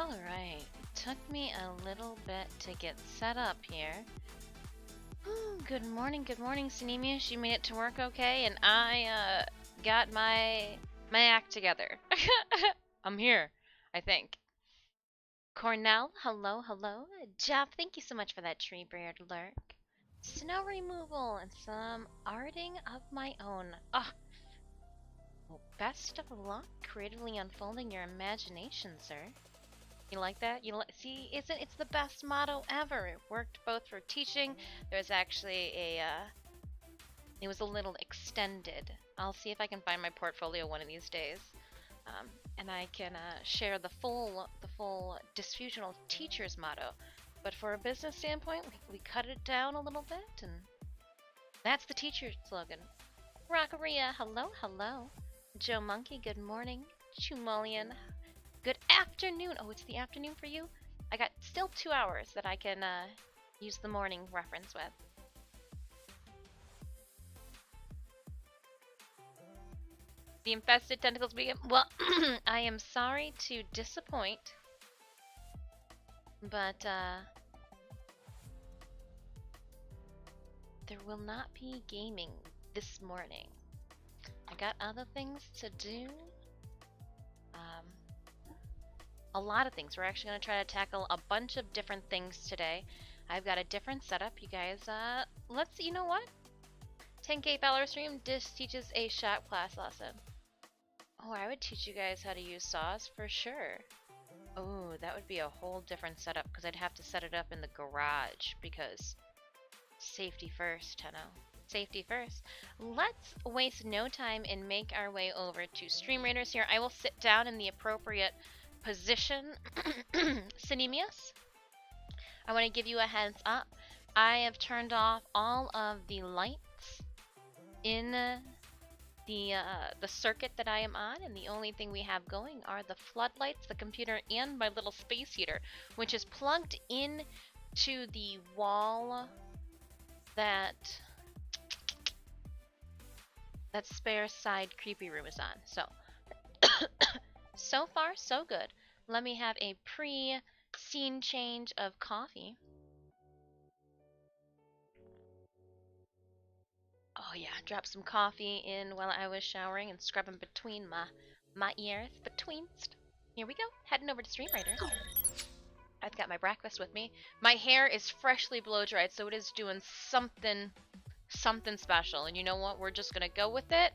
Alright, took me a little bit to get set up here. Good morning, Sinemia. She made it to work okay, and I got my act together. I'm here, I think. Cornell, hello. Jeff, thank you so much for that tree bird lurk. Snow removal and some arting of my own. Well, best of luck creatively unfolding your imagination, sir. You like that? See, it's the best motto ever. It worked both for teaching. There's actually it was a little extended. I'll see if I can find my portfolio one of these days, and I can share the full Disfusional teacher's motto. But for a business standpoint, we cut it down a little bit, and that's the teacher slogan. Rockaria, hello. Joe Monkey, good morning. Chumolian, good afternoon. Oh, it's the afternoon for you? I got still 2 hours that I can use the morning reference with. The infested tentacles begin. Well, I am sorry to disappoint, but there will not be gaming this morning. I got other things to do. A lot of things. We're actually going to try to tackle a bunch of different things today. I've got a different setup, you guys. Let's see, you know what? 10K follower stream, Dish teaches a shop class lesson. Oh, I would teach you guys how to use saws for sure. Oh, that would be a whole different setup because I'd have to set it up in the garage because safety first, Tenno. Safety first. Let's waste no time and make our way over to Stream Raiders here. I will sit down in the appropriate position. Cinemius, I want to give you a heads up. I have turned off all of the lights in the circuit that I am on, and the only thing we have going are the floodlights, the computer, and my little space heater, which is plugged in to the wall that spare side creepy room is on. So so far so good. Let me have a pre-scene change of coffee. Oh yeah, drop some coffee in while I was showering and scrubbing between my ears. Here we go, heading over to Stream Raiders. I've got my breakfast with me. My hair is freshly blow dried, so it is doing something special. And you know what? We're just gonna go with it,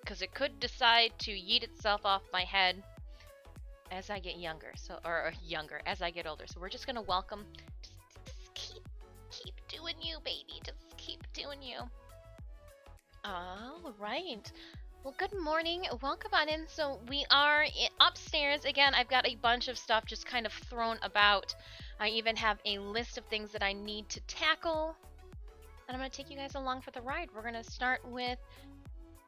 because it could decide to yeet itself off my head as I get younger. As I get older. So we're just gonna welcome. Just keep doing you, baby. Just keep doing you. All right. Well, good morning. Welcome on in. So we are upstairs. Again, I've got a bunch of stuff just kind of thrown about. I even have a list of things that I need to tackle. And I'm going to take you guys along for the ride. We're going to start with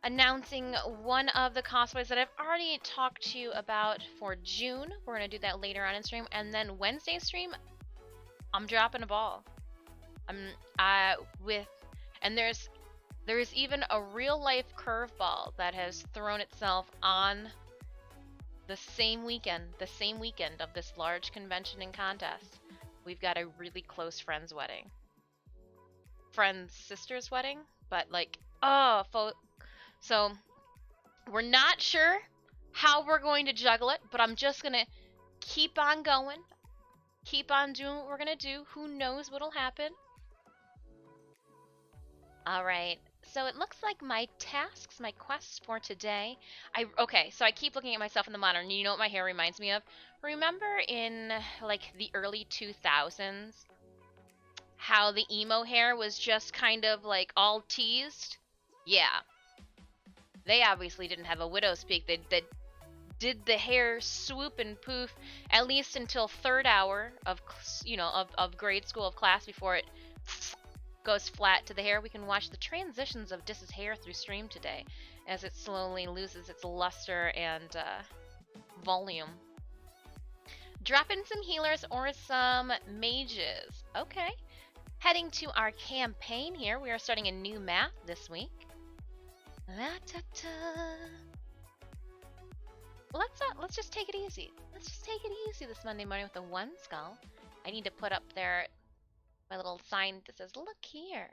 announcing one of the cosplays that I've already talked to you about for June. We're going to do that later on in stream. And then Wednesday stream, I'm dropping a ball. And there's even a real life curveball that has thrown itself on the same weekend of this large convention and contest. We've got a really close friend's wedding. Friend's sister's wedding, but like, so we're not sure how we're going to juggle it, but I'm just gonna keep on going, keep on doing what we're gonna do. Who knows what'll happen? Alright, so it looks like my tasks, my quests for today, so I keep looking at myself in the monitor, and you know what my hair reminds me of? Remember in, like, the early 2000s, how the emo hair was just kind of, like, all teased? Yeah. They obviously didn't have a widow's peak. They did the hair swoop and poof, at least until third hour of, of grade school, of class, before it goes flat to the hair. We can watch the transitions of Dis's hair through stream today as it slowly loses its luster and volume. Drop in some healers or some mages. Okay. Heading to our campaign here. We are starting a new map this week. La-ta-ta. let's just take it easy. Let's just take it easy this Monday morning with the one skull. I need to put up there my little sign that says, "Look here."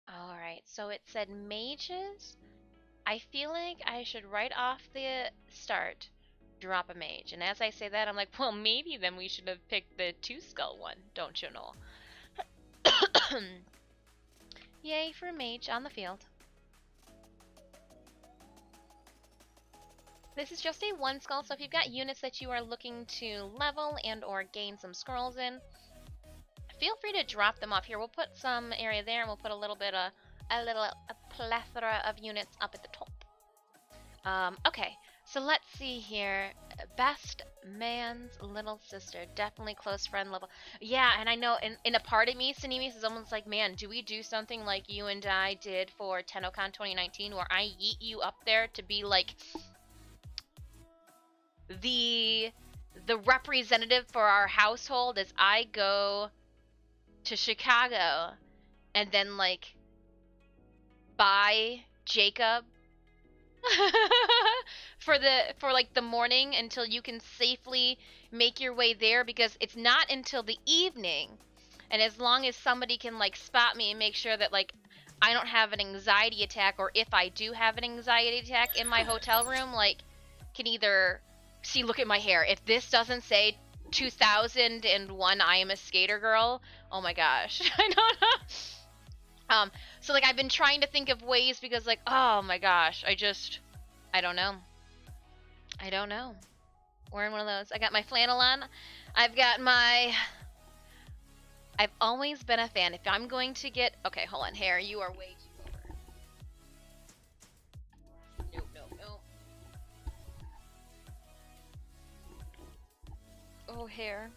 All right, so it said mages. I feel like I should right off the start drop a mage. And as I say that, I'm like, well, maybe then we should have picked the two skull one, don't you know? Yay for a mage on the field. This is just a one skull, so if you've got units that you are looking to level and or gain some scrolls in, feel free to drop them off here. We'll put some area there, and we'll put a little bit of a plethora of units up at the top. Okay, so let's see here. Best man's little sister, definitely close friend level. Yeah, and I know in a part of me, Cinemis is almost like, man, do we do something like you and I did for TennoCon 2019, where I yeet you up there to be like the representative for our household as I go to Chicago and then like buy Jacob for like the morning until you can safely make your way there, because it's not until the evening, and as long as somebody can like spot me and make sure that like I don't have an anxiety attack, or if I do have an anxiety attack in my hotel room, like can either see, look at my hair, if this doesn't say 2001 I am a skater girl, oh my gosh. I don't know. So like I've been trying to think of ways, because like, oh my gosh, I don't know. I don't know. Wearing one of those. I got my flannel on. I've always been a fan. If I'm going to get, okay, hold on, hair, you are way too over. Nope, nope, nope. Oh, hair.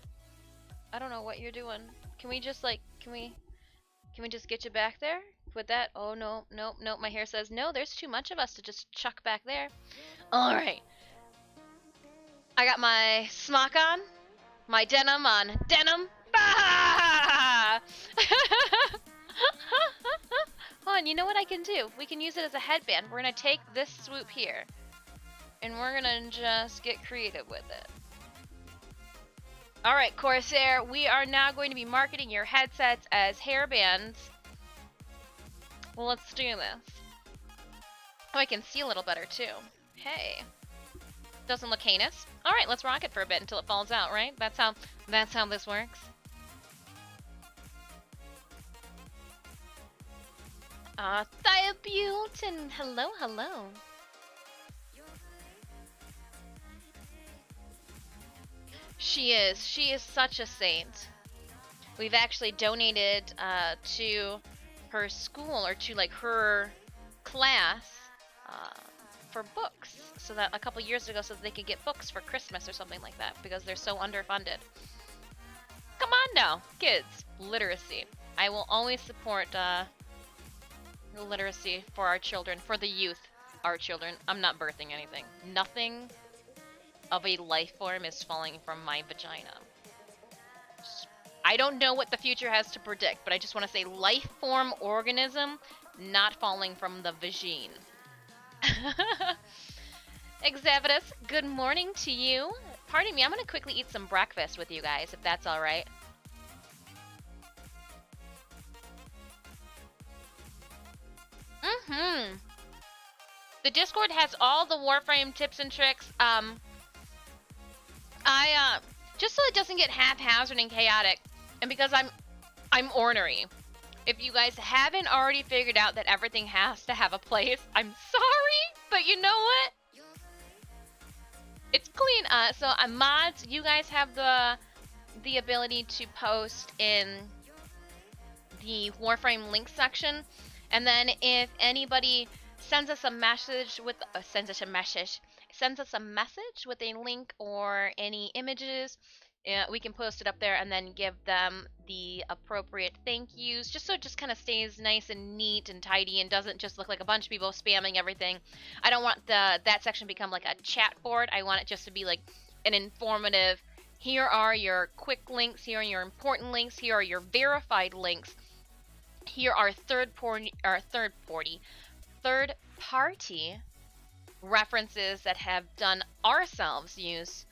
I don't know what you're doing. Can we just like, can we just get you back there with that? Oh, no, nope, nope. My hair says, no, there's too much of us to just chuck back there. All right. I got my smock on, my denim on denim. Ah! Hold on, you know what I can do? We can use it as a headband. We're gonna take this swoop here, and we're gonna just get creative with it. Alright, Corsair, we are now going to be marketing your headsets as hairbands. Well, let's do this. Oh, I can see a little better too. Hey. Doesn't look heinous. Alright, let's rock it for a bit until it falls out, right? That's how this works. Thiabutin, hello, hello. She is such a saint. We've actually donated to her school, or to like her class, for books, so that a couple years ago, so that they could get books for Christmas or something like that, because they're so underfunded. Come on now, kids, literacy. I will always support literacy for our children, for the youth, our children. I'm not birthing anything. Nothing of a life form is falling from my vagina. I don't know what the future has to predict, but I just want to say life form organism not falling from the vagine. Exavitus, good morning to you. Pardon me, I'm gonna quickly eat some breakfast with you guys, if that's alright. The Discord has all the Warframe tips and tricks. Just so it doesn't get haphazard and chaotic, and because I'm ornery. If you guys haven't already figured out that everything has to have a place, I'm sorry, but you know what? It's clean. So mods, you guys have the ability to post in the Warframe link section, and then if anybody sends us a message with sends us a message with a link or any images, we can post it up there and then give them the appropriate thank yous, just so it just kind of stays nice and neat and tidy and doesn't just look like a bunch of people spamming everything. I don't want that section to become like a chat board. I want it just to be like an informative, here are your quick links, here are your important links, here are your verified links, here are third party references that have done ourselves use,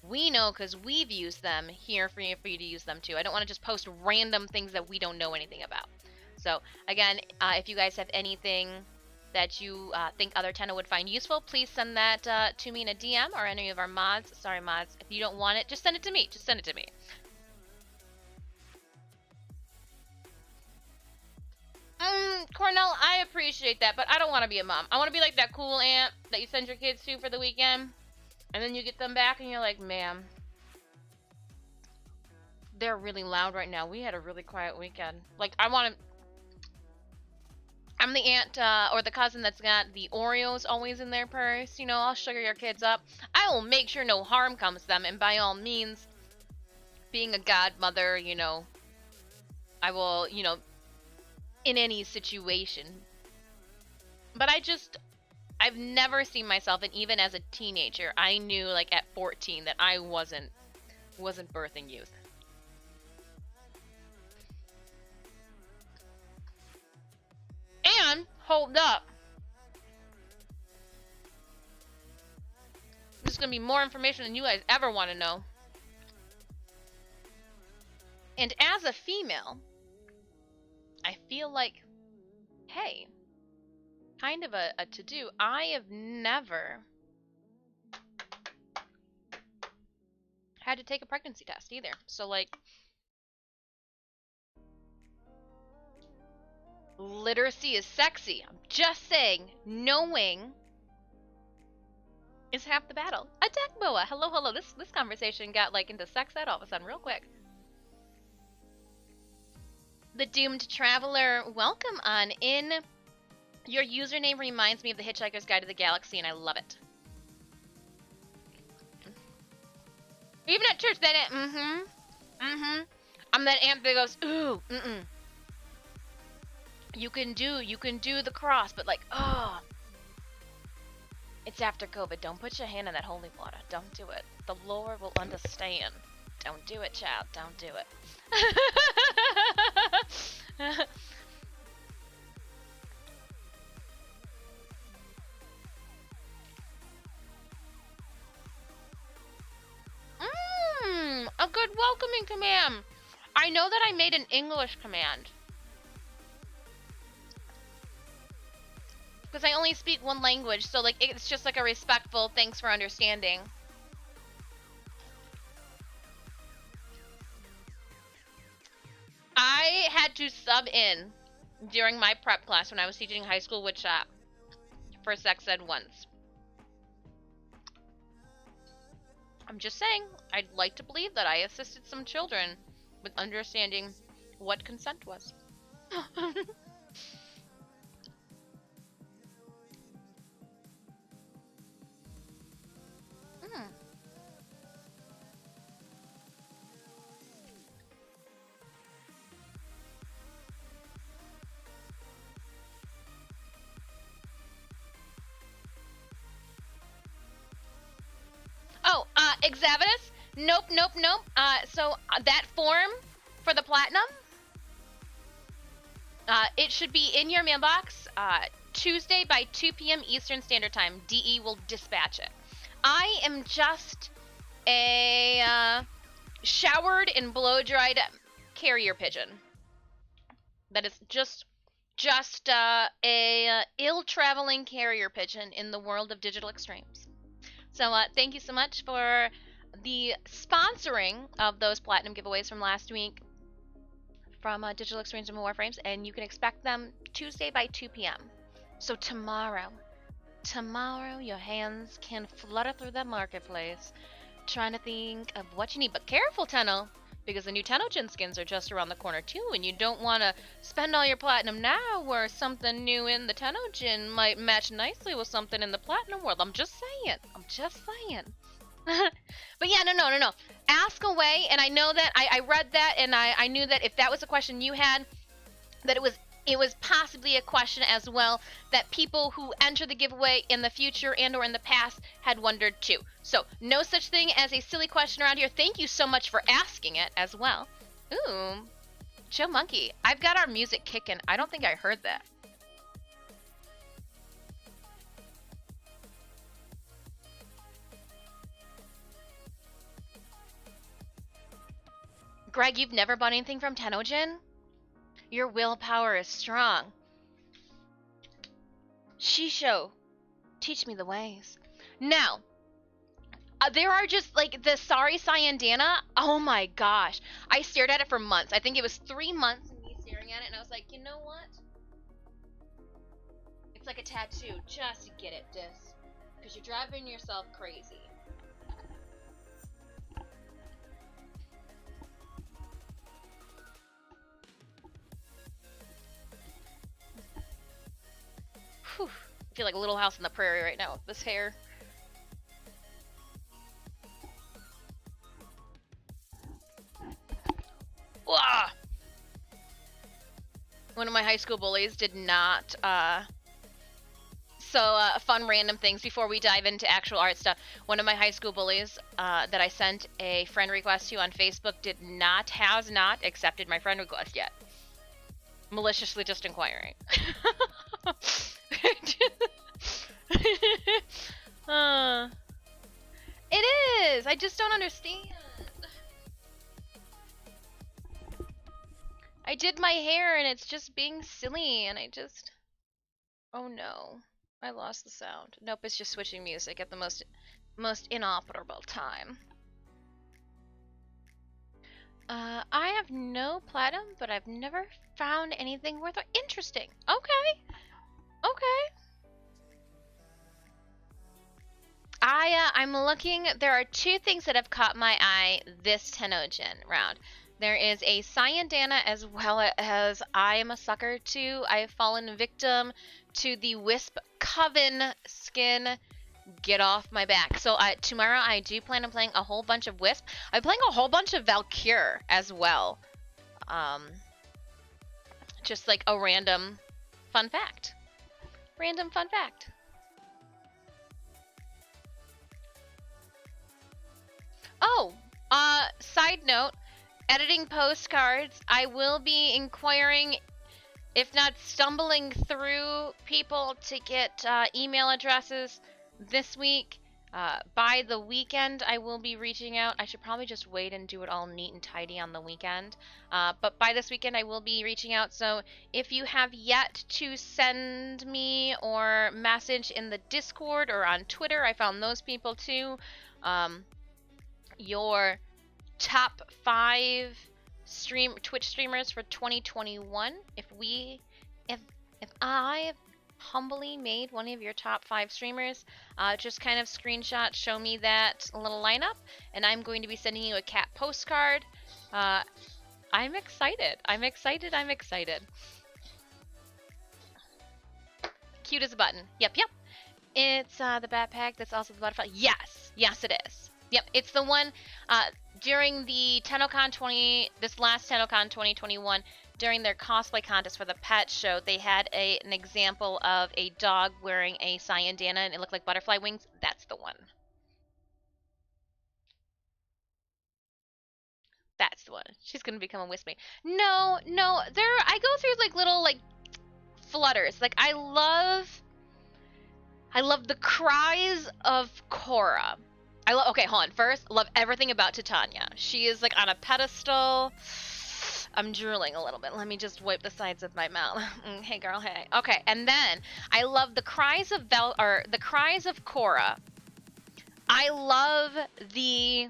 we know because we've used them here for you to use them too. I don't want to just post random things that we don't know anything about. So again, if you guys have anything that you think other Tenno would find useful, please send that to me in a DM or any of our mods. Sorry, mods. If you don't want it, just send it to me. Just send it to me. Cornell, I appreciate that, but I don't want to be a mom. I want to be like that cool aunt that you send your kids to for the weekend, and then you get them back and you're like, ma'am, they're really loud right now. We had a really quiet weekend. Like, I'm the aunt or the cousin that's got the Oreos always in their purse. You know, I'll sugar your kids up. I will make sure no harm comes to them, and by all means, being a godmother, you know, I will, you know, in any situation. But I've never seen myself, and even as a teenager, I knew, like, at 14 that I wasn't birthing youth. And, hold up. This is going to be more information than you guys ever want to know. And as a female, I feel like, hey, kind of a to-do. I have never had to take a pregnancy test either. So, like, literacy is sexy. I'm just saying, knowing is half the battle. Attack Boa. Hello, hello. This conversation got, like, into sex ed all of a sudden real quick. The Doomed Traveler, welcome on in. Your username reminds me of the Hitchhiker's Guide to the Galaxy, and I love it. Even at church, that aunt, I'm that aunt that goes, ooh, You can do the cross, but like, oh. It's after COVID. Don't put your hand in that holy water. Don't do it. The Lord will understand. Don't do it, child. Don't do it. A good welcoming command. I know that I made an English command. Because I only speak one language, so like it's just like a respectful thanks for understanding. I had to sub in during my prep class when I was teaching high school woodshop for sex ed once. I'm just saying, I'd like to believe that I assisted some children with understanding what consent was. Oh, Exavitus? Nope. So that form for the platinum, it should be in your mailbox Tuesday by 2 p.m. Eastern Standard Time. DE will dispatch it. I am just a showered and blow-dried carrier pigeon. That is just a ill-traveling carrier pigeon in the world of digital extremes. So thank you so much for the sponsoring of those platinum giveaways from last week from Digital Extremes and Warframes, and you can expect them Tuesday by 2 p.m. So tomorrow your hands can flutter through the marketplace trying to think of what you need. But careful, Tenno, because the new Tenno-Jin skins are just around the corner too, and you don't want to spend all your platinum now where something new in the Tenno-Jin might match nicely with something in the platinum world. I'm just saying. But yeah, no. Ask away, and I know that I read that, and I knew that if that was a question you had, that it was possibly a question as well that people who enter the giveaway in the future and or in the past had wondered too. So no such thing as a silly question around here. Thank you so much for asking it as well. Ooh, Joe Monkey, I've got our music kicking. I don't think I heard that. Greg, you've never bought anything from Tenojin? Your willpower is strong. Shisho, teach me the ways. Now, there are just like the Sari Sayandana. Oh my gosh. I stared at it for months. I think it was 3 months of me staring at it, and I was like, you know what? It's like a tattoo. Just get it, Dis. Because you're driving yourself crazy. Whew. I feel like a Little House on the Prairie right now with this hair. Wah! One of my high school bullies did not, fun random things before we dive into actual art stuff. One of my high school bullies that I sent a friend request to on Facebook has not accepted my friend request yet. Maliciously just inquiring. It is! I just don't understand. I did my hair and it's just being silly and I just... Oh no. I lost the sound. Nope, it's just switching music at the most inoperable time. I have no platinum, but I've never found anything worth it. Interesting. Okay. Okay. I'm looking. There are 2 things that have caught my eye this Tenojin round. There is a Sayandana as well as I am a sucker to. I have fallen victim to the Wisp Coven skin. Get off my back. So tomorrow I do plan on playing a whole bunch of Wisp. I'm playing a whole bunch of Valkyr as well. Just like a random fun fact. Random fun fact. Oh, side note, editing postcards. I will be inquiring, if not stumbling through people to get email addresses this week. By the weekend, I will be reaching out. I should probably just wait and do it all neat and tidy on the weekend. But by this weekend, I will be reaching out. So if you have yet to send me or message in the Discord or on Twitter, I found those people too. Your top 5 Twitch streamers for 2021. If I humbly made one of your top 5 streamers, just kind of screenshot, show me that little lineup, and I'm going to be sending you a cat postcard. I'm excited. I'm excited. I'm excited. Cute as a button. Yep, yep. It's the backpack that's also the butterfly. Yes, yes it is. Yep, it's the one during the this last TennoCon 2021, during their cosplay contest for the pet show, they had an example of a dog wearing a Sayandana and it looked like butterfly wings. That's the one. That's the one. She's gonna become a Wispy. No, I go through like little like flutters. Like I love the cries of Korra. Okay, hold on. First, love everything about Titania. She is like on a pedestal. I'm drooling a little bit. Let me just wipe the sides of my mouth. Hey girl, hey. Okay, and then I love the cries of the cries of Korra. I love the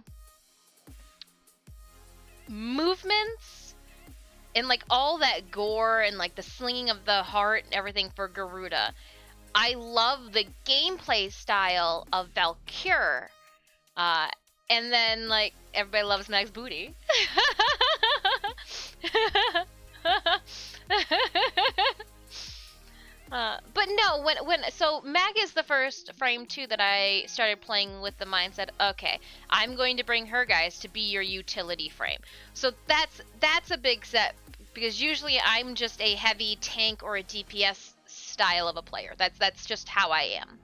movements and like all that gore and like the slinging of the heart and everything for Garuda. I love the gameplay style of Valkyr. And then, like, everybody loves Mag's booty. But no, so Mag is the first frame too that I started playing with the mindset, okay, I'm going to bring her guys to be your utility frame. So that's a big set, because usually I'm just a heavy tank or a DPS style of a player. That's just how I am.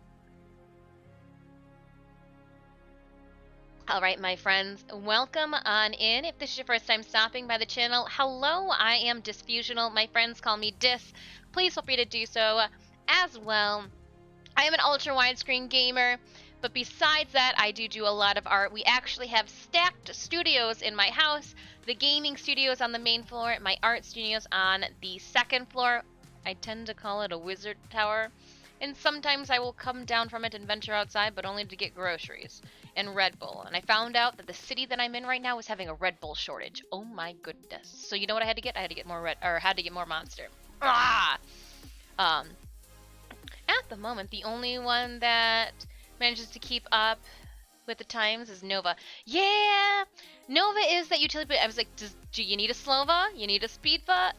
Alright, my friends, welcome on in. If this is your first time stopping by the channel, hello, I am Disfusional. My friends call me Dis. Please feel free to do so as well. I am an ultra widescreen gamer. But besides that, I do a lot of art. We actually have stacked studios in my house. The gaming studio is on the main floor, my art studio's on the second floor. I tend to call it a wizard tower. And sometimes I will come down from it and venture outside, but only to get groceries and Red Bull. And I found out that the city that I'm in right now is having a Red Bull shortage. Oh my goodness. So you know what I had to get? I had to get more more Monster. Ah! At the moment, the only one that manages to keep up with the times is Nova. Yeah! Nova is that utility, but I was like, do you need a Slova? You need a Speedva?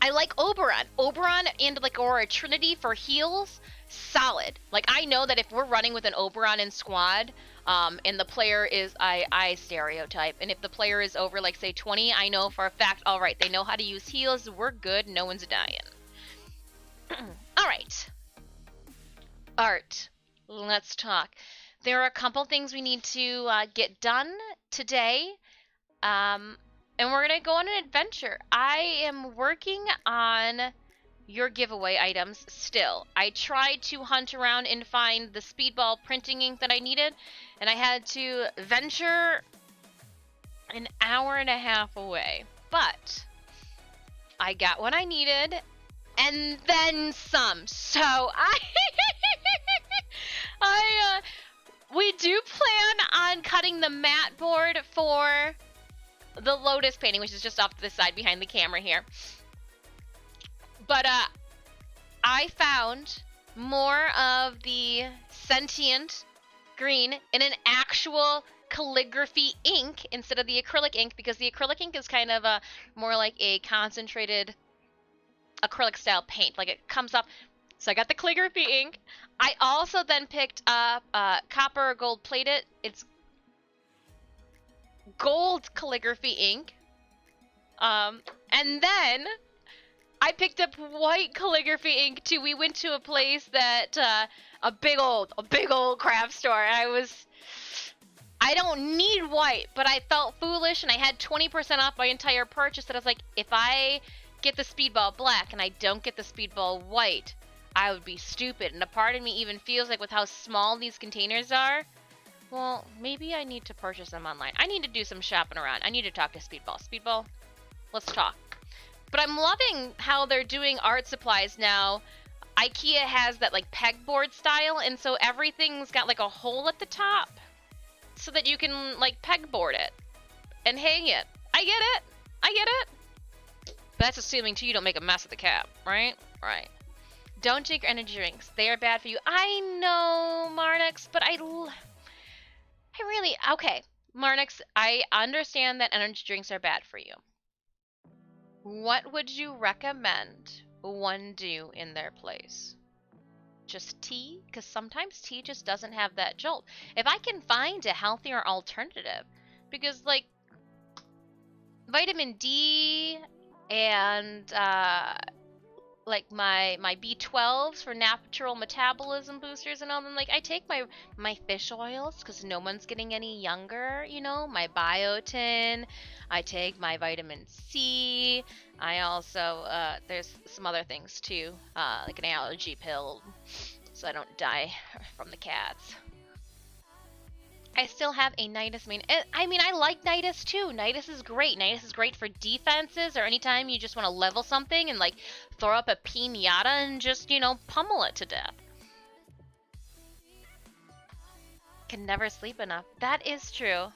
I like Oberon. Oberon and like or a Trinity for heals, solid. Like I know that if we're running with an Oberon in squad, and the player is I stereotype, and if the player is over like say 20, I know for a fact, all right, they know how to use heals. We're good. No one's dying. All right. Art. Let's talk. There are a couple things we need to get done today. And we're gonna go on an adventure. I am working on your giveaway items still. I tried to hunt around and find the speedball printing ink that I needed, and I had to venture an hour and a half away. But I got what I needed, and then some. So we do plan on cutting the mat board for the Lotus painting, which is just off to the side behind the camera here. But I found more of the sentient green in an actual calligraphy ink instead of the acrylic ink, because the acrylic ink is kind of more like a concentrated acrylic style paint. Like it comes up. So I got the calligraphy ink. I also then picked up copper or gold plated. It's gold calligraphy ink. And then I picked up white calligraphy ink too. We went to a place that a big old craft store. I don't need white, but I felt foolish and I had 20% off my entire purchase, that I was like, if I get the speedball black and I don't get the speedball white, I would be stupid. And a part of me even feels like with how small these containers are, well, maybe I need to purchase them online. I need to do some shopping around. I need to talk to Speedball. Speedball, let's talk. But I'm loving how they're doing art supplies now. IKEA has that like pegboard style, and so everything's got like a hole at the top so that you can like pegboard it and hang it. I get it. But that's assuming too you don't make a mess of the cap, right? Right. Don't drink energy drinks. They are bad for you. I know, Marnix, but okay, Marnix, I understand that energy drinks are bad for you. What would you recommend one do in their place? Just tea? Because sometimes tea just doesn't have that jolt. If I can find a healthier alternative, because like vitamin D and like my B12s for natural metabolism boosters and all them, like I take my fish oils because no one's getting any younger, you know, my biotin, I take my vitamin C, I also there's some other things too, like an allergy pill so I don't die from the cats. I still have a Nidus main. I mean, I like Nidus too. Nidus is great. Nidus is great for defenses or anytime you just want to level something and like throw up a piñata and just, you know, pummel it to death. Can never sleep enough. That is true.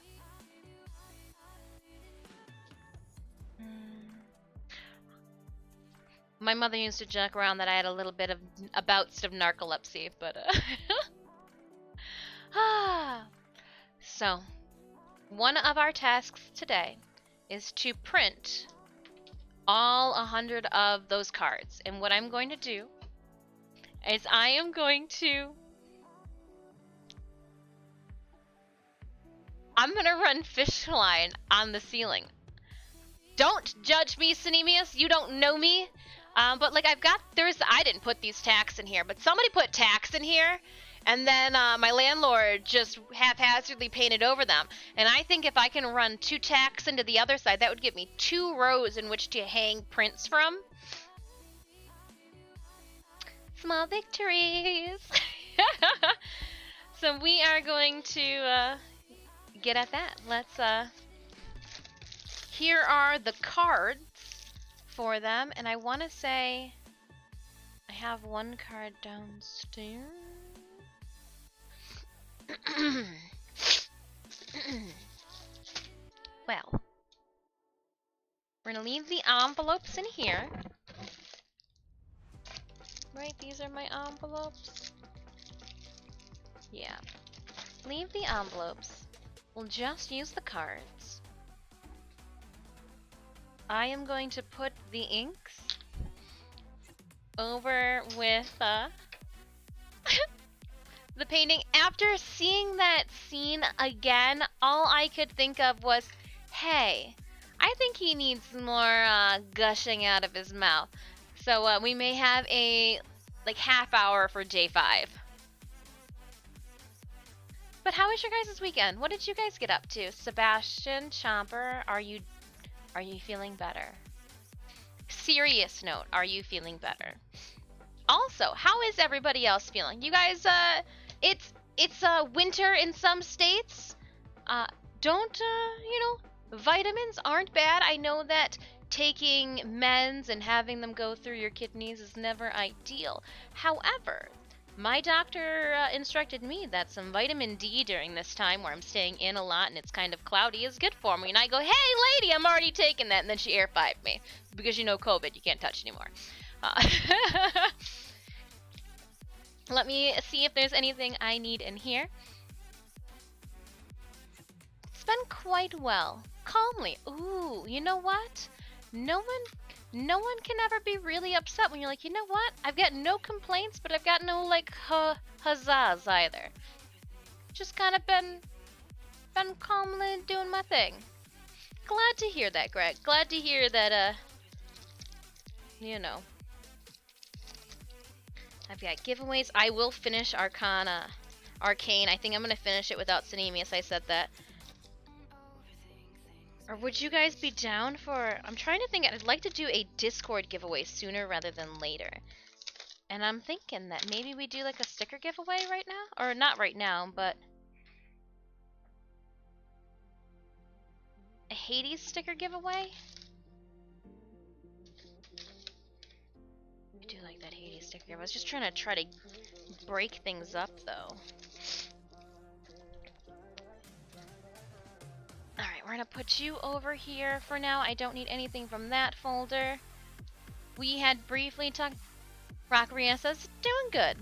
My mother used to joke around that I had a little bit of bouts of narcolepsy, but So, one of our tasks today is to print all 100 of those cards. And what I'm going to do is I'm going to run fish line on the ceiling. Don't judge me, Synemius. You don't know me. But like I didn't put these tacks in here, but somebody put tacks in here. And then my landlord just haphazardly painted over them. And I think if I can run 2 tacks into the other side, that would give me 2 rows in which to hang prints from. Small victories. So we are going to get at that. Let's here are the cards for them, and I want to say I have one card downstairs. Well, we're gonna leave the envelopes in here. Right, these are my envelopes. Yeah. Leave the envelopes. We'll just use the cards. I am going to put the inks over with the painting. After seeing that scene again, all I could think of was, hey, I think he needs more gushing out of his mouth. So we may have a like half hour for J5. But how was your guys' weekend? What did you guys get up to? Sebastian, Chomper, are you feeling better? Serious note, are you feeling better? Also, how is everybody else feeling? You guys, it's winter in some states. Don't you know, vitamins aren't bad. I know that taking meds and having them go through your kidneys is never ideal. However, my doctor instructed me that some vitamin D during this time where I'm staying in a lot and it's kind of cloudy is good for me. And I go, hey lady, I'm already taking that. And then she air 5'd me. Because you know COVID, you can't touch anymore. Let me see if there's anything I need in here. It's been quite well. Calmly. Ooh, you know what? No one can ever be really upset when you're like, you know what? I've got no complaints, but I've got no like huzzahs either. Just kind of been calmly doing my thing. Glad to hear that, Greg. Glad to hear that you know. I've got giveaways. I will finish Arcane. I think I'm gonna finish it without Cinemius. I said that. Or would you guys be down for... I'm trying to think. I'd like to do a Discord giveaway sooner rather than later. And I'm thinking that maybe we do like a sticker giveaway right now? Or not right now, but... a Hades sticker giveaway? I do like that Hades sticker giveaway. I was just trying to break things up, though. Alright, we're gonna put you over here for now. I don't need anything from that folder. We had briefly talked... Rockeria says, doing good.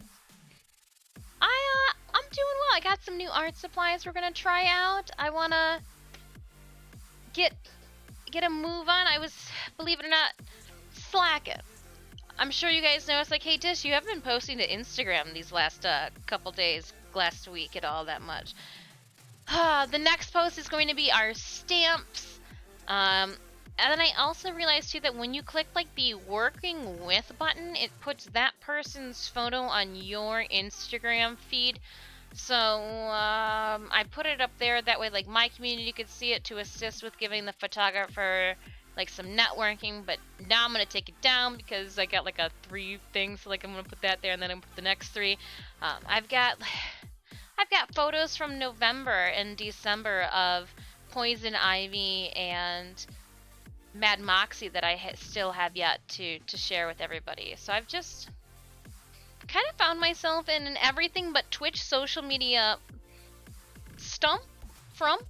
I'm doing well. I got some new art supplies we're gonna try out. I wanna get a move on. I was, believe it or not, slacking. I'm sure you guys know, it's like, hey Dish, you haven't been posting to Instagram these last couple days, last week at all that much. The next post is going to be our stamps. And then I also realized too that when you click like the working with button, it puts that person's photo on your Instagram feed. So I put it up there that way like my community could see it to assist with giving the photographer like some networking. But now I'm gonna take it down because I got like a 3 thing, so like I'm gonna put that there and then I'm gonna put the next 3. I've got photos from November and December of Poison Ivy and Mad Moxie that I still have yet to share with everybody. So I've just kind of found myself in an everything but Twitch social media frump.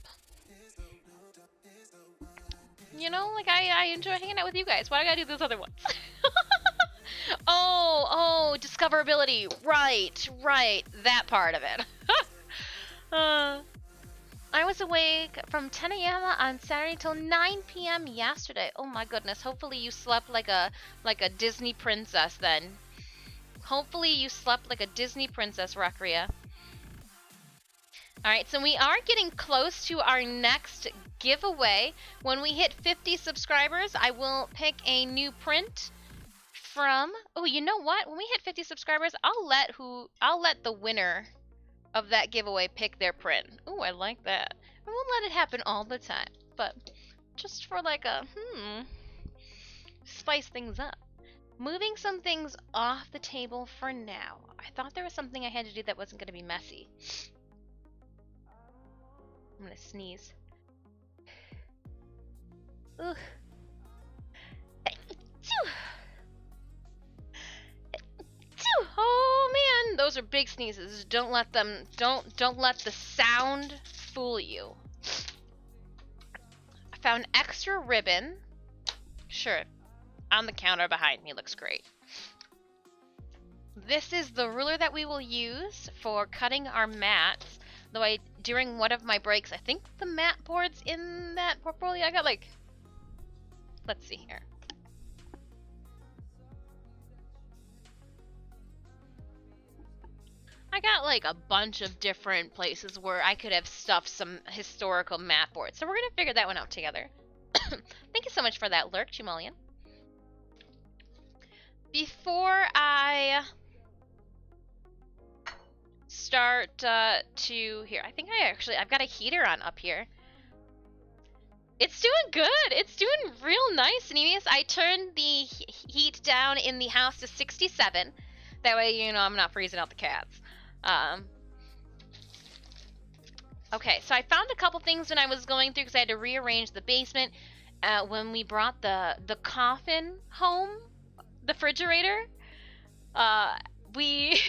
You know, like I enjoy hanging out with you guys. Why do I gotta do those other ones? oh, discoverability. Right. That part of it. I was awake from 10 a.m. on Saturday till 9 p.m. yesterday. Oh my goodness. Hopefully you slept like a Disney princess then. Hopefully you slept like a Disney princess, Rakria. Alright, so we are getting close to our next giveaway. When we hit 50 subscribers, I will pick a new print from... Oh, you know what? When we hit 50 subscribers, I'll let the winner of that giveaway pick their print. Ooh, I like that. I won't let it happen all the time, but just for like a, spice things up. Moving some things off the table for now. I thought there was something I had to do that wasn't going to be messy. I'm gonna sneeze. Ugh. Oh man, those are big sneezes. Don't let the sound fool you. I found extra ribbon. Sure, on the counter behind me, looks great. This is the ruler that we will use for cutting our mats. Though during one of my breaks, I think the mat board's in that portfolio. I got like, let's see here. I got like a bunch of different places where I could have stuffed some historical mat boards. So we're gonna figure that one out together. Thank you so much for that lurk, Chimolian. Before I start here, I think I've got a heater on up here. It's doing good. It's doing real nice, Anemius. I turned the heat down in the house to 67. That way, you know, I'm not freezing out the cats. Okay, so I found a couple things when I was going through because I had to rearrange the basement. When we brought the coffin home, the refrigerator, we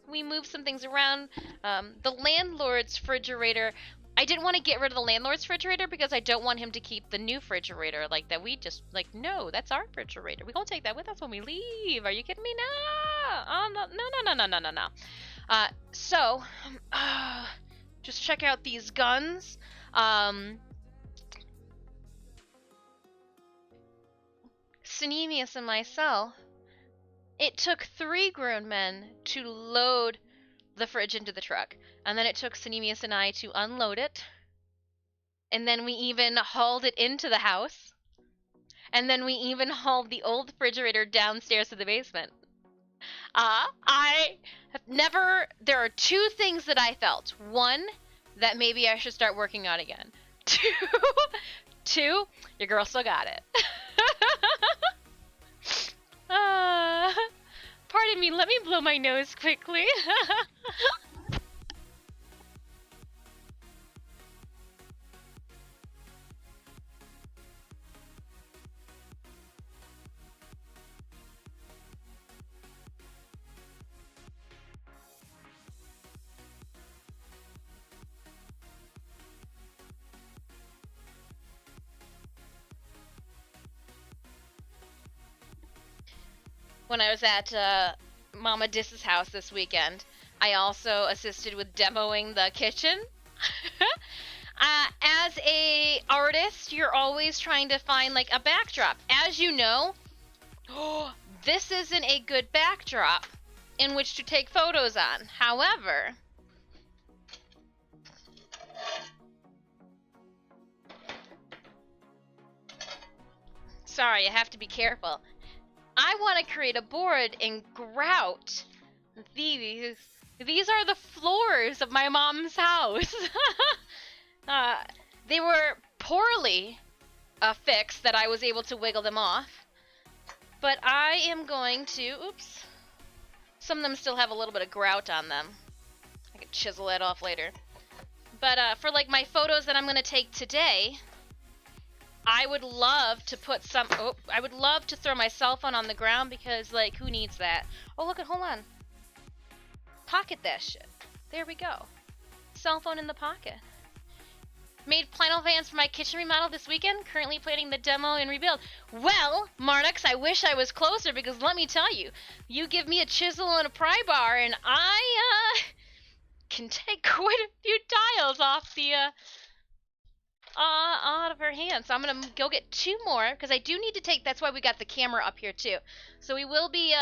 we moved some things around. The landlord's refrigerator, I didn't want to get rid of the landlord's refrigerator because I don't want him to keep the new refrigerator like that. We just like, no, that's our refrigerator. We gonna take that with us when we leave. Are you kidding me? No. Oh, no. So, just check out these guns. Synemius and myself, it took 3 grown men to load the fridge into the truck. And then it took Synemius and I to unload it. And then we even hauled it into the house. And then we even hauled the old refrigerator downstairs to the basement. I have never... There are 2 things that I felt. 1, that maybe I should start working on again. 2, your girl still got it. Pardon me, let me blow my nose quickly. When I was at Mama Dis's house this weekend, I also assisted with demoing the kitchen. As a artist, you're always trying to find like a backdrop. As you know, this isn't a good backdrop in which to take photos on. However, sorry, I have to be careful. I want to create a board in grout. These are the floors of my mom's house. They were poorly fixed that I was able to wiggle them off. But I am going to, oops. Some of them still have a little bit of grout on them. I could chisel that off later. But for like my photos that I'm going to take today, I would love to put some... Oh, I would love to throw my cell phone on the ground because, like, who needs that? Oh, look, hold on. Pocket that shit. There we go. Cell phone in the pocket. Made plano vans for my kitchen remodel this weekend. Currently planning the demo and rebuild. Well, Marnux, I wish I was closer because let me tell you, you give me a chisel and a pry bar and I, can take quite a few tiles off the, out of her hand. So I'm gonna go get 2 more because I do need to take. That's why we got the camera up here too. So we will be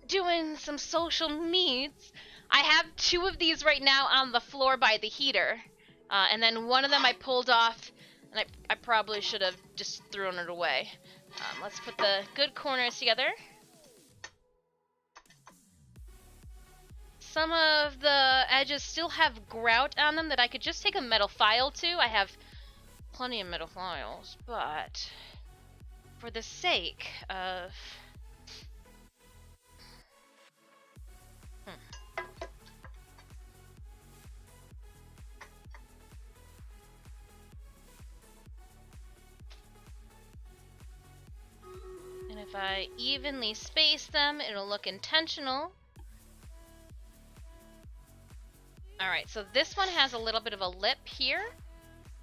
doing some social meets. I have 2 of these right now on the floor by the heater, and then one of them I pulled off, and I probably should have just thrown it away. Let's put the good corners together. Some of the edges still have grout on them that I could just take a metal file to. I have plenty of metal files, but for the sake of If I evenly space them, it'll look intentional. Alright, so this one has a little bit of a lip here.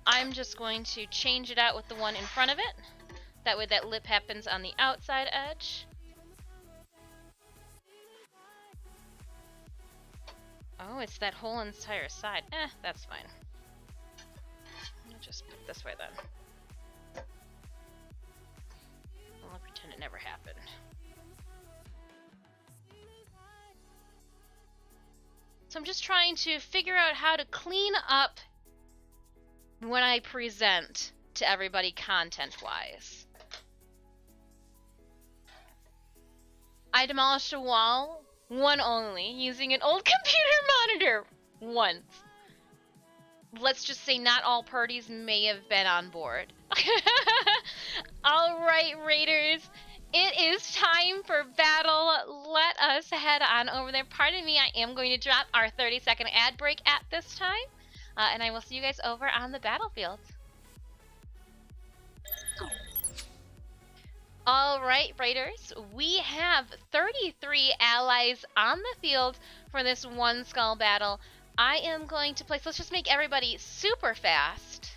I'm just going to change it out with the one in front of it. That way that lip happens on the outside edge. Oh, it's that whole entire side. That's fine. I'll just put it this way then. I'll pretend it never happened. So I'm just trying to figure out how to clean up when I present to everybody content-wise. I demolished a wall, one only, using an old computer monitor once. Let's just say not all parties may have been on board. Alright, Raiders. It is time for battle. Let us head on over there. Pardon me, I am going to drop our 30-second ad break at this time. And I will see you guys over on the battlefield. Alright, Raiders. We have 33 allies on the field for this one skull battle. I am going to place, let's just make everybody super fast.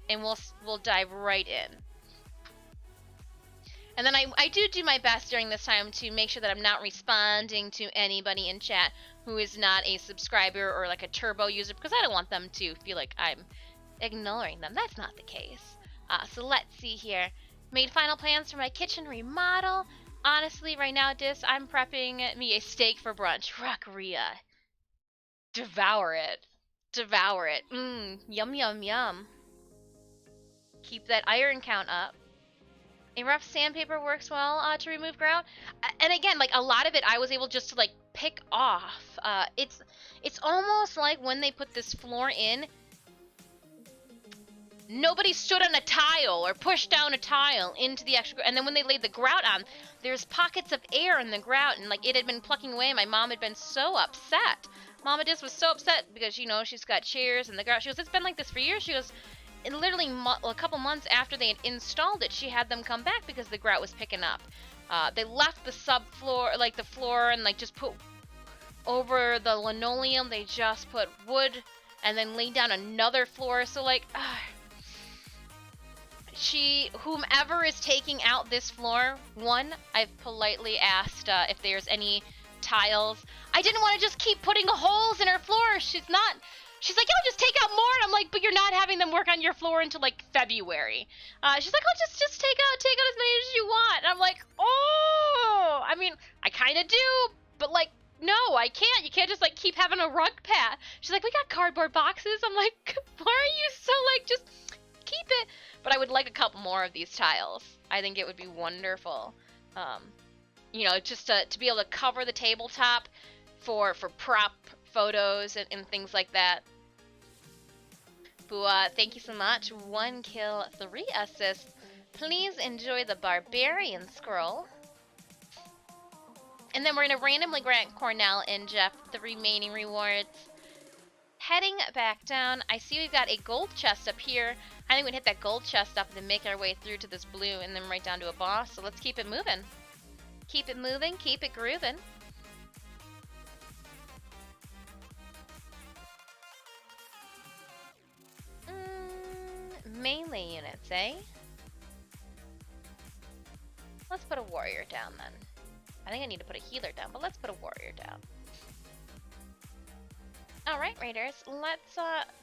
And we'll dive right in. And then I do my best during this time to make sure that I'm not responding to anybody in chat who is not a subscriber or like a turbo user, because I don't want them to feel like I'm ignoring them. That's not the case. So let's see here. Made final plans for my kitchen remodel. Honestly, right now, I'm prepping me a steak for brunch. Rockeria. Devour it. Devour it. Yum, yum, yum. Keep that iron count up. A rough sandpaper works well to remove grout. And again, like a lot of it I was able just to like pick off. It's almost like when they put this floor in, nobody stood on a tile or pushed down a tile into the extra, and then when they laid the grout on, there's pockets of air in the grout, and like it had been plucking away. My mom had been so upset. Mama Dis was so upset because, you know, she's got chairs and the grout. She goes, it's been like this for years. She goes, and literally a couple months after they had installed it, she had them come back because the grout was picking up. They left the subfloor, like the floor, and like just put over the linoleum. They just put wood and then laid down another floor. So like, whomever is taking out this floor, one, I've politely asked if there's any tiles. I didn't want to just keep putting holes in her floor. She's like, yo, just take out more. And I'm like, but you're not having them work on your floor until like February. She's like, oh, just take out as many as you want. And I'm like, oh, I mean, I kind of do, but like, no, I can't. You can't just like keep having a rug pad. She's like, we got cardboard boxes. I'm like, why are you so like, just keep it. But I would like a couple more of these tiles. I think it would be wonderful. You know, just to be able to cover the tabletop for prop photos and things like that. Bua, thank you so much. 1 kill, 3 assists. Please enjoy the Barbarian Scroll. And then we're going to randomly grant Cornell and Jeff the remaining rewards. Heading back down, I see we've got a gold chest up here. I think we'd hit that gold chest up and then make our way through to this blue and then right down to a boss. So let's keep it moving. Keep it moving, keep it grooving. Melee units, eh? Let's put a warrior down then. I think I need to put a healer down, but let's put a warrior down. Alright, Raiders, let's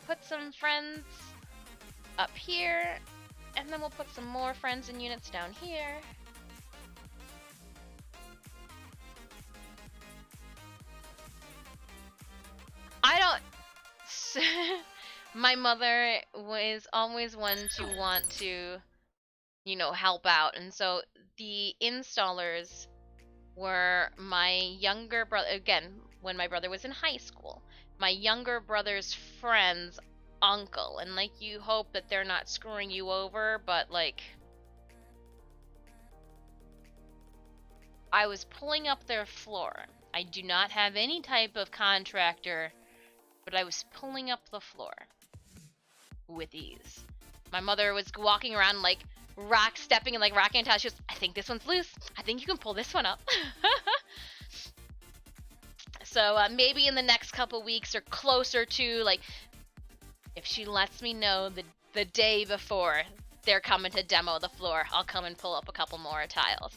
put some friends up here, and then we'll put some more friends and units down here. My mother was always one to want to, you know, help out, and so the installers were my younger brother, again, when my brother was in high school, my younger brother's friend's uncle, and like, you hope that they're not screwing you over, but like, I was pulling up their floor. I do not have any type of contractor, but I was pulling up the floor with ease. My mother was walking around like rock stepping and like rocking and tile. She goes, I think this one's loose. I think you can pull this one up. So maybe in the next couple weeks or closer to, like, if she lets me know the day before they're coming to demo the floor, I'll come and pull up a couple more tiles.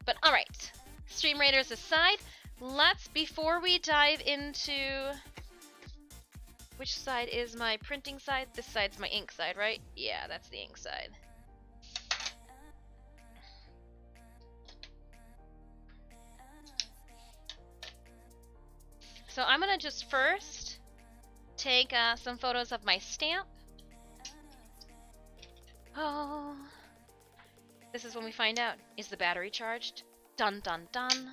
But all right, Stream Raiders aside, before we dive into, which side is my printing side? This side's my ink side, right? Yeah, that's the ink side. So I'm gonna just first take some photos of my stamp. Oh, this is when we find out, is the battery charged? Dun dun dun.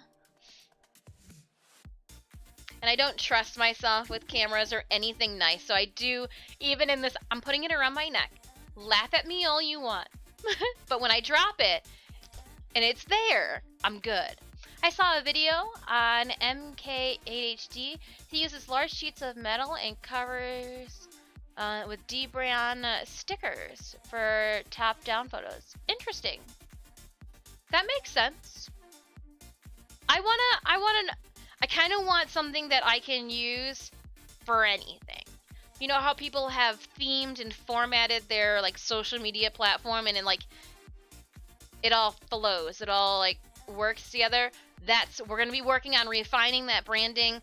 And I don't trust myself with cameras or anything nice, so I do, even in this, I'm putting it around my neck. Laugh at me all you want. But when I drop it, and it's there, I'm good. I saw a video on MK8HD. He uses large sheets of metal and covers with debran stickers for top-down photos. Interesting. That makes sense. I kind of want something that I can use for anything. You know how people have themed and formatted their like social media platform, and then like it all flows, it all like works together? We're going to be working on refining that branding.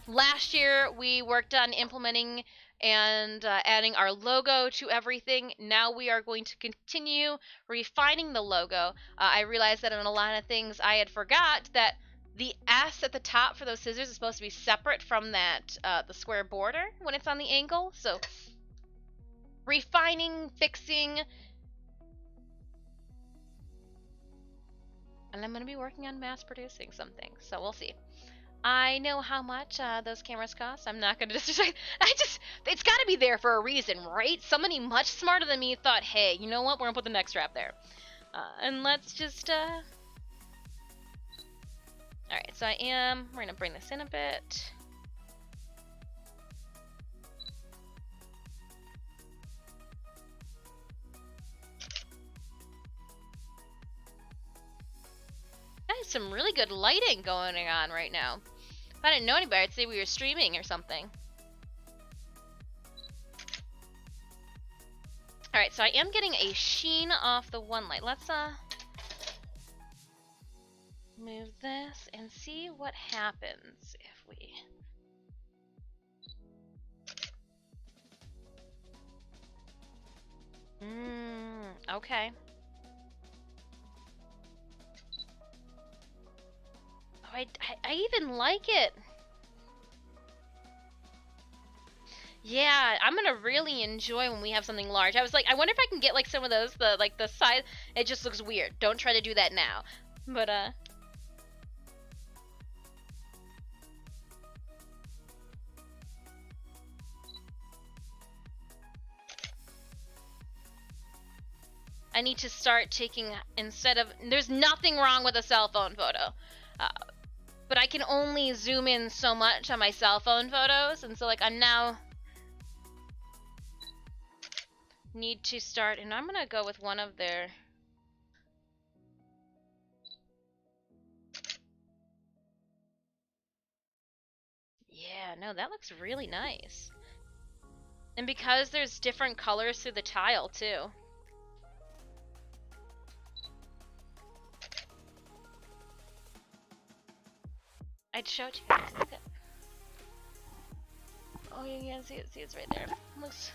Last year we worked on implementing and adding our logo to everything. Now we are going to continue refining the logo. I realized that in a lot of things I had forgot that the S at the top for those scissors is supposed to be separate from that the square border when it's on the angle. So refining, fixing, and I'm going to be working on mass producing something, so we'll see. I know how much those cameras cost. I'm not going to just... it's got to be there for a reason, right? Somebody much smarter than me thought, hey, you know what? We're going to put the neck strap there. And let's just... Alright, so we're going to bring this in a bit. Some really good lighting going on right now. If I didn't know anybody, I'd say we were streaming or something. Alright, so I am getting a sheen off the one light. Let's move this and see what happens if we... Okay. I even like it. Yeah, I'm gonna really enjoy when we have something large. I was like, I wonder if I can get like some of those, the side. It just looks weird. Don't try to do that now. But I need to start taking, instead of, there's nothing wrong with a cell phone photo. But I can only zoom in so much on my cell phone photos, and so like I'm now need to start, and I'm gonna go with one of their yeah, no, that looks really nice. And because there's different colors through the tile too. I'd show it to you guys. Look at... Oh, you can see it. See, it's right there. Looks...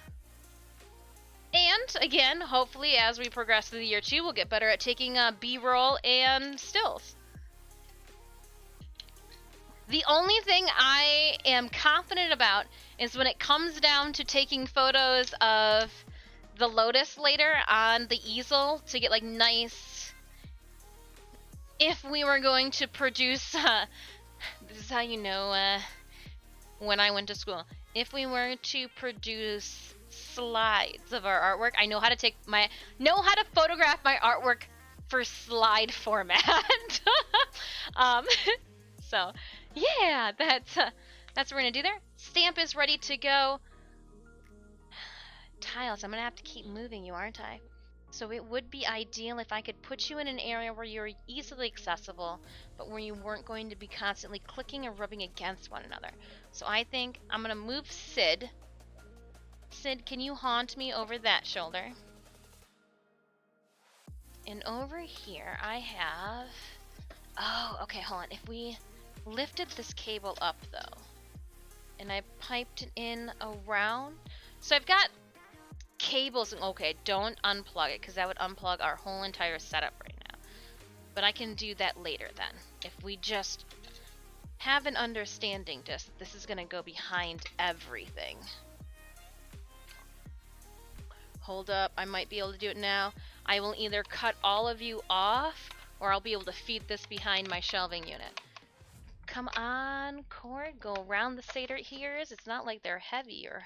And again, hopefully, as we progress through the year too, we'll get better at taking B-roll and stills. The only thing I am confident about is when it comes down to taking photos of the lotus later on the easel to get like nice. If we were going to produce. This is how you know when I went to school. If we were to produce slides of our artwork, I know how to photograph my artwork for slide format. So yeah, that's what we're gonna do there. Stamp is ready to go. Tiles, I'm gonna have to keep moving you, aren't I? So it would be ideal if I could put you in an area where you're easily accessible, but where you weren't going to be constantly clicking or rubbing against one another. So I think I'm going to move Sid. Sid, can you haunt me over that shoulder? And over here I have... Oh, okay, hold on. If we lifted this cable up, though, and I piped it in around... So I've got cables... Okay, don't unplug it, because that would unplug our whole entire setup right now. But I can do that later, then. If we just have an understanding, just this is going to go behind everything. Hold up, I might be able to do it now. I will either cut all of you off, or I'll be able to feed this behind my shelving unit. Come on, cord, go around the satyr ears. It's not like they're heavy or...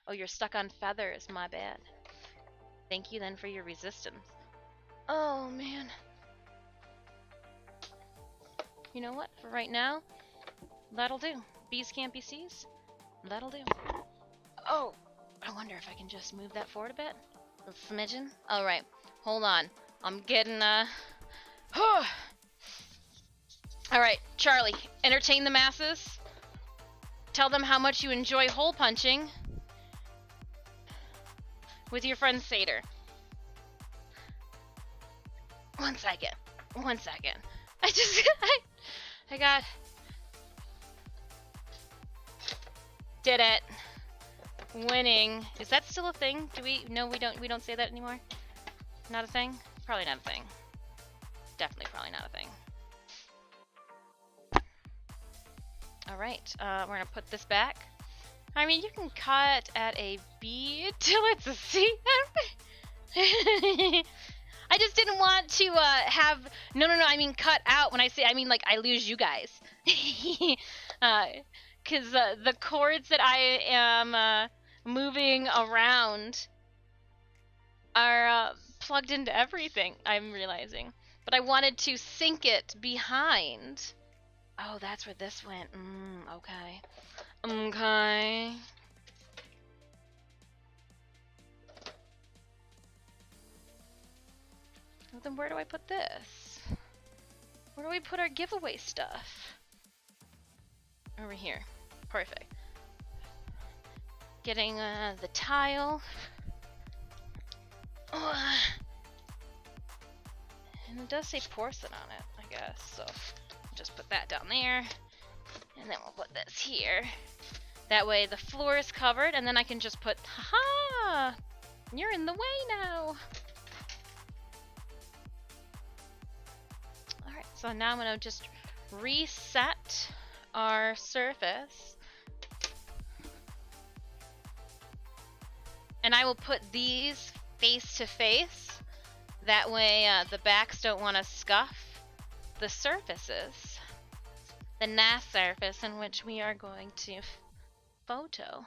Oh, you're stuck on feathers, my bad. Thank you then for your resistance. Oh, man. You know what, for right now, that'll do. Bees can't be C's, that'll do. Oh, I wonder if I can just move that forward a bit. A smidgen. Alright, hold on. I'm getting, Alright, Charlie, entertain the masses. Tell them how much you enjoy hole punching with your friend Satyr. 1 second. 1 second. I got... Did it. Winning. Is that still a thing? Do we... No, we don't say that anymore? Not a thing? Probably not a thing. Definitely probably not a thing. Alright, we're gonna put this back. I mean, you can cut at a B till it's a C. I just didn't want to have... No, I mean cut out. When I say, I mean like I lose you guys. Because the chords that I am moving around are plugged into everything, I'm realizing. But I wanted to sync it behind. Oh, that's where this went. Okay. Okay. Well, then where do I put this? Where do we put our giveaway stuff? Over here. Perfect. Getting the tile. And it does say porcelain on it, I guess. So just put that down there. And then we'll put this here. That way the floor is covered, and then I can just put, haha! You're in the way now! Alright, so now I'm gonna just reset our surface. And I will put these face to face. That way the backs don't want to scuff the surfaces. The nice surface in which we are going to photo.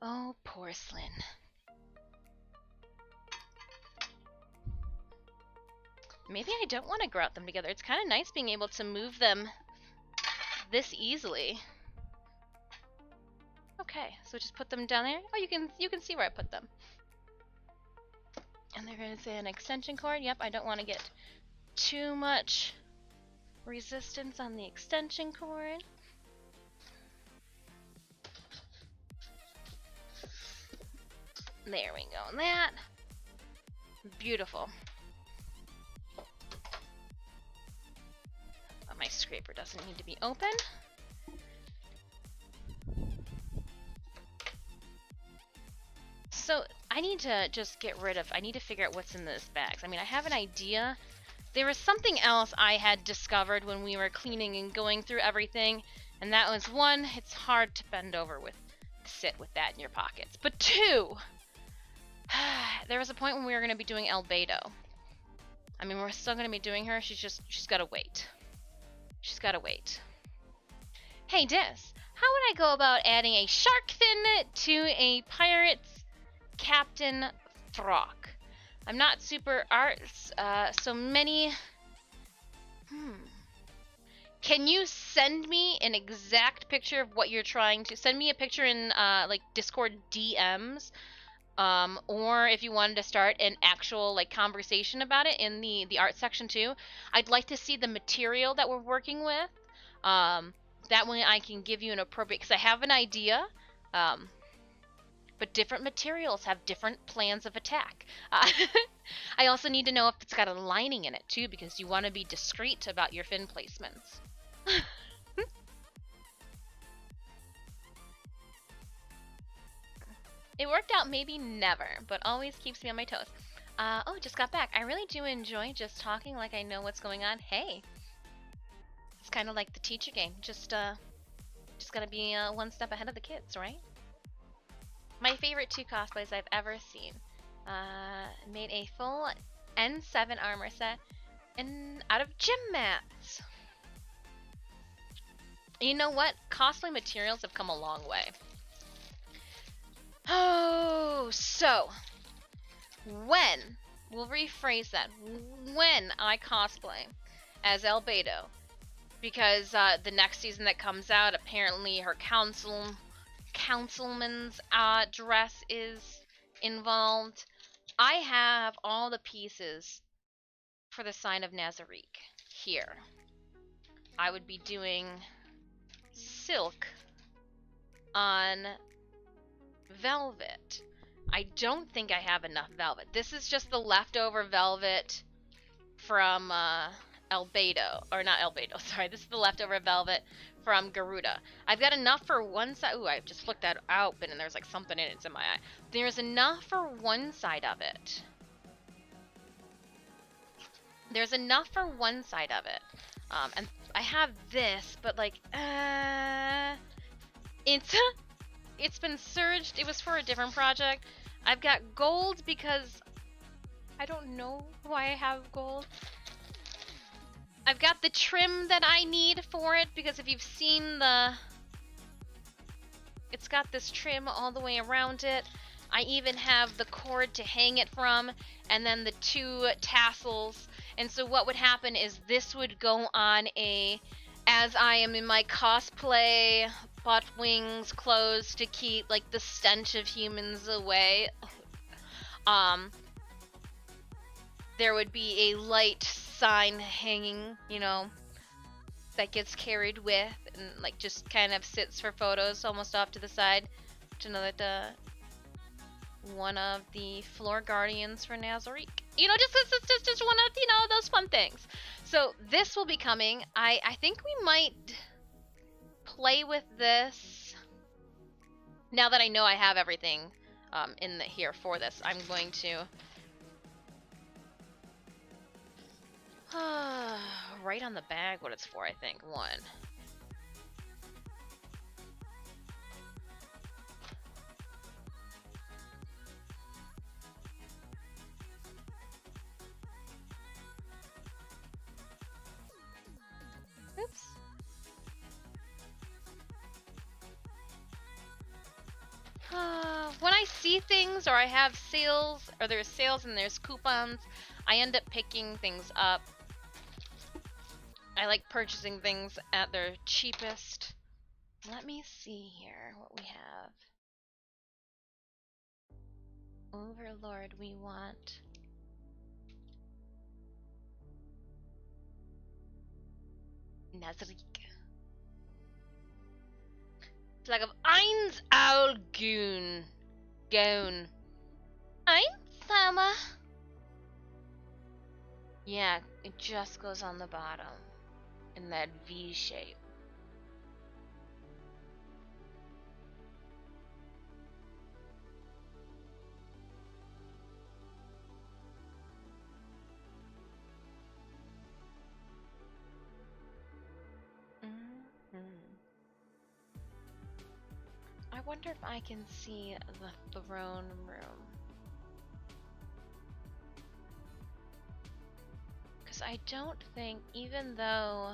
Oh, porcelain. Maybe I don't want to grout them together. It's kind of nice being able to move them this easily. Okay, so just put them down there. Oh, you can see where I put them. And there is an extension cord. Yep, I don't want to get too much resistance on the extension cord. There we go. That. Beautiful. But my scraper doesn't need to be open. So I need to just get rid of, I need to figure out what's in this bags. I mean, I have an idea. There was something else I had discovered when we were cleaning and going through everything. And that was, one, it's hard to bend over with, sit with that in your pockets. But two, there was a point when we were going to be doing Albedo. I mean, we're still going to be doing her. She's got to wait. She's got to wait. Hey, Dis, how would I go about adding a shark fin to a pirate's Captain Throck? I'm not super arts, so many... Can you send me an exact picture of what you're trying to... Send me a picture in, like, Discord DMs or if you wanted to start an actual like conversation about it in the art section too. I'd like to see the material that we're working with. That way I can give you an appropriate, because I have an idea, but different materials have different plans of attack. I also need to know if it's got a lining in it too, because you want to be discreet about your fin placements. It worked out, maybe never, but always keeps me on my toes. Oh, just got back. I really do enjoy just talking like I know what's going on. Hey, it's kind of like the teacher game. Just gotta be one step ahead of the kids, right? My favorite 2 cosplays I've ever seen. Made a full N7 armor set out of gym mats. You know what? Cosplay materials have come a long way. Oh, so we'll rephrase that. When I cosplay as Albedo, because the next season that comes out, apparently her councilman's dress is involved. I have all the pieces for the sign of Nazarique here. I would be doing silk on velvet. I don't think I have enough velvet. This is just the leftover velvet from Albedo, or not Albedo, sorry. This is the leftover velvet from Garuda. I've got enough for one side. Ooh, I just flicked that out, and there's like something in it. It's in my eye. There's enough for one side of it. There's enough for one side of it. And I have this, but like, it's been surged. It was for a different project. I've got gold because I don't know why I have gold. I've got the trim that I need for it, because if you've seen it's got this trim all the way around it. I even have the cord to hang it from, and then the 2 tassels. And so what would happen is this would go on as I am in my cosplay butt wings clothes to keep like the stench of humans away. There would be a light sign hanging, you know, that gets carried with and like just kind of sits for photos almost off to the side to know that one of the floor guardians for Nazarique. You know, just one of, you know, those fun things. So this will be coming. I think we might play with this. Now that I know I have everything here for this, I'm going to write on the bag what it's for, I think. 1. Oops. When I see things, or I have sales, or there's sales and there's coupons, I end up picking things up. I like purchasing things at their cheapest. Let me see here what we have. Overlord, we want Nazarique. Flag of Eins Aulgun. Goon. Einsama. Yeah, it just goes on the bottom in that V shape. I wonder if I can see the throne room. Because I don't think, even though...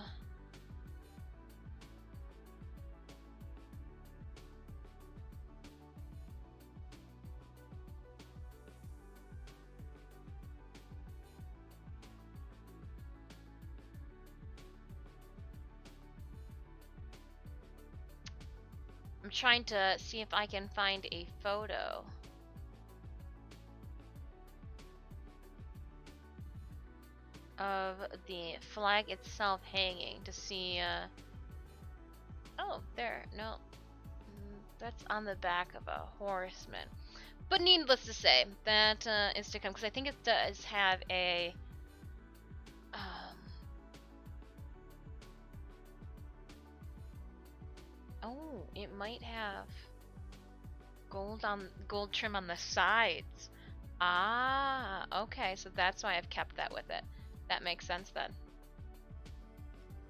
I'm trying to see if I can find a photo. of the flag itself hanging to see, oh, there, no. That's on the back of a horseman. But needless to say, that is to come, because I think it does have a, oh, it might have gold trim on the sides. Ah, okay, so that's why I've kept that with it. That makes sense then.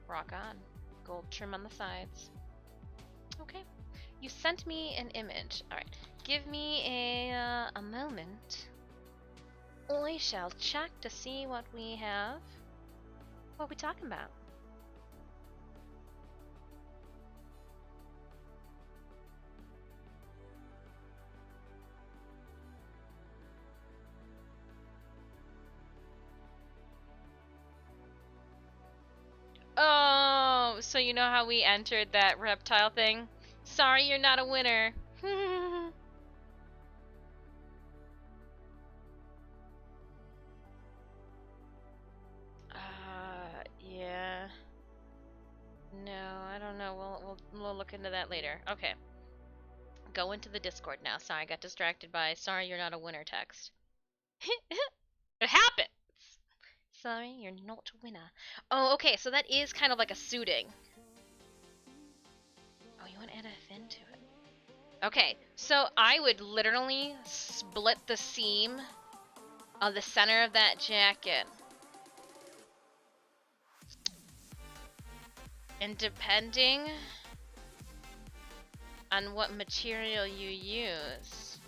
Rock on. Gold trim on the sides. Okay. You sent me an image. Alright. Give me a moment. I shall check to see what we have. What are we talking about? Oh, so you know how we entered that reptile thing? Sorry, you're not a winner. Yeah. No, I don't know. We'll look into that later. Okay. Go into the Discord now. Sorry, I got distracted by "sorry, you're not a winner" text. It happens. Sorry, you're not a winner. Oh, okay. So that is kind of like a suiting. Oh, you want to add a fin to it? Okay. So I would literally split the seam of the center of that jacket. And depending on what material you use,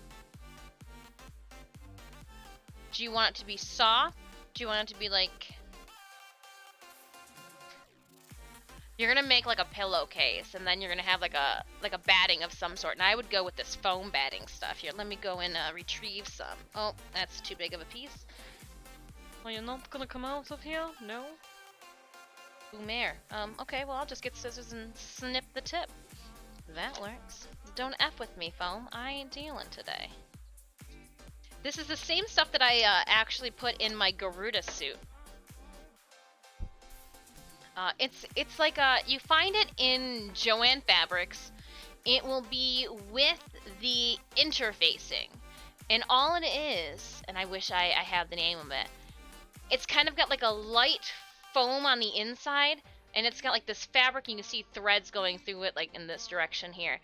do you want it to be soft? Do you want it to be like... You're gonna make like a pillowcase, and then you're gonna have like a batting of some sort. And I would go with this foam batting stuff. Here, let me go and retrieve some. Oh, that's too big of a piece. Well, you're not gonna come out of here? No? Boomer. Okay, well, I'll just get scissors and snip the tip. That works. Don't F with me, foam. I ain't dealing today. This is the same stuff that I actually put in my Garuda suit. It's like you find it in Joann Fabrics. It will be with the interfacing, and all it is, and I wish I had the name of it. It's kind of got like a light foam on the inside, and it's got like this fabric, and you can see threads going through it, like in this direction here.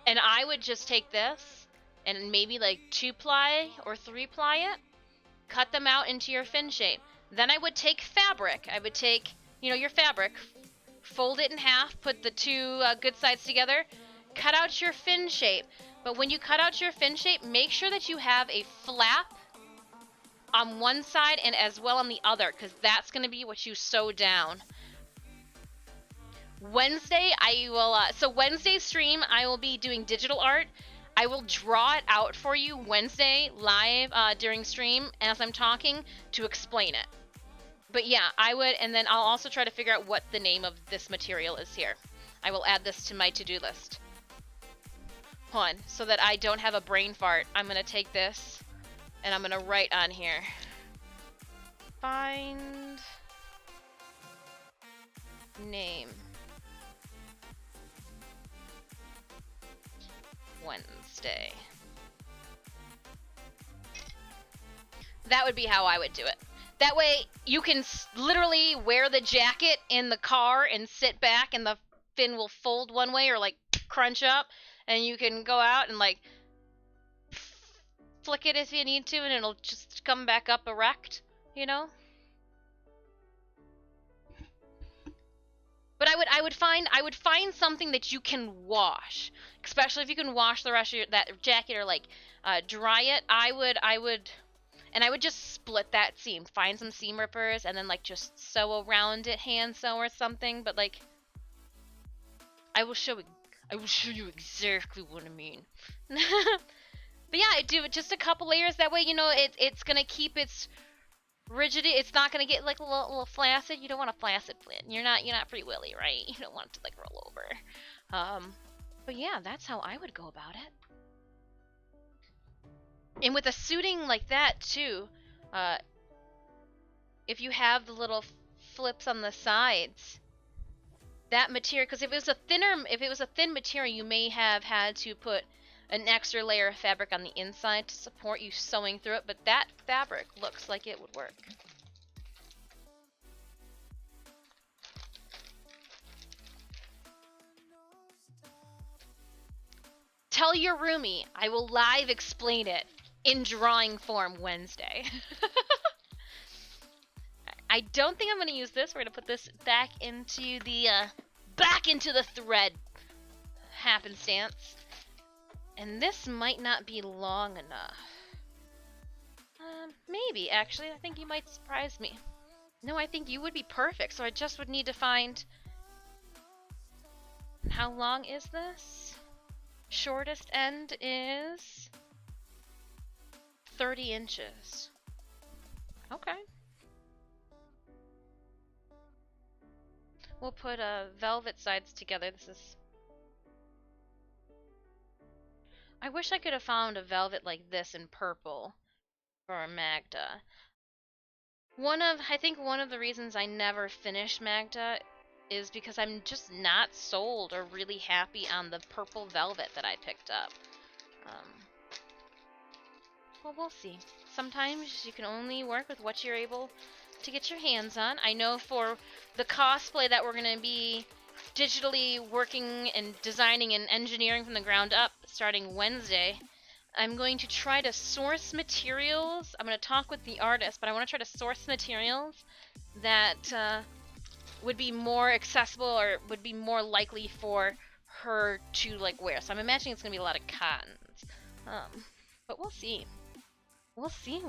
And I would just take this and maybe like 2-ply or 3-ply it, cut them out into your fin shape. Then I would take fabric. I would take, you know, your fabric, fold it in half, put the two good sides together, cut out your fin shape. But when you cut out your fin shape, make sure that you have a flap on one side and as well on the other, because that's going to be what you sew down. Wednesday, I will, so Wednesday's stream, I will be doing digital art. I will draw it out for you Wednesday live during stream as I'm talking to explain it. But yeah, I would, and then I'll also try to figure out what the name of this material is here. I will add this to my to-do list. Hold on, so that I don't have a brain fart, I'm gonna take this and I'm gonna write on here. Find name. Wednesday. That would be how I would do it. That way, you can literally wear the jacket in the car and sit back, and the fin will fold one way or like crunch up, and you can go out and like flick it if you need to, and it'll just come back up erect, you know? But I would find something that you can wash, especially if you can wash the rest of that jacket or like dry it. I would just split that seam, find some seam rippers, and then like just sew around it, hand sew or something. But like, I will show you exactly what I mean. But yeah, I do just a couple layers. That way, you know, it's gonna keep its rigidity. It's not gonna get like a little flaccid. You don't want a flaccid fin. You're not Free Willy, right? You don't want it to like roll over. But yeah, that's how I would go about it. And with a suiting like that too, if you have the little flips on the sides, that material, because if it was a thin material, you may have had to put an extra layer of fabric on the inside to support you sewing through it, but that fabric looks like it would work. Tell your roomie I will live explain it in drawing form Wednesday. I don't think I'm going to use this. We're going to put this back into the thread happenstance. And this might not be long enough. Maybe, actually. I think you might surprise me. No, I think you would be perfect, so I just would need to find... How long is this? Shortest end is... 30 inches. Okay. We'll put velvet sides together. This is... I wish I could have found a velvet like this in purple for Magda. I think one of the reasons I never finished Magda is because I'm just not sold or really happy on the purple velvet that I picked up. Well, we'll see. Sometimes you can only work with what you're able to get your hands on. I know for the cosplay that we're going to be digitally working and designing and engineering from the ground up starting Wednesday, I'm going to try to source materials. I'm going to talk with the artist, but I want to try to source materials that would be more accessible or would be more likely for her to like wear. So I'm imagining it's going to be a lot of cottons. But we'll see. We'll see.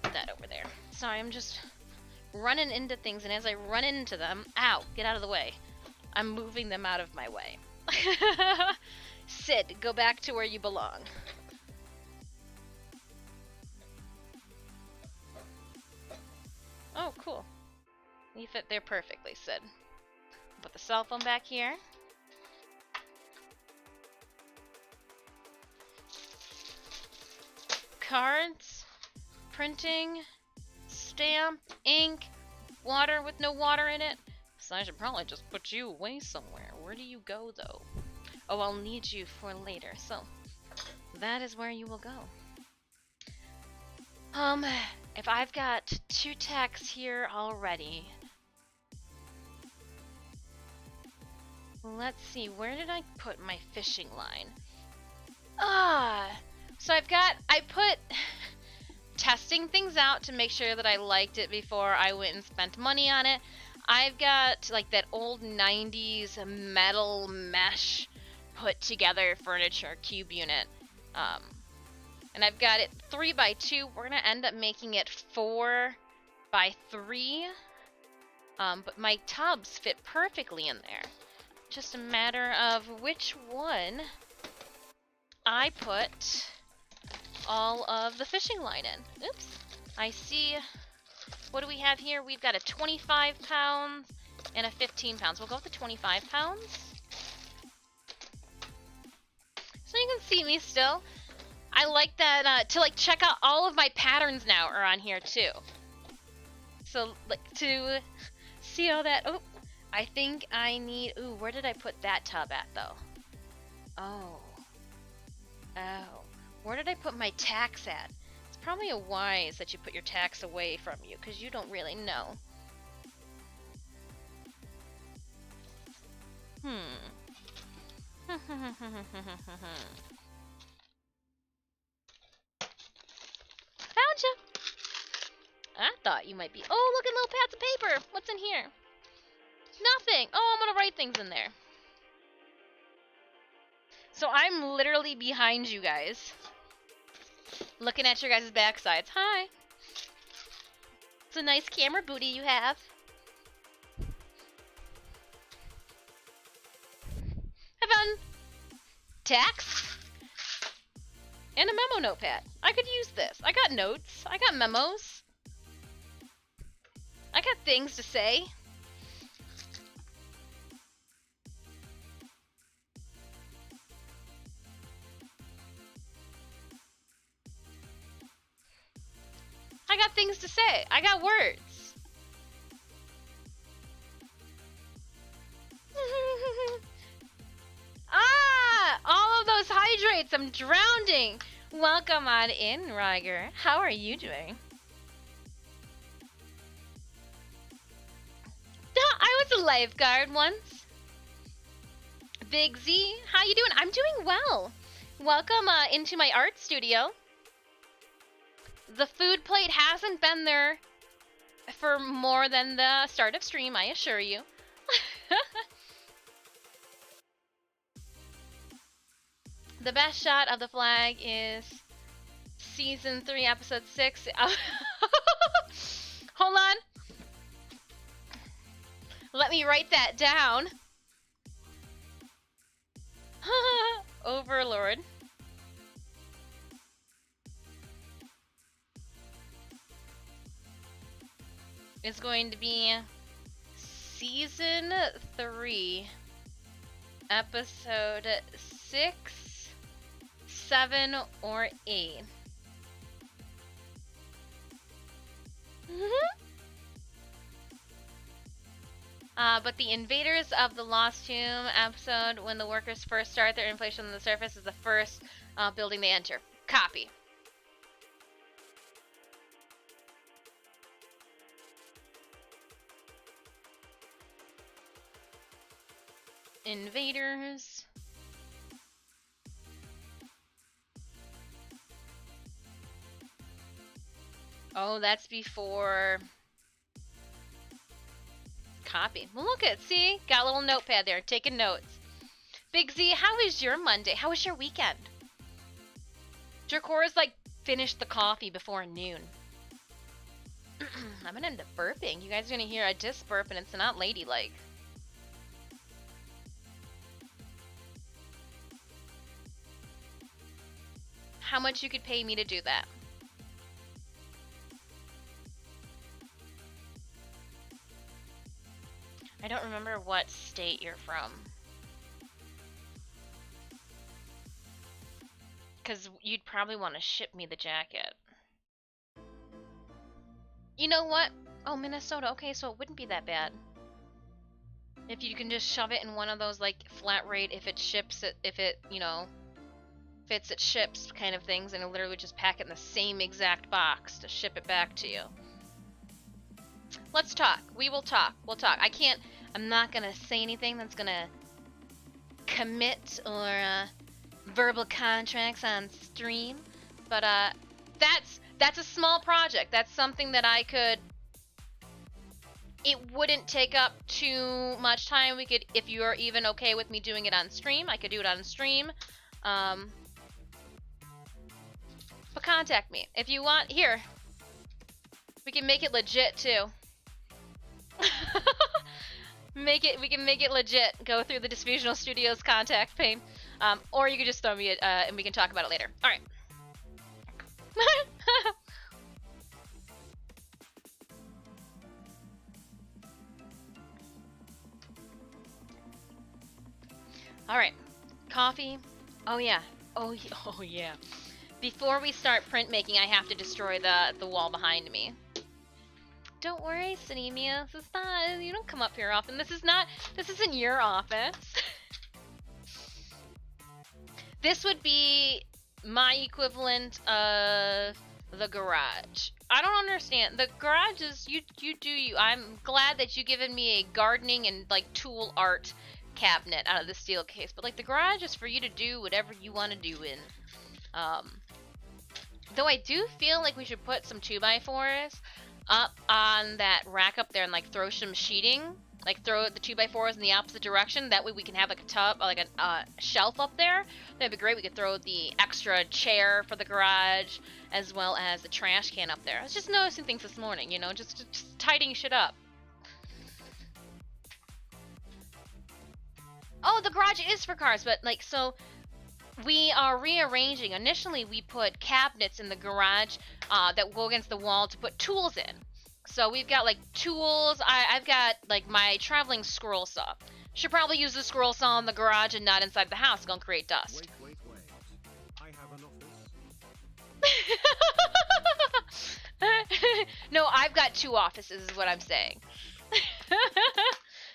Put that over there. Sorry, I'm just running into things, and as I run into them, ow, get out of the way. I'm moving them out of my way. Sid, go back to where you belong. Oh, cool. You fit there perfectly, Sid. Put the cell phone back here. Cards, printing, stamp, ink, water with no water in it. So I should probably just put you away somewhere. Where do you go, though? Oh, I'll need you for later, so that is where you will go. If I've got 2 tacks here already, let's see, where did I put my fishing line? So I put testing things out to make sure that I liked it before I went and spent money on it. I've got like that old 90s metal mesh put together furniture cube unit. And I've got it 3x2. We're gonna end up making it 4x3. But my tubs fit perfectly in there. Just a matter of which one I put all of the fishing line in. Oops. I see. What do we have here? We've got a 25 pounds and a 15 pounds. We'll go with the 25 pounds. So you can see me still. I like that to like check out all of my patterns now are on here too. So like to see all that. Oh, I think I need. Ooh, where did I put that tub at though? Oh. Where did I put my tacks at? It's probably a wise that you put your tacks away from you because you don't really know. Found you. I thought you might be. Oh, look at little pads of paper. What's in here? Nothing. Oh, I'm gonna write things in there. So I'm literally behind you guys, looking at your guys' backsides. Hi. It's a nice camera booty you have. I found tacks and a memo notepad. I could use this. I got notes. I got memos. I got things to say. I got things to say. I got words. Ah! All of those hydrates. I'm drowning. Welcome on in, Ryger. How are you doing? I was a lifeguard once. Big Z, how you doing? I'm doing well. Welcome into my art studio. The food plate hasn't been there for more than the start of stream, I assure you. The best shot of the flag is season 3, episode 6. Hold on. Let me write that down. Overlord. Is going to be season 3, episode 6, 7, or 8. But the Invaders of the Lost Tomb episode, when the workers first start their inflation on the surface, is the first building they enter. Copy. Invaders. Oh, that's before... Copy. Well, look at, see? Got a little notepad there, taking notes. Big Z, how was your Monday? How was your weekend? Dracora's like finished the coffee before noon. I'm gonna end up burping. You guys are gonna hear a disc burp and it's not ladylike. How much you could pay me to do that? I don't remember what state you're from. Because you'd probably want to ship me the jacket. You know what? Oh, Minnesota. Okay, so it wouldn't be that bad. If you can just shove it in one of those, like, flat rate, if it ships it, if it, you know, fits, it ships kind of things, and it'll literally just pack it in the same exact box to ship it back to you. Let's talk. We will talk. We'll talk. I'm not gonna say anything that's gonna commit or verbal contracts on stream, but that's a small project. That's something that I could. It wouldn't take up too much time. We could, if you are even okay with me doing it on stream, I could do it on stream. But contact me if you want. Here, we can make it legit too. We can make it legit. Go through the Disfusional Studios contact page, or you could just throw me it, and we can talk about it later. All right. All right. Coffee. Oh yeah. Oh yeah. Before we start printmaking, I have to destroy the wall behind me. Don't worry, Sinemia. This is not. You don't come up here often. This isn't your office. This would be my equivalent of the garage. I don't understand. The garage is you do you. I'm glad that you given me a gardening and like tool art cabinet out of the steel case, but like the garage is for you to do whatever you want to do in. Though I do feel like we should put some 2x4s up on that rack up there and like throw some sheeting, like throw the 2x4s in the opposite direction. That way we can have like a tub, like a shelf up there. That'd be great. We could throw the extra chair for the garage as well as the trash can up there. I was just noticing things this morning, you know, just tidying shit up. Oh, the garage is for cars, but like, so we are rearranging. Initially, we put cabinets in the garage that go against the wall to put tools in. So we've got like tools. I've got like my traveling scroll saw. Should probably use the scroll saw in the garage and not inside the house. It's gonna create dust. Wait. I have an No, I've got 2 offices is what I'm saying.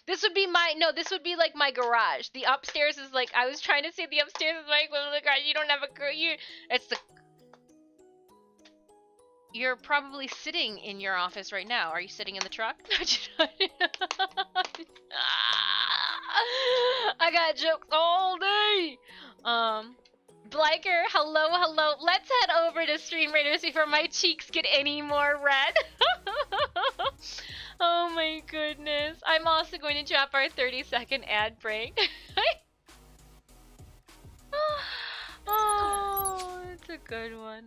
This would be this would be like my garage. The upstairs is like, I was trying to say the upstairs is like, well, the garage, you don't have a it's the... You're probably sitting in your office right now. Are you sitting in the truck? I got jokes all day. Bliker, hello, hello. Let's head over to Stream Raiders before my cheeks get any more red. Oh my goodness. I'm also going to drop our 30-second ad break. Oh, it's a good one.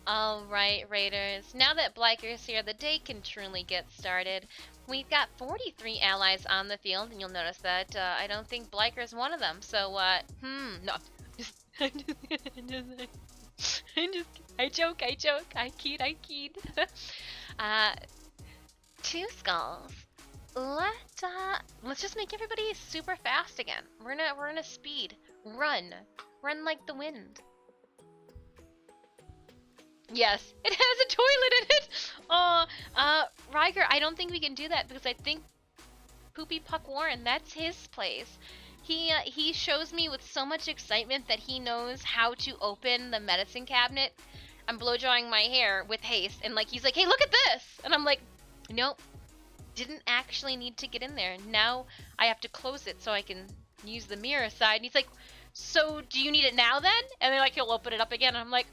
Alright, Raiders. Now that Bliker's here, the day can truly get started. We've got 43 allies on the field, and you'll notice that I don't think Bliker's one of them. So, no. I joke, I kid. 2 skulls. Let's just make everybody super fast again. We're gonna speed. Run like the wind. Yes, it has a toilet in it. Ryger, I don't think we can do that because I think Poopy Puck Warren, that's his place. He shows me with so much excitement that he knows how to open the medicine cabinet. I'm blow drying my hair with haste, and like he's like, "Hey, look at this!" And I'm like, "Nope, didn't actually need to get in there. Now I have to close it so I can use the mirror side." And he's like, "So do you need it now then?" And then like he'll open it up again, and I'm like,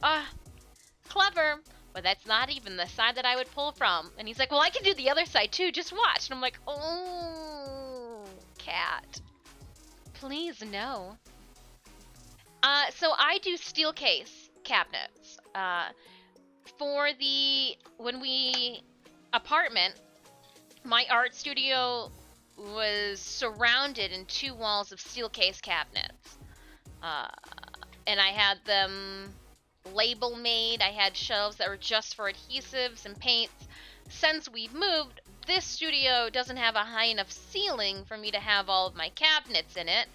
clever, but that's not even the side that I would pull from." And he's like, "Well, I can do the other side too, just watch." And I'm like, "Oh, cat, please no." So I do steel case cabinets. For the apartment, my art studio was surrounded in 2 walls of steel case cabinets. And I had them label made. I had shelves that were just for adhesives and paints. Since we've moved, this studio doesn't have a high enough ceiling for me to have all of my cabinets in it.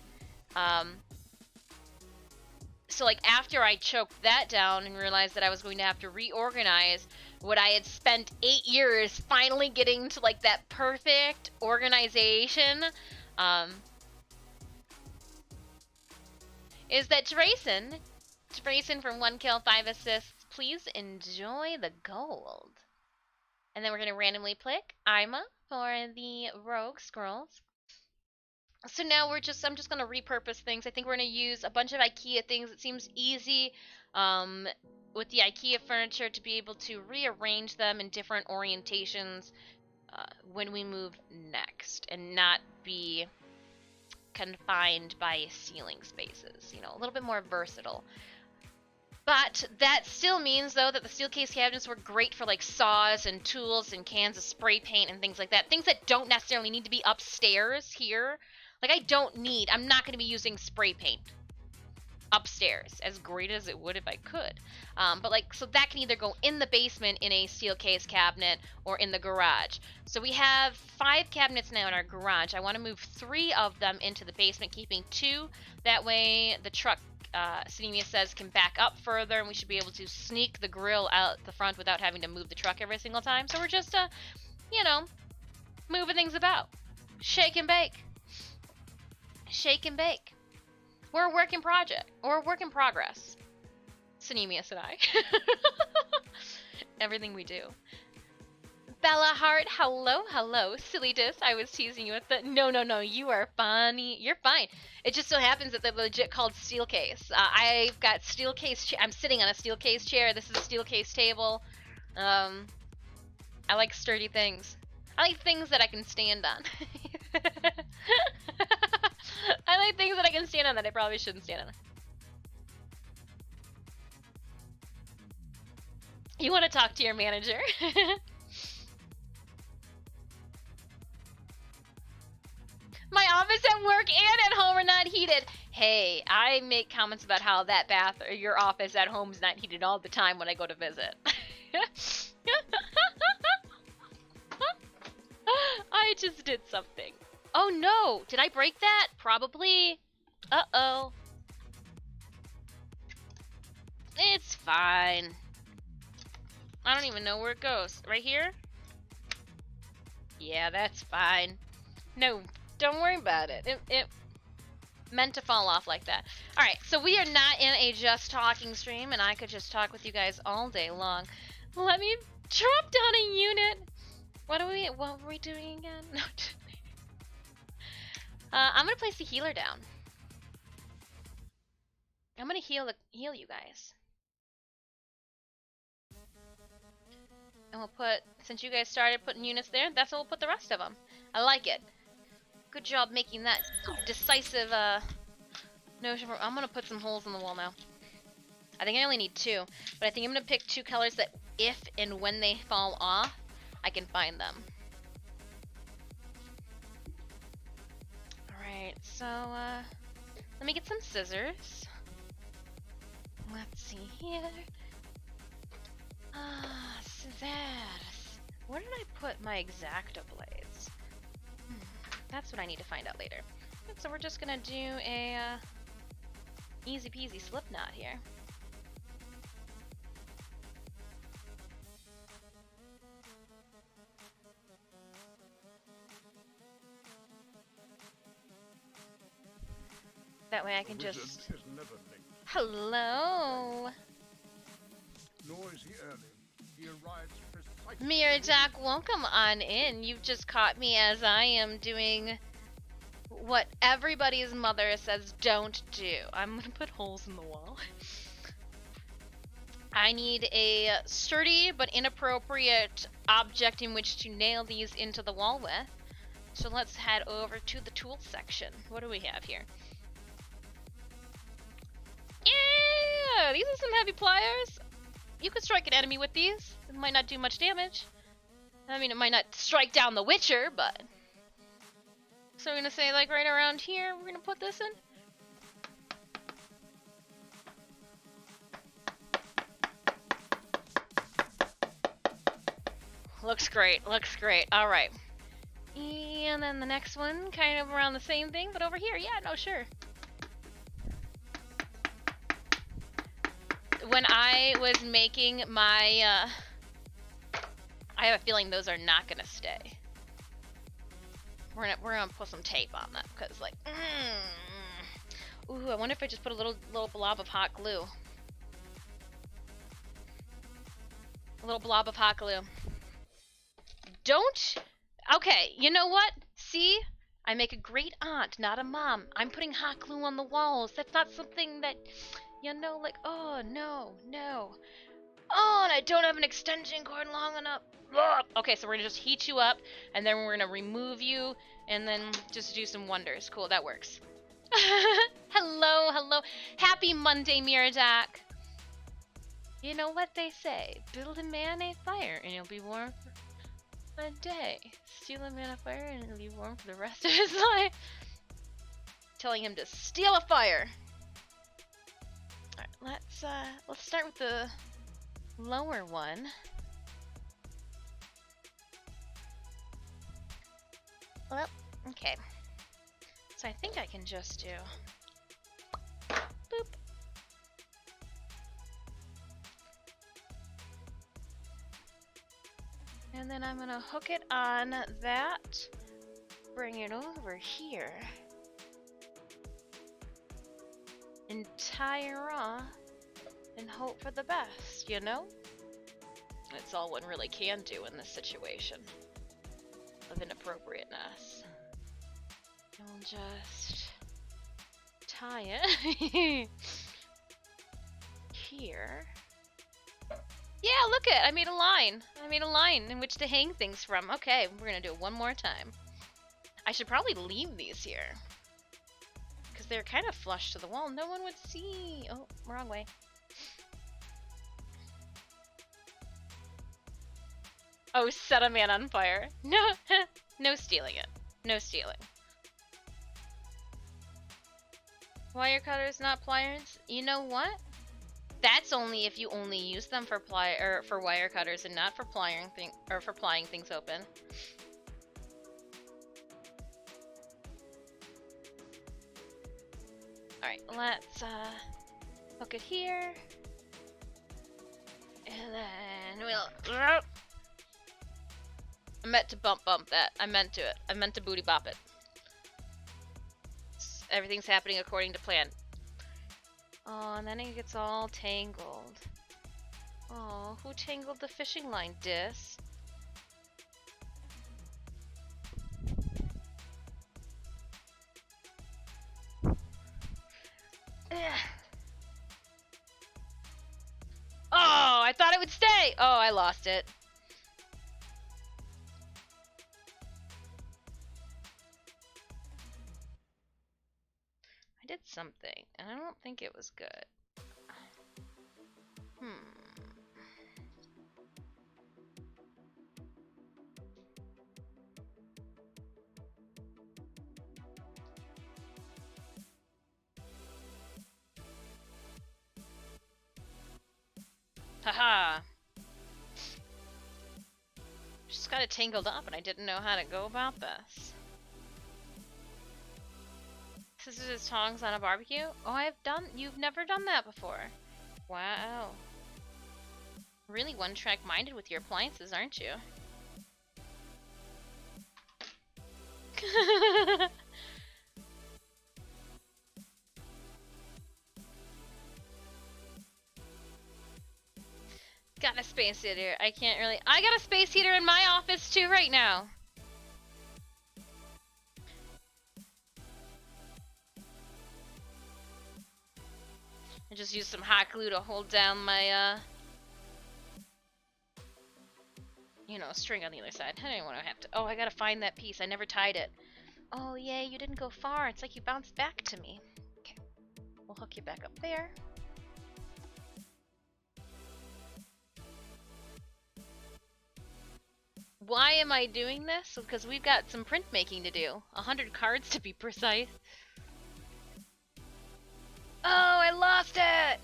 So like after I choked that down and realized that I was going to have to reorganize what I had spent 8 years finally getting to like that perfect organization, is that Drayson from 1 kill, 5 assists. Please enjoy the gold. And then we're going to randomly pick Ima for the Rogue Scrolls. So now I'm just going to repurpose things. I think we're going to use a bunch of IKEA things. It seems easy with the IKEA furniture to be able to rearrange them in different orientations when we move next and not be confined by ceiling spaces. You know, a little bit more versatile. But that still means, though, that the steel case cabinets were great for, like, saws and tools and cans of spray paint and things like that. Things that don't necessarily need to be upstairs here. Like, I'm not going to be using spray paint upstairs, as great as it would if I could. But, like, so that can either go in the basement in a steel case cabinet or in the garage. So we have 5 cabinets now in our garage. I want to move 3 of them into the basement, keeping 2. That way the truck, Sinemia says, can back up further, and we should be able to sneak the grill out the front without having to move the truck every single time. So we're just, you know, moving things about. Shake and bake. Shake and bake. We're a work in progress. Sinemius and I. Everything we do. Bella Hart, hello. Silly Dis, I was teasing you with the... No, you are funny. You're fine. It just so happens that they're legit called steel case. I've got steel case... I'm sitting on a steel case chair. This is a steel case table. I like sturdy things. I like things that I can stand on. I like things that I can stand on that I probably shouldn't stand on. You want to talk to your manager? My office at work and at home are not heated. Hey, I make comments about how that bath or your office at home is not heated all the time when I go to visit. I just did something. Oh no! Did I break that? Probably. Uh-oh. It's fine. I don't even know where it goes. Right here? Yeah, that's fine. No, don't worry about it. It meant to fall off like that. Alright, so we are not in a just talking stream, and I could just talk with you guys all day long. Let me drop down a unit. What were we doing again? No. I'm gonna place the healer down. I'm gonna heal you guys. And we'll put, since you guys started putting units there, that's where we'll put the rest of them. I like it. Good job making that decisive notion. I'm gonna put some holes in the wall now. I think I only need 2, but I think I'm gonna pick 2 colors that if and when they fall off, I can find them. Alright, so let me get some scissors. Let's see here. Scissors. Where did I put my X-Acto blades? That's what I need to find out later. So we're just gonna do a easy peasy slip knot here. That way I can just... Hello! Nor is he early. He arrives precisely... Mirror Jack, welcome on in. You've just caught me as I am doing what everybody's mother says don't do. I'm gonna put holes in the wall. I need a sturdy but inappropriate object in which to nail these into the wall with. So let's head over to the tool section. What do we have here? Yeah! These are some heavy pliers. You could strike an enemy with these. It might not do much damage. I mean, it might not strike down the Witcher, but... So we're gonna say, like, right around here, we're gonna put this in. Looks great, looks great. Alright. And then the next one, kind of around the same thing, but over here. Yeah, no, sure. When I was making my, I have a feeling those are not gonna stay. We're gonna put some tape on them, cause like, ooh, I wonder if I just put a little blob of hot glue. A little blob of hot glue. Don't. Okay, you know what? See, I make a great aunt, not a mom. I'm putting hot glue on the walls. That's not something that. You know, like, oh, no, no. Oh, and I don't have an extension cord long enough. Ugh. Okay, so we're gonna just heat you up, and then we're gonna remove you, and then just do some wonders. Cool, that works. Hello, hello. Happy Monday, Miradak. You know what they say. Build a man a fire, and he'll be warm for a day. Steal a man a fire, and he'll be warm for the rest of his life. Telling him to steal a fire. Alright, let's start with the lower one. Well, okay. So I think I can just do boop. And then I'm gonna hook it on that, bring it over here. And tie her off and hope for the best, you know? That's all one really can do in this situation of inappropriateness. I'll just tie it here. Yeah, look it! I made a line. I made a line in which to hang things from. Okay, we're gonna do it one more time. I should probably leave these here. They're kind of flush to the wall. No one would see. Oh, wrong way. Oh, set a man on fire. No, no stealing it. No stealing. Wire cutters, not pliers. You know what? That's only if you only use them for for wire cutters and not for plying things open. Alright, let's hook it here. And then I meant to bump that. I meant to it. I meant to booty bop it. Everything's happening according to plan. Oh, and then it gets all tangled. Oh, who tangled the fishing line, Dis? Oh, I thought it would stay! Oh, I lost it. I did something, and I don't think it was good. Haha! Just got it tangled up and I didn't know how to go about this. Scissors and tongs on a barbecue? Oh, you've never done that before. Wow. Really one-track minded with your appliances, aren't you? Got a space heater. I got a space heater in my office too right now. I just used some hot glue to hold down my, string on the other side. I didn't want to have to. Oh, I gotta find that piece. I never tied it. Oh, yay, you didn't go far. It's like you bounced back to me. Okay. We'll hook you back up there. Why am I doing this? Because we've got some printmaking to do. 100 cards to be precise. Oh, I lost it!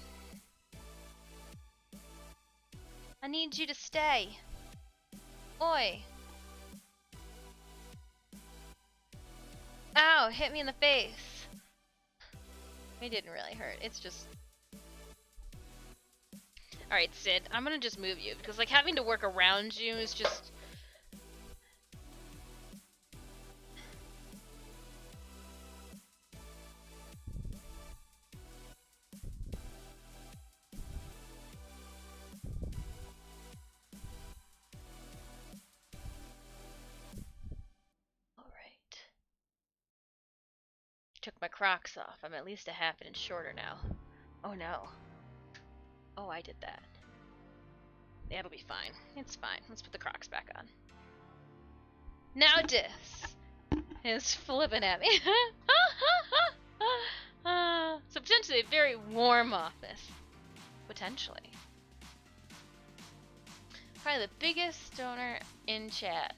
I need you to stay. Oi. Ow, hit me in the face. It didn't really hurt. It's just... Alright, Sid, I'm gonna just move you. Because, like, having to work around you is just... Took my Crocs off. I'm at least a half inch shorter now. Oh no. Oh, I did that. That'll be fine. It's fine. Let's put the Crocs back on. Now Dis is flipping at me. So potentially a very warm office. Potentially. Probably the biggest stoner in chat.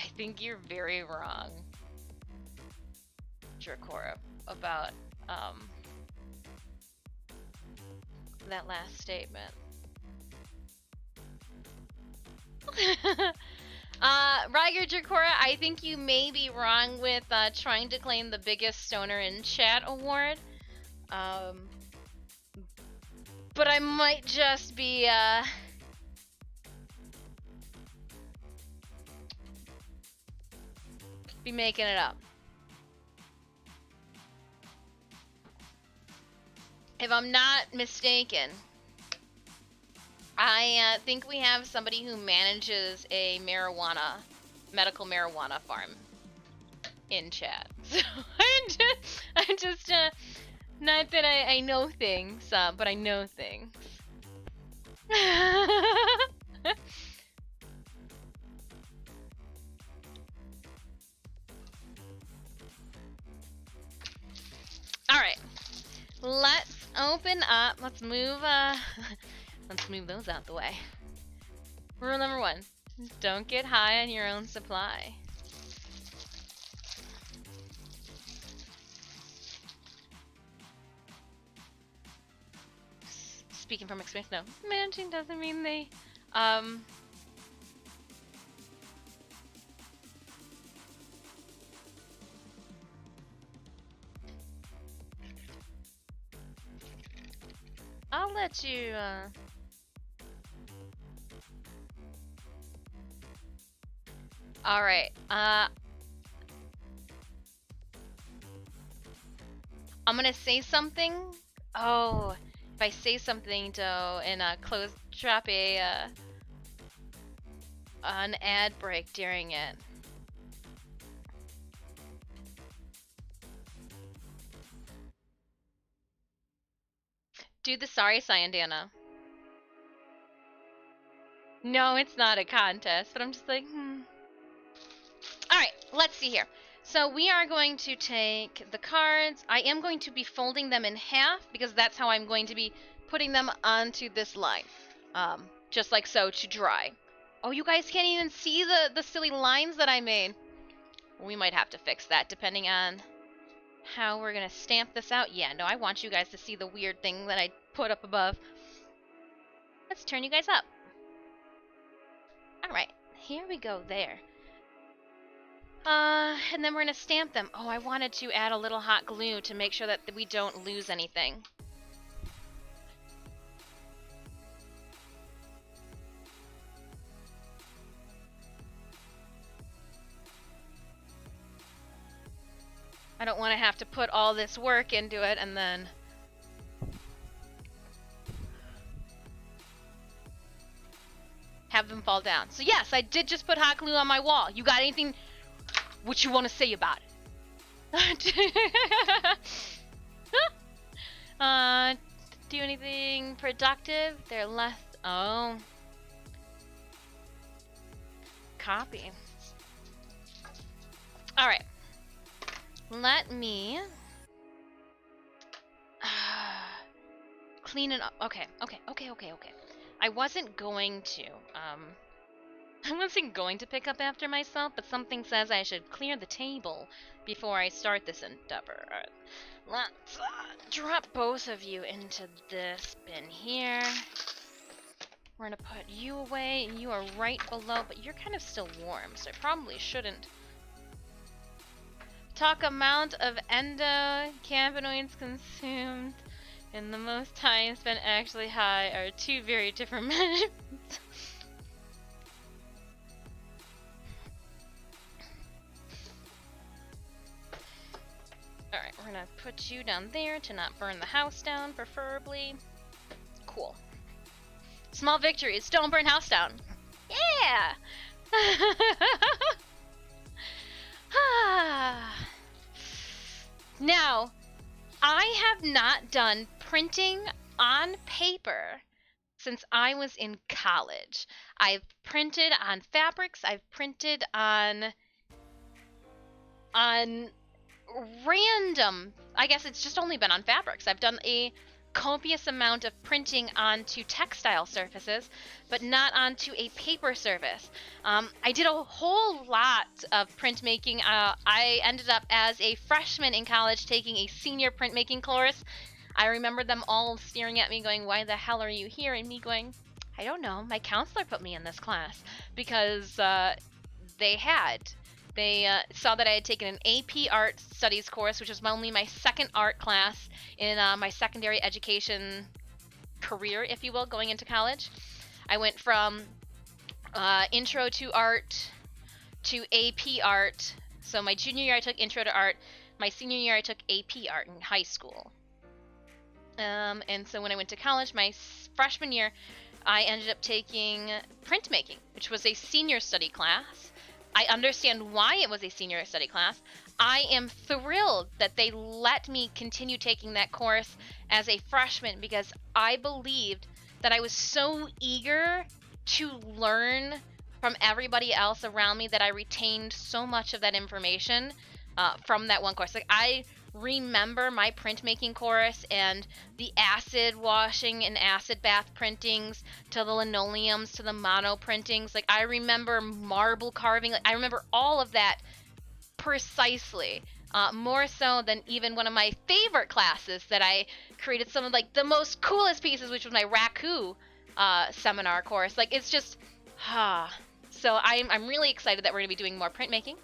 I think you're very wrong, Drakora, about that last statement. Ryger Drakora, I think you may be wrong with trying to claim the biggest stoner in chat award. But I might just be making it up. If I'm not mistaken, I think we have somebody who manages a medical marijuana farm in chat. So I'm just not that I know things, but I know things. Alright, let's open up, let's move those out the way. Rule number 1, don't get high on your own supply. Speaking from experience, no, managing doesn't mean they, let you, Alright, I'm gonna say something. Oh, if I say something, though, and, drop an ad break during it. Do the sorry, Cyandana. No, it's not a contest, but I'm just like, Alright, let's see here. So we are going to take the cards. I am going to be folding them in half because that's how I'm going to be putting them onto this line. Just like so to dry. Oh, you guys can't even see the silly lines that I made. We might have to fix that depending on how we're going to stamp this out. Yeah, no, I want you guys to see the weird thing that I put up above. Let's turn you guys up. Alright, here we go there. And then we're gonna stamp them. Oh, I wanted to add a little hot glue to make sure that we don't lose anything. I don't want to have to put all this work into it and then have them fall down. So yes, I did just put hot glue on my wall. You got anything what you want to say about it? Do anything productive? They're left. Oh. Copy. Alright. Let me clean it up. Okay. I wasn't going to, I wasn't going to pick up after myself, but something says I should clear the table before I start this endeavor. Alright, let's drop both of you into this bin here. We're gonna put you away, and you are right below, but you're kind of still warm, so I probably shouldn't. Talk amount of endocannabinoids consumed and the most time spent actually high are two very different measurements. Alright, we're gonna put you down there to not burn the house down, preferably. Cool. Small victories, don't burn house down. Yeah! Now, I have not done printing on paper since I was in college. I've printed on fabrics, I've printed on random, I guess it's just only been on fabrics. I've done a copious amount of printing onto textile surfaces, but not onto a paper surface. I did a whole lot of printmaking. I ended up as a freshman in college taking a senior printmaking course. I remember them all staring at me going, "Why the hell are you here?" And me going, "I don't know, my counselor put me in this class," because they saw that I had taken an AP Art Studies course, which was only my second art class in my secondary education career, if you will, going into college. I went from Intro to Art to AP Art. So my junior year I took Intro to Art. My senior year I took AP Art in high school. And so when I went to college, my freshman year, I ended up taking printmaking, which was a senior study class. I understand why it was a senior study class. I am thrilled that they let me continue taking that course as a freshman because I believed that I was so eager to learn from everybody else around me that I retained so much of that information from that one course. Like, I remember my printmaking course and the acid washing and acid bath printings to the linoleums to the mono printings. Like, I remember marble carving. Like, I remember all of that precisely, more so than even one of my favorite classes that I created some of like the most coolest pieces, which was my Raku seminar course. Like, it's just so I'm really excited that we're gonna be doing more printmaking.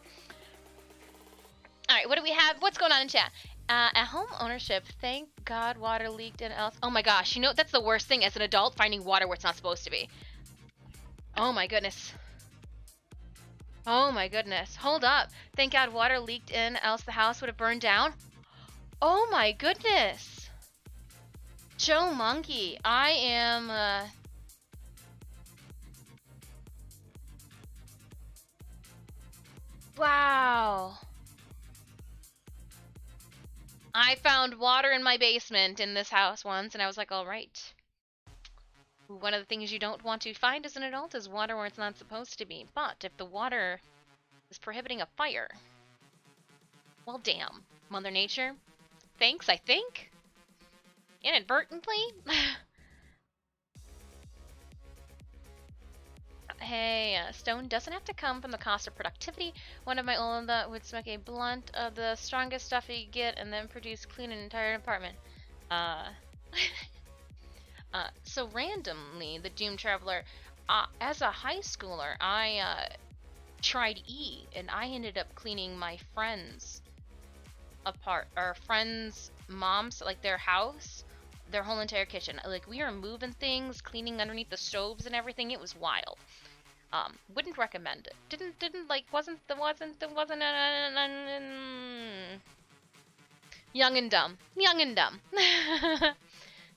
All right, what do we have? What's going on in chat? At home ownership, thank God water leaked in else. Oh my gosh, you know, that's the worst thing as an adult, finding water where it's not supposed to be. Oh my goodness. Oh my goodness. Hold up. Thank God water leaked in, else the house would have burned down. Oh my goodness. Joe Monkey, I am, wow. I found water in my basement in this house once, and I was like, alright. One of the things you don't want to find as an adult is water where it's not supposed to be. But if the water is prohibiting a fire, well, damn. Mother Nature, thanks, I think? Inadvertently? Hey, stone doesn't have to come from the cost of productivity. One of my old would smoke a blunt of the strongest stuff you get and then clean an entire apartment. So randomly, the Doom Traveler, as a high schooler, I tried E, and I ended up cleaning my friend's mom's, like their house, their whole entire kitchen. Like, we were moving things, cleaning underneath the stoves and everything. It was wild. Wouldn't recommend it. Wasn't young and dumb. Young and dumb.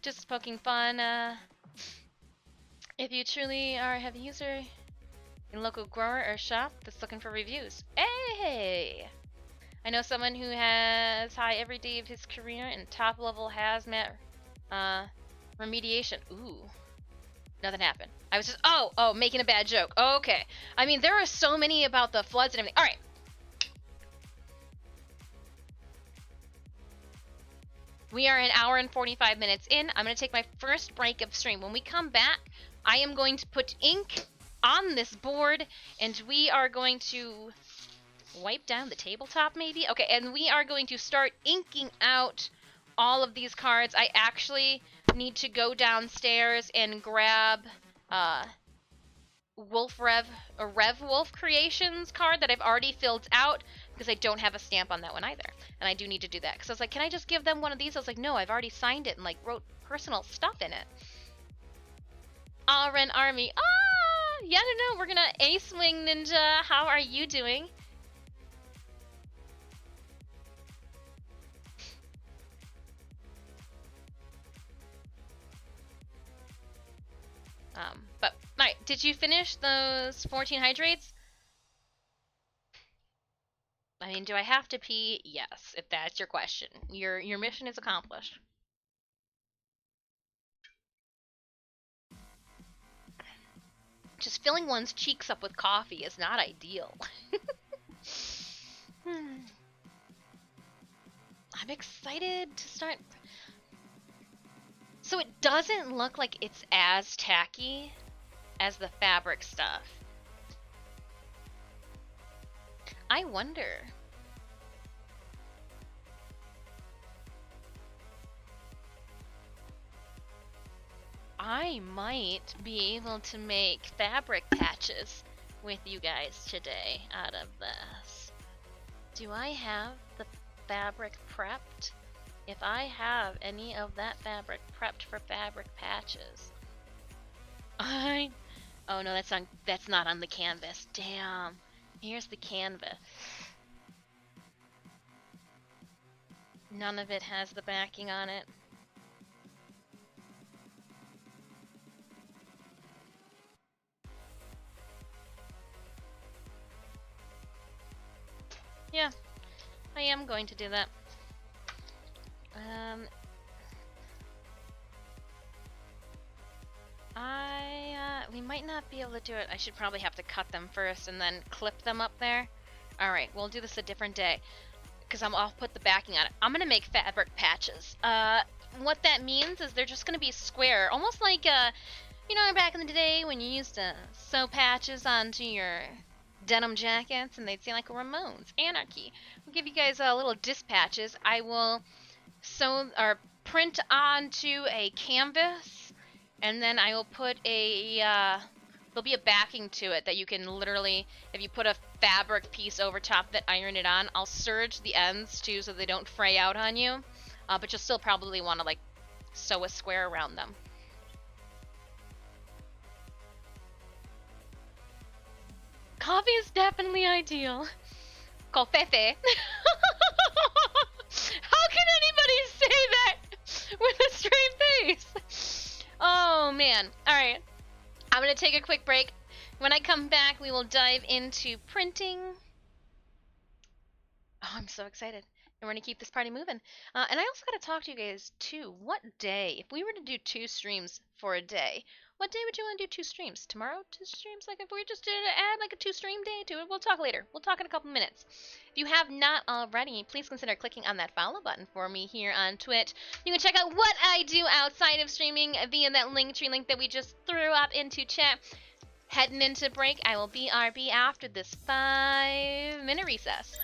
Just poking fun. If you truly are a heavy user in local grower or shop that's looking for reviews. Hey! I know someone who has high every day of his career in top level hazmat remediation. Ooh. Nothing happened. I was just, making a bad joke. Okay. I mean, there are so many about the floods and everything. Alright. We are an hour and 45 minutes in. I'm going to take my first break of stream. When we come back, I am going to put ink on this board, and we are going to wipe down the tabletop, maybe? Okay, and we are going to start inking out all of these cards. I actually need to go downstairs and grab Rev Wolf Creations card that I've already filled out, because I don't have a stamp on that one either. And I do need to do that, because I was like, can I just give them one of these? I was like, no, I've already signed it and like wrote personal stuff in it. Ren Army. Yeah, no, we're gonna Ace Wing Ninja. How are you doing? But alright, did you finish those 14 hydrates? I mean, do I have to pee? Yes, if that's your question. Your mission is accomplished. Just filling one's cheeks up with coffee is not ideal. I'm excited to start. So it doesn't look like it's as tacky as the fabric stuff. I wonder. I might be able to make fabric patches with you guys today out of this. Do I have the fabric prepped? If I have any of that fabric prepped for fabric patches. Oh no, that's not on the canvas. Damn. Here's the canvas. None of it has the backing on it. Yeah, I am going to do that. We might not be able to do it. I should probably have to cut them first and then clip them up there. Alright, we'll do this a different day, because I'll put the backing on it. I'm gonna make fabric patches. What that means is they're just gonna be square, almost like, you know, back in the day when you used to sew patches onto your denim jackets and they'd say like Ramones, Anarchy. I'll give you guys little dispatches. I will sew or print onto a canvas, and then I will put a there'll be a backing to it that you can literally, if you put a fabric piece over top that iron it on, I'll serge the ends too so they don't fray out on you. But you'll still probably want to like sew a square around them. Coffee is definitely ideal. Café. How can anybody say that with a straight face? Oh man. Alright. I'm gonna take a quick break. When I come back, we will dive into printing. Oh, I'm so excited. And we're gonna keep this party moving. And I also gotta talk to you guys too. What day, if we were to do 2 streams for a day, what day would you want to do 2 streams? Tomorrow, 2 streams? Like if we just did add like a 2 stream day to it, we'll talk later. We'll talk in a couple minutes. If you have not already, please consider clicking on that follow button for me here on Twitch. You can check out what I do outside of streaming via that Linktree link that we just threw up into chat. Heading into break, I will BRB after this 5-minute recess.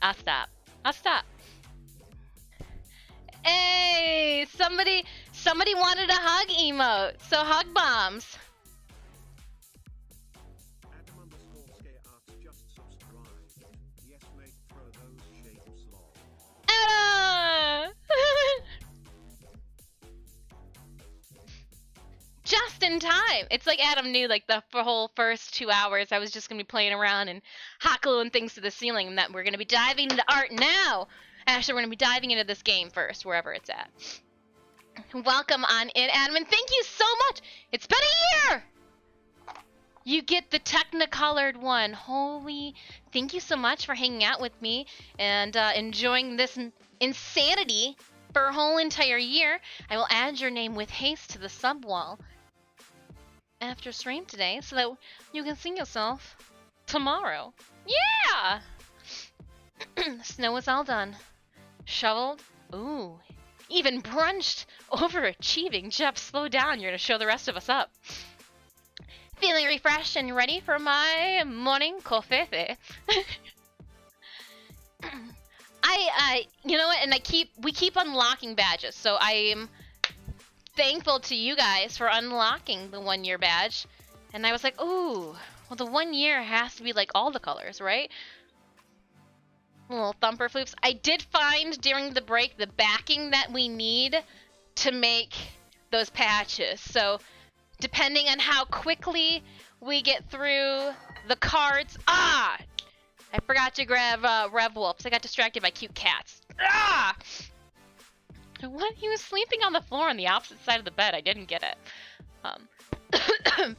I'll stop. I'll stop. Hey, somebody wanted a hug emote, so hug bombs. Adam_Skate just subscribed. Yes, mate, throw those shapes lol. Adam! Just in time. It's like Adam knew like the whole first 2 hours I was just gonna be playing around and hot gluing things to the ceiling, and that we're gonna be diving into art now. Actually, we're gonna be diving into this game first, wherever it's at. Welcome on in, Adam, and thank you so much. It's been a year. You get the Technicolored one. Holy, thank you so much for hanging out with me and enjoying this insanity for a whole entire year. I will add your name with haste to the sub wall after stream today so that you can see yourself tomorrow. Yeah! Snow is all done. Shoveled. Ooh. Even brunched. Overachieving. Jeff, slow down. You're going to show the rest of us up. Feeling refreshed and ready for my morning coffee. You know what? And we keep unlocking badges. So I am thankful to you guys for unlocking the 1 year badge. And I was like, ooh, well, the 1 year has to be like all the colors, right? Little thumper floops. I did find during the break the backing that we need to make those patches. So depending on how quickly we get through the cards. Ah! I forgot to grab Rev Wolves. I got distracted by cute cats. Ah! What? He was sleeping on the floor on the opposite side of the bed. I didn't get it.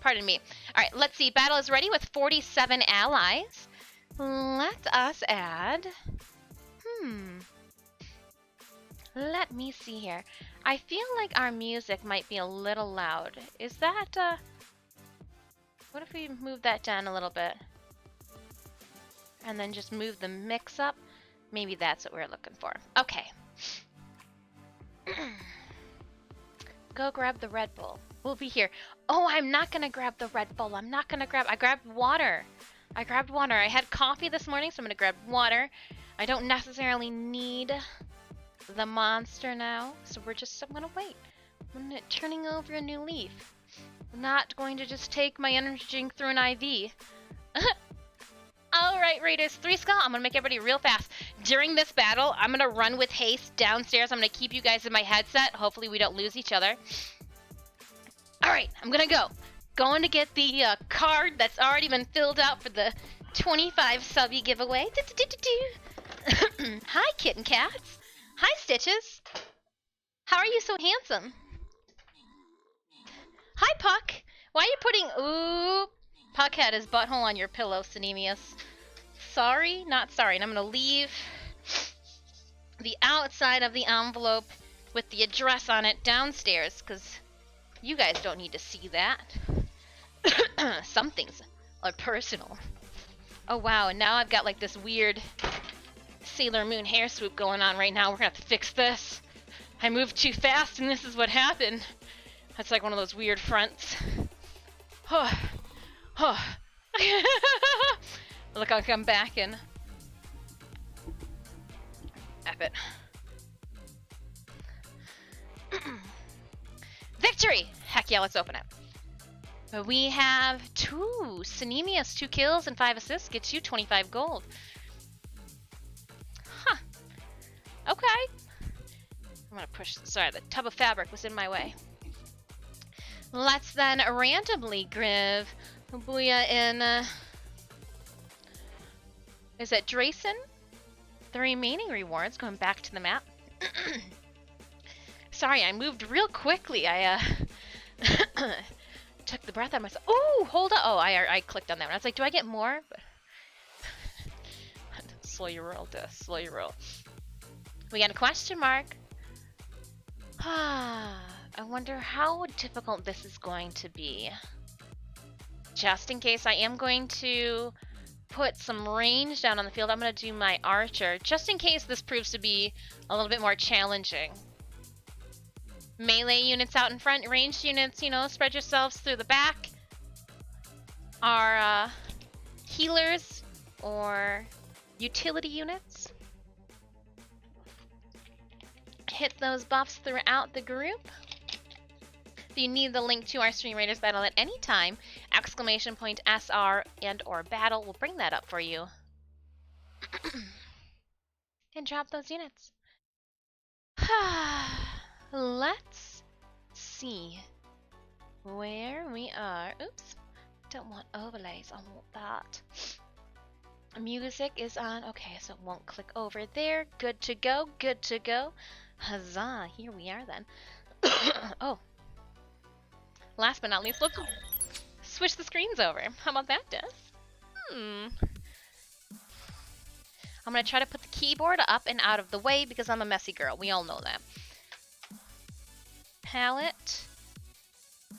Pardon me. All right, let's see. Battle is ready with 47 allies. Let us add... Let me see here. I feel like our music might be a little loud. Is that, what if we move that down a little bit? And then just move the mix up? Maybe that's what we're looking for. Okay. Go grab the Red Bull. We'll be here. Oh, I'm not gonna grab the Red Bull. I grabbed water. I had coffee this morning, so I'm gonna grab water. I don't necessarily need the monster now, so I'm gonna wait. I'm turning over a new leaf. I'm not going to just take my energy drink through an IV. Alright, Raiders, 3 skull. I'm gonna make everybody real fast. During this battle, I'm gonna run with haste downstairs. I'm gonna keep you guys in my headset. Hopefully we don't lose each other. Alright, I'm gonna go. Going to get the card that's already been filled out for the 25 subby giveaway. Hi, kitten cats. Hi, Stitches. How are you so handsome? Huck had his butthole on your pillow, Sinemius. Sorry, not sorry. And I'm gonna leave the outside of the envelope with the address on it downstairs, because you guys don't need to see that. Some things are personal. Oh wow, and now I've got like this weird Sailor Moon hair swoop going on right now. We're gonna have to fix this. I moved too fast and this is what happened. That's like one of those weird fronts. Look, I'll come back and... F it. Victory! Heck yeah, let's open it. We have 2 Sinemius, 2 kills and 5 assists, gets you 25 gold. Huh. Okay. I'm gonna push, sorry, the tub of fabric was in my way. Let's then randomly give Booyah in, is that Drayson? The remaining rewards, going back to the map. Sorry, I moved real quickly. I took the breath out of myself. Oh, hold on. Oh, I clicked on that one. I was like, do I get more? But slow your roll, slow your roll. We got a question mark. I wonder how difficult this is going to be. Just in case, I am going to put some range down on the field. I'm going to do my archer, just in case this proves to be a little bit more challenging. Melee units out in front, ranged units, you know, spread yourselves through the back. Our healers or utility units. Hit those buffs throughout the group. If you need the link to our Stream Raiders battle at any time, !SR and or battle will bring that up for you. And drop those units. Let's see where we are. Oops, don't want overlays, I want that. Music is on, okay, so it won't click over there. Good to go, good to go. Huzzah, here we are then. Oh, last but not least, let's switch the screens over. How about that, Des? I'm gonna try to put the keyboard up and out of the way because I'm a messy girl, we all know that. Palette,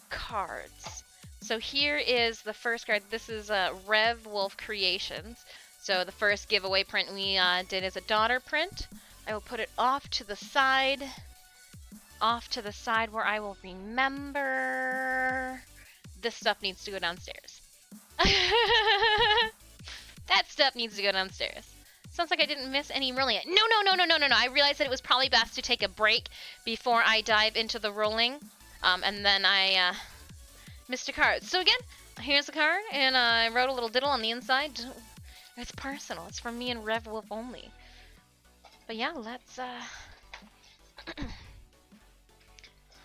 cards. So here is the first card. This is Rev Wolf Creations. So the first giveaway print we did is a daughter print. I will put it off to the side where I will remember. This stuff needs to go downstairs. That stuff needs to go downstairs. Sounds like I didn't miss any rolling. No. I realized that it was probably best to take a break before I dive into the rolling. And then I missed a card. So again, here's the card, and I wrote a little diddle on the inside. It's personal. It's from me and Rev Wolf only. But yeah, let's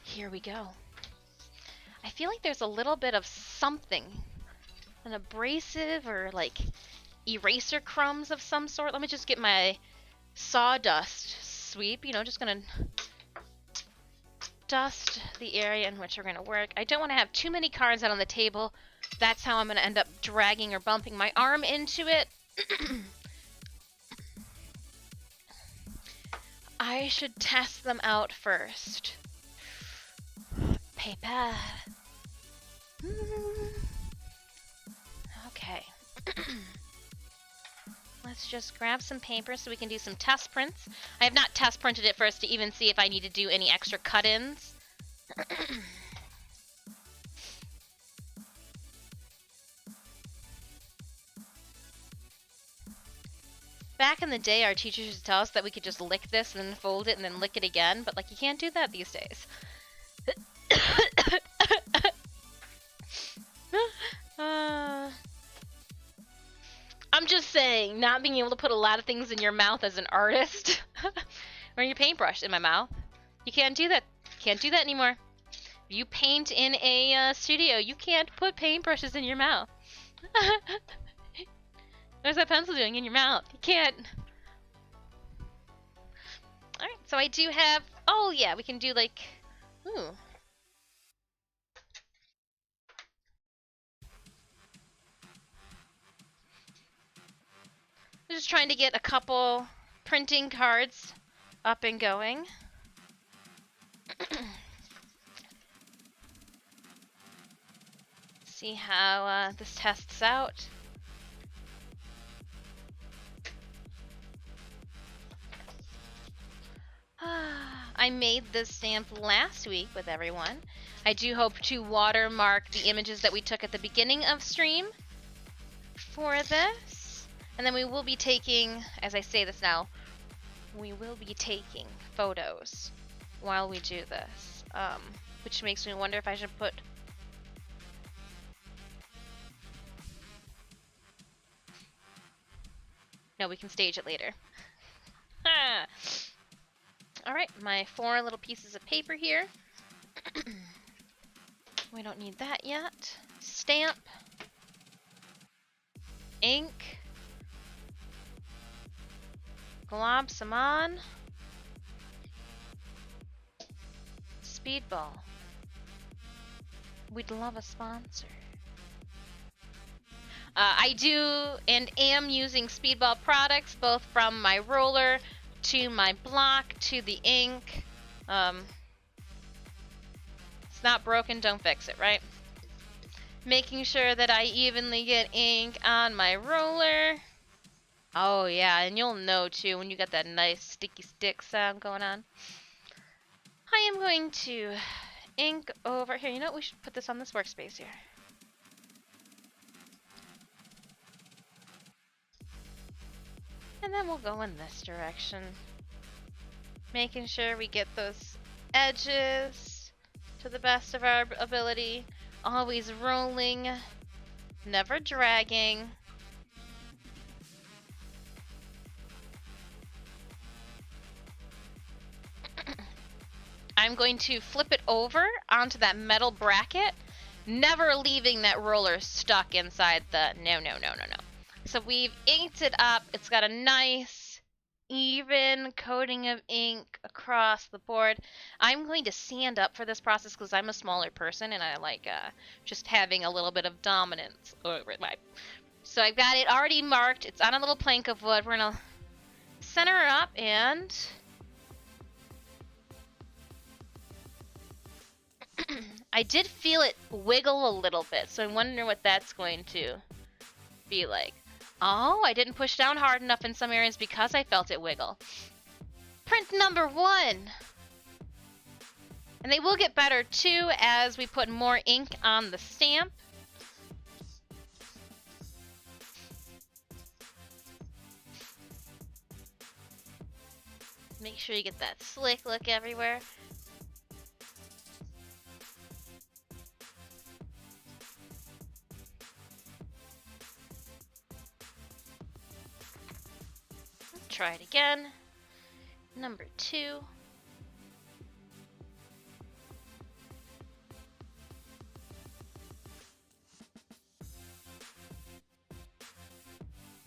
here we go. I feel like there's a little bit of something, an abrasive or like eraser crumbs of some sort. Let me just get my sawdust sweep, you know, just gonna dust the area in which we're gonna work. I don't want to have too many cards out on the table. That's how I'm gonna end up dragging or bumping my arm into it. I should test them out first. Paper. Okay. Let's just grab some paper so we can do some test prints. I have not test printed it first to even see if I need to do any extra cut-ins. Back in the day, our teachers used to tell us that we could just lick this and then fold it and then lick it again, but like you can't do that these days. I'm just saying, not being able to put a lot of things in your mouth as an artist, or your paintbrush in my mouth, you can't do that. Can't do that anymore. If you paint in a studio, you can't put paintbrushes in your mouth. There's that pencil doing in your mouth. You can't. Alright, so I do have... Oh, yeah, we can do, like... Ooh. just trying to get a couple printing cards up and going. See how this tests out. I made this stamp last week with everyone. I do hope to watermark the images that we took at the beginning of stream for this. And then we will be taking, as I say this now, we will be taking photos while we do this. Which makes me wonder if I should put... No, we can stage it later. Alright, my 4 little pieces of paper here. We don't need that yet. Stamp. Ink. Glob some on. Speedball. We'd love a sponsor. I do and am using Speedball products, both from my roller to my block to the ink. It's not broken, don't fix it, right? Making sure that I evenly get ink on my roller. Oh yeah, and you'll know too when you got that nice sticky stick sound going on. I am going to ink over here. You know what? We should put this on this workspace here. And then we'll go in this direction. Making sure we get those edges to the best of our ability. Always rolling, never dragging. I'm going to flip it over onto that metal bracket, never leaving that roller stuck inside the... No. So we've inked it up. It's got a nice, even coating of ink across the board. I'm going to stand up for this process because I'm a smaller person and I like just having a little bit of dominance over it. So I've got it already marked. It's on a little plank of wood. We're going to center it up and... I did feel it wiggle a little bit, so I wonder what that's going to be like. Oh, I didn't push down hard enough in some areas because I felt it wiggle. Print number 1! And they will get better too as we put more ink on the stamp. Make sure you get that slick look everywhere. Try it again. Number 2.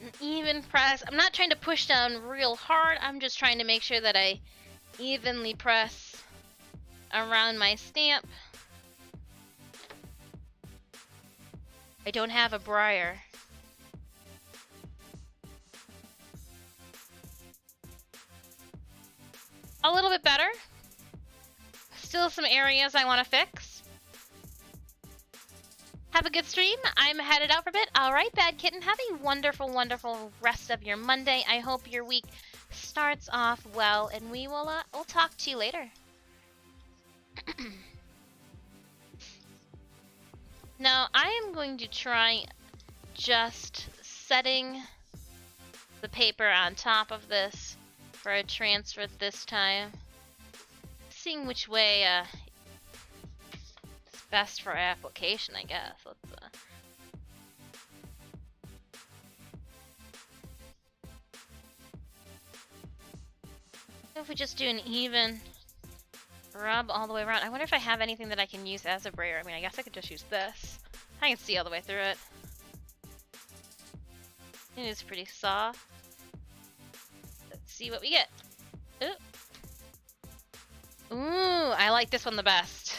An even press. I'm not trying to push down real hard. I'm just trying to make sure that I evenly press around my stamp. I don't have a brayer. A little bit better. Still some areas I want to fix. Have a good stream. I'm headed out for a bit. All right, Bad Kitten. Have a wonderful, wonderful rest of your Monday. I hope your week starts off well, and we'll talk to you later. Now, I am going to try just setting the paper on top of this for a transfer this time. Seeing which way is best for application, I guess. Let's, if we just do an even rub all the way around. I wonder if I have anything that I can use as a brayer. I mean, I guess I could just use this. I can see all the way through it. It is pretty soft. Let's see what we get. Ooh, I like this one the best.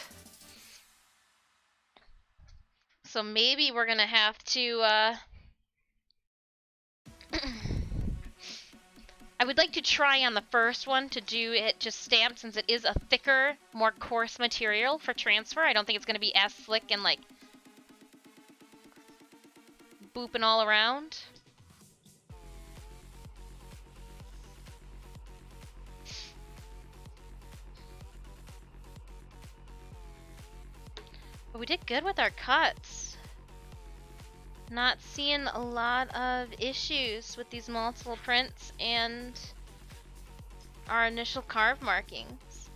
So maybe we're gonna have to I would like to try on the first one to do it just stamped, since it is a thicker, more coarse material for transfer. I don't think it's going to be as slick and like booping all around. But we did good with our cuts. Not seeing a lot of issues with these multiple prints and our initial carve markings.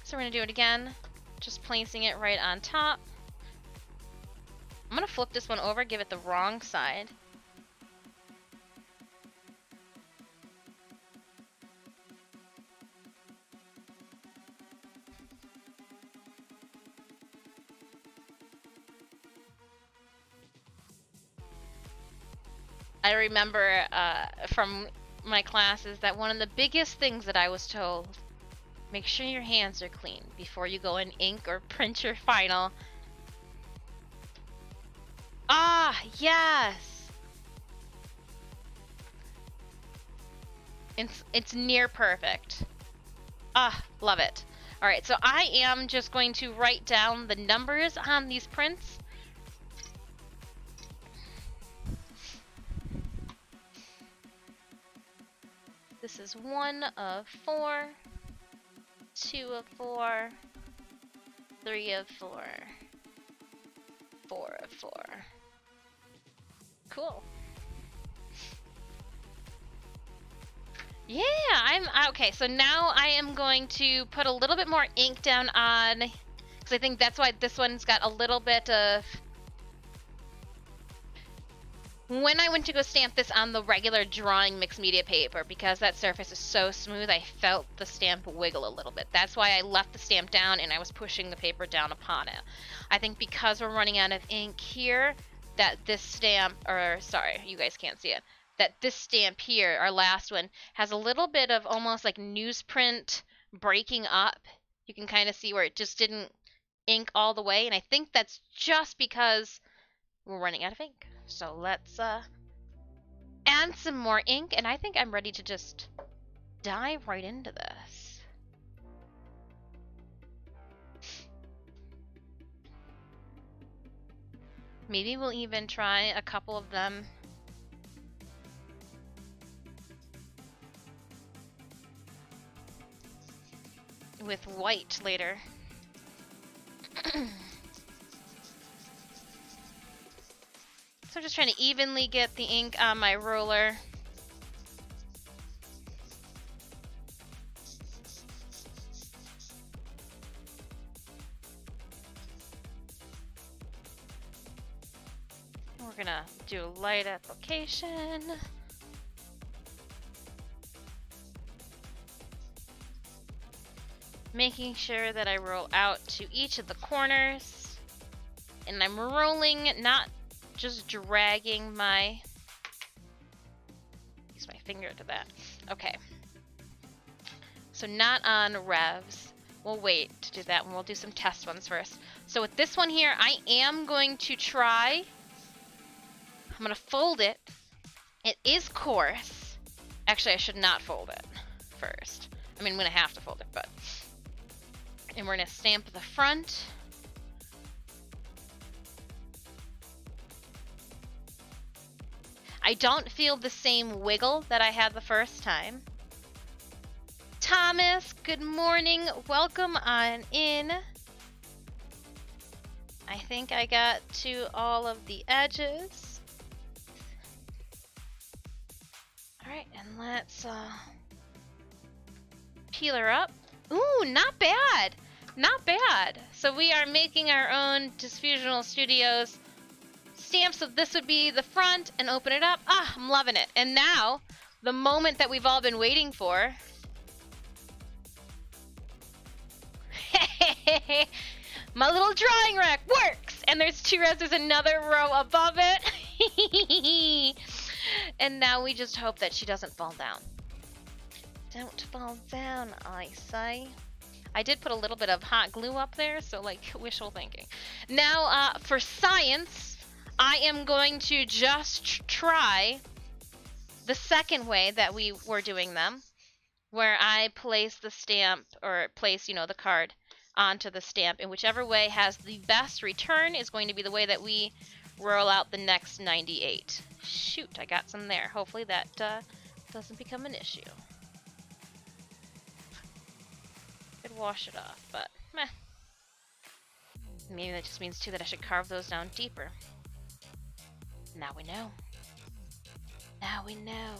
So we're gonna do it again, just placing it right on top. I'm gonna flip this one over, give it the wrong side. I remember from my classes that one of the biggest things that I was told, make sure your hands are clean before you go and ink or print your final. Ah, yes! It's near perfect. Ah, love it. Alright, so I am just going to write down the numbers on these prints. This is 1 of 4, 2 of 4, 3 of 4, 4 of 4. Cool. Yeah, okay, so now I am going to put a little bit more ink down on, because I think that's why this one's got a little bit of... When I went to go stamp this on the regular drawing mixed media paper, because that surface is so smooth, I felt the stamp wiggle a little bit. That's why I left the stamp down and I was pushing the paper down upon it. I think because we're running out of ink here, that this stamp, or sorry, you guys can't see it, that this stamp here, our last one, has a little bit of almost like newsprint breaking up. You can kind of see where it just didn't ink all the way, and I think that's just because we're running out of ink. So let's add some more ink, and I think I'm ready to just dive right into this. Maybe we'll even try a couple of them with white later. So I'm just trying to evenly get the ink on my roller. We're gonna do a light application. Making sure that I roll out to each of the corners. And I'm rolling, not just dragging my, use my finger to that. Okay. So not on revs. We'll wait to do that one. We'll do some test ones first. So with this one here, I am going to try, I'm going to fold it. It is coarse. Actually, I should not fold it first. I mean, I'm going to have to fold it, but. And we're going to stamp the front. I don't feel the same wiggle that I had the first time. Thomas, good morning. Welcome on in. I think I got to all of the edges. Alright, and let's peel her up. Ooh, not bad. Not bad. So we are making our own Disfusional Studios stamp, so this would be the front, and open it up. Ah, I'm loving it. And now, the moment that we've all been waiting for. My little drawing rack works! And there's 2 rows, there's another row above it. And now we just hope that she doesn't fall down. Don't fall down, I say. I did put a little bit of hot glue up there, so like wishful thinking. Now, for science, I am going to just try the second way that we were doing them, where I place the stamp, or place, you know, the card onto the stamp, and whichever way has the best return is going to be the way that we roll out the next 98. Shoot, I got some there. Hopefully that doesn't become an issue. Could wash it off, but meh. Maybe that just means too that I should carve those down deeper. Now we know. Now we know.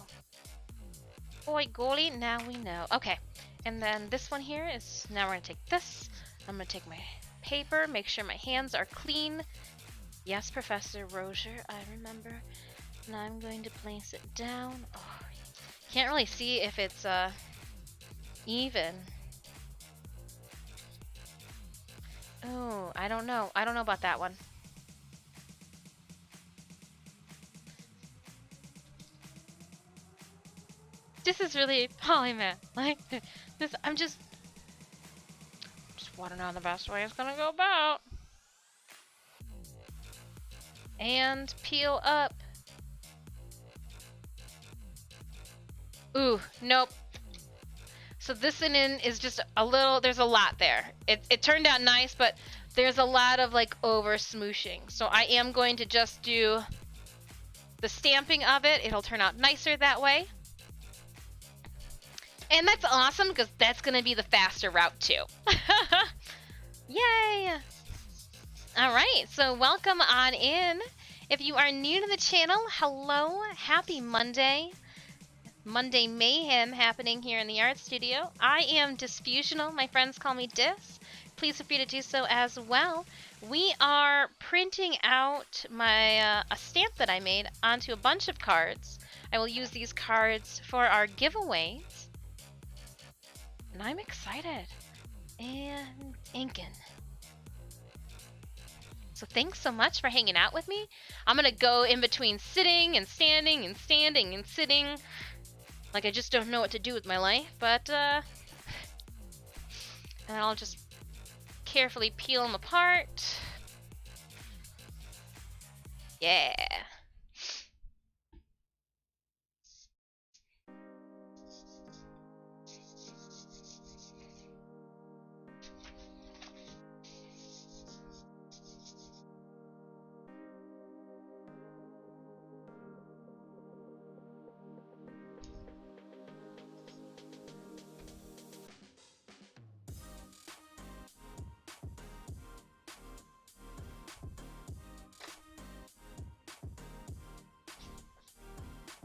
Boy, goalie, now we know. Okay, and then this one here is, now we're gonna take this. I'm gonna take my paper, make sure my hands are clean. Yes, Professor Rozier, I remember. Now I'm going to place it down. Oh, can't really see if it's even. Oh, I don't know. I don't know about that one. This is really polymath. Like this, I'm just want to know the best way it's gonna go about. And peel up. Ooh, nope. So this in is just a little, there's a lot there. It turned out nice, but there's a lot of like over smooshing. So I am going to just do the stamping of it. It'll turn out nicer that way. And that's awesome because that's going to be the faster route too. Yay! Alright, so welcome on in. If you are new to the channel, hello, happy Monday. Monday mayhem happening here in the art studio. I am Disfusional, my friends call me Dis. Please feel free to do so as well. We are printing out my a stamp that I made onto a bunch of cards. I will use these cards for our giveaways. And I'm excited. And inking. So thanks so much for hanging out with me. I'm gonna go in between sitting and standing and standing and sitting. Like I just don't know what to do with my life, but and I'll just carefully peel them apart. Yeah.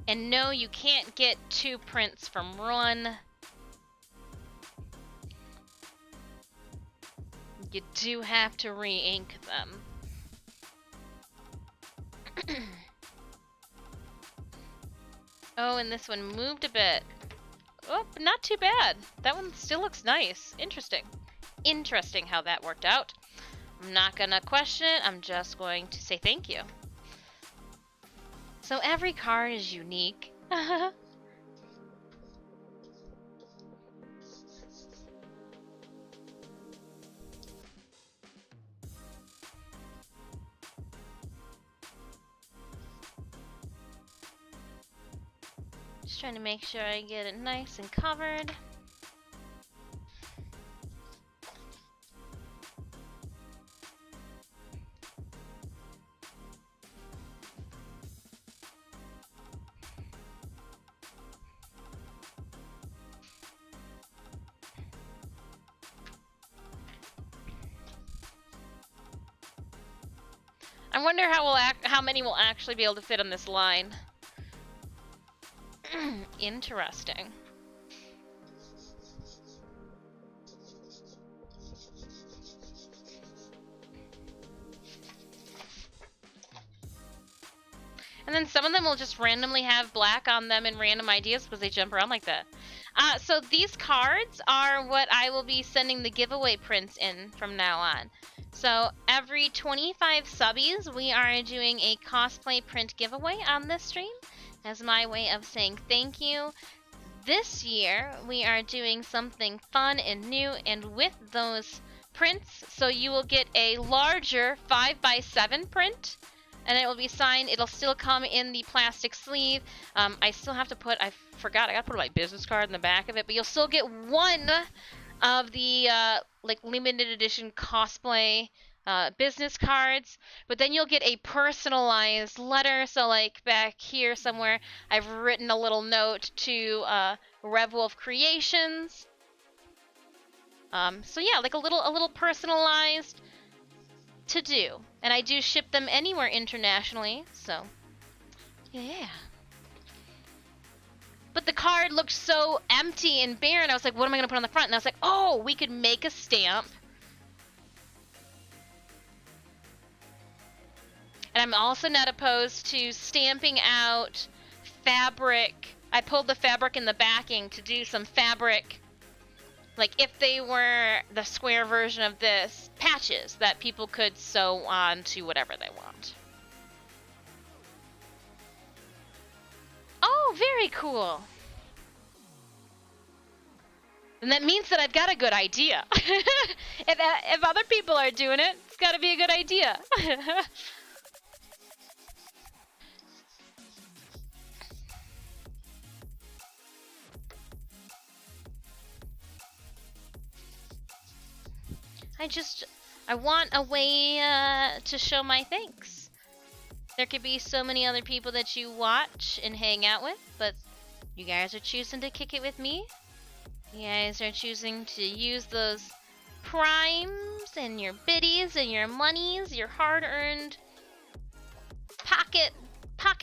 And no, you can't get 2 prints from one. You do have to re-ink them. Oh, and this one moved a bit. Oh, but not too bad. That one still looks nice. Interesting. Interesting how that worked out. I'm not gonna question it. I'm just going to say thank you. So every card is unique. Just trying to make sure I get it nice and covered. I wonder how many will actually be able to fit on this line. Interesting. And then some of them will just randomly have black on them and random ideas because they jump around like that. So these cards are what I will be sending the giveaway prints in from now on. So every 25 subbies, we are doing a cosplay print giveaway on this stream as my way of saying thank you. This year, we are doing something fun and new, and with those prints, so you will get a larger 5x7 print and it will be signed. It'll still come in the plastic sleeve. I still have to put, I forgot, I gotta put my business card in the back of it, but you'll still get one of the like limited edition cosplay business cards, but then you'll get a personalized letter. So like back here somewhere, I've written a little note to Revwolf Creations. So yeah, like a little personalized to do, and I do ship them anywhere internationally. So yeah. But the card looked so empty and barren. I was like, what am I gonna put on the front? And I was like, oh, we could make a stamp. And I'm also not opposed to stamping out fabric. I pulled the fabric in the backing to do some fabric, like if they were the square version of this, patches that people could sew on to whatever they want. Oh, very cool. And that means that I've got a good idea. If other people are doing it, it's got to be a good idea. I want a way to show my thanks. There could be so many other people that you watch and hang out with, but you guys are choosing to kick it with me. You guys are choosing to use those primes and your biddies and your monies, your hard-earned pocket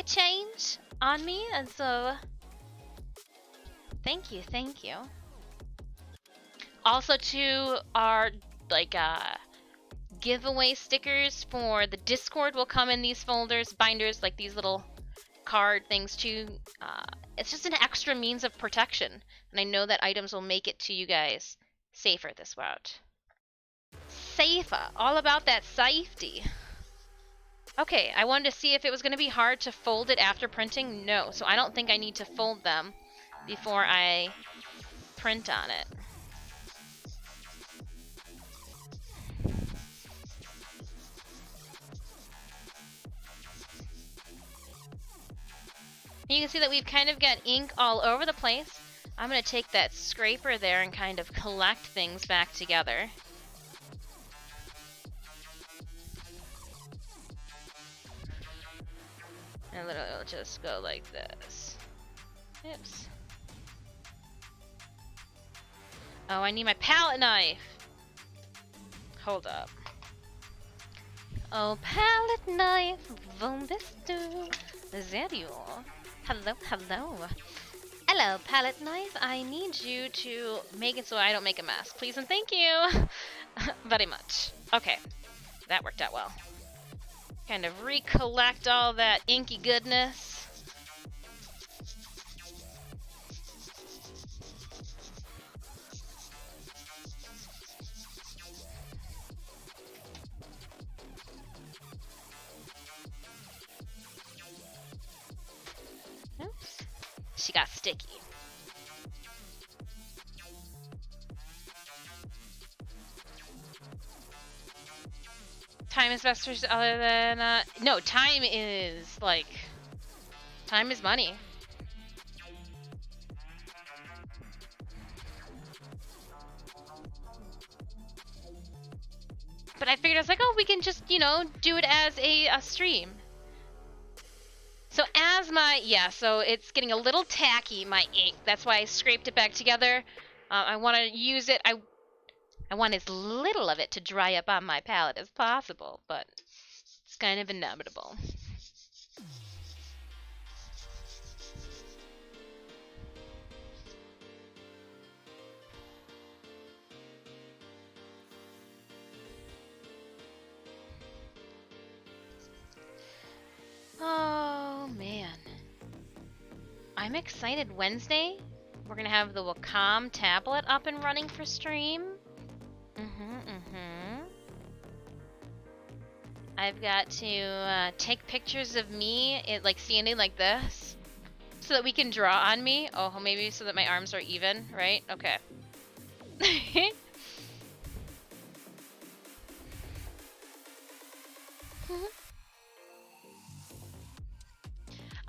change on me, and so thank you. Also to our like giveaway stickers for the Discord will come in these folders, binders, like these little card things too. It's just an extra means of protection, and I know that items will make it to you guys safer this route. Safer, all about that safety. Okay, I wanted to see if it was going to be hard to fold it after printing. No, so I don't think I need to fold them before I print on it. You can see that we've kind of got ink all over the place. I'm going to take that scraper there and kind of collect things back together. And literally it'll just go like this. Oops. Oh, I need my palette knife! Hold up. Oh, palette knife, von bist du? Zerio. Hello. Hello, palette knife. I need you to make it so I don't make a mess. Please and thank you very much. Okay, that worked out well. Kind of recollect all that inky goodness. Oops. She got sticky. Time is best for other than no, time is like time is money. But I figured I was like, oh, we can just, you know, do it as a stream. So as my, yeah, so it's getting a little tacky, my ink. That's why I scraped it back together. I want to use it. I want as little of it to dry up on my palette as possible, but it's kind of inevitable. Oh, man. I'm excited. Wednesday, we're going to have the Wacom tablet up and running for stream. I've got to take pictures of me, like standing like this, so that we can draw on me. Oh, maybe so that my arms are even, right? Okay.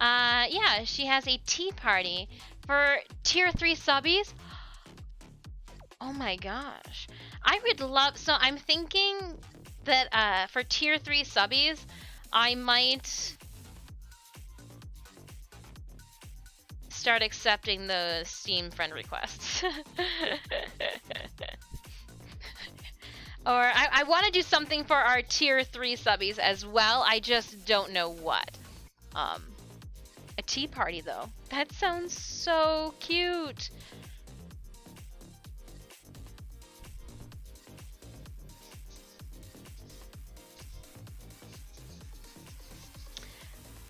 Yeah, she has a tea party for tier 3 subbies. Oh my gosh. I would love, so I'm thinking that for tier 3 subbies, I might start accepting those Steam friend requests. Or I want to do something for our tier 3 subbies as well. I just don't know what. A tea party though. That sounds so cute.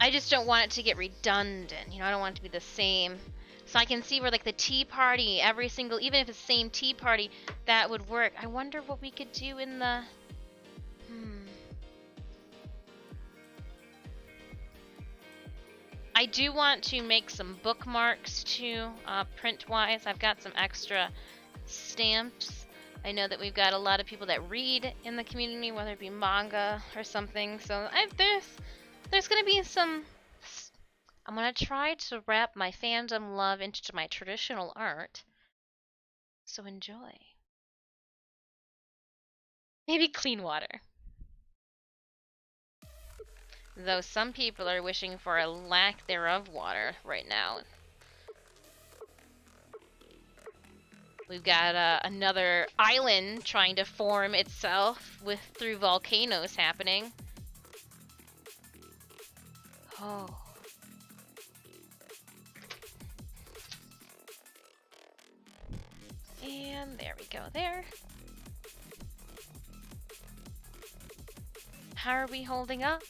I just don't want it to get redundant. You know, I don't want it to be the same. So I can see where like the tea party, every single, even if it's the same tea party, that would work. I wonder what we could do in the... I do want to make some bookmarks too, print-wise. I've got some extra stamps. I know that we've got a lot of people that read in the community, whether it be manga or something. So there's gonna be some... I'm gonna try to wrap my fandom love into my traditional art. So enjoy. Maybe clean water. Though some people are wishing for a lack thereof water right now. We've got another island trying to form itself through volcanoes happening. Oh. And there we go there. How are we holding up?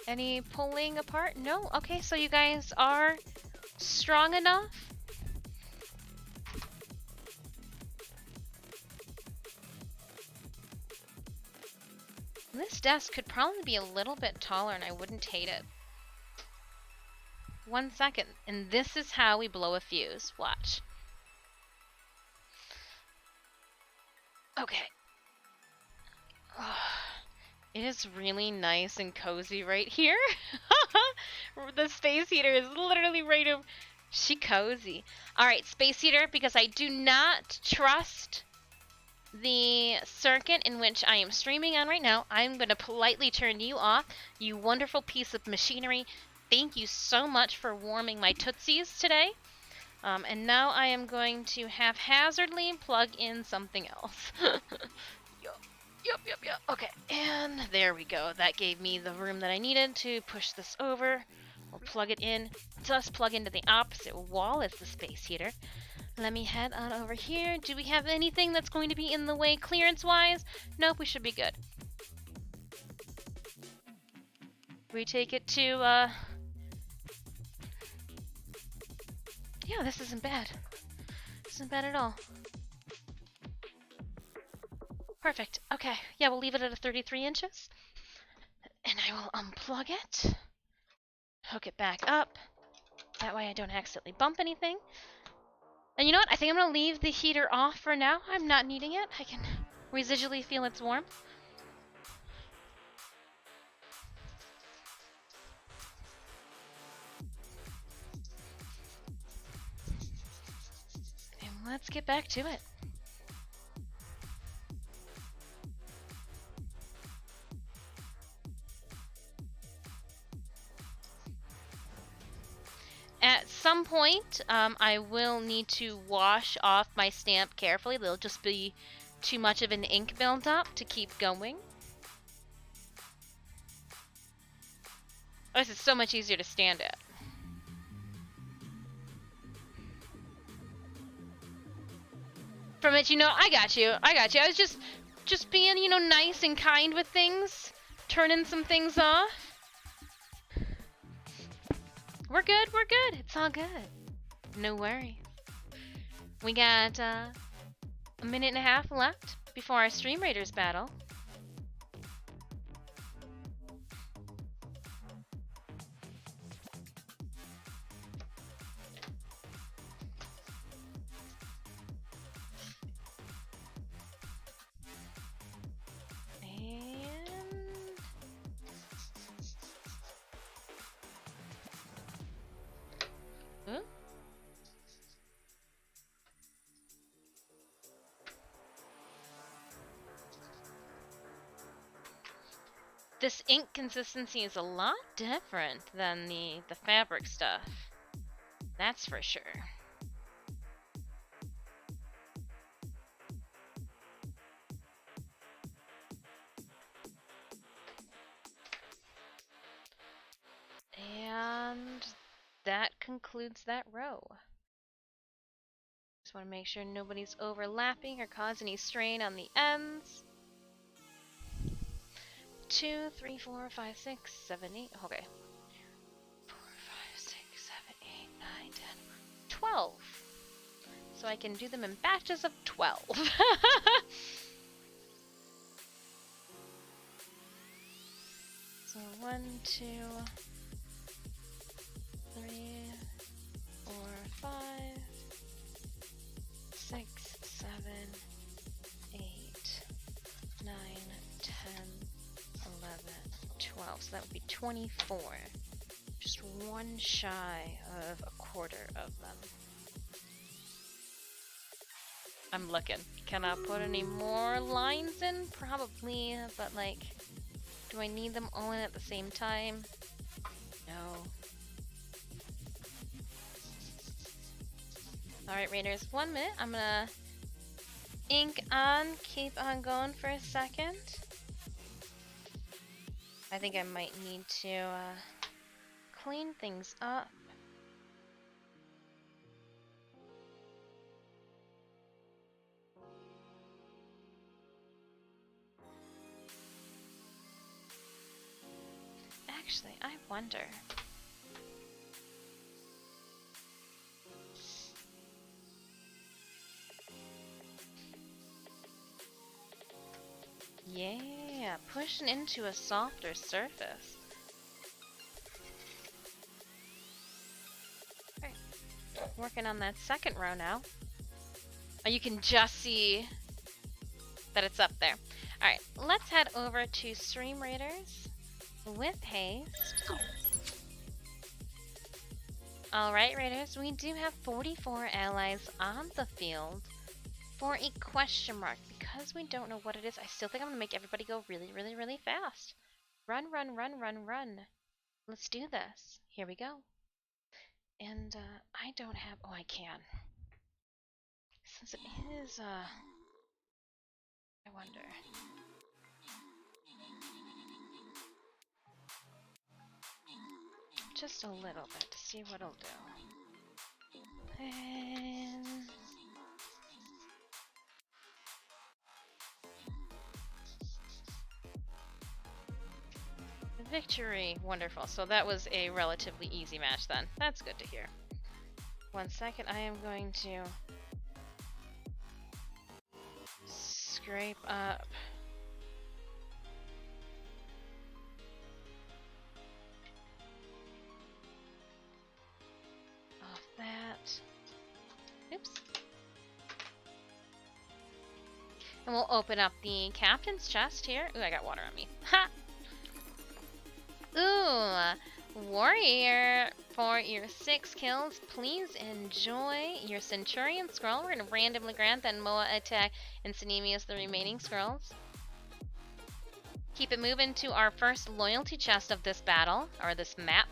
Any pulling apart? No? Okay, so you guys are strong enough? This desk could probably be a little bit taller and I wouldn't hate it. 1 second, and this is how we blow a fuse. Watch. Okay. It is really nice and cozy right here. The space heater is literally right over. She cozy. Alright, space heater, because I do not trust the circuit in which I am streaming on right now. I'm going to politely turn you off, you wonderful piece of machinery. Thank you so much for warming my tootsies today. And now I am going to haphazardly plug in something else. Yup. Okay, and there we go. That gave me the room that I needed to push this over. We'll plug it in. Just plug into the opposite wall as the space heater. Let me head on over here. Do we have anything that's going to be in the way clearance-wise? Nope, we should be good. We take it to, yeah, this isn't bad. This isn't bad at all. Perfect. Okay. Yeah, we'll leave it at a 33 inches. And I will unplug it. Hook it back up. That way I don't accidentally bump anything. And you know what? I think I'm going to leave the heater off for now. I'm not needing it. I can residually feel its warmth. And let's get back to it. At some point, I will need to wash off my stamp carefully. There'll just be too much of an ink buildup to keep going. Oh, this is so much easier to stand at. From it, you know, I got you. I was just being, you know, nice and kind with things. Turning some things off. We're good. It's all good. No worries. We got a minute and a half left before our Stream Raiders battle. This ink consistency is a lot different than the fabric stuff. That's for sure. And that concludes that row. Just want to make sure nobody's overlapping or cause any strain on the ends. 2, 3, 4, 5, 6, 7, 8. Okay. 4, 5, 6, 7, 8, 9, 10, 12. So I can do them in batches of 12. So 1, 2, 3, 4, 5, 6, 7, 8, 9, 10, 11, 12. So that would be 24. Just one shy of a quarter of them. I'm looking. Can I put any more lines in? Probably, but like, do I need them all in at the same time? No. Alright, Raiders, 1 minute. I'm gonna ink on, keep on going for a second. I think I might need to clean things up. Actually, I wonder. Yeah, pushing into a softer surface. Alright, working on that second row now. Oh, you can just see that it's up there. Alright, let's head over to Stream Raiders with haste. Alright, Raiders, we do have 44 allies on the field for a question mark. Because we don't know what it is, I still think I'm gonna make everybody go really, really, really fast. Run, run, run, run, run. Let's do this. Here we go. And I don't have, oh, I can. Since it is, I wonder. Just a little bit to see what it'll do. And victory, wonderful. So that was a relatively easy match then. That's good to hear. 1 second, I am going to scrape up off that. Oops. And we'll open up the captain's chest here. Ooh, I got water on me. Ha! Ooh, warrior, for your 6 kills, please enjoy your Centurion scroll. We're gonna randomly grant that Moa attack and Sinemius the remaining scrolls. Keep it moving to our first loyalty chest of this battle, or this map.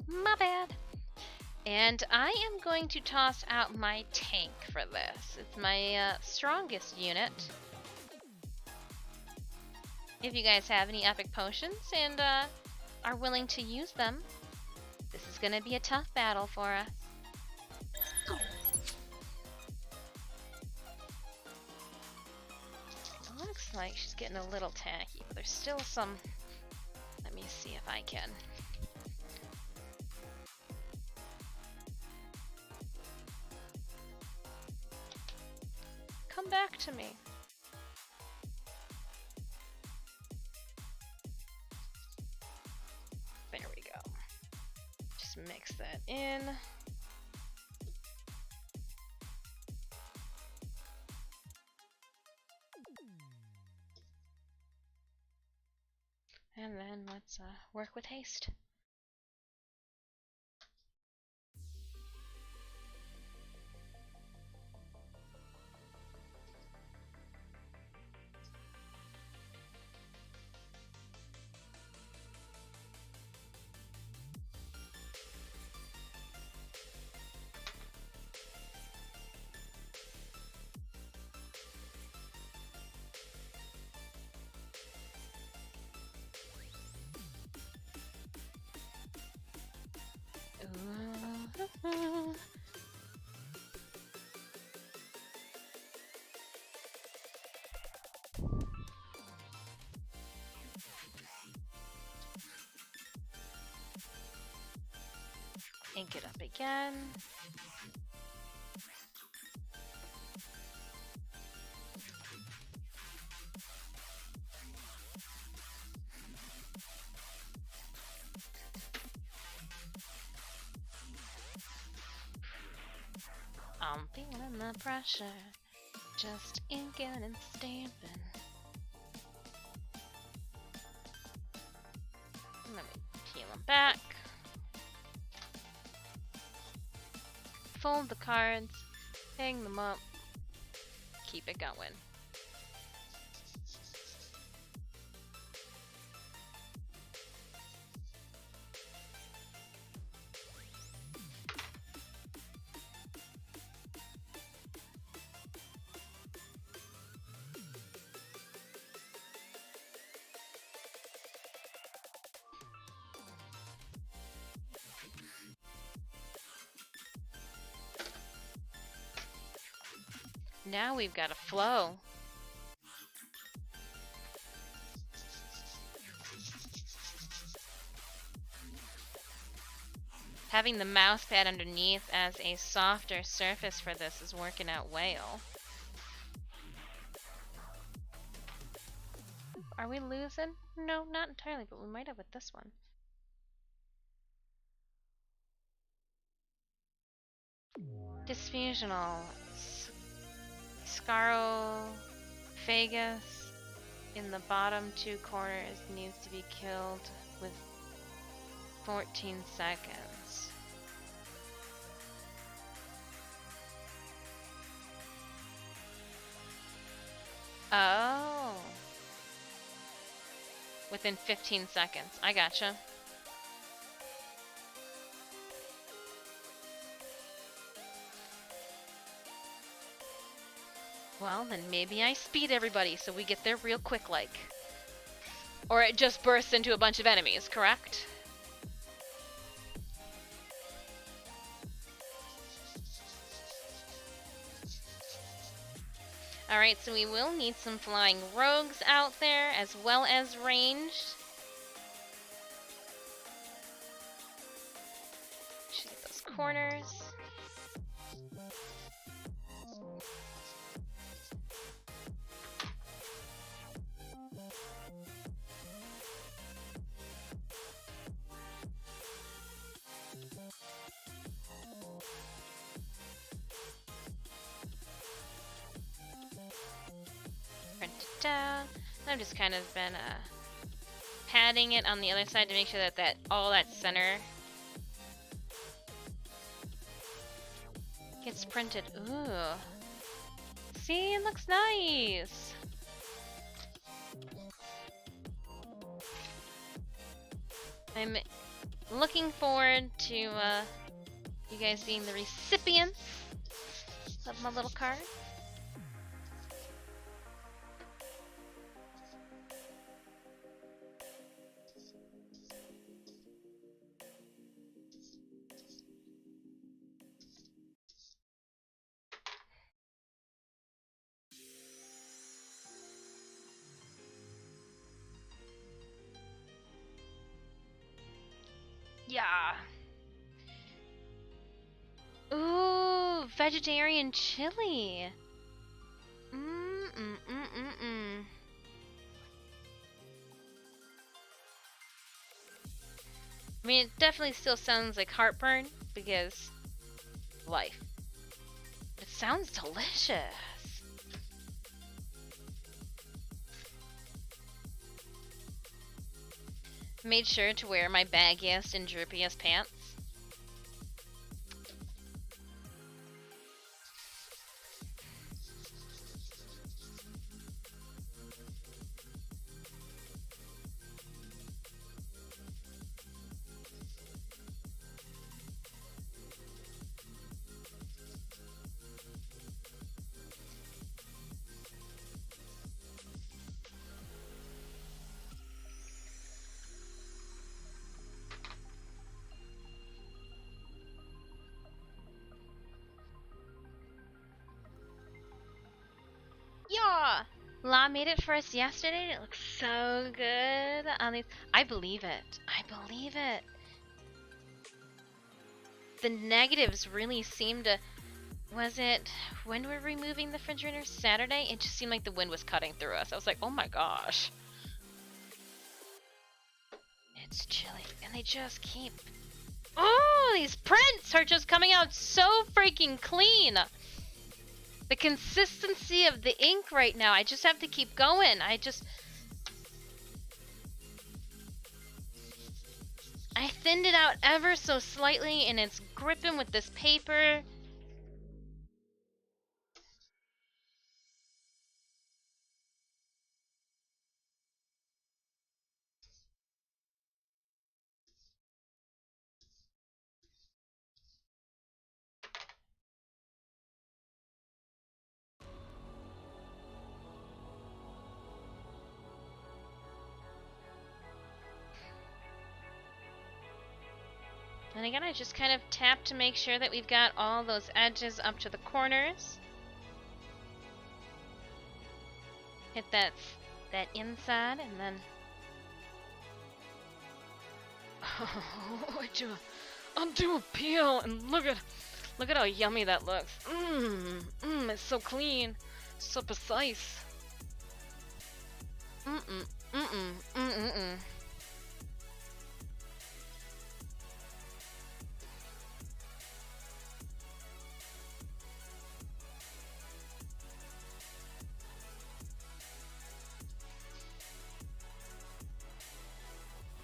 My bad. And I am going to toss out my tank for this. It's my strongest unit. If you guys have any epic potions and are willing to use them, this is going to be a tough battle for us. It looks like she's getting a little tacky, but there's still some... Let me see if I can... Come back to me. There we go. Just mix that in. And then let's work with haste. Ink it up again. I'm feeling the pressure, just inking and stamping. Let me peel them back. Fold the cards, hang them up, keep it going. Now we've got a flow. Having the mouse pad underneath as a softer surface for this is working out well. Are we losing? No, not entirely, but we might have with this one. Disfusional. Scarophagus in the bottom two corners needs to be killed with 14 seconds. Oh. Within 15 seconds. I gotcha. Well, then maybe I speed everybody so we get there real quick, like. Or it just bursts into a bunch of enemies, correct? Alright, so we will need some flying rogues out there, as well as ranged. Should get those corners. Print it down. I've just kind of been padding it on the other side to make sure that all that center gets printed. Ooh. See, it looks nice. I'm looking forward to you guys being the recipients of my little card. Yeah. Ooh, vegetarian chili. I mean, it definitely still sounds like heartburn because life. It sounds delicious. Made sure to wear my baggiest and drippiest pants. Yeah! La made it for us yesterday and it looks so good on these. I believe it. I believe it. the negatives really seem to... Was it... When were we moving the refrigerator? Saturday? It just seemed like the wind was cutting through us. I was like, oh my gosh. It's chilly. And they just keep... Oh, these prints are just coming out so freaking clean. The consistency of the ink right now, I just have to keep going. I thinned it out ever so slightly and it's gripping with this paper. And again, I just kind of tap to make sure that we've got all those edges up to the corners. Hit that inside and then... Oh, I do a peel and look at how yummy that looks. It's so clean, so precise.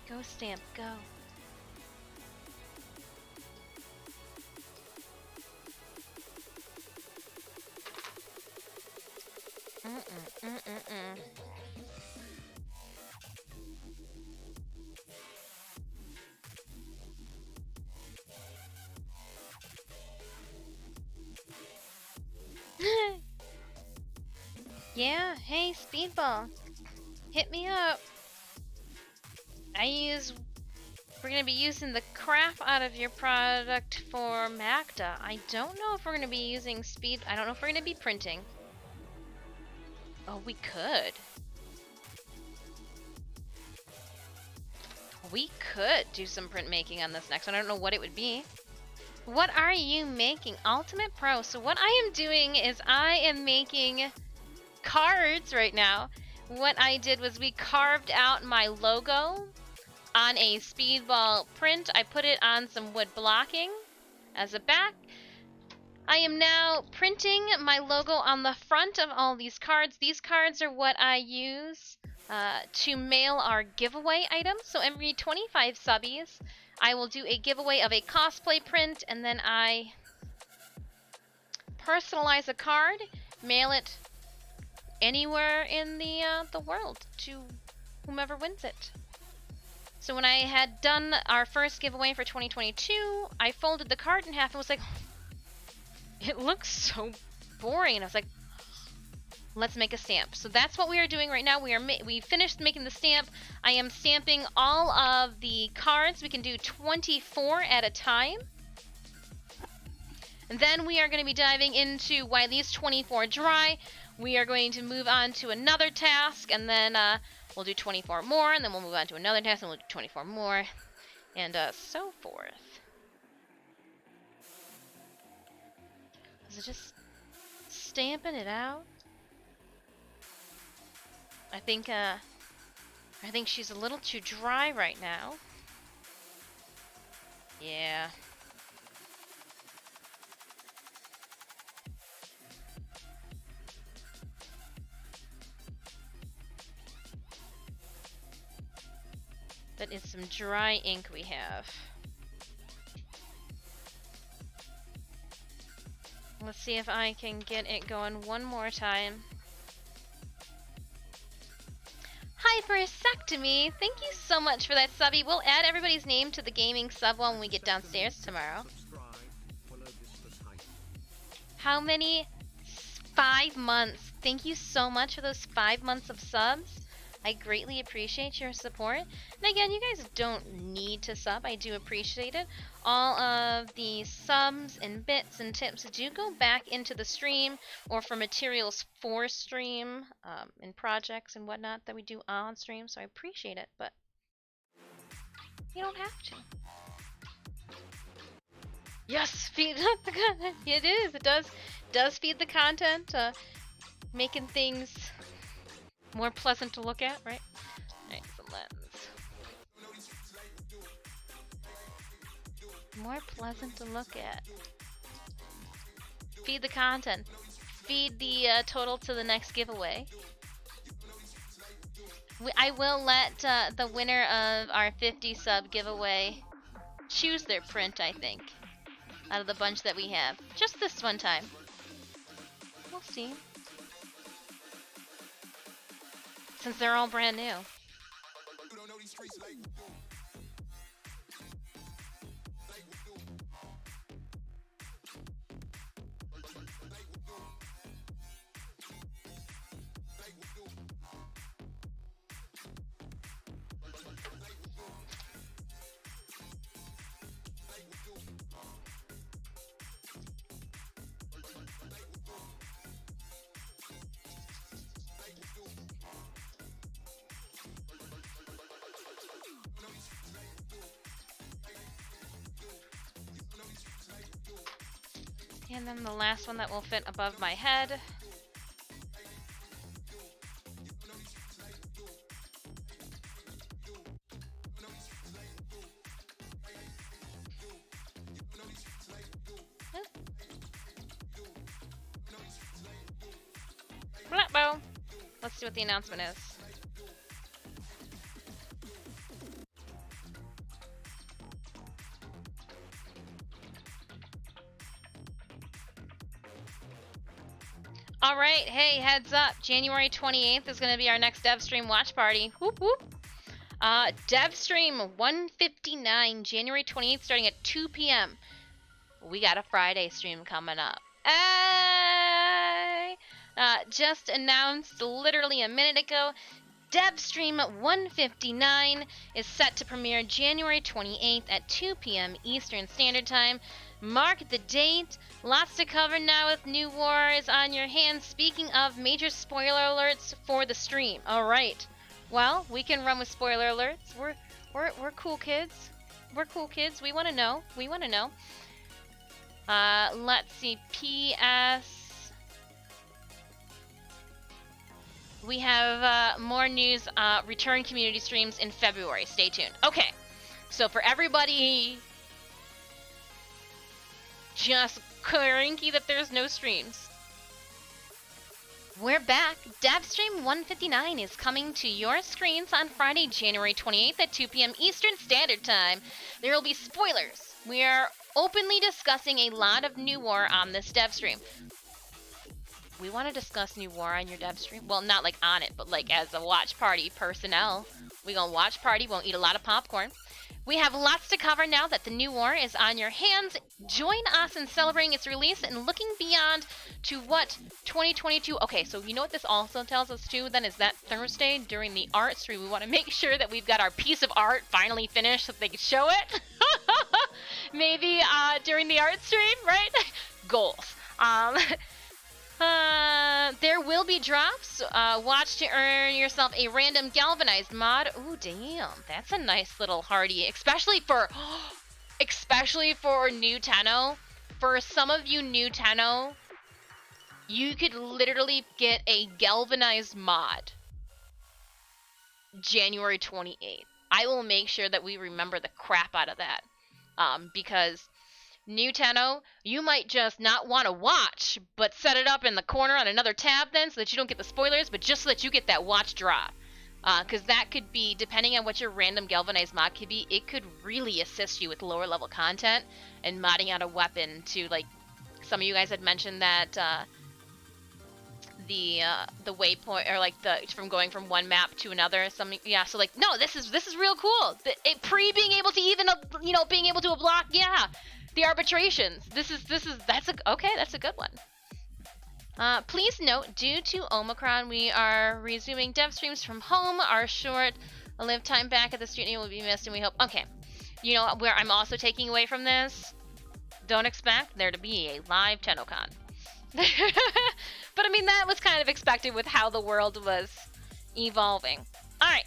Go stamp, go. Yeah, hey, Speedball. Hit me up. We're going to be using the crap out of your product for Magda. I don't know if we're going to be using I don't know if we're going to be printing. Oh, we could. We could do some printmaking on this next one. I don't know what it would be. What are you making? Ultimate Pro. So what I am doing is I am making cards right now. What I did was we carved out my logo on a Speedball print. I put it on some wood blocking as a back. I am now printing my logo on the front of all these cards. These cards are what I use to mail our giveaway items. So every 25 subbies, I will do a giveaway of a cosplay print, and then I personalize a card, mail it anywhere in the world to whomever wins it. So when I had done our first giveaway for 2022, I folded the card in half and was like, it looks so boring. And I was like, let's make a stamp. So that's what we are doing right now. We finished making the stamp. I am stamping all of the cards. We can do 24 at a time. And then we are going to be diving into, while these 24 dry, we are going to move on to another task, and then we'll do 24 more, and then we'll move on to another task, and we'll do 24 more, and so forth. Is it just stamping it out? I think she's a little too dry right now. Yeah. That is some dry ink we have. Let's see if I can get it going one more time. Hypersectomy! Thank you so much for that subby. We'll add everybody's name to the gaming sub when we get downstairs tomorrow. How many? 5 months. Thank you so much for those 5 months of subs. I greatly appreciate your support. And again, you guys don't need to sub. I do appreciate it. All of the subs and bits and tips do go back into the stream or for materials for stream and projects and whatnot that we do on stream. So I appreciate it, but you don't have to. Yes, feed the content. It is. It does feed the content, making things more pleasant to look at, right? Alright, some lens. More pleasant to look at. Feed the content. Feed the total to the next giveaway. I will let the winner of our 50 sub giveaway choose their print, I think, out of the bunch that we have. Just this one time. We'll see. Since they're all brand new. And then the last one that will fit above my head. Bow. Let's see what the announcement is. Alright, hey, heads up. January 28th is going to be our next dev stream watch party. Whoop whoop. Dev stream 159, January 28th, starting at 2 p.m. We got a Friday stream coming up. Hey! Just announced literally a minute ago. Dev stream 159 is set to premiere January 28th at 2 p.m. Eastern Standard Time. Mark the date. Lots to cover now with New War is on your hands. Speaking of major spoiler alerts for the stream. Alright. Well, we can run with spoiler alerts. We're cool kids. We're cool kids. We wanna know. We wanna know. Let's see. PS. We have more news, return community streams in February. Stay tuned. Okay. So for everybody just cranky that there's no streams, we're back. DevStream 159 is coming to your screens on Friday, January 28th at 2 p.m. Eastern Standard Time. There will be spoilers. We are openly discussing a lot of New War on this dev stream. We want to discuss New War on your dev stream? Well, not like on it, but like as a watch party personnel. We gonna watch party, won't eat a lot of popcorn. We have lots to cover now that the New War is on your hands. Join us in celebrating its release and looking beyond to what 2022... Okay, so you know what this also tells us too, then, is that Thursday during the art stream, we want to make sure that we've got our piece of art finally finished so they can show it. Maybe during the art stream, right? Goals. There will be drops. Watch to earn yourself a random galvanized mod. Ooh, damn. That's a nice little hardy, especially for new Tenno. For some of you new Tenno, you could literally get a galvanized mod January 28th. I will make sure that we remember the crap out of that. Because new Tenno, you might just not want to watch, but set it up in the corner on another tab then so that you don't get the spoilers, but just so that you get that watch drop. Because that could be, depending on what your random galvanized mod could be, it could really assist you with lower level content and modding out a weapon to, like, some of you guys had mentioned that the waypoint, or like from going from one map to another. Yeah, so like, no, this is real cool. Being able to even, being able to block, yeah. The arbitrations. That's a good one. Please note, due to Omicron, we are resuming dev streams from home. Our short live time back at the studio will be missed, and we hope. Okay, you know where I'm also taking away from this? Don't expect there to be a live TennoCon. But I mean, that was kind of expected with how the world was evolving. All right.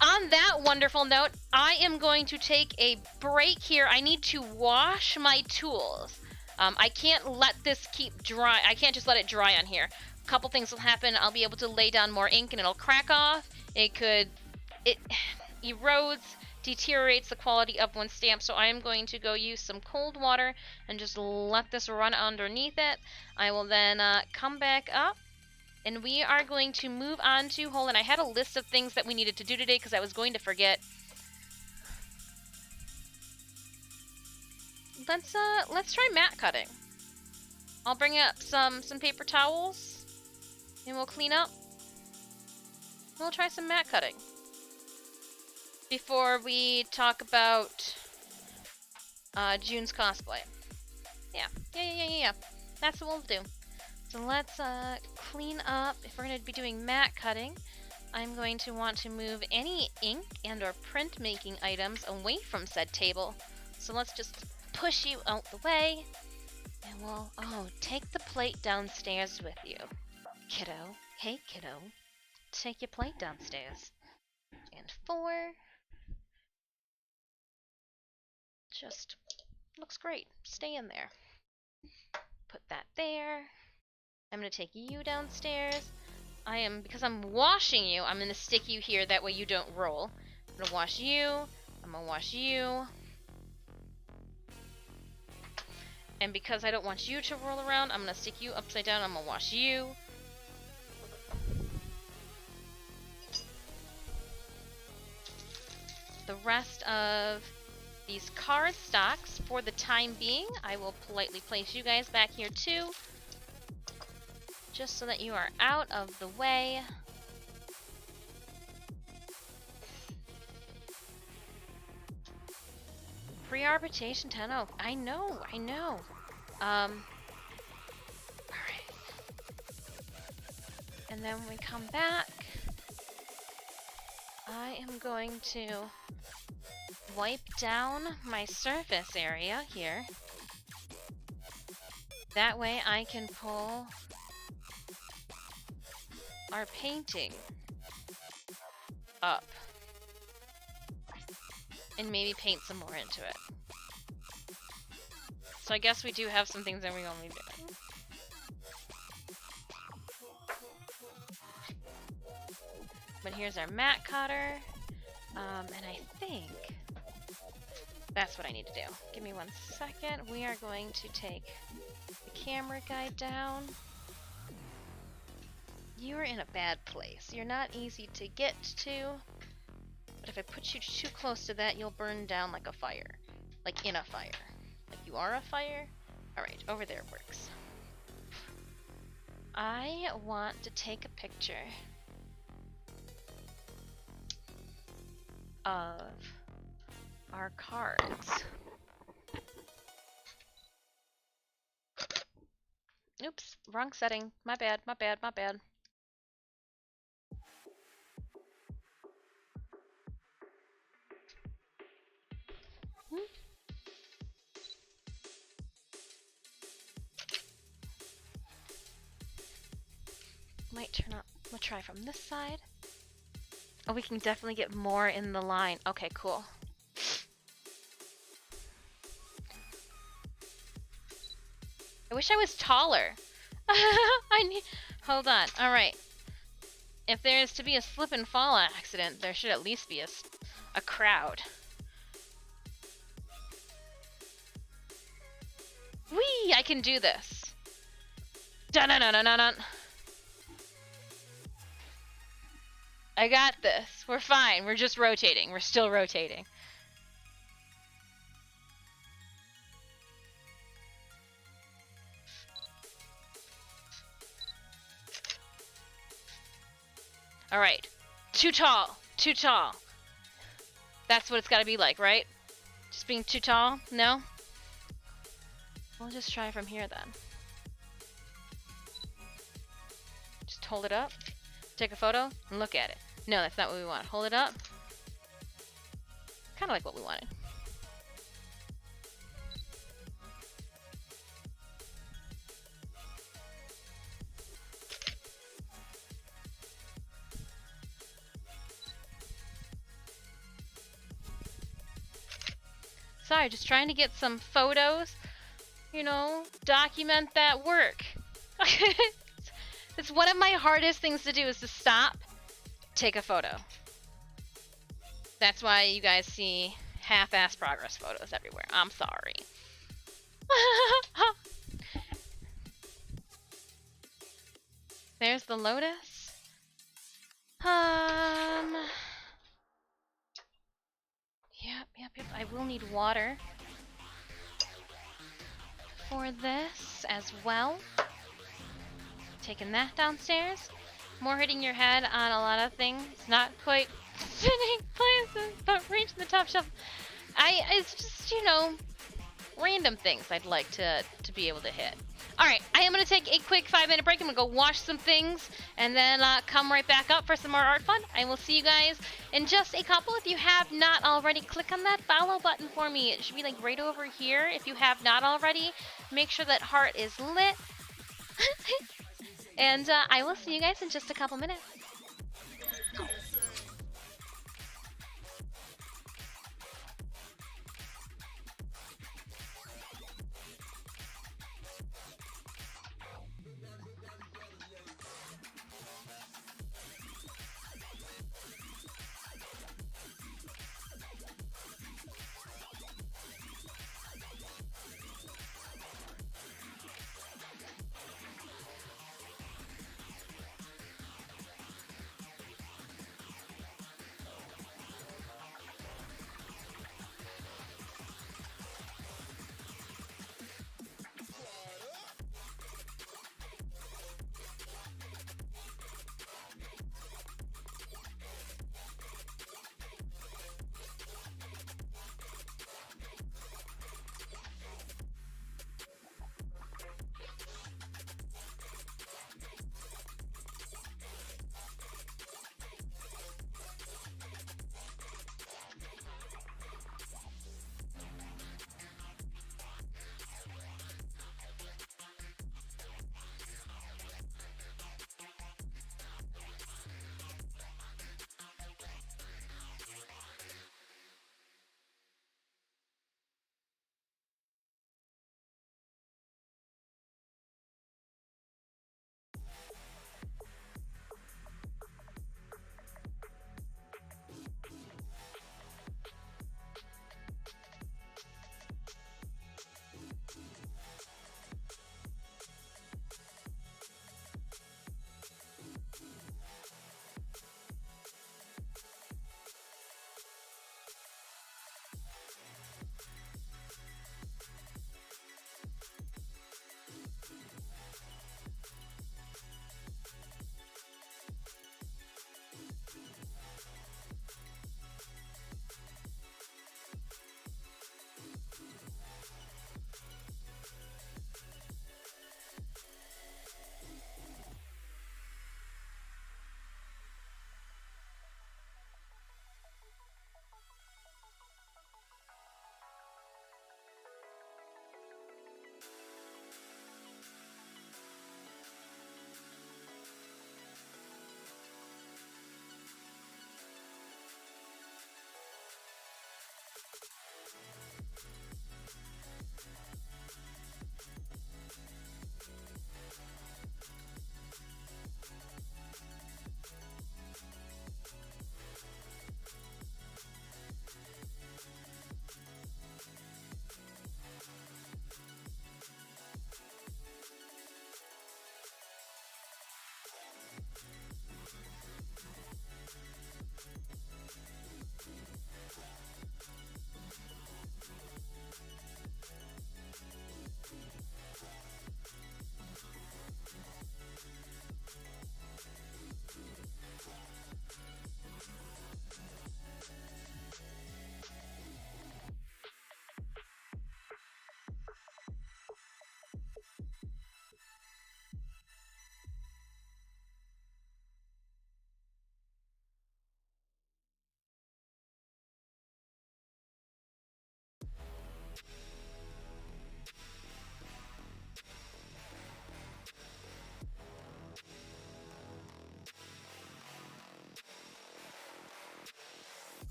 On on that wonderful note, I am going to take a break here. I need to wash my tools. I can't let this keep dry. I can't just let it dry on here. A couple things will happen. I'll be able to lay down more ink and it'll crack off. It erodes, deteriorates the quality of one stamp. So I am going to go use some cold water and just let this run underneath it. I will then come back up. And we are going to move on to, hold on, I had a list of things that we needed to do today because I was going to forget. Let's try mat cutting. I'll bring up some paper towels and we'll clean up. We'll try some mat cutting before we talk about June's cosplay. Yeah. That's what we'll do. So let's clean up. If we're going to be doing mat cutting, I'm going to want to move any ink and or printmaking items away from said table. So let's just push you out the way, and we'll, take the plate downstairs with you. Kiddo, hey kiddo, take your plate downstairs. And 4. Just looks great. Stay in there. Put that there. I'm going to take you downstairs. Because I'm washing you, I'm going to stick you here, that way you don't roll. I'm going to wash you. I'm going to wash you. And because I don't want you to roll around, I'm going to stick you upside down. I'm going to wash you. The rest of these card stocks, for the time being, I will politely place you guys back here too. Just so that you are out of the way. Pre-arbitration 10-0. I know. Alright. And then when we come back, I am going to wipe down my surface area here. That way I can pull our painting up and maybe paint some more into it. So I guess we do have some things that we only do. But here's our mat cutter, and I think that's what I need to do. Give me 1 second. We are going to take the camera guide down. You're in a bad place. You're not easy to get to, but if I put you too close to that, you'll burn down like a fire. Like in a fire. Like you are a fire? Alright, over there works. I want to take a picture of our cards. Oops, wrong setting. My bad. Might turn up. We'll try from this side. Oh, we can definitely get more in the line. Okay, cool. I wish I was taller. Hold on. All right. If there is to be a slip and fall accident, there should at least be a crowd. Whee! I can do this. Dun-dun-dun-dun-dun-dun. I got this. We're fine. We're just rotating. We're still rotating. Alright. Too tall. Too tall. That's what it's gotta be like, right? Just being too tall? No? We'll just try from here then. Just hold it up. Take a photo and look at it. No, that's not what we want. Hold it up. Kind of like what we wanted. sorry. Just trying to get some photos, you know, document that work. It's one of my hardest things to do is to stop, take a photo. That's why you guys see half-ass progress photos everywhere. I'm sorry. There's the Lotus. Yep. I will need water for this as well. Taking that downstairs. More hitting your head on a lot of things. Not quite fitting places, but reaching the top shelf. It's just, you know, random things I'd like to be able to hit. Alright, I am going to take a quick 5-minute break. I'm going to go wash some things and then come right back up for some more art fun. I will see you guys in just a couple. If you have not already, click on that follow button for me. It should be like right over here. If you have not already, make sure that heart is lit. And I will see you guys in just a couple minutes.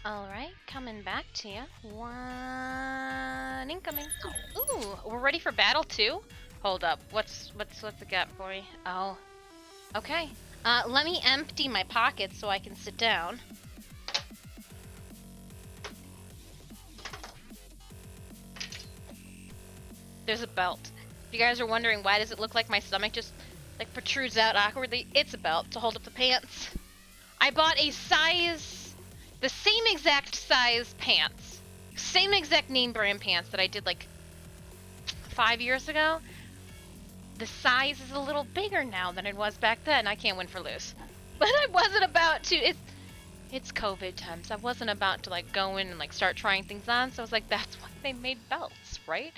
Alright, coming back to you. One incoming. Ooh, we're ready for battle too? Hold up, what's it got for me? Oh. Okay. Let me empty my pockets so I can sit down. There's a belt. If you guys are wondering why does it look like my stomach just like protrudes out awkwardly, it's a belt to hold up the pants. I bought a the same exact size pants. Same exact name brand pants that I did like 5 years ago. The size is a little bigger now than it was back then. I can't win for lose. But I wasn't about to, it's COVID times. I wasn't about to like go in and like start trying things on. So I was like, that's why they made belts, right?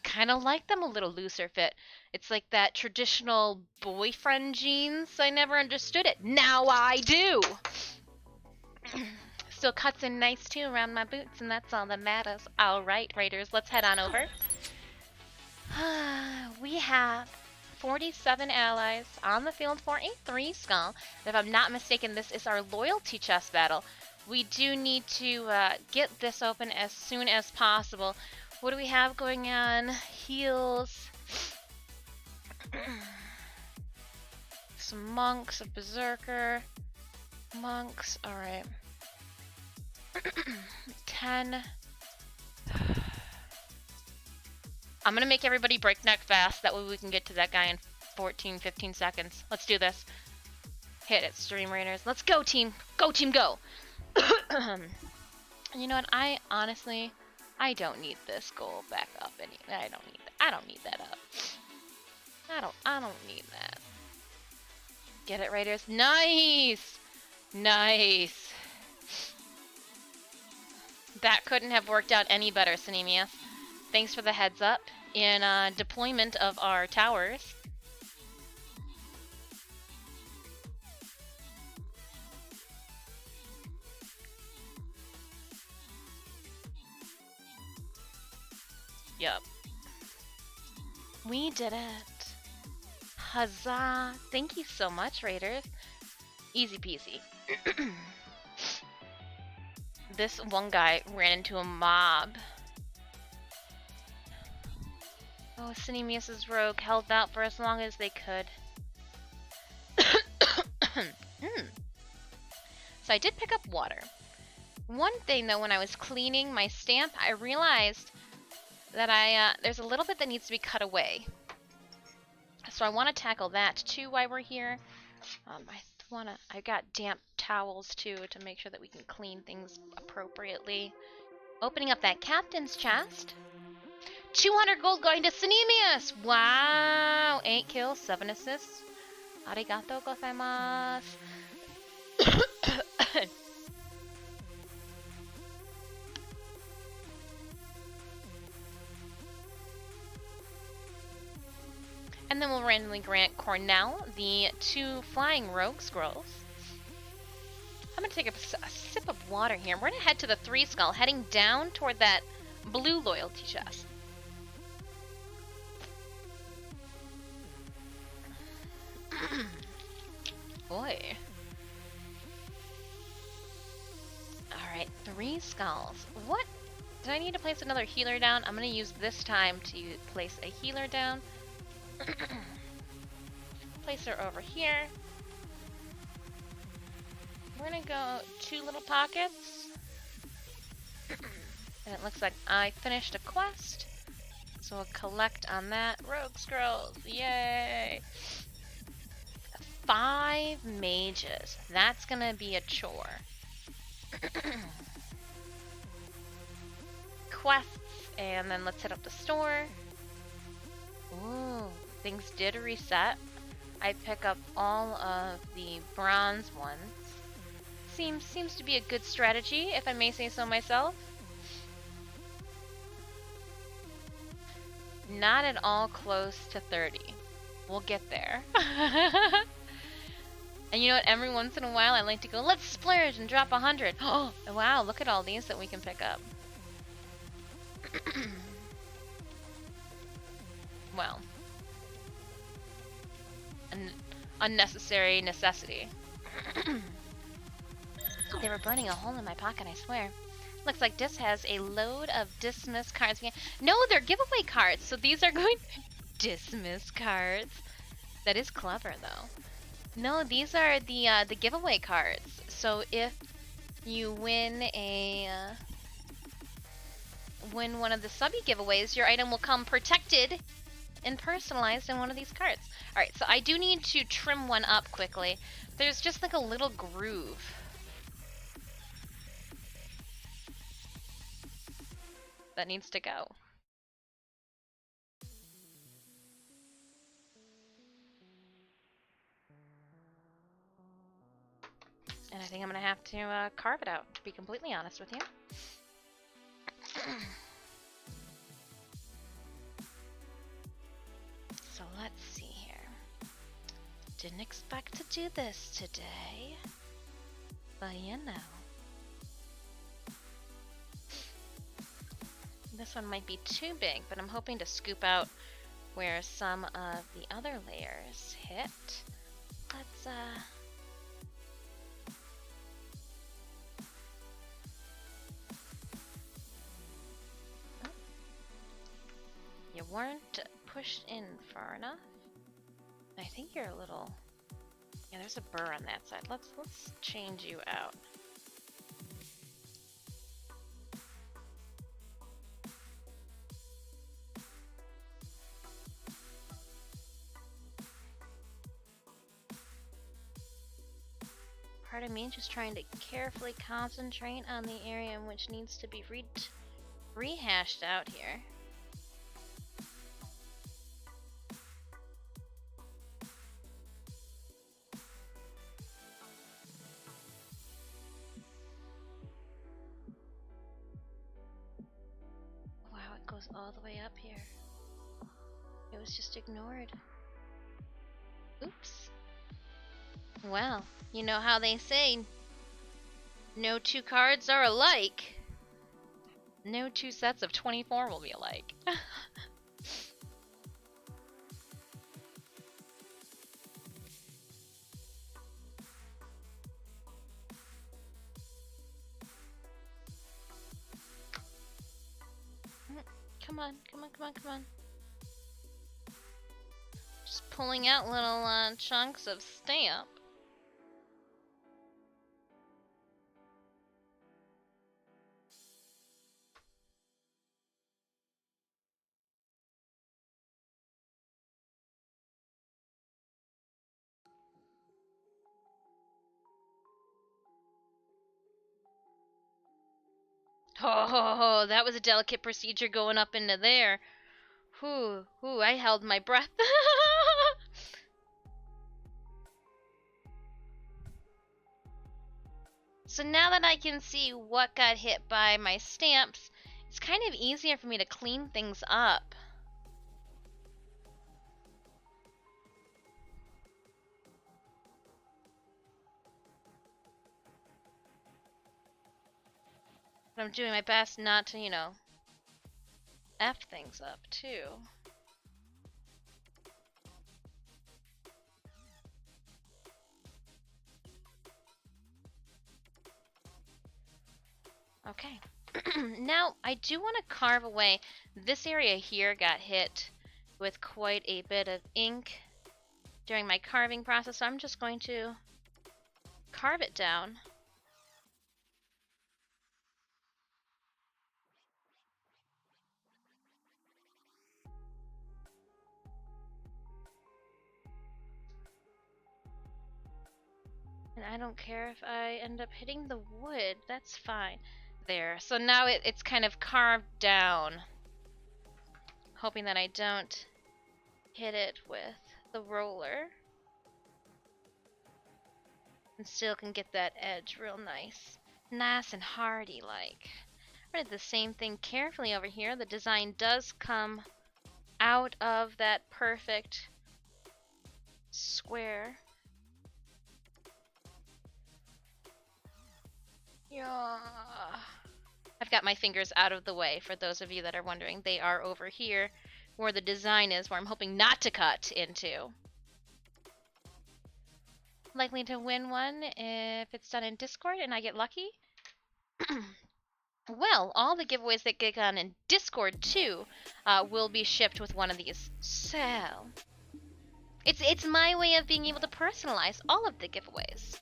Kind of like them a little looser fit. It's like that traditional boyfriend jeans. I never understood it. Now I do. Still cuts in nice too around my boots, and that's all that matters. All right, Raiders, let's head on over. We have 47 allies on the field for a 3 skull. If I'm not mistaken, this is our loyalty chest battle. We do need to get this open as soon as possible. What do we have going on? Heals. Some monks, a berserker. Monks, alright. 10. I'm gonna make everybody breakneck fast, that way we can get to that guy in 14, 15 seconds. Let's do this. Hit it, Stream Raiders. Let's go, team! Go, team, go! You know what, I honestly, I don't need this goal back up anymore. I don't need that up. I don't need that. Get it, Raiders? Nice! Nice! That couldn't have worked out any better, Sinemius. Thanks for the heads up in deployment of our towers. Yup. We did it. Huzzah. Thank you so much, Raiders. Easy peasy. This one guy ran into a mob. Oh, Sinemius's rogue held out for as long as they could. So I did pick up water. One thing though, when I was cleaning my stamp, I realized that there's a little bit that needs to be cut away. So I want to tackle that too while we're here. I got damp towels too to make sure that we can clean things appropriately. Opening up that captain's chest. 200 gold going to Sinemius! Wow! 8 kills, 7 assists. Arigato gozaimasu. And then we'll randomly grant Cornell the 2 flying rogue scrolls. I'm gonna take a sip of water here. We're gonna head to the 3 skull, heading down toward that blue loyalty chest. Boy. Alright, 3 skulls. What? Did I need to place another healer down? I'm gonna use this time to place a healer down. Place her over here. We're gonna go 2 little pockets. And it looks like I finished a quest. So we'll collect on that. Rogue scrolls, yay! 5 mages. That's gonna be a chore. Quests, and then let's hit up the store. Ooh, things did reset. I pick up all of the bronze ones. Seems to be a good strategy, if I may say so myself. Not at all close to 30. We'll get there. And you know what, every once in a while I like to go, let's splurge and drop 100. Oh, wow, look at all these that we can pick up. Well. An unnecessary necessity. they were burning a hole in my pocket, I swear. Looks like Dis has a load of dismiss cards. No, they're giveaway cards, so these are going dismiss cards. That is clever, though. No, these are the giveaway cards. So if you win win one of the subby giveaways, your item will come protected and personalized in one of these cards. Alright, so I do need to trim one up quickly. There's just like a little groove that needs to go. And I think I'm gonna have to carve it out, to be completely honest with you. So let's see here. Didn't expect to do this today, but you know. This one might be too big, but I'm hoping to scoop out where some of the other layers hit. Let's You weren't pushed in far enough. I think you're a little... Yeah, there's a burr on that side. Let's change you out. Part of me is just trying to carefully concentrate on the area in which needs to be rehashed out here. Wow, it goes all the way up here. It was just ignored. Oops. Well, you know how they say, no two cards are alike. No two sets of 24 will be alike. Come on, come on, come on, come on. Just pulling out little chunks of stamp. Oh, that was a delicate procedure going up into there. Whew, I held my breath. So now that I can see what got hit by my stamps, it's kind of easier for me to clean things up. But I'm doing my best not to, you know, F things up too. Okay. Now, I do want to carve away. This area here got hit with quite a bit of ink during my carving process, so I'm just going to carve it down. And I don't care if I end up hitting the wood, that's fine. There, so now it's kind of carved down. Hoping that I don't hit it with the roller. And still can get that edge real nice. Nice and hardy like. I did the same thing carefully over here. The design does come out of that perfect square. Yeah. I've got my fingers out of the way for those of you that are wondering. They are over here where the design is, where I'm hoping not to cut into. likely to win one if it's done in Discord and I get lucky. Well, all the giveaways that get done in Discord too will be shipped with one of these. So it's my way of being able to personalize all of the giveaways.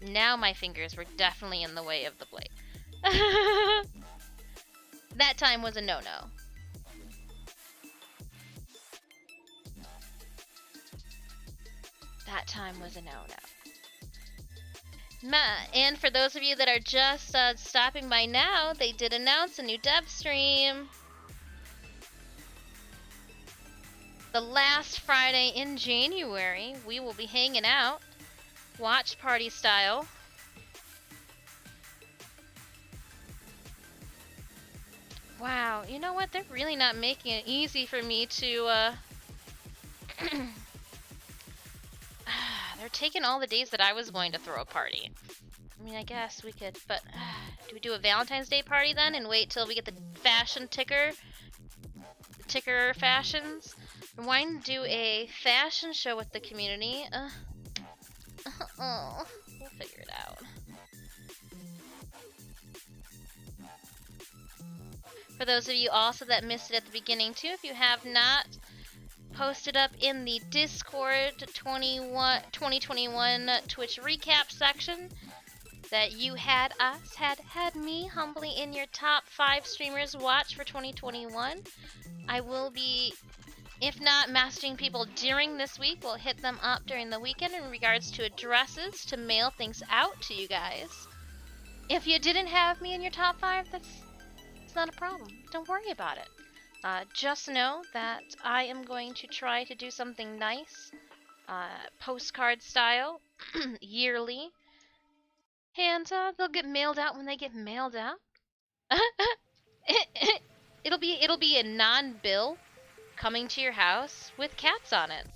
Now my fingers were definitely in the way of the blade. That time was a no-no. That time was a no-no. And for those of you that are just stopping by now, they did announce a new dev stream. The last Friday in January, we will be hanging out, watch party style. Wow, you know what? They're really not making it easy for me to, they're taking all the days that I was going to throw a party. I mean, I guess we could, but do we do a Valentine's Day party then and wait till we get the fashion ticker fashions? Why not do a fashion show with the community? Oh, we'll figure it out. For those of you also that missed it at the beginning too, if you have not posted up in the Discord 2021 Twitch recap section that you had me humbly in your top 5 streamers watch for 2021. I will be, if not messaging people during this week, we'll hit them up during the weekend in regards to addresses to mail things out to you guys. If you didn't have me in your top 5, that's not a problem. Don't worry about it. Just know that I am going to try to do something nice, postcard style, yearly, and they'll get mailed out when they get mailed out. It'll be a non-bill coming to your house with cats on it.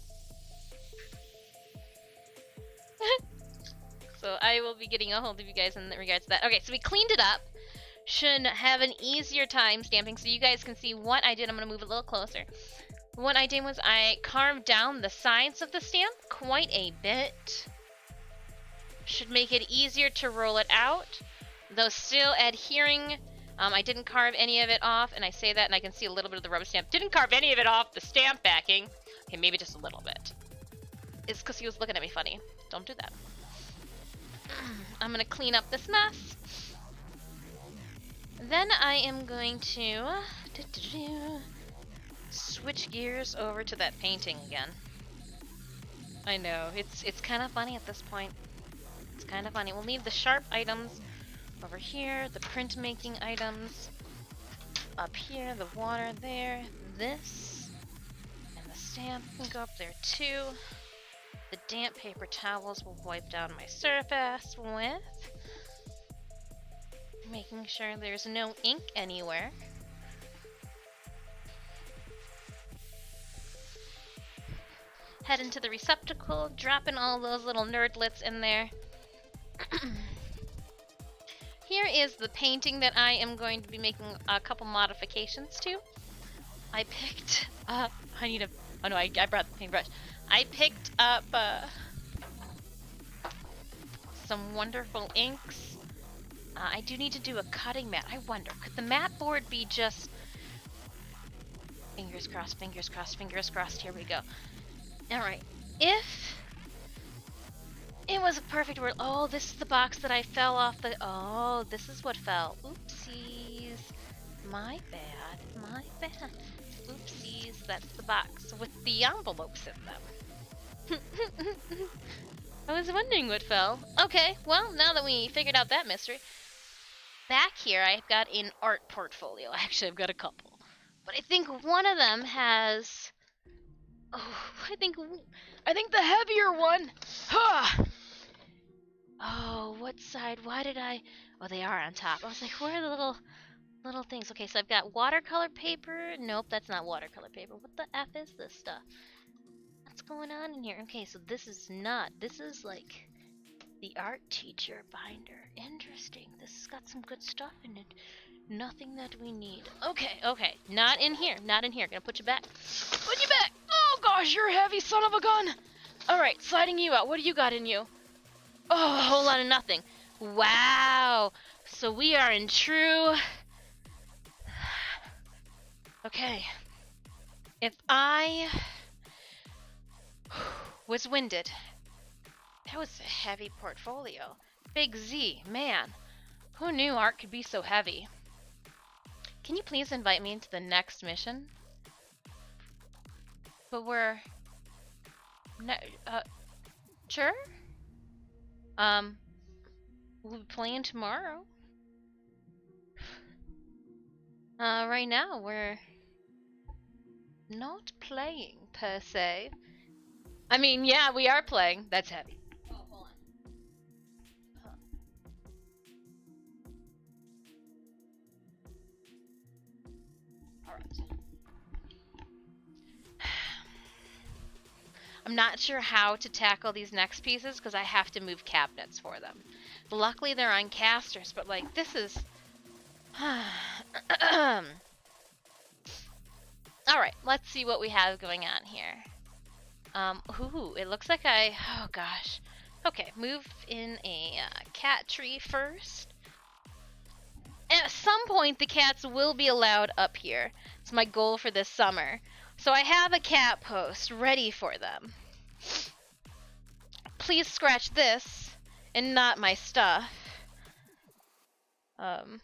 So I will be getting a hold of you guys in regards to that. Okay, so we cleaned it up. Should have an easier time stamping so you guys can see what I did. I'm going to move a little closer. What I did was I carved down the sides of the stamp quite a bit. Should make it easier to roll it out, though still adhering. I didn't carve any of it off, and I say that and I can see a little bit of the rubber stamp. Didn't carve any of it off the stamp backing. Okay, maybe just a little bit. It's because he was looking at me funny. Don't do that. I'm going to clean up this mess. Then I am going to switch gears over to that painting again. I know, it's kind of funny at this point. It's kind of funny. We'll leave the sharp items over here, the printmaking items up here, the water there, this, and the stamp can go up there too. The damp paper towels will wipe down my surface with. Making sure there's no ink anywhere. Head into the receptacle, dropping all those little nerdlets in there. Here is the painting that I am going to be making a couple modifications to. I picked up, oh no, I brought the paintbrush. I picked up some wonderful inks. I do need to do a cutting mat. I wonder, could the mat board be just... Fingers crossed, fingers crossed, fingers crossed. Here we go. Alright. If it was a perfect world... Oh, this is the box that I fell off the... Oh, this is what fell. Oopsies. My bad. My bad. Oopsies. That's the box with the envelopes in them. I was wondering what fell. Okay, well, now that we figured out that mystery... Back here, I've got an art portfolio. Actually, I've got a couple. But I think one of them has... Oh, I think the heavier one... Huh! Oh, what side? Why did I... Oh, they are on top. I was like, where are the little things? Okay, so I've got watercolor paper. Nope, that's not watercolor paper. What the F is this stuff? What's going on in here? Okay, so this is not... This is like... The art teacher binder. Interesting. This has got some good stuff in it. Nothing that we need. Okay, okay. Not in here. Not in here. Gonna put you back. Put you back! Oh gosh, you're a heavy son of a gun! Alright, sliding you out. What do you got in you? Oh, a whole lot of nothing. Wow! So we are in true... Okay. If I... was winded. That was a heavy portfolio. Big Z, man. Who knew art could be so heavy? Can you please invite me into the next mission? But we're... sure? We'll be playing tomorrow. Right now we're... not playing, per se. I mean, yeah, we are playing. That's heavy. Oh, hold on. Alright. I'm not sure how to tackle these next pieces because I have to move cabinets for them. Luckily they're on casters, but like, this is... Alright, let's see what we have going on here. Ooh, it looks like oh gosh. Okay, move in a cat tree first. At some point, the cats will be allowed up here. It's my goal for this summer. So I have a cat post ready for them. Please scratch this and not my stuff. Maybe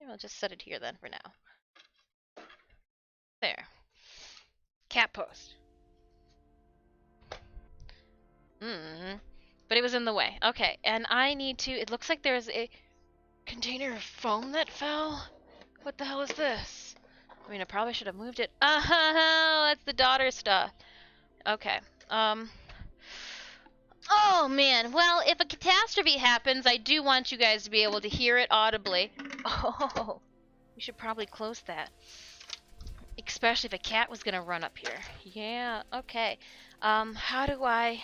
I'll just set it here then for now. There. Cat post. But it was in the way. Okay, and I need to... It looks like there's a container of foam that fell. What the hell is this? I mean, I probably should have moved it. Oh, that's the daughter stuff. Okay. Oh, man. Well, if a catastrophe happens, I do want you guys to be able to hear it audibly. Oh, we should probably close that. Especially if a cat was gonna run up here. Yeah, okay. How do I...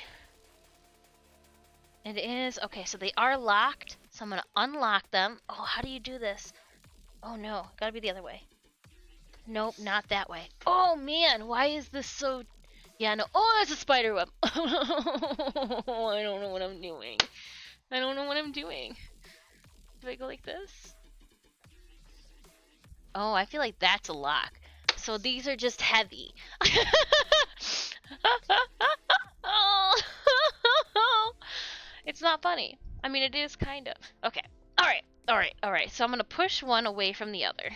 It is... Okay, so they are locked. So I'm gonna unlock them. Oh, how do you do this? Oh no, gotta be the other way. Nope, not that way. Oh man, why is this so... Yeah, no. Oh, that's a spider web. I don't know what I'm doing. I don't know what I'm doing. Do I go like this? Oh, I feel like that's a lock. So these are just heavy. It's not funny. I mean, it is kind of. Okay. Alright. So I'm gonna push one away from the other.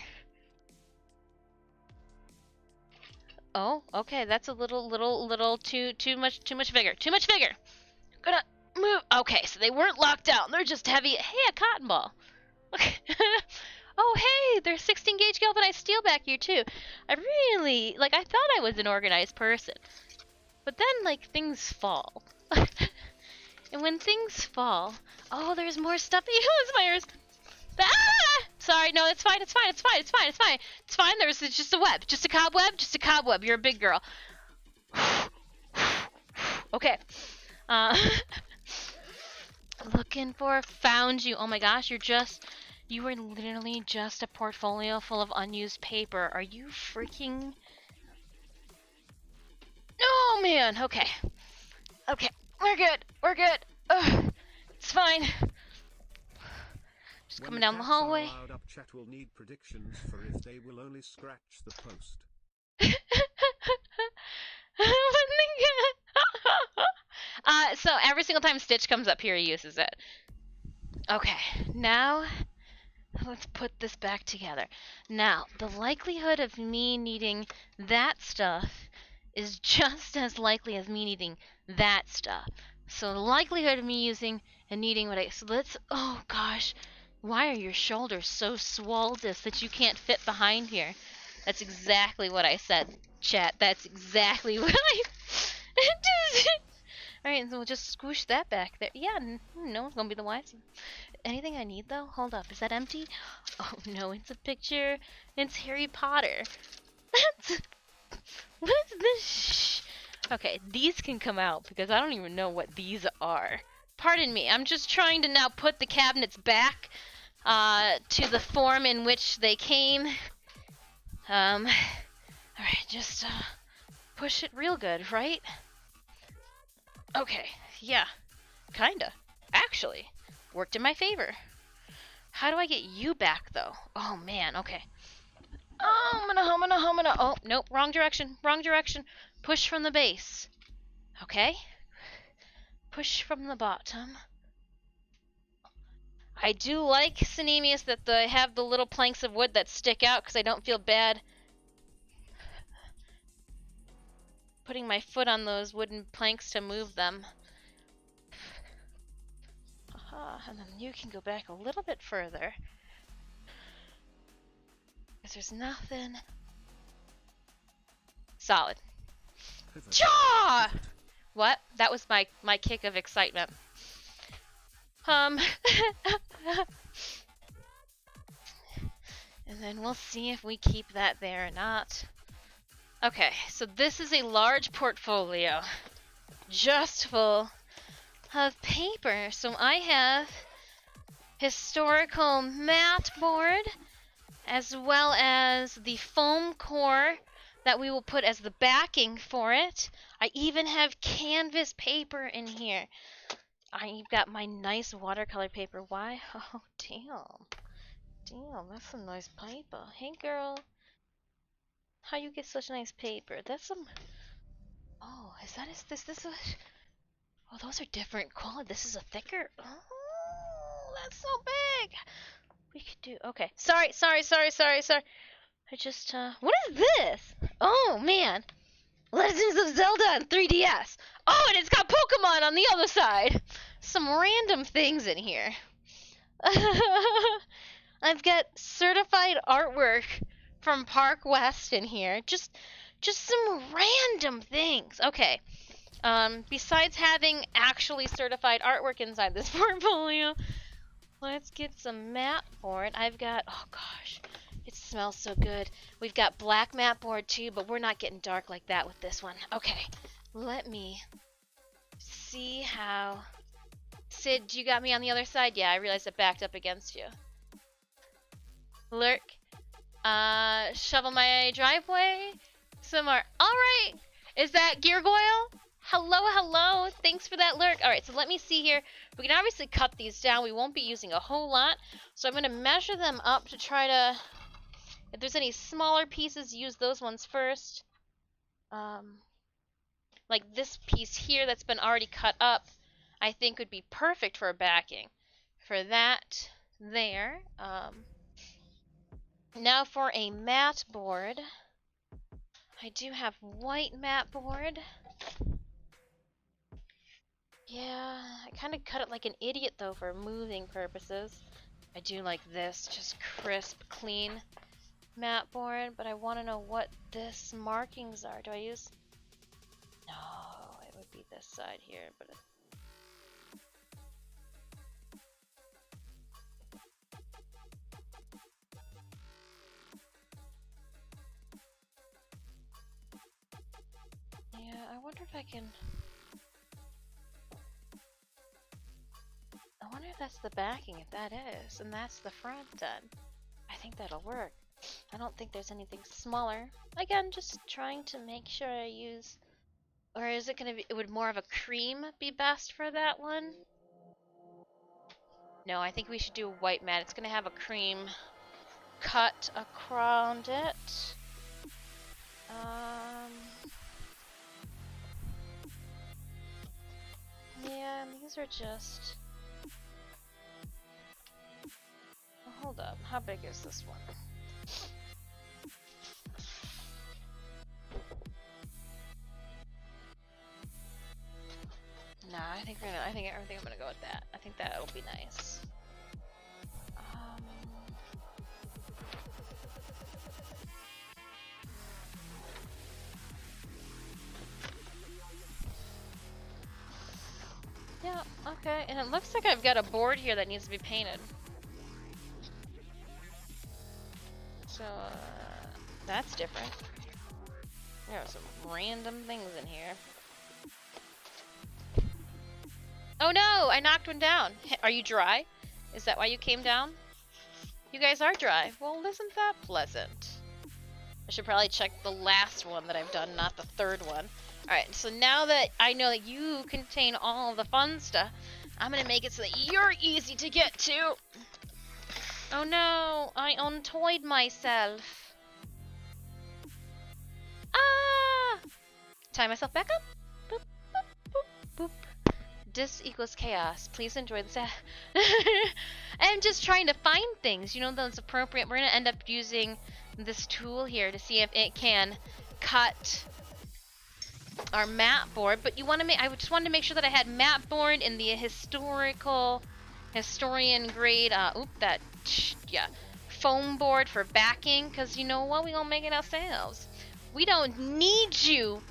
Oh, okay. That's a little too much vigor. Too much vigor. Gonna move. Okay, so they weren't locked down. They're just heavy. Hey, a cotton ball. Okay. Oh, hey, there's 16 gauge galvanized steel back here, too. I really, like, I thought I was an organized person. But then, like, things fall. And when things fall... Oh, there's more stuff. It's Myers. Ah! Sorry, no, it's fine. It's fine. It's just a web. Just a cobweb. You're a big girl. Okay. Looking for... Found you. Oh my gosh, you were literally just a portfolio full of unused paper. Are you freaking... Oh, man. Okay. We're good. Ugh. It's fine. Just coming down the hallway. Up, chat will need predictions for if they will only scratch the post. So every single time Stitch comes up here, he uses it. Okay, now... Let's put this back together. Now, the likelihood of me needing that stuff is just as likely as me needing that stuff. So the likelihood of me using and needing what so let's, oh gosh, why are your shoulders so swoldus that you can't fit behind here? That's exactly what I said, chat. That's exactly what I... Alright, so we'll just squish that back there. Yeah, no one's gonna be the wiser. Anything I need, though? Hold up, is that empty? Oh, no, it's a picture. It's Harry Potter. What is this? Okay, these can come out, because I don't even know what these are. Pardon me, I'm just trying to now put the cabinets back, to the form in which they came. Alright, just push it real good, right? Okay, yeah, kinda. Actually, worked in my favor. How do I get you back, though? Oh, man, okay. Oh, I'm gonna, oh, nope, wrong direction, wrong direction. Push from the base. Okay. Push from the bottom. I do like Synemius that they have the little planks of wood that stick out because I don't feel bad putting my foot on those wooden planks to move them. Aha, and then you can go back a little bit further. Because there's nothing. Solid. Chaw! What? That was my kick of excitement. And then we'll see if we keep that there or not. Okay, so this is a large portfolio. Just full of paper. So I have historical mat board, as well as the foam core that we will put as the backing for it. I even have canvas paper in here. I've got my nice watercolor paper. Why? Oh, damn. Damn, that's some nice paper. Hey, girl. How you get such nice paper? That's some... Oh, is this a... Oh, those are different quality. This is a thicker... Oh, that's so big. We could do... Okay. Sorry. I just, what is this? Oh, man. Legends of Zelda on 3DS. Oh, and it's got Pokemon on the other side. Some random things in here. I've got certified artwork from Park West in here. Just some random things. Okay. Besides having actually certified artwork inside this portfolio, let's get some mat board. I've got, oh gosh, it smells so good. We've got black mat board too, but we're not getting dark like that with this one. Okay, let me see how... Sid, you got me on the other side? Yeah, I realized it backed up against you. Lurk. Shovel my driveway. Some more. Alright! Is that Geargoyle? Hello. Thanks for that lurk. Alright, so let me see here. We can obviously cut these down. We won't be using a whole lot. So I'm going to measure them up to try to... If there's any smaller pieces, use those ones first. Like this piece here that's been already cut up, I think would be perfect for a backing. For that, there. Now for a mat board. I do have white mat board. Yeah, I kind of cut it like an idiot though for moving purposes. I do like this, just crisp, clean mat board, but I want to know what this markings are. Do I use... No, it would be this side here, but... Yeah, I wonder if I can... I wonder if that's the backing, if that is, and that's the front end. I think that'll work. I don't think there's anything smaller. Again, just trying to make sure I use... Or is it gonna be... Would more of a cream be best for that one? No, I think we should do a white mat. It's gonna have a cream cut around it. Yeah, these are just... Oh, hold up. How big is this one? Nah, I think I'm gonna go with that. I think that'll be nice. Yeah, okay. And it looks like I've got a board here that needs to be painted. So, that's different. There are some random things in here. Oh no! I knocked one down. Are you dry? Is that why you came down? You guys are dry. Well, isn't that pleasant? I should probably check the last one that I've done, not the third one. Alright, so now that I know that you contain all the fun stuff, I'm gonna make it so that you're easy to get to. Oh no, I untoyed myself. Ah! Tie myself back up. Boop, boop, boop, boop. Dis equals chaos. Please enjoy this. I'm just trying to find things, you know, that's appropriate. We're gonna end up using this tool here to see if it can cut our mat board. But you want to make, I just wanted to make sure that I had mat board in the historian grade. Yeah, foam board for backing. Cause you know what, we gonna make it ourselves. We don't need you,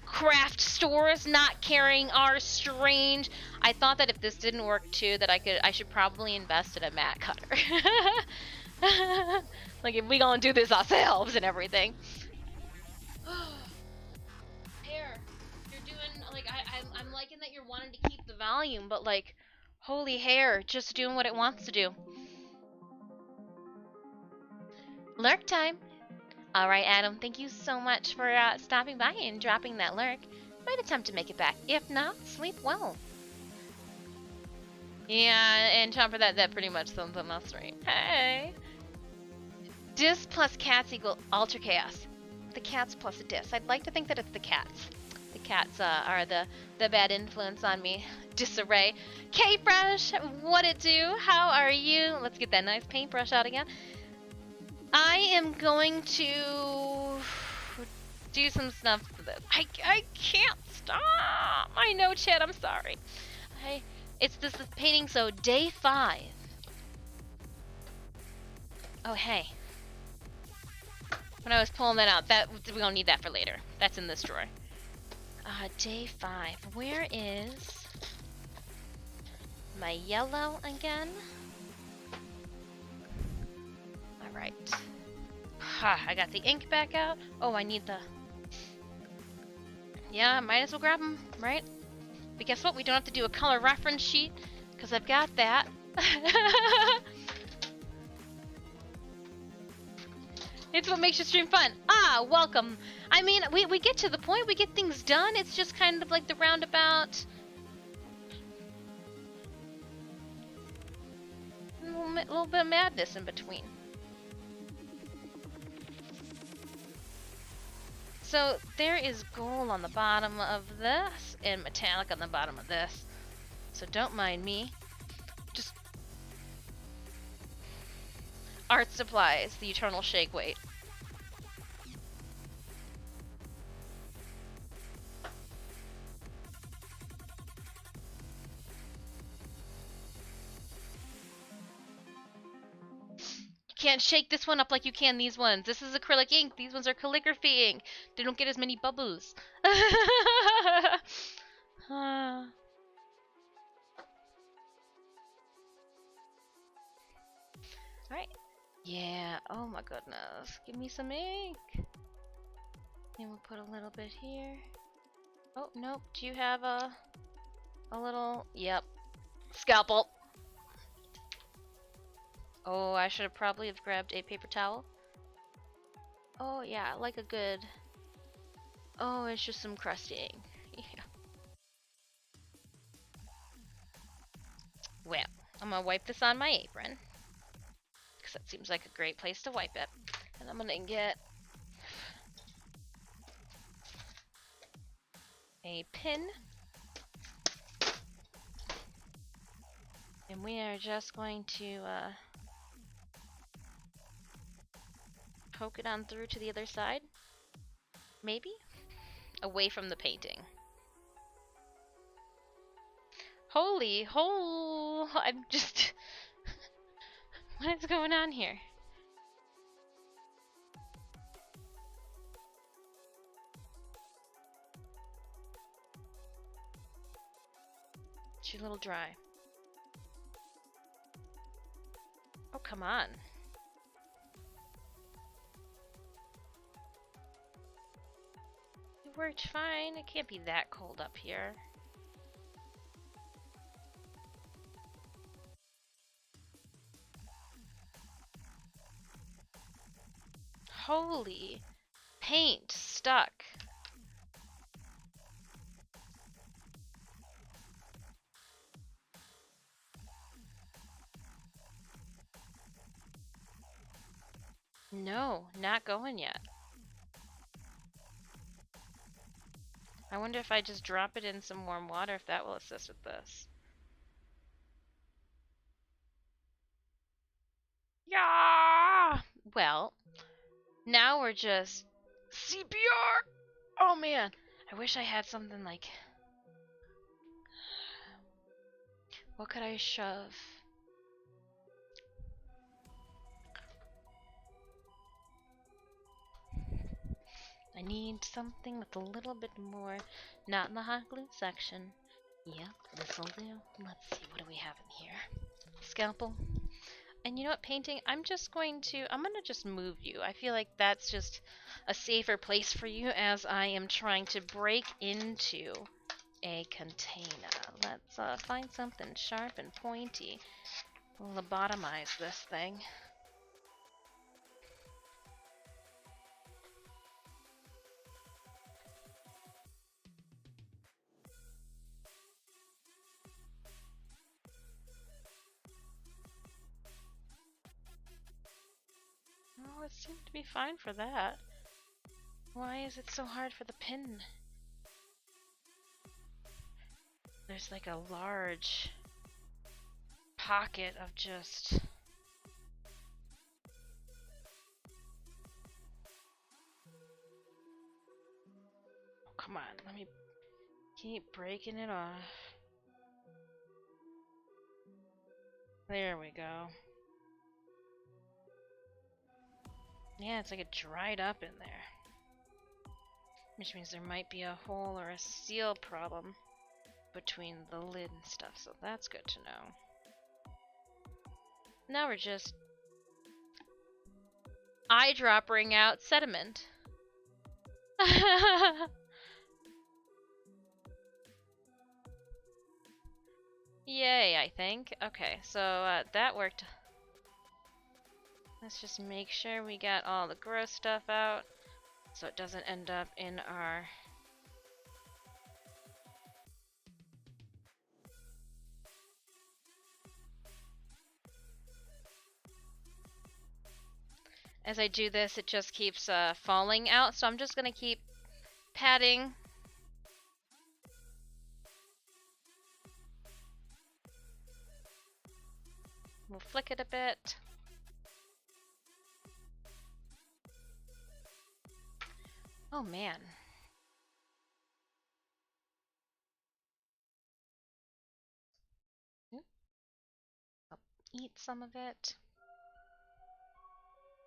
craft stores, not carrying our strange. I thought that if this didn't work too, that I should probably invest in a mat cutter. Like if we gonna do this ourselves and everything. Hair, you're doing like I'm liking that you're wanting to keep the volume, but like, holy hair, just doing what it wants to do. Lurk time. All right, Adam, thank you so much for stopping by and dropping that lurk. Might attempt to make it back. If not, sleep well. Yeah, and Chomper, that pretty much sums up my stream. Hey. Dis plus cats equal ultra chaos. The cats plus a dis. I'd like to think that it's the cats. The cats are the bad influence on me. Disarray. K-Fresh, what it do? How are you? Let's get that nice paintbrush out again. I am going to do some stuff for this. I can't stop. I know, Chad. I'm sorry. It's this painting. So day 5. Oh hey. When I was pulling that out, we don't need that for later. That's in this drawer. Day 5. Where is my yellow again? Alright. I got the ink back out. Oh, I need the... Yeah, might as well grab them, right? But guess what? We don't have to do a color reference sheet, because I've got that. It's what makes your stream fun. Ah, welcome. I mean, we get to the point, we get things done. It's just kind of like the roundabout. A little bit of madness in between. So there is gold on the bottom of this and metallic on the bottom of this. So don't mind me. Just art supplies, the eternal shake weight. Can't shake this one up like you can these ones. This is acrylic ink. These ones are calligraphy ink. They don't get as many bubbles. Alright. Yeah. Oh my goodness. Give me some ink. And we'll put a little bit here. Oh, nope. Do you have a little... Yep. Scalpel. Oh, I should have probably have grabbed a paper towel. Oh yeah, like a good... Oh, it's just some crusty ink. Yeah. Well, I'm gonna wipe this on my apron, because that seems like a great place to wipe it. And I'm gonna get a pin. And we are just going to poke it on through to the other side. Maybe? Away from the painting. I'm just... What is going on here? Too little dry. Oh, come on. It worked fine. It can't be that cold up here. Holy paint stuck. No, not going yet. I wonder if I just drop it in some warm water, if that will assist with this. Yeah. Well, now we're just CPR. Oh man, I wish I had something like. What could I shove? I need something with a little bit more, not in the hot glue section. Yep, this'll do. Let's see, what do we have in here? Scalpel. And you know what, painting? I'm gonna just move you. I feel like that's just a safer place for you as I am trying to break into a container. Let's find something sharp and pointy. Lobotomize this thing. Oh, it seemed to be fine for that. Why is it so hard for the pin? There's like a large pocket of just... Oh, come on, let me keep breaking it off. There we go. Yeah, it's like it dried up in there. Which means there might be a hole or a seal problem between the lid and stuff, so that's good to know. Now we're just eyedropping out sediment. Yay, I think. Okay, so that worked. Let's just make sure we got all the gross stuff out so it doesn't end up in our... As I do this, it just keeps falling out, so I'm just gonna keep patting. We'll flick it a bit. Oh man. Oop. I'll eat some of it.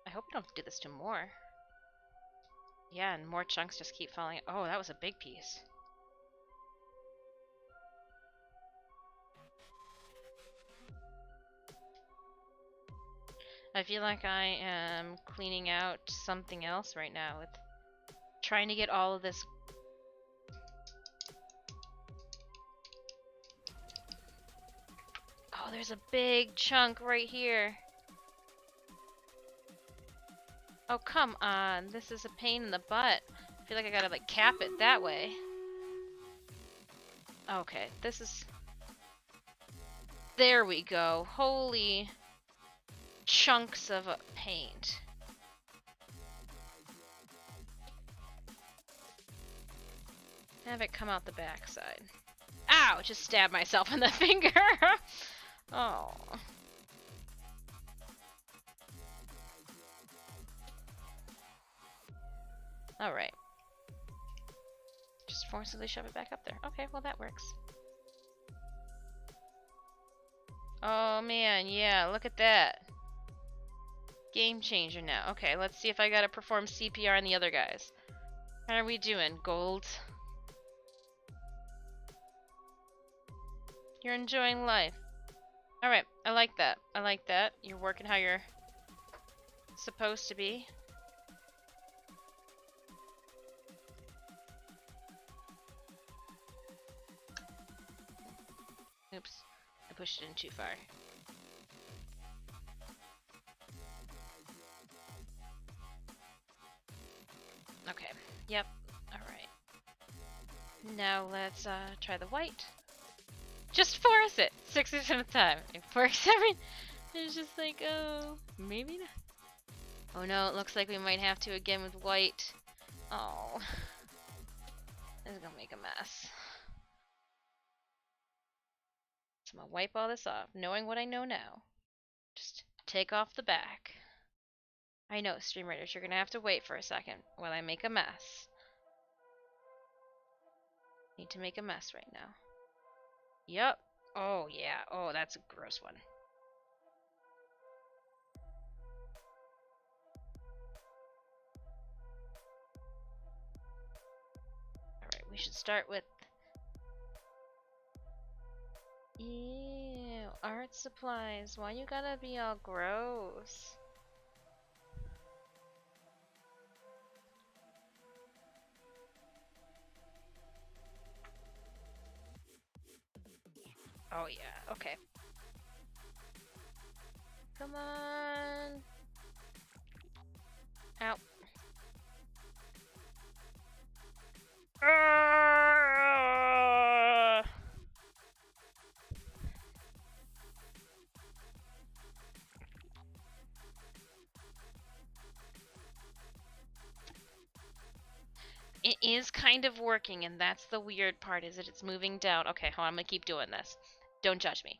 I hope I don't do this to more. Yeah, and more chunks just keep falling. Oh, that was a big piece. I feel like I am cleaning out something else right now with trying to get all of this. Oh, there's a big chunk right here. Oh, come on. This is a pain in the butt. I feel like I gotta, like, cap it that way. Okay, this is... There we go. Holy chunks of paint. Have it come out the backside. Ow! Just stabbed myself in the finger! Oh. Alright. Just forcibly shove it back up there. Okay, well that works. Oh man, yeah, look at that. Game changer now. Okay, let's see if I gotta perform CPR on the other guys. How are we doing, Gold? You're enjoying life. Alright, I like that. I like that. You're working how you're supposed to be. Oops, I pushed it in too far. Yep. Alright. Now let's try the white. Just force it 6% of the time. It works every. It's just like, oh, maybe not. Oh no, it looks like we might have to again with white. Oh. This is gonna make a mess. So I'm gonna wipe all this off, knowing what I know now. Just take off the back. I know, Stream Raiders, you're gonna have to wait for a second while I make a mess. Need to make a mess right now. Yup. Oh yeah. Oh, that's a gross one. Alright, we should start with... Ew, art supplies. Why you gotta be all gross? Oh yeah, okay. Come on. Ow. It is kind of working, and that's the weird part, is that it's moving down. Okay, hold on, I'm gonna keep doing this. Don't judge me.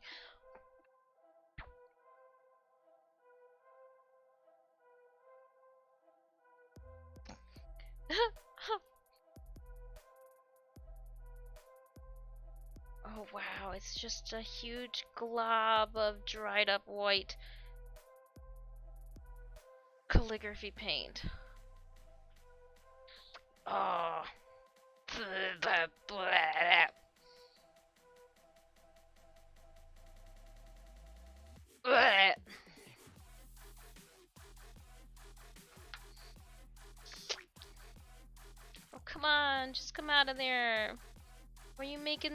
Oh wow, it's just a huge glob of dried up white calligraphy paint. Oh. Oh, come on, just come out of there. Why are you making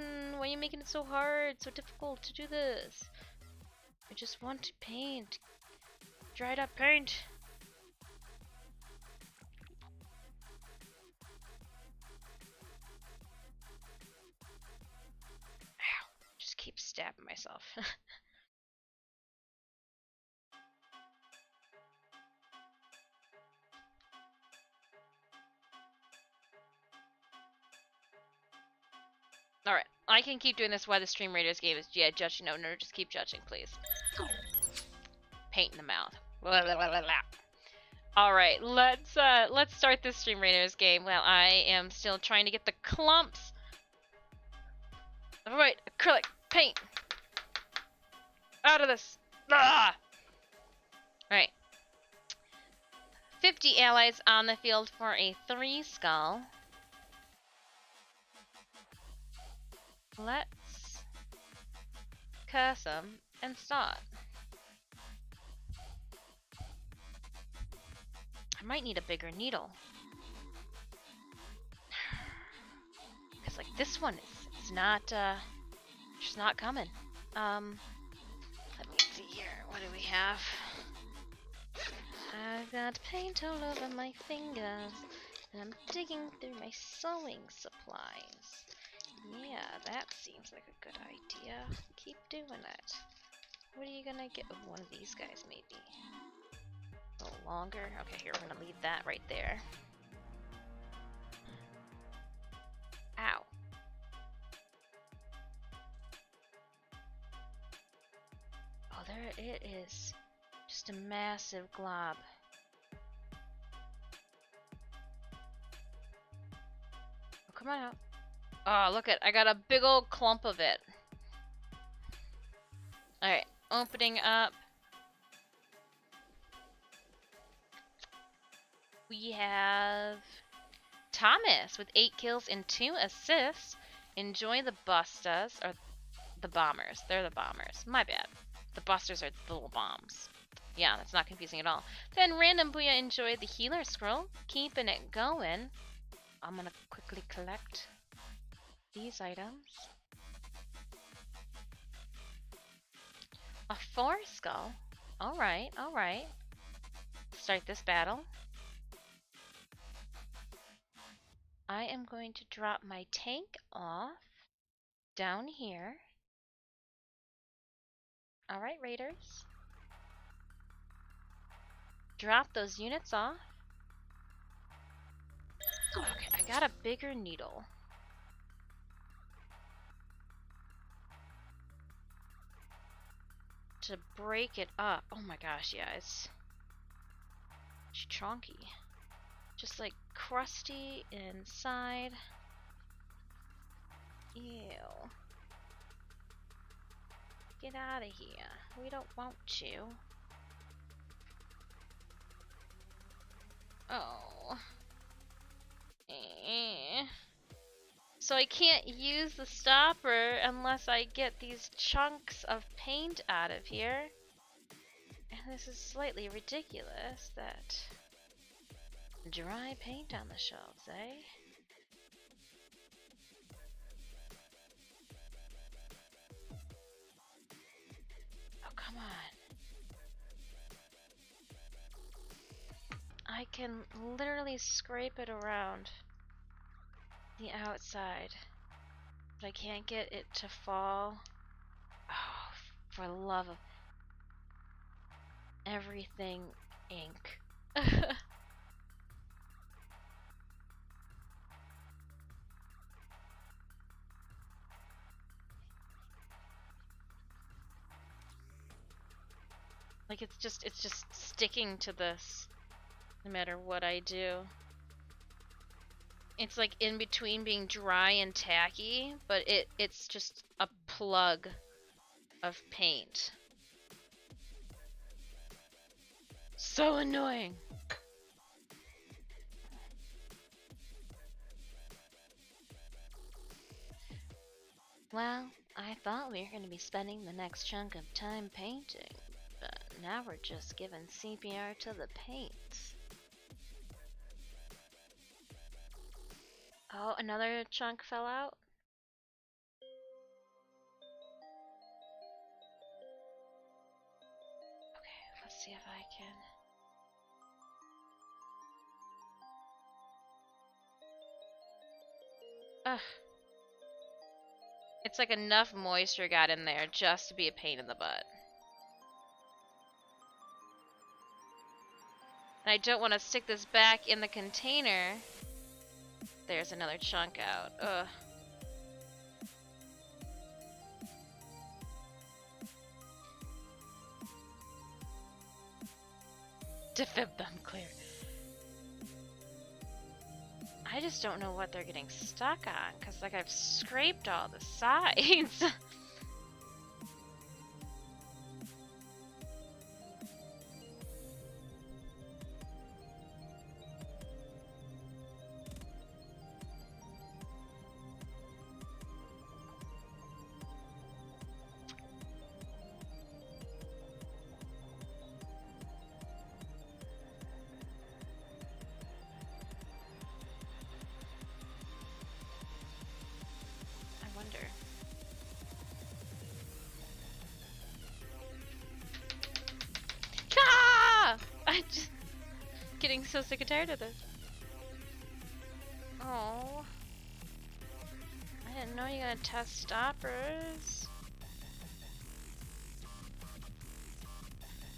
it so hard, so difficult to do this? I just want to paint. Dried up paint. Ow. Just keep stabbing myself. Alright, I can keep doing this while the Stream Raiders game is judging. No, just keep judging, please. Paint in the mouth. Alright, let's start this Stream Raiders game while I am still trying to get the clumps of white acrylic paint out of this. Ah! Alright. 50 allies on the field for a 3 skull. Let's curse them and start. I might need a bigger needle. Because like this one is not just not coming. Let me see here. What do we have? I've got paint all over my fingers, and I'm digging through my sewing supplies. Yeah, that seems like a good idea. Keep doing it. What are you gonna get? Oh, one of these guys, maybe. A little longer. Okay, here, we're gonna leave that right there. Ow. Oh, there it is. Just a massive glob. Oh, come on out. Oh, look I got a big old clump of it. Alright, opening up. We have Thomas with 8 kills and 2 assists. Enjoy the Bustas, or the Bombers. They're the Bombers. My bad. The Busters are the little bombs. Yeah, that's not confusing at all. Then Random Booyah enjoyed the Healer Scroll. Keeping it going. I'm gonna quickly collect these items. A 4 skull. Alright, alright. Start this battle. I am going to drop my tank off down here. Alright, raiders. Drop those units off. Okay, I got a bigger needle. To break it up. Oh my gosh, yeah, it's chunky. Just like crusty inside. Ew. Get out of here. We don't want you. Oh. So I can't use the stopper unless I get these chunks of paint out of here. And this is slightly ridiculous that dry paint on the shelves, eh? Oh, come on. I can literally scrape it around the outside, but I can't get it to fall. Oh, for the love of everything ink. Like it's just sticking to this no matter what I do. It's like in between being dry and tacky, but it's just a plug of paint. So annoying. Well, I thought we were going to be spending the next chunk of time painting, but now we're just giving CPR to the paint. Oh, another chunk fell out? Okay, let's see if I can... Ugh. It's like enough moisture got in there just to be a pain in the butt. And I don't want to stick this back in the container. There's another chunk out. Ugh. Defib them clear. I just don't know what they're getting stuck on, because like I've scraped all the sides. Getting so sick and tired of this. Oh. I didn't know you were gonna test stoppers.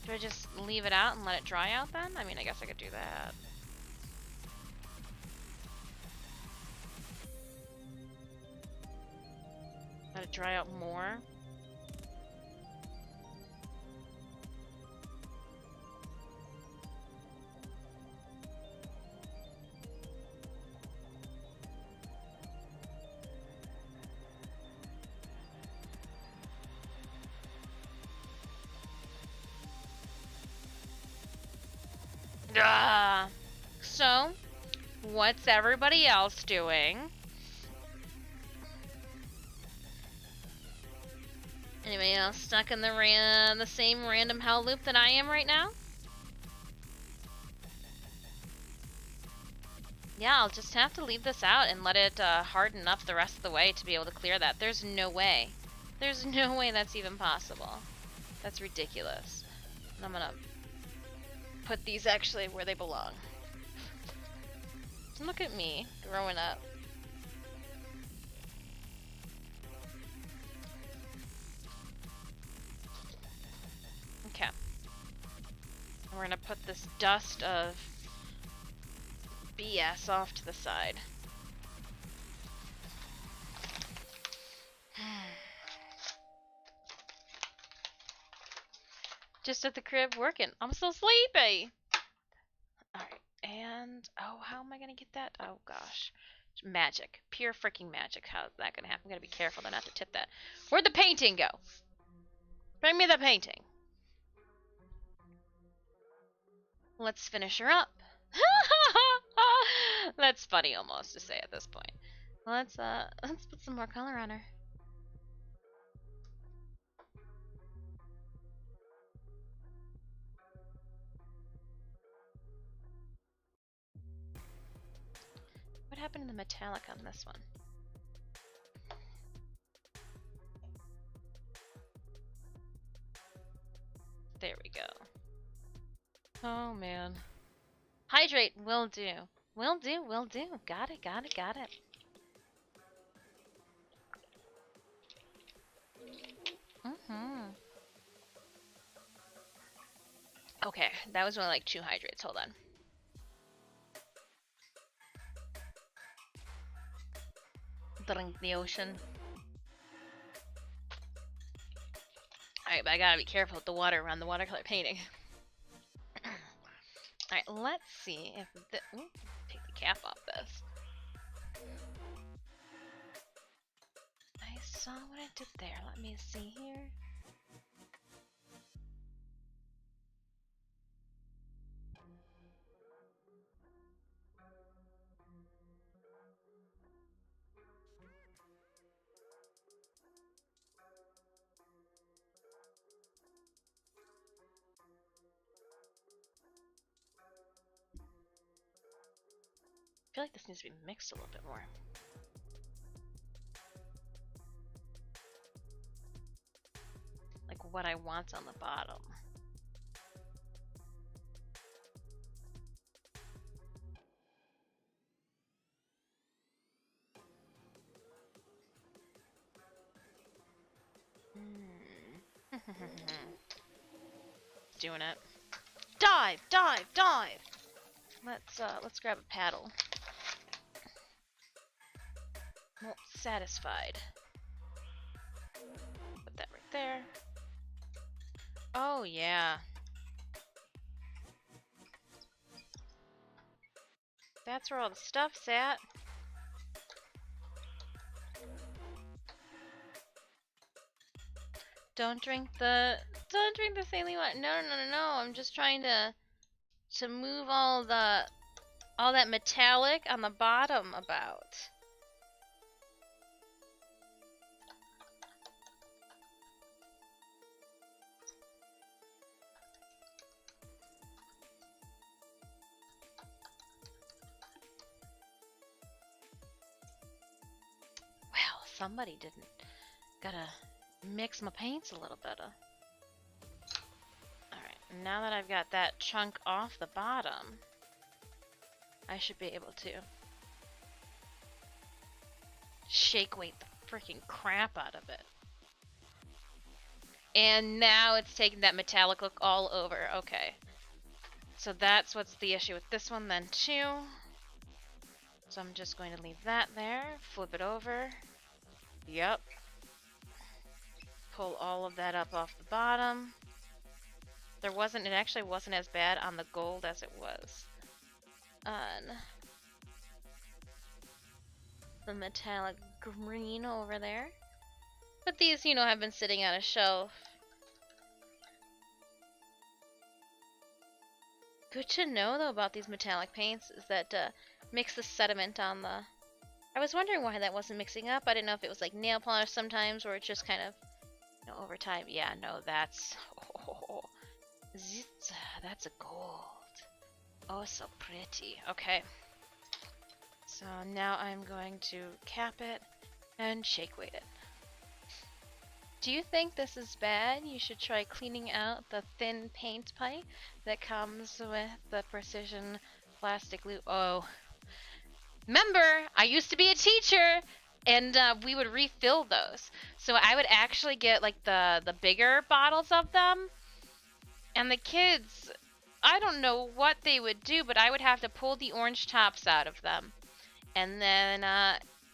Do I just leave it out and let it dry out then? I mean, I guess I could do that. Let it dry out more. So, what's everybody else doing? Anybody else stuck in the same random hell loop that I am right now? Yeah, I'll just have to leave this out and let it harden up the rest of the way to be able to clear that. There's no way. There's no way that's even possible. That's ridiculous. And I'm gonna put these actually where they belong. Look at me, growing up. Okay. We're gonna put this dust of BS off to the side. Just at the crib working. I'm so sleepy! Alright, and... oh, how am I gonna get that? Oh gosh. Magic. Pure freaking magic. How's that gonna happen? I'm gonna be careful though not to tip that. Where'd the painting go? Bring me the painting. Let's finish her up. That's funny almost to say at this point. Let's put some more color on her. What happened to the metallic on this one? There we go. Oh man. Hydrate will do. Will do, will do. Got it, got it, got it. Okay, that was only like 2 hydrates. Hold on. Drink the ocean. Alright, but I gotta be careful with the water around the watercolor painting. Alright, let's see if the... ooh, take the cap off this. I saw what I did there. Let me see here. I feel like this needs to be mixed a little bit more. Like what I want on the bottom. Doing it. Dive, dive, dive! Let's grab a paddle. Well, satisfied. Put that right there. Oh, yeah. That's where all the stuff's at. Don't drink the saline water. No, no, no, no. I'm just trying to move all that metallic on the bottom about. Well, somebody didn't. Gotta mix my paints a little better. Alright, now that I've got that chunk off the bottom, I should be able to shake weight the freaking crap out of it. And now it's taking that metallic look all over. Okay. So that's what's the issue with this one then too. So I'm just going to leave that there, flip it over. Yep. Pull all of that up off the bottom. It actually wasn't as bad on the gold as it was on the metallic green over there. But these, you know, have been sitting on a shelf. Good to know, though, about these metallic paints is that mix the sediment on the... I was wondering why that wasn't mixing up. I didn't know if it was like nail polish sometimes, or it just kind of, you know, over time. Yeah, no, that's... Oh, that's a gold. Oh, so pretty. Okay. So now I'm going to cap it and shake weight it. Do you think this is bad? You should try cleaning out the thin paint pipe that comes with the precision plastic loop. Oh, Remember, I used to be a teacher, and we would refill those. So I would actually get like the bigger bottles of them, and the kids, I don't know what they would do, but I would have to pull the orange tops out of them and then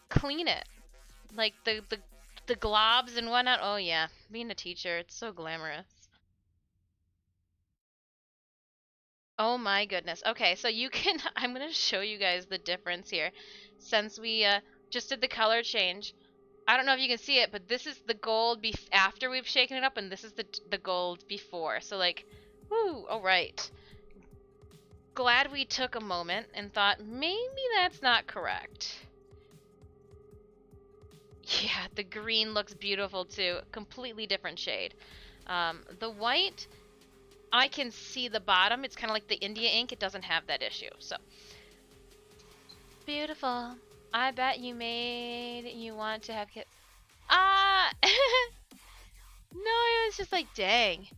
clean it, like the globs and whatnot. Oh yeah, being a teacher, it's so glamorous. Oh my goodness. Okay, so you can, I'm gonna show you guys the difference here. Since we just did the color change, I don't know if you can see it, but this is the gold after we've shaken it up, and this is the gold before. So like, whoo, all right. Glad we took a moment and thought maybe that's not correct. Yeah, the green looks beautiful too. Completely different shade. The white, I can see the bottom. It's kind of like the India ink. It doesn't have that issue. So beautiful. I bet you want to have kids. Ah, no, it was just like, dang.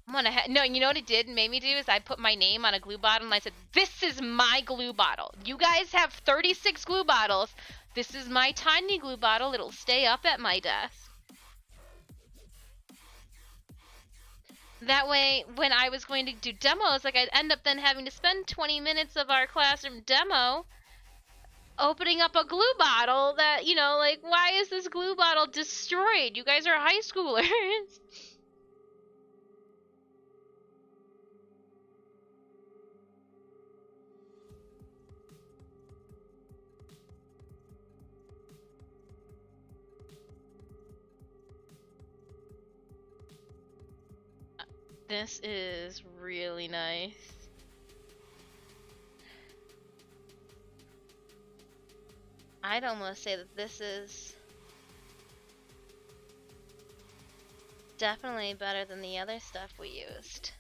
I'm gonna no, you know what it did and made me do is I put my name on a glue bottle and I said, this is my glue bottle. You guys have 36 glue bottles. This is my tiny glue bottle. It'll stay up at my desk. That way, when I was going to do demos, like I'd end up then having to spend 20 minutes of our classroom demo opening up a glue bottle that, you know, like, why is this glue bottle destroyed? You guys are high schoolers. This is really nice. I'd almost say that this is definitely better than the other stuff we used.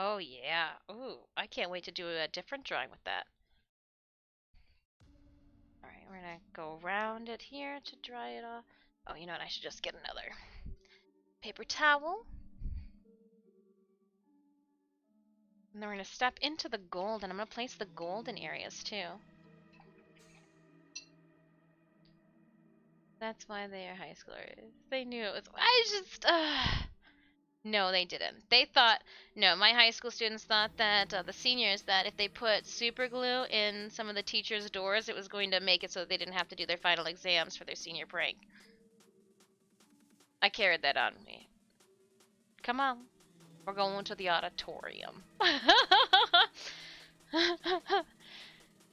Oh yeah. Ooh, I can't wait to do a different drawing with that. Alright, we're gonna go around it here to dry it off. Oh, you know what? I should just get another paper towel. And then we're gonna step into the gold, and I'm gonna place the gold in areas too. That's why they are high schoolers. They knew it was. I just. No, they didn't. They thought. No, my high school students thought that the seniors, that if they put super glue in some of the teachers' doors, it was going to make it so they didn't have to do their final exams for their senior prank. I carried that on me. Come on. We're going to the auditorium.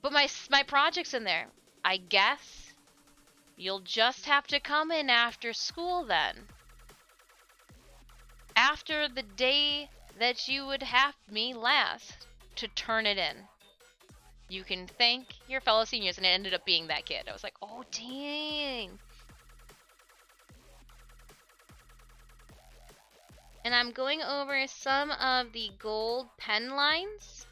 But my project's in there. I guess you'll just have to come in after school then. After the day that you would have me last to turn it in. You can thank your fellow seniors, and it ended up being that kid. I was like, oh dang. And I'm going over some of the gold pen lines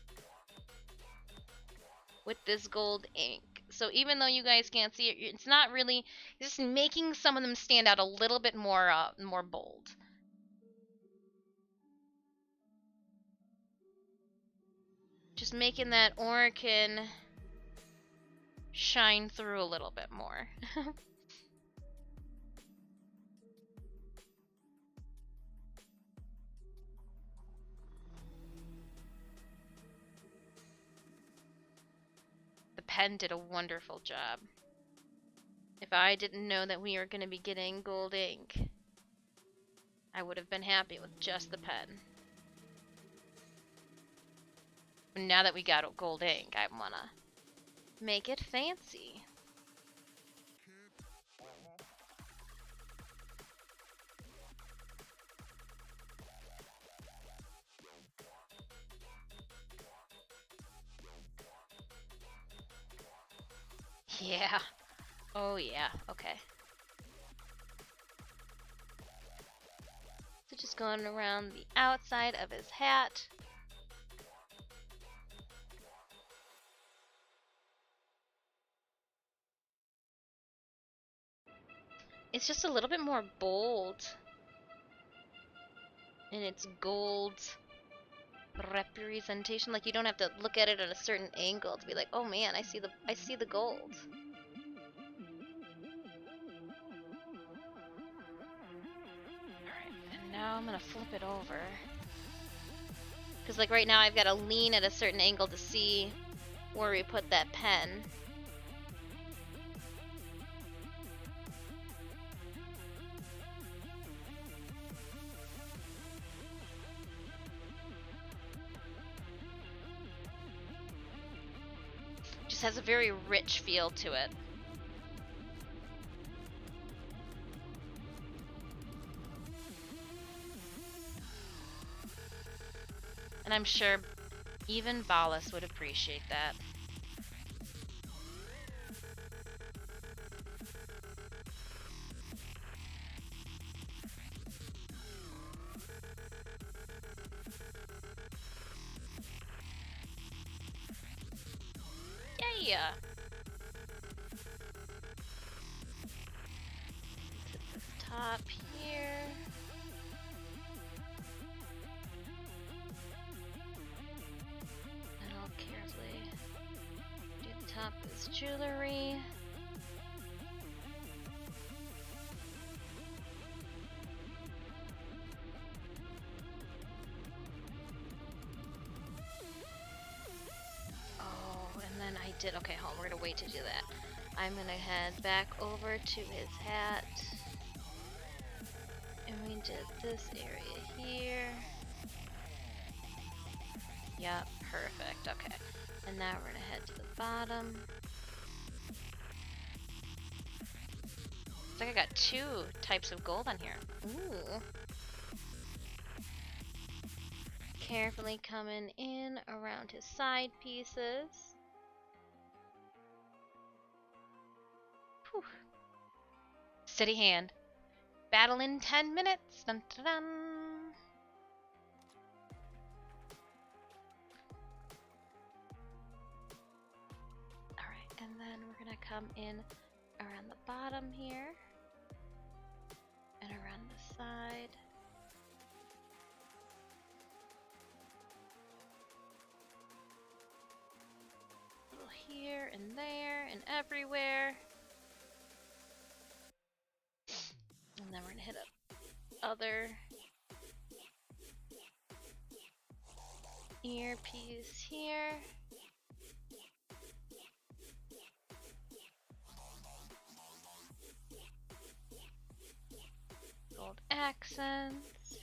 with this gold ink. So even though you guys can't see it, it's not really, it's just making some of them stand out a little bit more more bold. Just making that orkin shine through a little bit more. The pen did a wonderful job. If I didn't know that we were going to be getting gold ink, I would have been happy with just the pen. But now that we got gold ink, I want to make it fancy. Yeah. Oh yeah, okay. So just going around the outside of his hat. It's just a little bit more bold in its gold representation. Like you don't have to look at it at a certain angle to be like, oh man, I see the gold. Alright, and now I'm gonna flip it over. Because like right now I've got to lean at a certain angle to see where we put that pen. Just has a very rich feel to it. And I'm sure even Ballas would appreciate that. Yeah. Hit this top here. And I'll carefully do the top of his jewelry. Okay, hold on, we're gonna wait to do that. I'm gonna head back over to his hat. And we did this area here. Yep, perfect, okay. And now we're gonna head to the bottom. Looks like I got 2 types of gold on here. Ooh. Carefully coming in around his side pieces. Whew. Steady hand. Battle in 10 minutes. Dun, dun, dun. Alright, and then we're gonna come in around the bottom here. And around the side. A little here and there and everywhere. And then we're gonna hit up other earpiece here. Gold accents.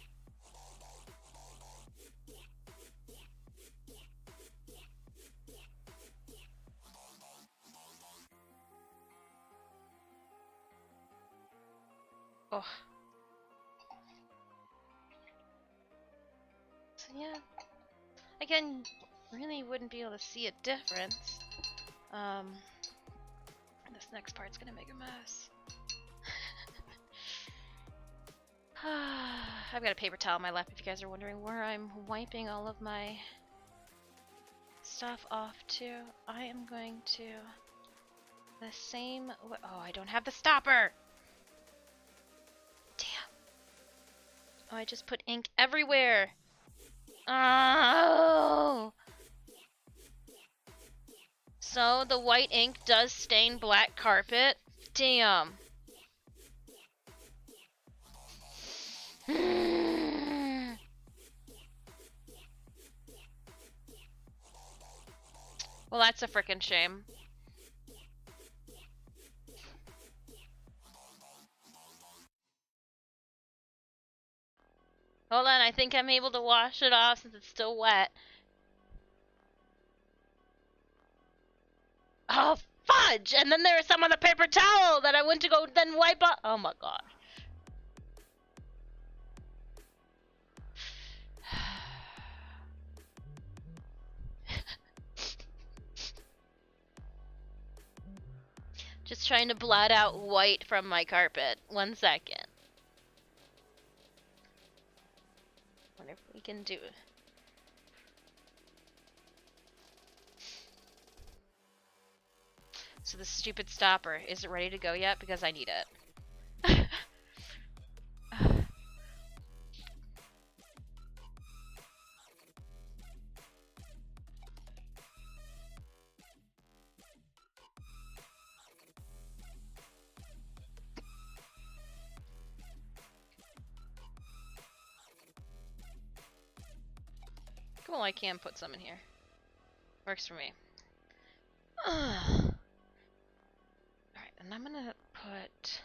Oh. So yeah, again, really wouldn't be able to see a difference. This next part's gonna make a mess. I've got a paper towel on my lap if you guys are wondering where I'm wiping all of my stuff off to. I am going to the same way. Oh, I don't have the stopper! Damn. Oh, I just put ink everywhere. Oh! So the white ink does stain black carpet? Damn. Well, that's a frickin' shame. Hold on, I think I'm able to wash it off since it's still wet. Oh, fudge! And then there was some on the paper towel that I went to go then wipe off. Oh my god. Just trying to blot out white from my carpet. 1 second. Wonder if we can do it. So the stupid stopper isn't ready to go yet because I need it. Cool, I can put some in here. Works for me. Alright, and I'm gonna put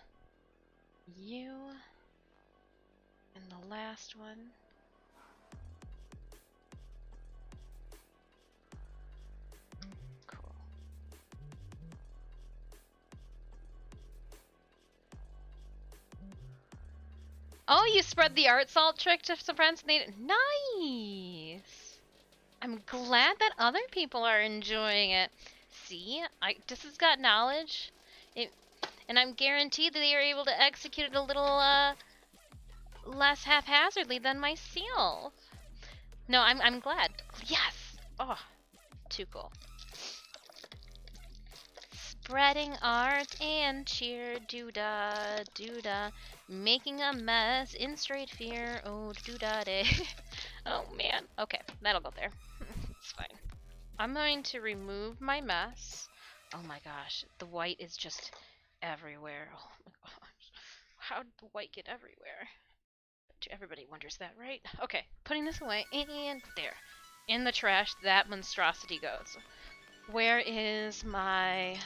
you in the last one. Cool. Oh, you spread the art salt trick to some friends and they nice! I'm glad that other people are enjoying it. See, this has got knowledge. And I'm guaranteed that they are able to execute it a little less haphazardly than myself. No, I'm glad. Yes! Oh, too cool. Spreading art and cheer, doo-da, doo-da. Making a mess in straight fear, oh doo-da day. Oh man, okay, that'll go there. It's fine. I'm going to remove my mess. Oh my gosh, the white is just everywhere. Oh my gosh. How did the white get everywhere? Everybody wonders that, right? Okay, putting this away, and there. In the trash, that monstrosity goes. Where is my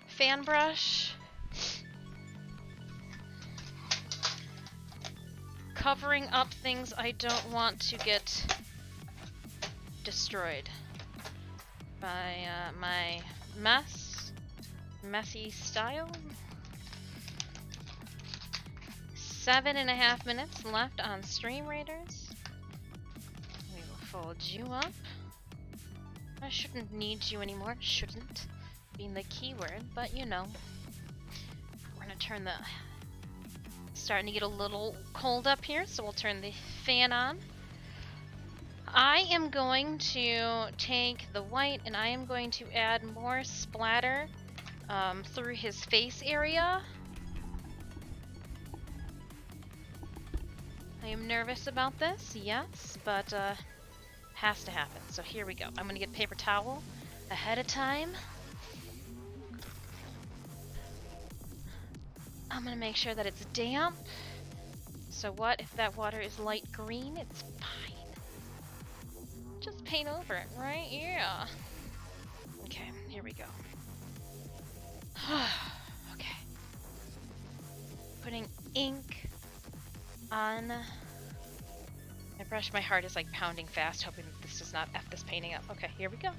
fan brush? Covering up things I don't want to get destroyed by my messy style. 7.5 minutes left on Stream Raiders. We will fold you up. I shouldn't need you anymore. Shouldn't being the keyword, but you know. We're gonna turn the... Starting to get a little cold up here, so we'll turn the fan on. I am going to take the white and I am going to add more splatter through his face area. I am nervous about this, yes, but has to happen. So here we go. I'm gonna get paper towel ahead of time. I'm gonna make sure that it's damp. So what if that water is light green? It's fine. Just paint over it, right? Yeah. Okay, here we go. Okay. Putting ink on my brush. My heart is like pounding fast, hoping this does not F this painting up. Okay, here we go.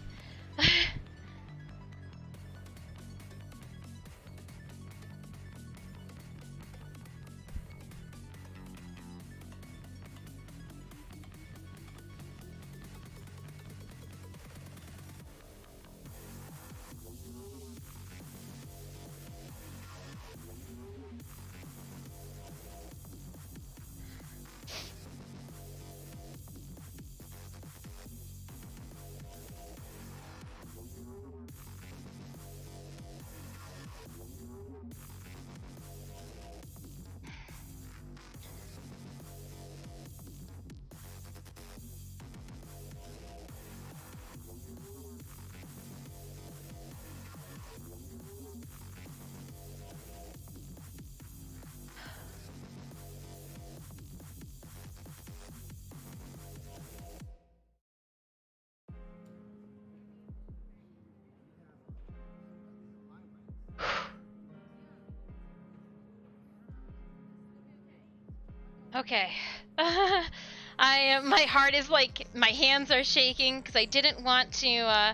Okay. My heart is like, my hands are shaking because I didn't want to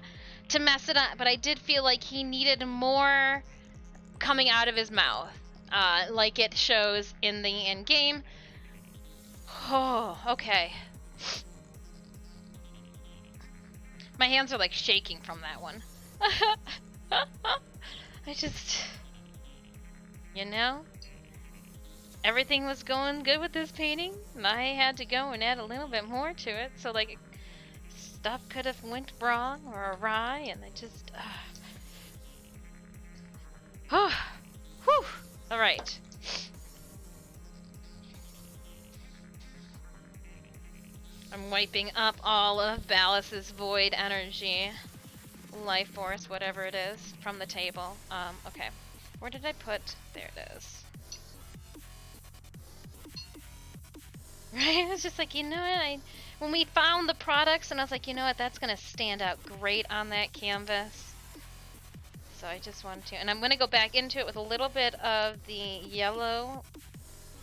mess it up, but I did feel like he needed more coming out of his mouth, like it shows in the end game. Oh, okay. My hands are like shaking from that one. I just, you know, everything was going good with this painting, and I had to go and add a little bit more to it, so like stuff could have went wrong or awry, and I just, whew. All right. I'm wiping up all of Ballas's void energy, life force, whatever it is, from the table. Okay. Where did I put? There it is. Right? It's just like, you know what? When we found the products, and I was like, you know what? That's gonna stand out great on that canvas. So I just wanted to, and I'm gonna go back into it with a little bit of the yellow.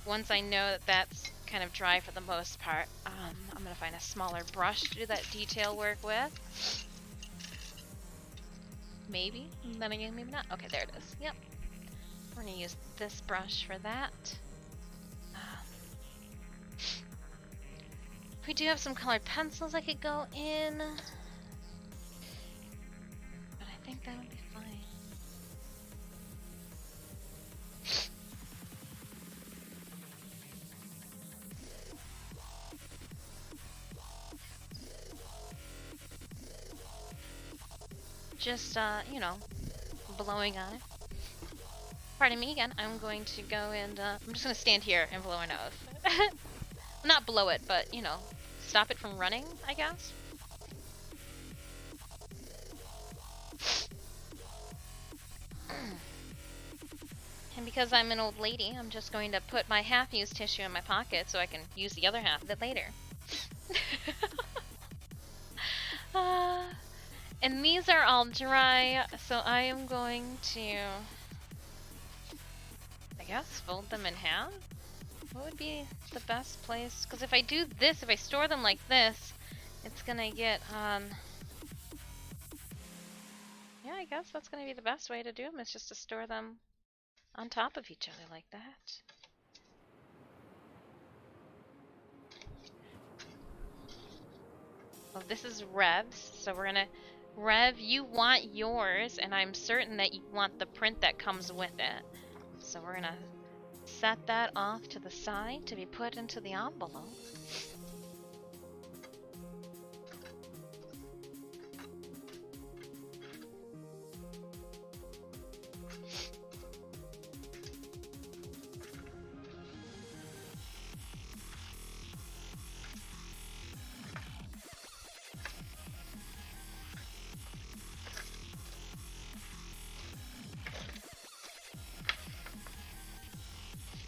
Once I know that that's kind of dry for the most part, I'm gonna find a smaller brush to do that detail work with. Maybe, then again, maybe not. Okay, there it is. Yep. We're gonna use this brush for that. We do have some colored pencils I could go in, but I think that would be fine. Just, you know, blowing on it. Pardon me again, I'm going to go and, I'm just gonna stand here and blow her nose. Not blow it, but, you know, stop it from running, I guess. And because I'm an old lady, I'm just going to put my half-used tissue in my pocket so I can use the other half of it later. And these are all dry, so I am going to, I guess, fold them in half? What would be the best place? Because if I do this, if I store them like this, it's gonna get, yeah, I guess that's gonna be the best way to do them, is just to store them on top of each other like that. Well, this is Rev's, so we're gonna... Rev, you want yours, and I'm certain that you want the print that comes with it. So we're gonna set that off to the side to be put into the envelope.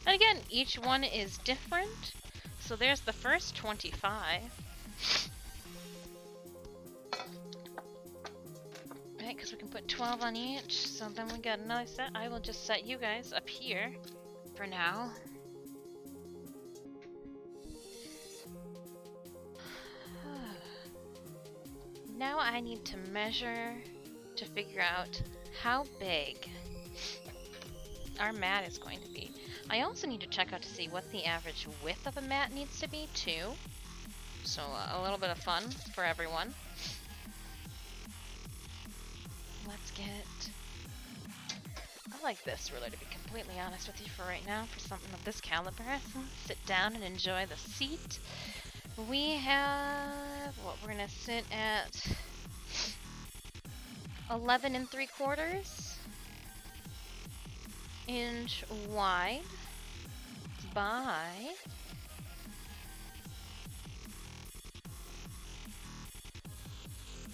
And again, each one is different. So there's the first 25. Right, because we can put 12 on each. So then we got another set. I will just set you guys up here for now. Now I need to measure to figure out how big our mat is going to be. I also need to check out to see what the average width of a mat needs to be too. So a little bit of fun for everyone. Let's get... I like this ruler, to be completely honest with you, for right now, for something of this caliber. So let's sit down and enjoy the seat. We have... what, we're gonna sit at 11 3/4 inch wide by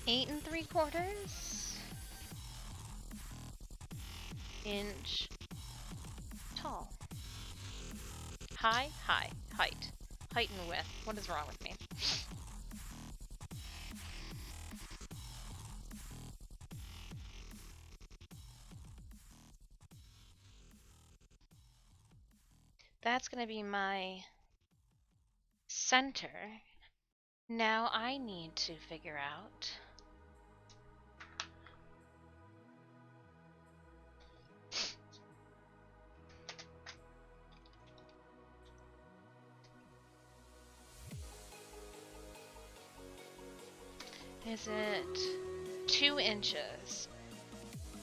8 3/4 inch tall. Height and width. What is wrong with me? That's gonna be my center. Now I need to figure out is it 2 inches?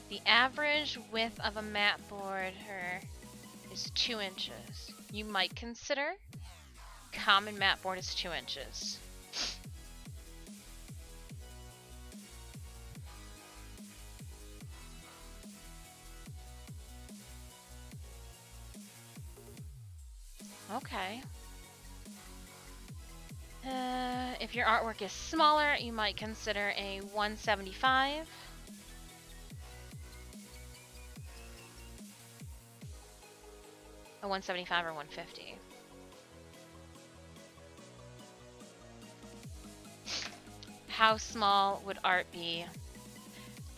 The average width of a mat board is 2 inches. You might consider common mat board is 2 inches. Okay. If your artwork is smaller, you might consider a 175. A 175 or 150. How small would art be?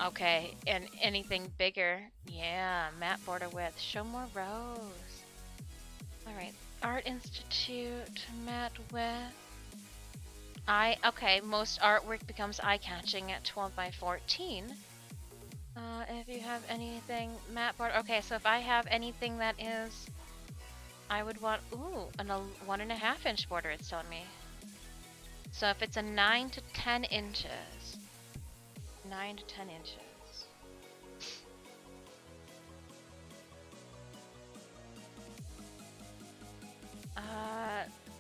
Okay, and anything bigger? Yeah, mat border width. Show more rows. Alright, Art Institute, mat width. Okay, most artwork becomes eye-catching at 12 by 14. If you have anything mat board, okay, so if I have anything that is, I would want, ooh, a 1.5 inch border, it's telling me. So if it's a 9 to 10 inches, 9 to 10 inches.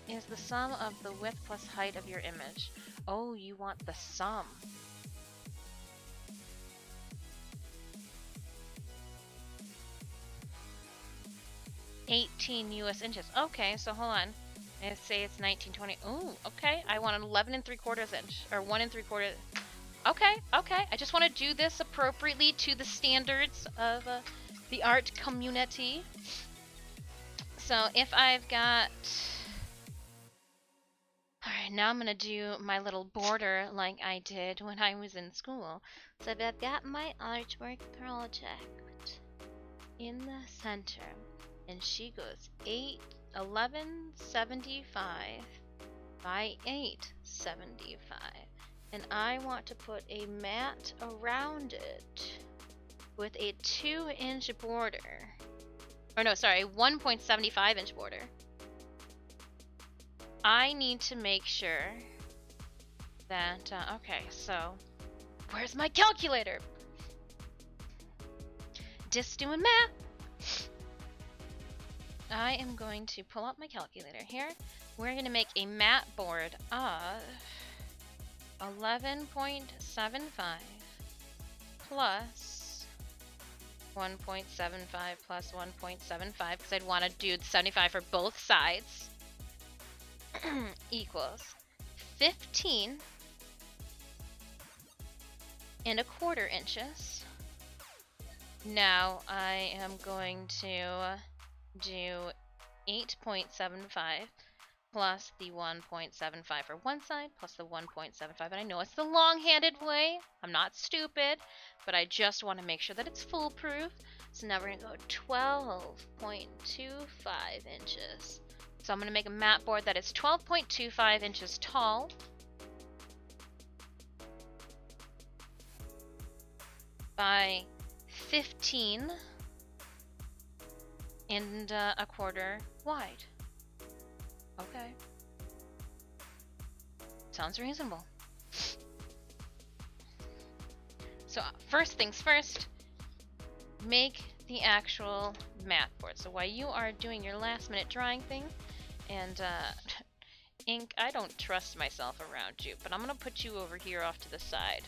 Is the sum of the width plus height of your image. Oh, you want the sum. $18 US inches. Okay, so hold on. Let's say it's 1920. Oh, okay. I want an 11 3/4 inch, or 1 3/4. Okay, okay. I just want to do this appropriately to the standards of the art community. So if I've got... Alright, now I'm gonna do my little border like I did when I was in school. So if I've got my artwork project in the center, and she goes 11.75 by 8.75, and I want to put a mat around it with a 2-inch border. Or no, sorry, 1.75 inch border. I need to make sure that, okay, so, where's my calculator? Just doing math. I am going to pull out my calculator here. We're going to make a mat board of 11.75 plus 1.75 plus 1.75, because I'd want to do the 75 for both sides. Equals 15 1/4 inches. Now I am going to do 8.75 plus the 1.75 for one side plus the 1.75, and I know it's the long-handed way. I'm not stupid, but I just want to make sure that it's foolproof. So now we're gonna go 12.25 inches. So I'm going to make a mat board that is 12.25 inches tall by 15 1/4 wide. Okay. Sounds reasonable. So first things first, make the actual mat board. So while you are doing your last minute drawing thing, and Ink, I don't trust myself around you, but I'm gonna put you over here off to the side.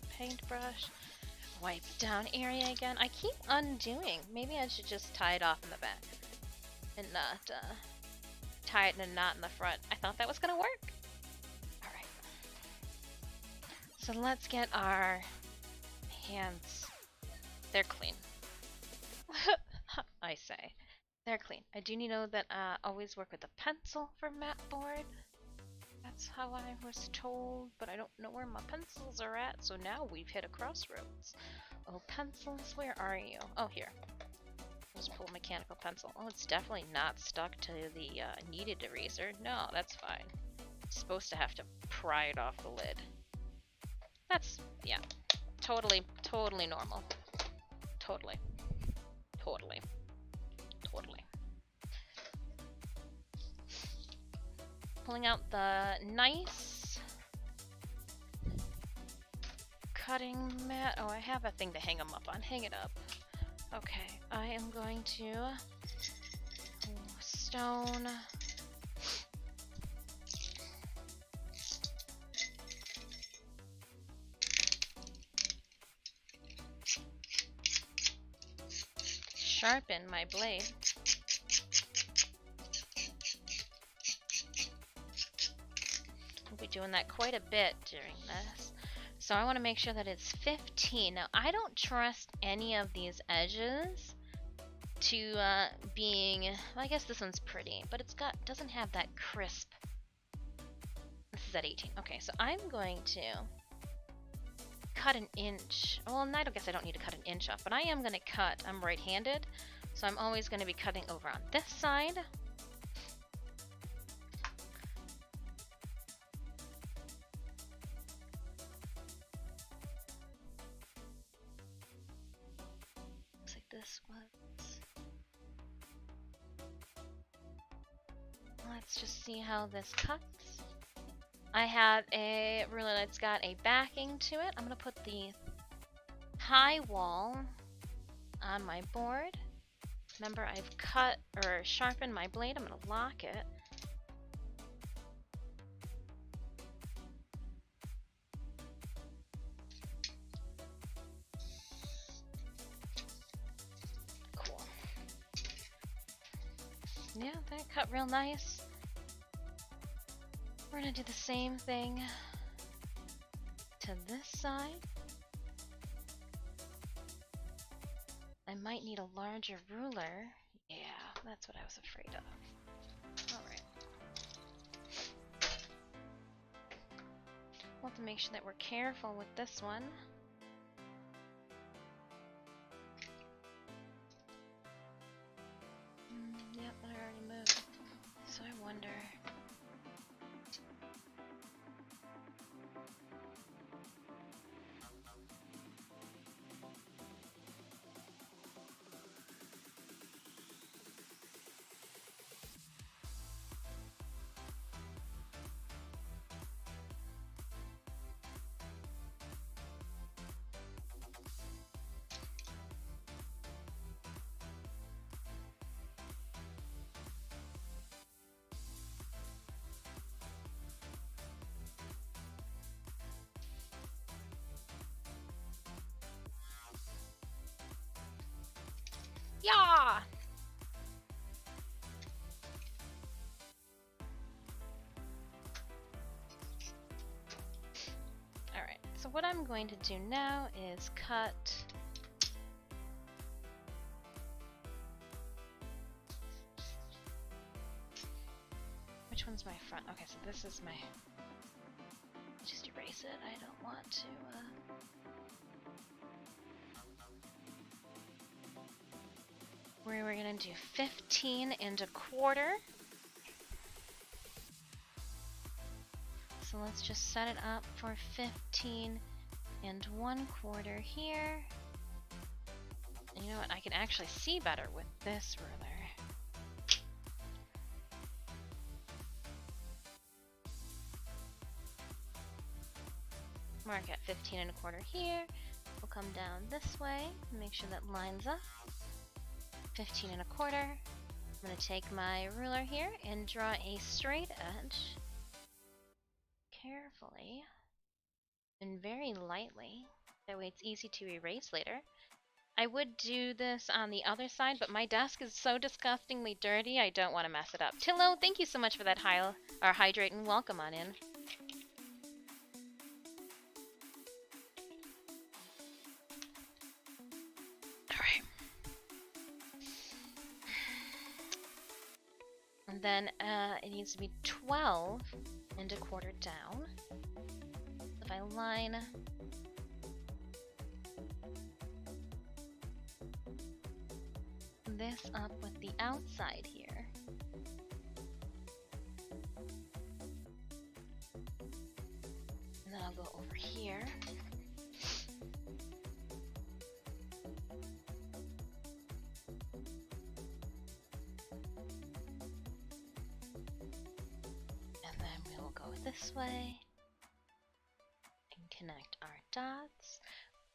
Paintbrush, wipe down area again. I keep undoing. Maybe I should just tie it off in the back and not tie it in a knot in the front. I thought that was gonna work. Alright. So let's get our hands. They're clean. I say. They're clean. I do need to know that always work with a pencil for mat board. That's how I was told, but I don't know where my pencils are at, so now we've hit a crossroads. Oh, pencils, where are you? Oh, here. Just pull a mechanical pencil. Oh, it's definitely not stuck to the kneaded eraser. No, that's fine. It's supposed to have to pry it off the lid. That's, yeah, totally normal. Totally. Pulling out the nice cutting mat. Oh, I have a thing to hang them up on. Hang it up. Okay, I am going to stone. Sharpen my blade. I'll be doing that quite a bit during this. So I want to make sure that it's 15. Now I don't trust any of these edges to being, well, I guess this one's pretty, but doesn't have that crisp. This is at 18. Okay, so I'm going to cut an inch. Well, I don't guess I don't need to cut an inch off, but I am going to cut. I'm right-handed, so I'm always going to be cutting over on this side. Looks like this was. Let's just see how this cuts. I have a ruler that's got a backing to it. I'm going to put the high wall on my board. Remember, I've cut or sharpened my blade. I'm going to lock it. Cool. Yeah, that cut real nice. We're gonna do the same thing to this side. I might need a larger ruler. Yeah, that's what I was afraid of. Alright. We'll have to make sure that we're careful with this one. Yep, I already moved. So I wonder... Yeah! Alright, so what I'm going to do now is cut which one's my front? Okay, so this is my, just erase it. I don't want to we're gonna do 15 1/4. So let's just set it up for 15 1/4 here. And you know what? I can actually see better with this ruler. Mark at 15 1/4 here. We'll come down this way, make sure that lines up. 15 1/4. I'm going to take my ruler here and draw a straight edge carefully and very lightly. That way it's easy to erase later. I would do this on the other side, but my desk is so disgustingly dirty I don't want to mess it up. Tillo, thank you so much for that hydrate and welcome on in. And then it needs to be 12 1/4 down. If I line this up with the outside here, and then I'll go over here. This way and connect our dots.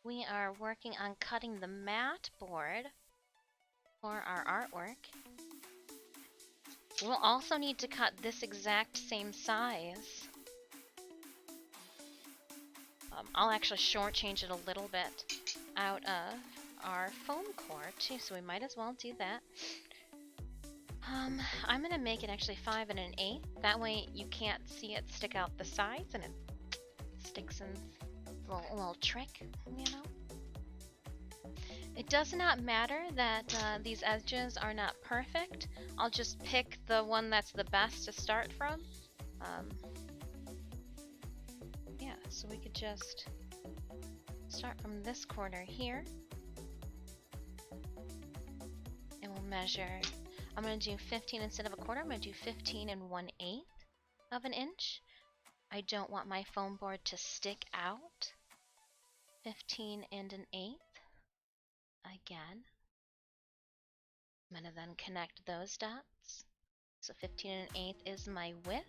we are working on cutting the mat board for our artwork. We'll also need to cut this exact same size. I'll actually shortchange it a little bit out of our foam core too, so we might as well do that. I'm gonna make it actually 5 1/8. That way you can't see it stick out the sides and it sticks in a little trick, you know? It does not matter that these edges are not perfect. I'll just pick the one that's the best to start from. Yeah, so we could just start from this corner here. And we'll measure. I'm going to do 15 instead of a quarter. I'm going to do 15 1/8 of an inch. I don't want my foam board to stick out. 15 1/8. Again. I'm going to then connect those dots. So 15 1/8 is my width.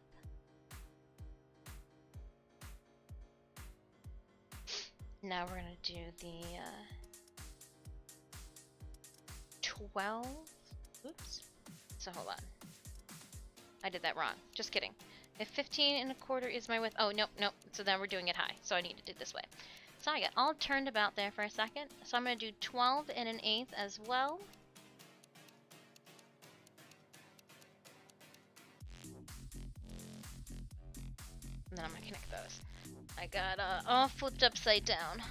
Now we're going to do the 12. Oops. So hold on. I did that wrong. Just kidding. If 15 1/4 is my width. Oh, nope, nope. So then we're doing it high. So I need to do it this way. So I got all turned about there for a second. So I'm going to do 12 1/8 as well. And then I'm going to connect those. I got all flipped upside down.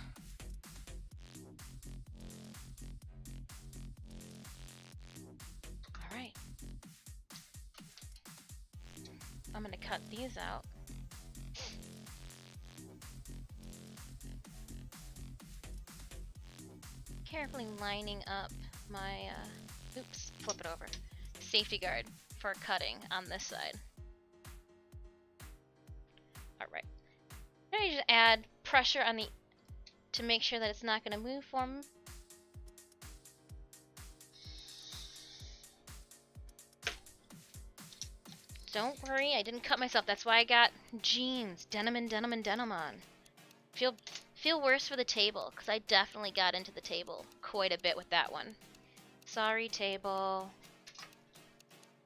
Alright. I'm going to cut these out. Carefully lining up my, oops, flip it over, safety guard for cutting on this side. Alright. Now you just add pressure on the, to make sure that it's not going to move for me. Don't worry, I didn't cut myself. That's why I got jeans, denim and denim and denim on. Feel worse for the table, because I definitely got into the table quite a bit with that one. Sorry, table.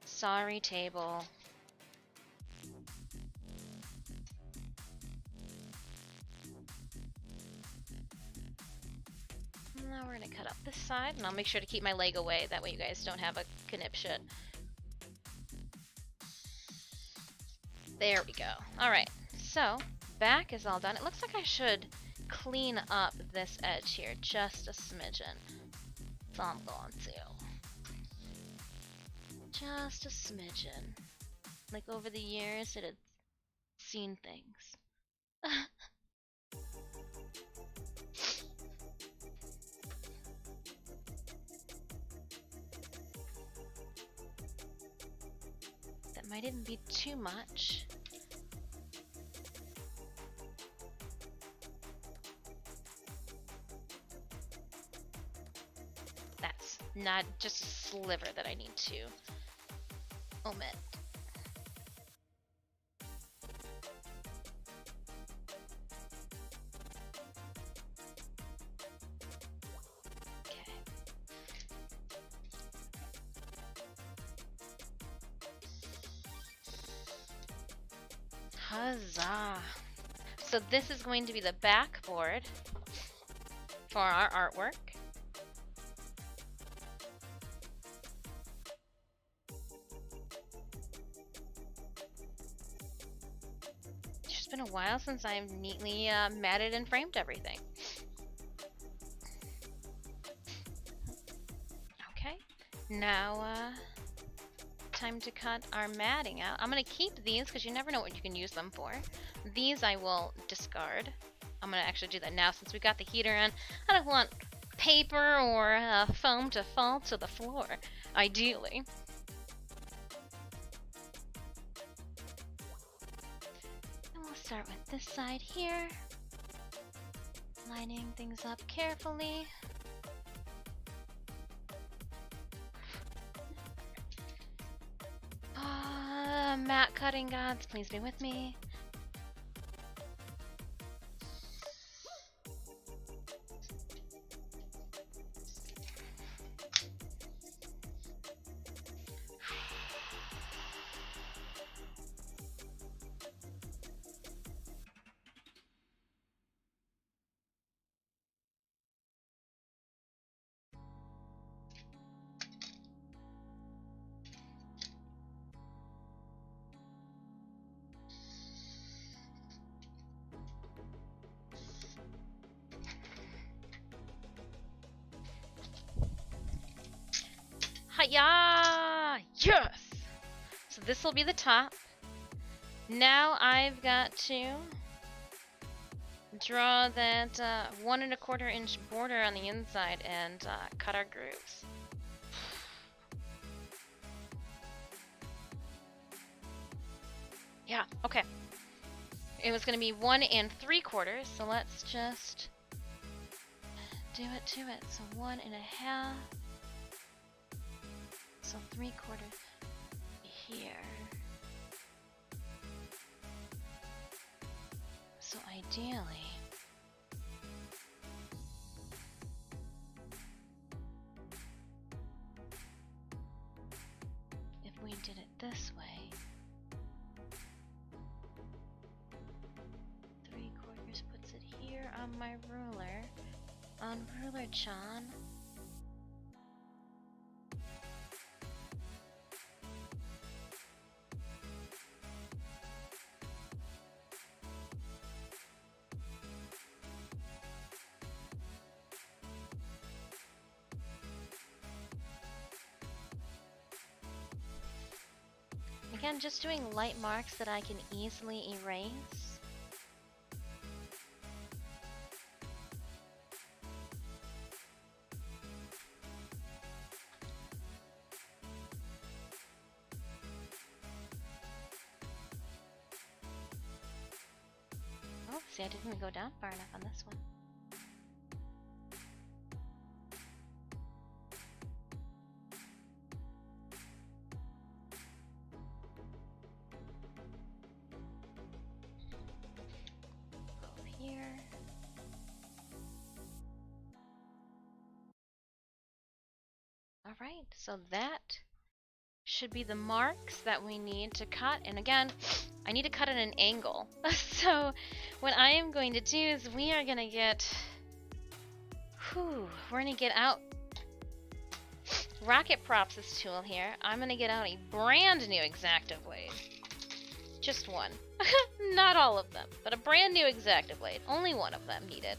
Sorry, table. Now we're going to cut up this side, and I'll make sure to keep my leg away. That way you guys don't have a conniption. There we go. Alright, so back is all done. It looks like I should clean up this edge here just a smidgen. So I'm going to. Just a smidgen. Like over the years it had seen things. That might even be too much. That's not just a sliver that I need to omit. Huzzah! So this is going to be the backboard for our artwork. It's just been a while since I've neatly matted and framed everything. Okay, now time to cut our matting out. I'm gonna keep these because you never know what you can use them for. These I will discard. I'm gonna actually do that now since we got the heater on. I don't want paper or foam to fall to the floor, ideally. And we'll start with this side here. Lining things up carefully. Mat cutting gods, please be with me. Hiya! Yes! So this will be the top. Now I've got to draw that 1¼ inch border on the inside and cut our grooves. Yeah, okay. It was going to be 1 3/4, so let's just do it to it. So 1½ so 3/4 here. So ideally, if we did it this way, 3/4 puts it here on my ruler, on ruler John. Again, just doing light marks that I can easily erase. Oh, see, I didn't go down far enough on this one. Here. Alright, so that should be the marks that we need to cut. And again, I need to cut at an angle. So what I am going to do is we are going to get... we're going to get out Rocket Props' tool here. I'm going to get out a brand new X-Acto blade. Just one. Not all of them, but a brand new X-Acto blade. Only one of them needed.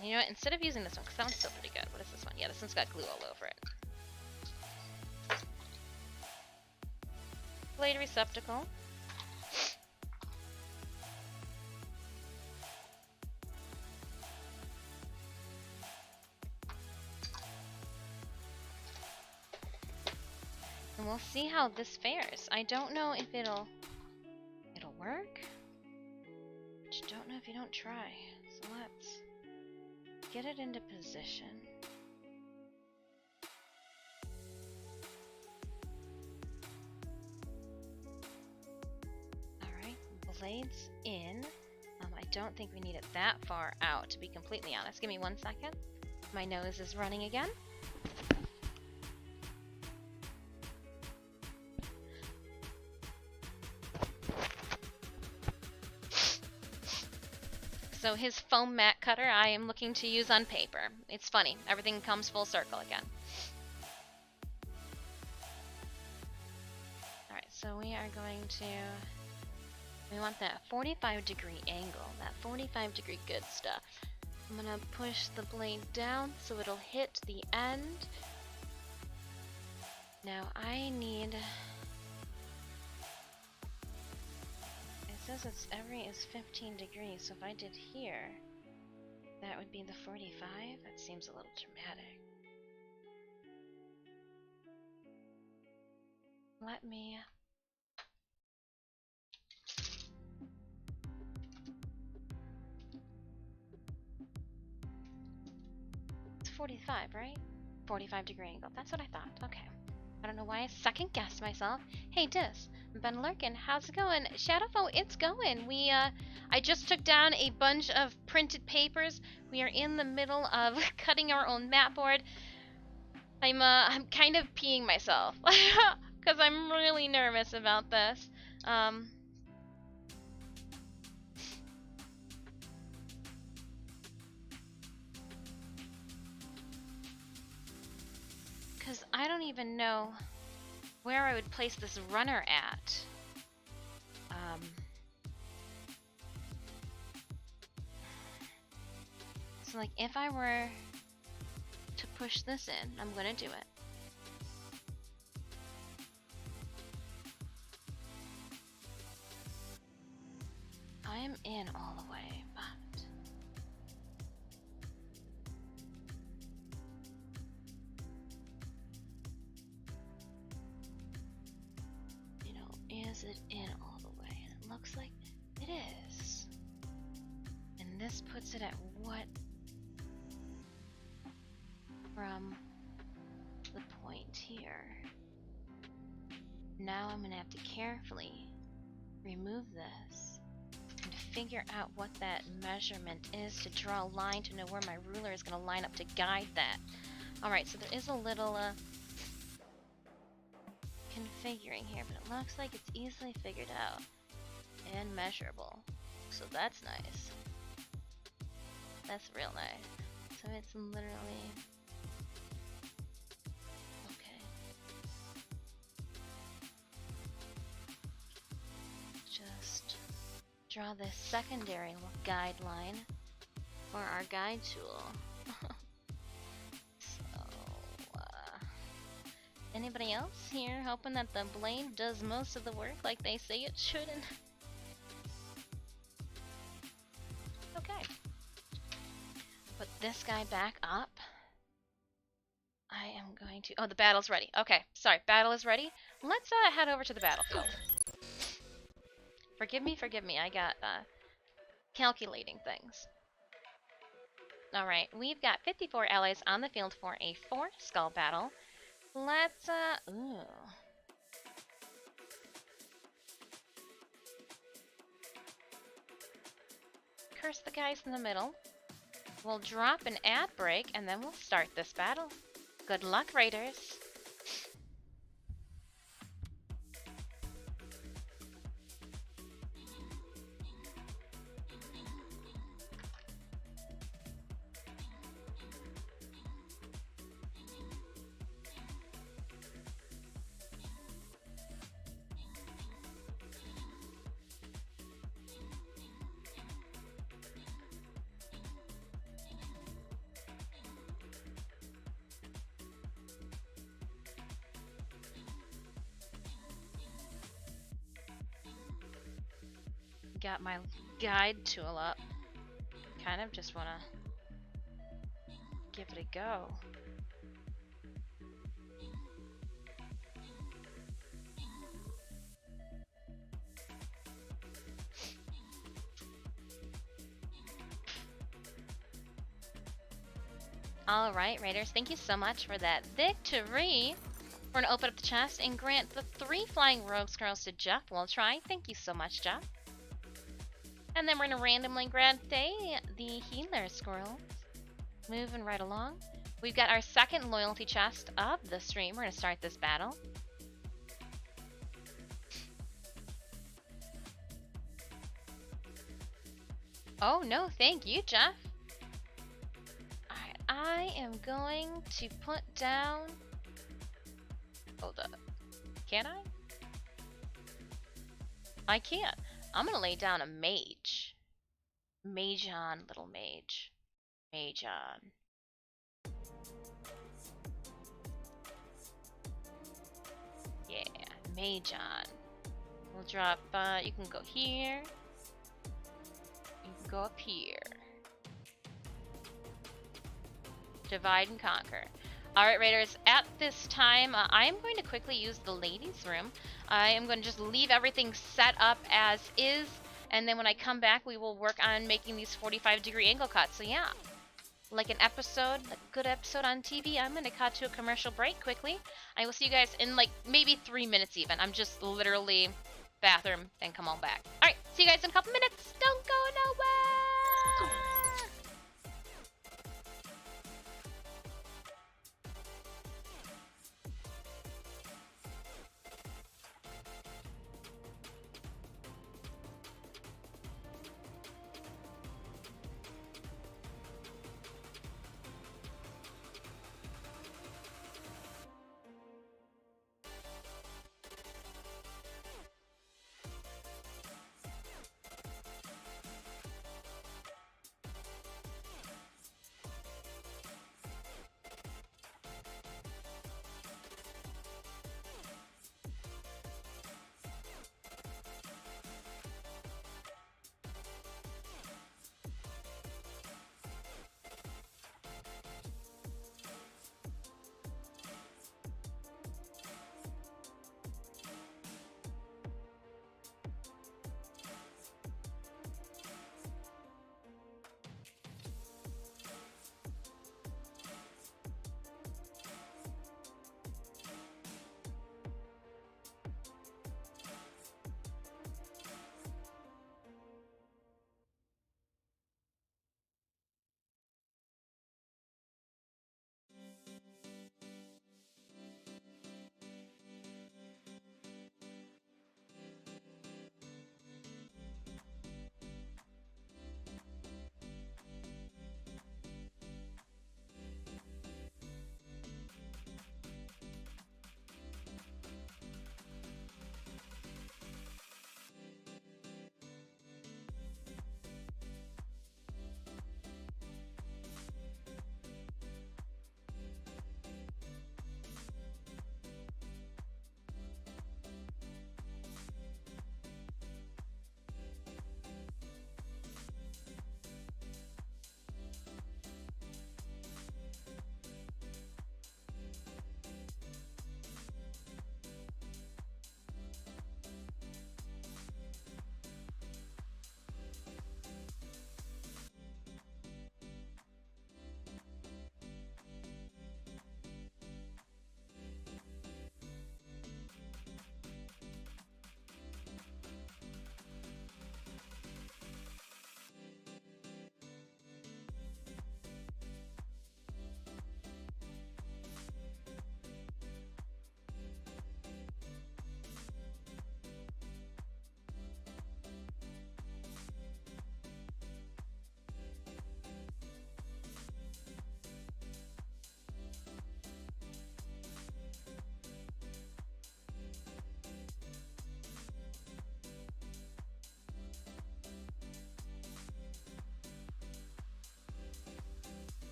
You know what? Instead of using this one, because that one's still pretty good. What is this one? Yeah, this one's got glue all over it. Blade receptacle. And we'll see how this fares. I don't know if it'll work. But you don't know if you don't try. So let's get it into position. Alright, blades in. I don't think we need it that far out, to be completely honest. Give me 1 second. My nose is running again. So his foam mat cutter I am looking to use on paper. It's funny, everything comes full circle again. Alright, so we are going to... we want that 45-degree angle, that 45-degree good stuff. I'm gonna push the blade down so it'll hit the end. Now I need... it says it's every is 15 degrees, so if I did here, that would be the 45? That seems a little dramatic. Let me... it's 45, right? 45-degree angle. That's what I thought. Okay. I don't know why I second-guessed myself. Hey, Dis. Been lurking. How's it going? Shadowfo, it's going. I just took down a bunch of printed papers. We are in the middle of cutting our own mat board. I'm kind of peeing myself because I'm really nervous about this. Because I don't even know where I would place this runner at. So like if I were to push this in, I'm gonna do it. I am in all the way, but you know, is it in all the way? And it looks like it is. And this puts it at what from the point here. Now I'm gonna have to carefully remove this and figure out what that measurement is to draw a line to know where my ruler is gonna line up to guide that. Alright, so there is a little configuring here, but it looks like it's easily figured out and measurable. So that's nice. That's real nice. So it's literally okay. Just draw this secondary guideline for our guide tool. So, anybody else here hoping that the blade does most of the work like they say it should? Okay. Put this guy back up. I am going to... Oh, the battle's ready. Okay, sorry, battle is ready. Let's head over to the battlefield. Forgive me, I got calculating things. Alright, we've got 54 allies on the field for a 4-skull battle. Let's, ooh. Curse the guys in the middle. We'll drop an ad break, and then we'll start this battle. Good luck, Raiders! Got my guide tool up. Kind of just want to give it a go. Alright, Raiders, thank you so much for that victory. We're going to open up the chest and grant the 3 flying rogue scrolls to Jeff. We'll try. Thank you so much, Jeff. And then we're going to randomly grant the healer scroll. Moving right along. We've got our second loyalty chest of the stream. We're going to start this battle. Oh, no, thank you, Jeff. Alright, I am going to put down... Hold up. Can I? I can't. I'm gonna lay down a mage. Mage on, little mage. Mage on. Yeah, mage on. We'll drop, you can go here. You can go up here. Divide and conquer. Alright, Raiders, at this time, I am going to quickly use the ladies' room. I am going to just leave everything set up as is, and then when I come back, we will work on making these 45-degree angle cuts. So yeah, like an episode, a good episode on TV, I'm going to cut to a commercial break quickly. I will see you guys in like maybe 3 minutes even. I'm just literally bathroom and come on back. Alright, see you guys in a couple minutes. Don't go nowhere!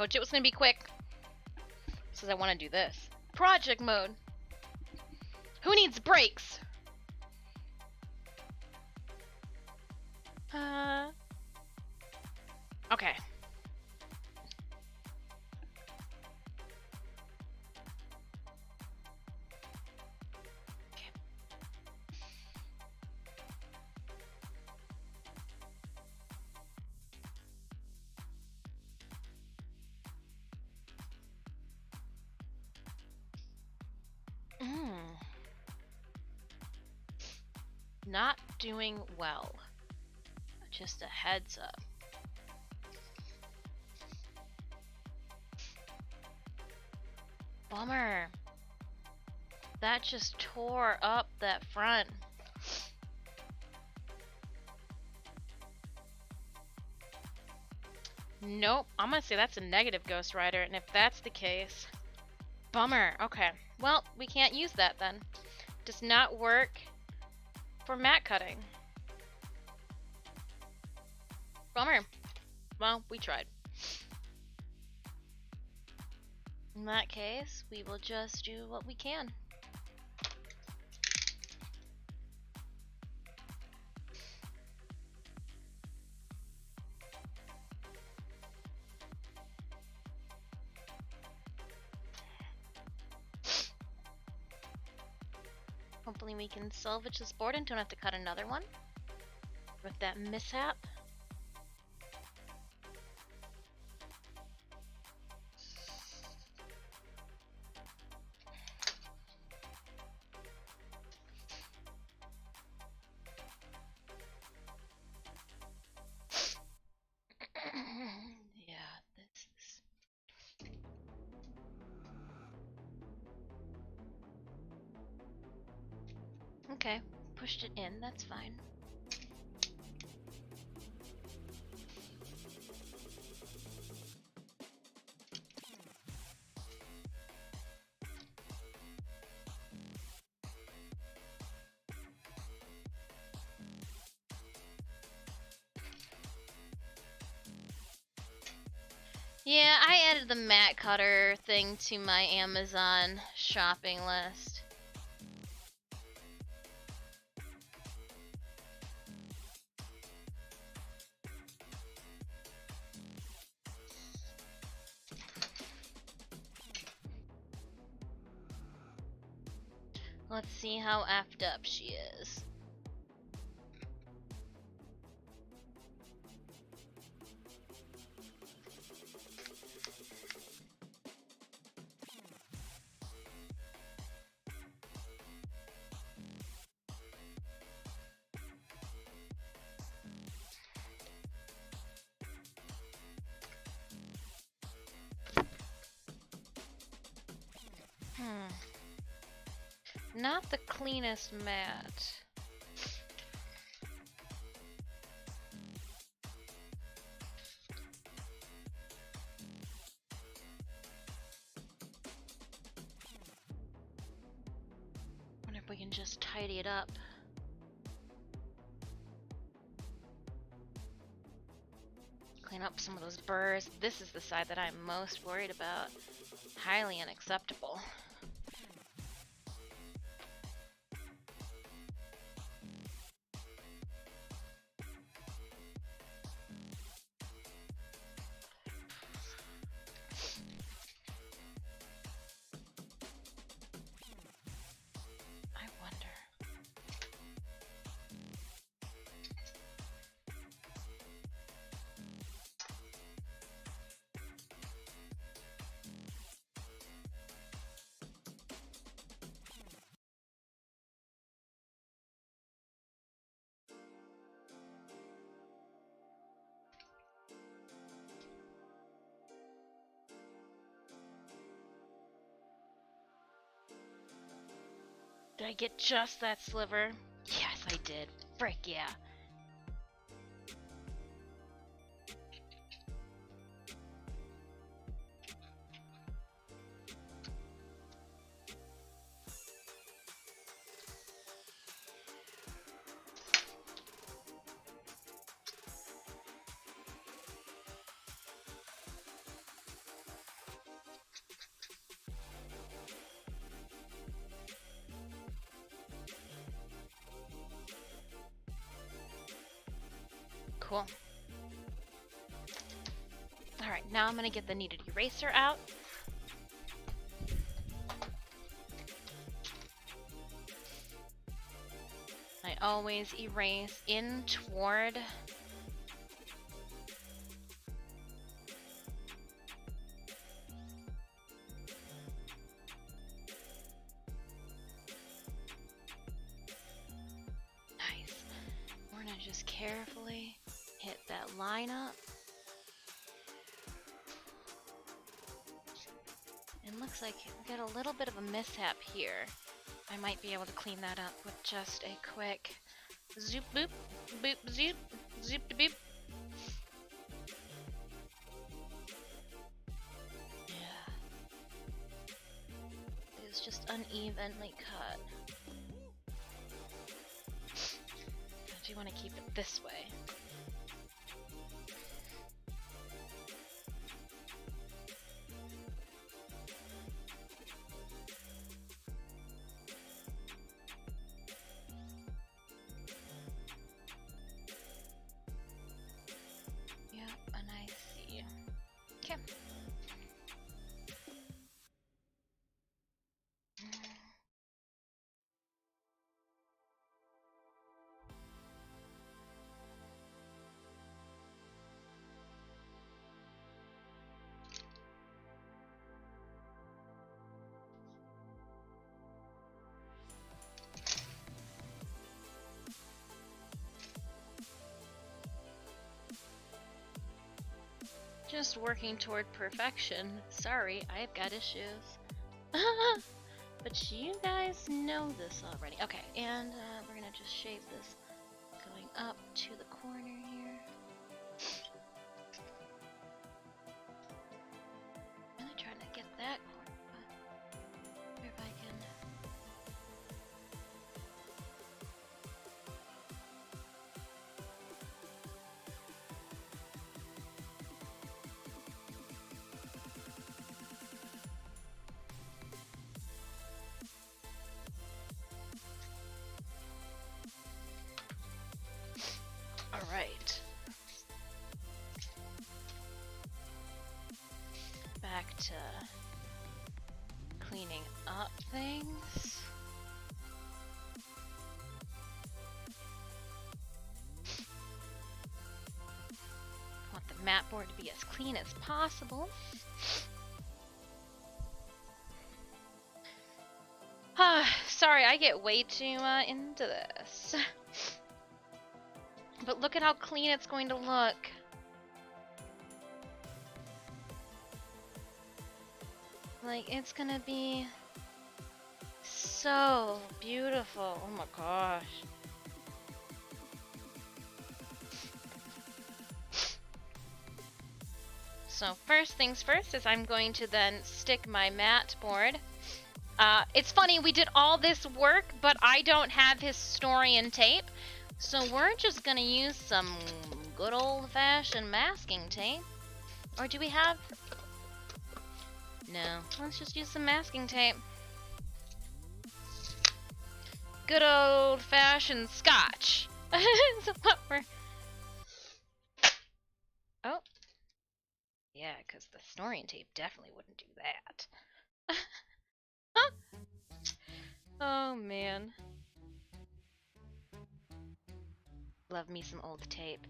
told you it was gonna be quick. Says I want to do this. Project mode. Who needs brakes? Okay. Not doing well. Just a heads up. Bummer. That just tore up that front. Nope. I'm gonna say that's a negative Ghost Rider, and if that's the case... Bummer. Okay. Well, we can't use that then. Does not work for matte cutting. Bummer. Well, we tried. In that case, we will just do what we can. Hopefully we can salvage this board and don't have to cut another one with that mishap. Okay, pushed it in, that's fine. Yeah, I added the matte cutter thing to my Amazon shopping list. Let's see how effed up she is. Not the cleanest mat. Wonder if we can just tidy it up. Clean up some of those burrs. This is the side that I'm most worried about. Highly unacceptable. Did I get just that sliver? Yes, I did. Frick yeah. Cool. Alright, now I'm gonna get the kneaded eraser out. I always erase in toward nice. We're gonna just carefully hit that line up. It looks like we got a little bit of a mishap here. I might be able to clean that up with just a quick zoop boop, boop zoop, zoop de boop. Yeah. It's just unevenly cut. I do want to keep it this way. Just working toward perfection. Sorry, I've got issues. But you guys know this already. Okay, and we're gonna just shape this going up to the corner here. Really trying to get that corner, but if I can. Alright. Back to cleaning up things. Want the mat board to be as clean as possible. Sorry, I get way too into this. But look at how clean it's going to look. Like, it's gonna be so beautiful. Oh my gosh. So first things first is I'm going to then stick my mat board. It's funny, we did all this work, but I don't have historian tape. So we're just gonna use some good old-fashioned masking tape. Or do we have... No, let's just use some masking tape. Good old-fashioned scotch. Is what we're... Oh. Yeah, because the historian tape definitely wouldn't do that. Oh, man. Love me some old tape.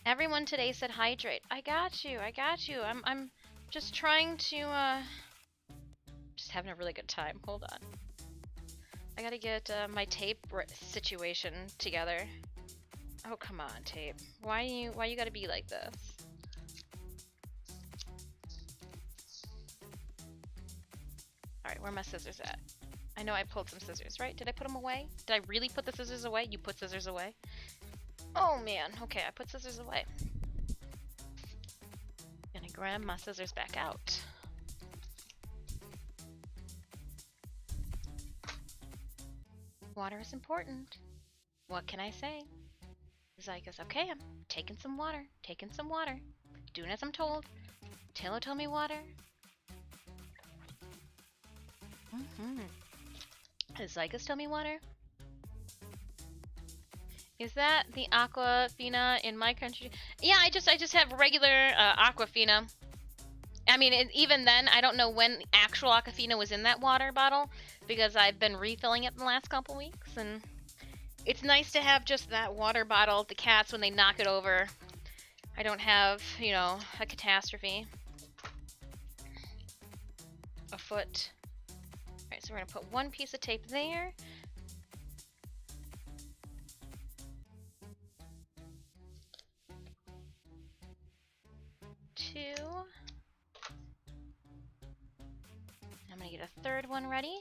Everyone today said hydrate. I got you. I got you. I'm just trying to just having a really good time. Hold on. I gotta get my tape situation together. Oh, come on, tape. Why you gotta be like this? All right, where are my scissors at? I know I pulled some scissors, right? Did I put them away? Did I really put the scissors away? You put scissors away? Oh man, okay, I put scissors away. Gonna grab my scissors back out. Water is important. What can I say? Zygus, okay, I'm taking some water, doing as I'm told. Taylor told me water. Zygus tell me water. Is that the Aquafina in my country? Yeah, I just have regular Aquafina. I mean, even then, I don't know when actual Aquafina was in that water bottle because I've been refilling it the last couple weeks, and it's nice to have just that water bottle. The cats, when they knock it over, I don't have, you know, a catastrophe afoot. Alright, so we're gonna put one piece of tape there. Two. I'm gonna get a third one ready.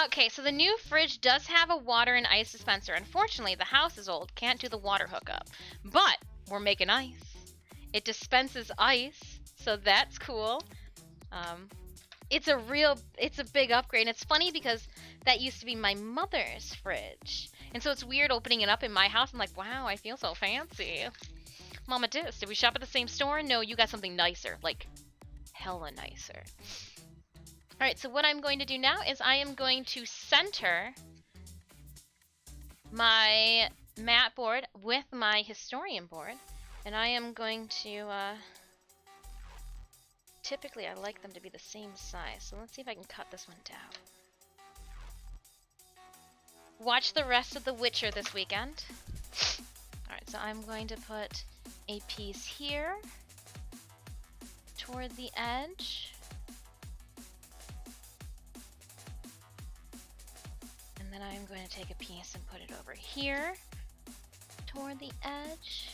Okay, so the new fridge does have a water and ice dispenser. Unfortunately, the house is old, can't do the water hookup. But we're making ice. It dispenses ice, so that's cool. It's a big upgrade. And it's funny because that used to be my mother's fridge. And so it's weird opening it up in my house. I'm like, wow, I feel so fancy. Mama Dis, did we shop at the same store? No, you got something nicer. Like, hella nicer. Alright, so what I'm going to do now is I am going to center my mat board with my historian board. And I am going to, typically I like them to be the same size. So let's see if I can cut this one down. Watch the rest of The Witcher this weekend. Alright, so I'm going to put a piece here toward the edge. And then I'm going to take a piece and put it over here toward the edge.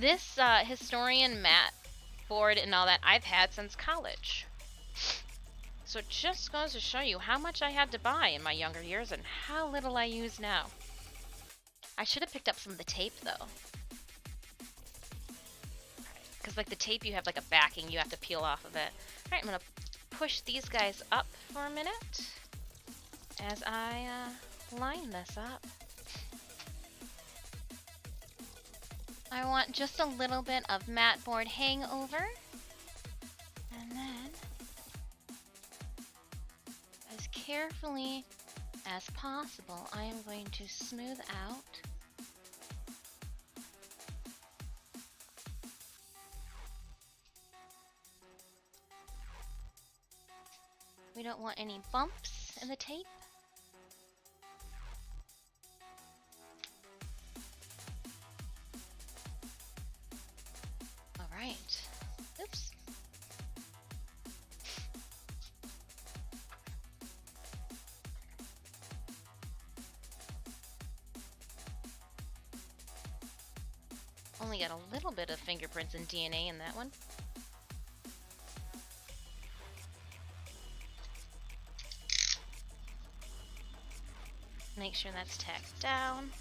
This historian mat board and all that I've had since college. So it just goes to show you how much I had to buy in my younger years and how little I use now. I should have picked up some of the tape though. Because like the tape, you have like a backing you have to peel off of it. Alright, I'm going to push these guys up for a minute as I line this up. I want just a little bit of mat board hangover. And then, as carefully as possible, I am going to smooth out we don't want any bumps in the tape. Alright. Oops. Only got a little bit of fingerprints and DNA in that one. Make sure that's tacked down. And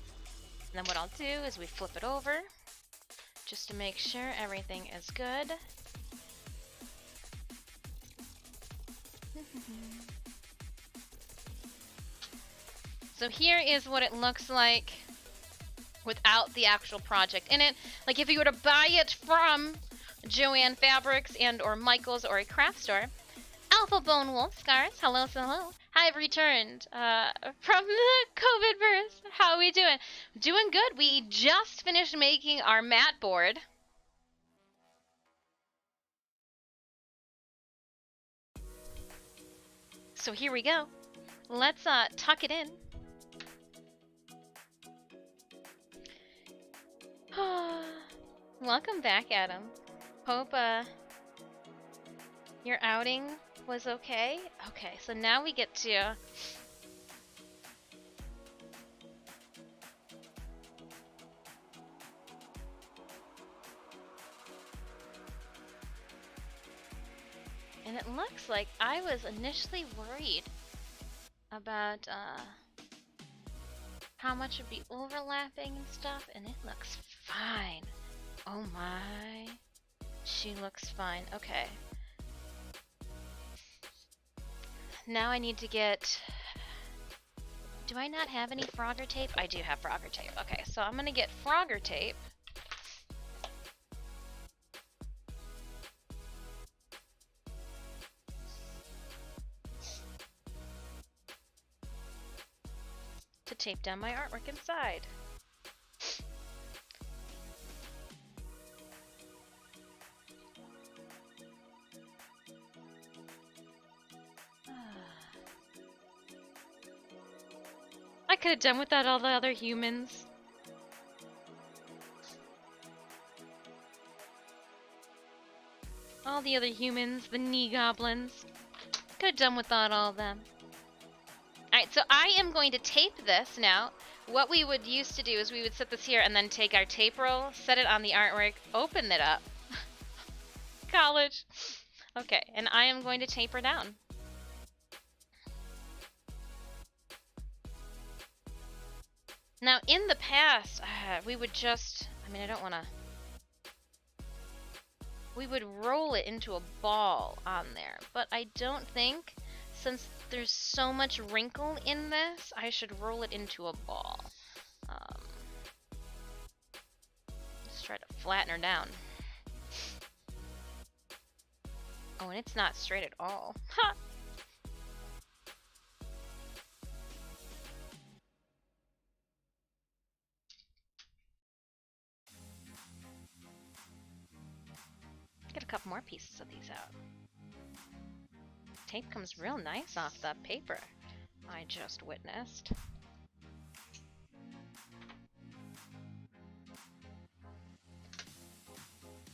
then what I'll do is we flip it over just to make sure everything is good. So here is what it looks like without the actual project in it. Like if you were to buy it from Joanne Fabrics and or Michael's or a craft store. Alpha Bone Wolf Scars, hello, hello. I've returned from the COVID burst. How are we doing? Doing good. We just finished making our mat board. So here we go. Let's tuck it in. Welcome back, Adam. Hope your outing was okay. Okay, so now we get to and it looks like I was initially worried about how much would be overlapping and stuff, and it looks fine. Oh my. She looks fine. Okay. Now I need to get... Do I not have any Frogger tape? I do have Frogger tape. Okay, so I'm gonna get Frogger tape. tape down my artwork inside. I could have done without all the other humans. All the other humans, the knee goblins. Could have done without all of them. Alright, so I am going to tape this now. What we would used to do is we would set this here and then take our tape roll, set it on the artwork, open it up. College. Okay, and I am going to tape her down. Now, in the past, we would just... I mean, I don't want to... We would roll it into a ball on there, but I don't think, since there's so much wrinkle in this, I should roll it into a ball. Let's try to flatten her down. Oh, and it's not straight at all. Ha! Get a couple more pieces of these out. Tape comes real nice off the paper I just witnessed.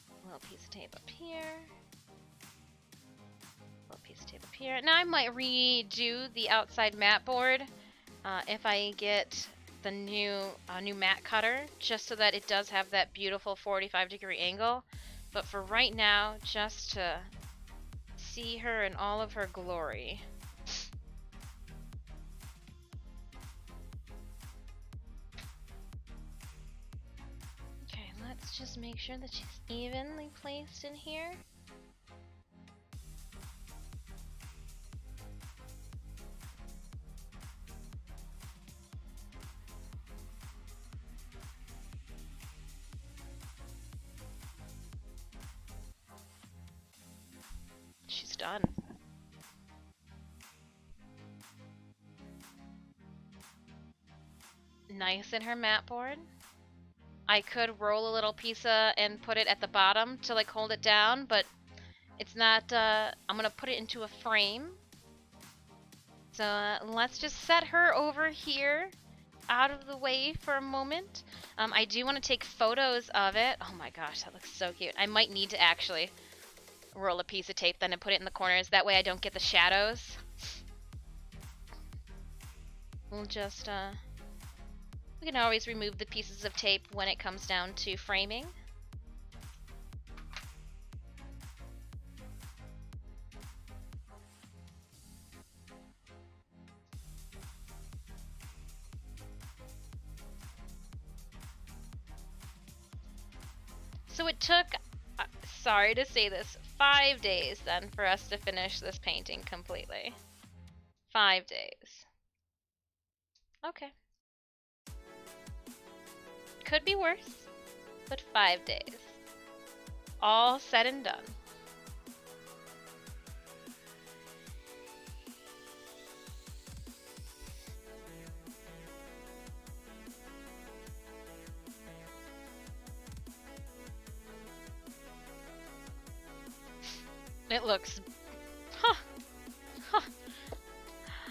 A little piece of tape up here. A little piece of tape up here. Now I might redo the outside mat board if I get the new mat cutter, just so that it does have that beautiful 45-degree angle. But for right now, just to see her in all of her glory. Okay, let's just make sure that she's evenly placed in here. She's done. Nice in her mat board. I could roll a little piece and put it at the bottom to like hold it down, but it's not, I'm gonna put it into a frame. So let's just set her over here out of the way for a moment. I do want to take photos of it. Oh my gosh, that looks so cute. I might need to actually roll a piece of tape then and put it in the corners. That way I don't get the shadows. We'll just, we can always remove the pieces of tape when it comes down to framing. So it took, sorry to say this, 5 days then for us to finish this painting completely. 5 days. Okay. Could be worse, but 5 days. All said and done. It looks... Huh. Huh.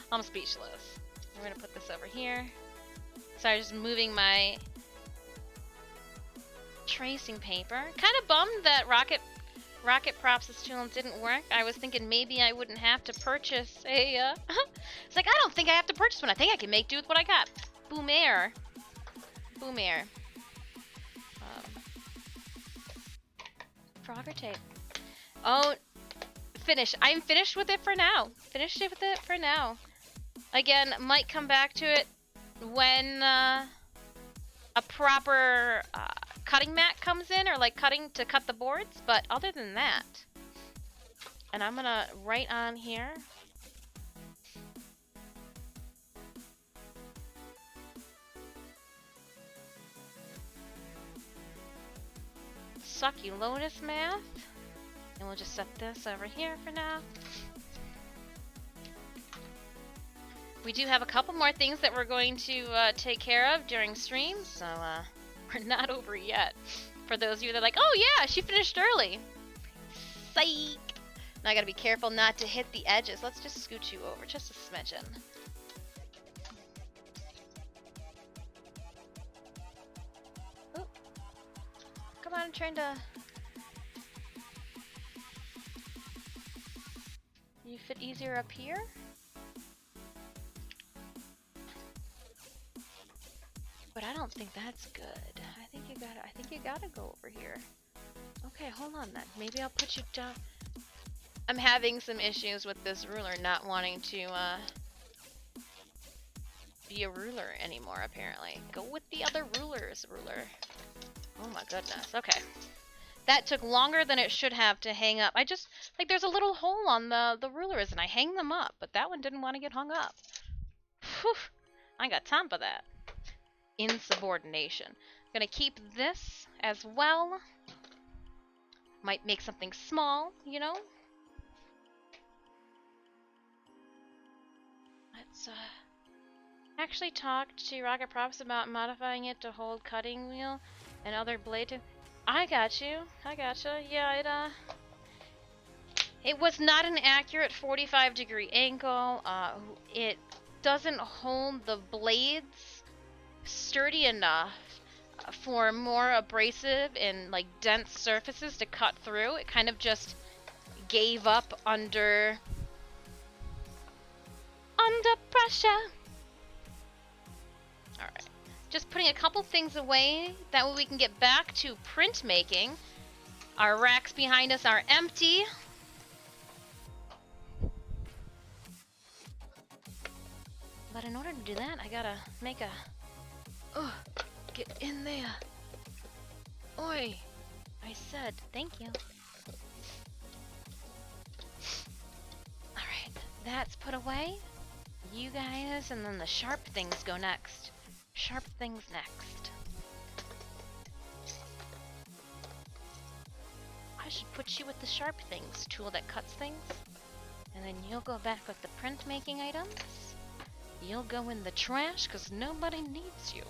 I'm speechless. We're gonna put this over here. Sorry, just moving my tracing paper. Kind of bummed that Rocket Props' tool didn't work. I was thinking maybe I wouldn't have to purchase a... It's like, I don't think I have to purchase one. I think I can make do with what I got. Boom air. Boom air. Frogger tape. Oh... Finish. I'm finished with it for now. Finished it with it for now. Again, might come back to it when a proper cutting mat comes in, or like cutting to cut the boards, but other than that. And I'm gonna write on here. Succulotus math. And we'll just set this over here for now. We do have a couple more things that we're going to take care of during stream, so we're not over yet. For those of you that are like, oh yeah, she finished early. Psych! Now I gotta be careful not to hit the edges. Let's just scoot you over just a smidgen. Oop. Come on, I'm trying to... You fit easier up here? But I don't think that's good. I think you gotta go over here. Okay, hold on then. Maybe I'll put you down. I'm having some issues with this ruler not wanting to be a ruler anymore, apparently. Go with the other rulers, ruler. Oh my goodness. Okay. That took longer than it should have to hang up. I just, like, there's a little hole on the rulers and I hang them up, but that one didn't want to get hung up. Whew. I ain't got time for that. Insubordination. Gonna keep this as well. Might make something small, you know? Let's actually talk to Rocket Props about modifying it to hold cutting wheel and other blade. I got you. I gotcha. Yeah, it was not an accurate 45-degree angle. It doesn't hold the blades sturdy enough for more abrasive and like dense surfaces to cut through. It kind of just gave up under pressure. Alright. Just putting a couple things away, that way we can get back to printmaking. Our racks behind us are empty. But in order to do that, I gotta make a... Oh, get in there. Oi. I said thank you. Alright, that's put away. You guys, and then the sharp things go next. Sharp things next. I should put you with the sharp things tool that cuts things. And then you'll go back with the printmaking items. You'll go in the trash because nobody needs you.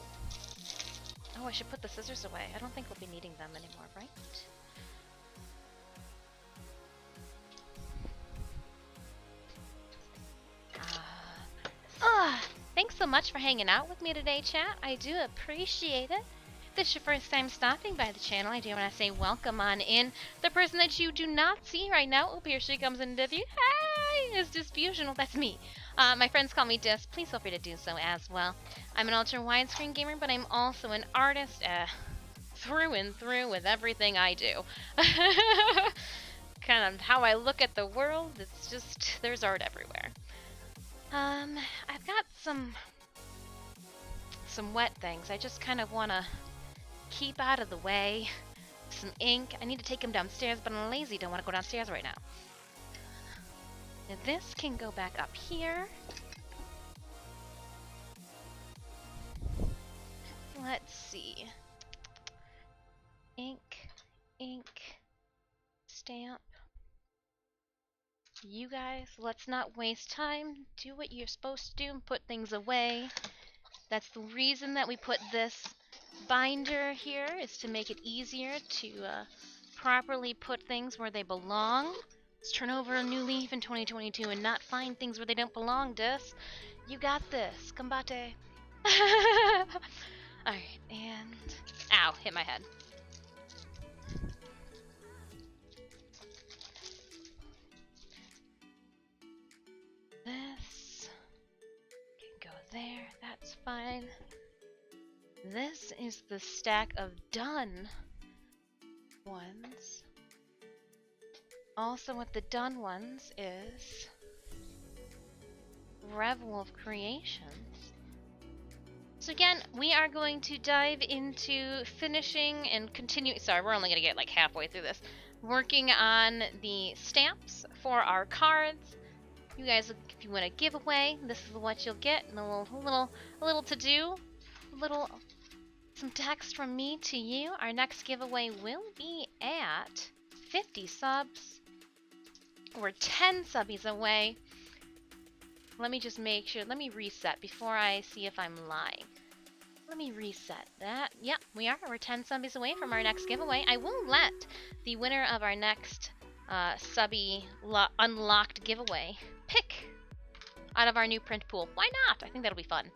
Oh, I should put the scissors away. I don't think we'll be needing them anymore, right? Thanks so much for hanging out with me today, chat. I do appreciate it. If this is your first time stopping by the channel, I do want to say welcome on in. The person that you do not see right now, oh, here she comes into view. Hey, it's Disfusional. That's me. My friends call me Dis. Please feel free to do so as well. I'm an ultra widescreen gamer, but I'm also an artist through and through with everything I do. Kind of how I look at the world. It's just, there's art everywhere. I've got some wet things. I just kind of want to keep out of the way. Some ink. I need to take them downstairs, but I'm lazy. Don't want to go downstairs right now. Now this can go back up here. Let's see. Ink, stamp. You guys, let's not waste time. Do what you're supposed to do and put things away. That's the reason that we put this binder here, is to make it easier to properly put things where they belong. Let's turn over a new leaf in 2022 and not find things where they don't belong, Dis. You got this. Combate. Alright, and... Ow, hit my head. This can go there, that's fine. This is the stack of done ones. Also with the done ones is Revel of Creations. So again, we are going to dive into finishing and continue. Sorry, we're only going to get like halfway through this. Working on the stamps for our cards. You guys, if you want a giveaway, this is what you'll get. And a little to do, some text from me to you. Our next giveaway will be at 50 subs. We're 10 subbies away Let me just make sure. Let me reset before I see if I'm lying. Let me reset that. Yep, we are. We're 10 subbies away from our next giveaway. I will let the winner of our next subby unlocked giveaway pick out of our new print pool. Why not? I think that'll be fun.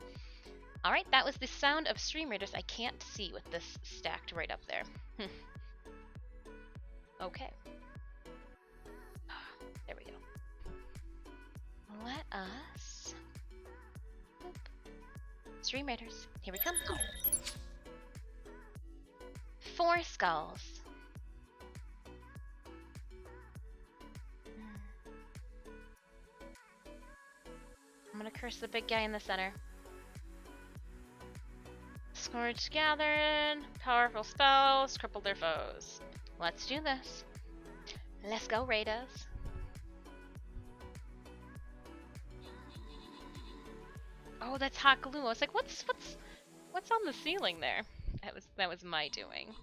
Alright, that was the sound of Stream Raiders. I can't see with this stacked right up there. Okay. There we go. Let us... Boop. Stream Raiders, here we come. 4 skulls. I'm gonna curse the big guy in the center. Scourge gathered, powerful spells, cripple their foes. Let's do this. Let's go, Raiders. Oh, that's hot glue. I was like, what's on the ceiling there? That was my doing.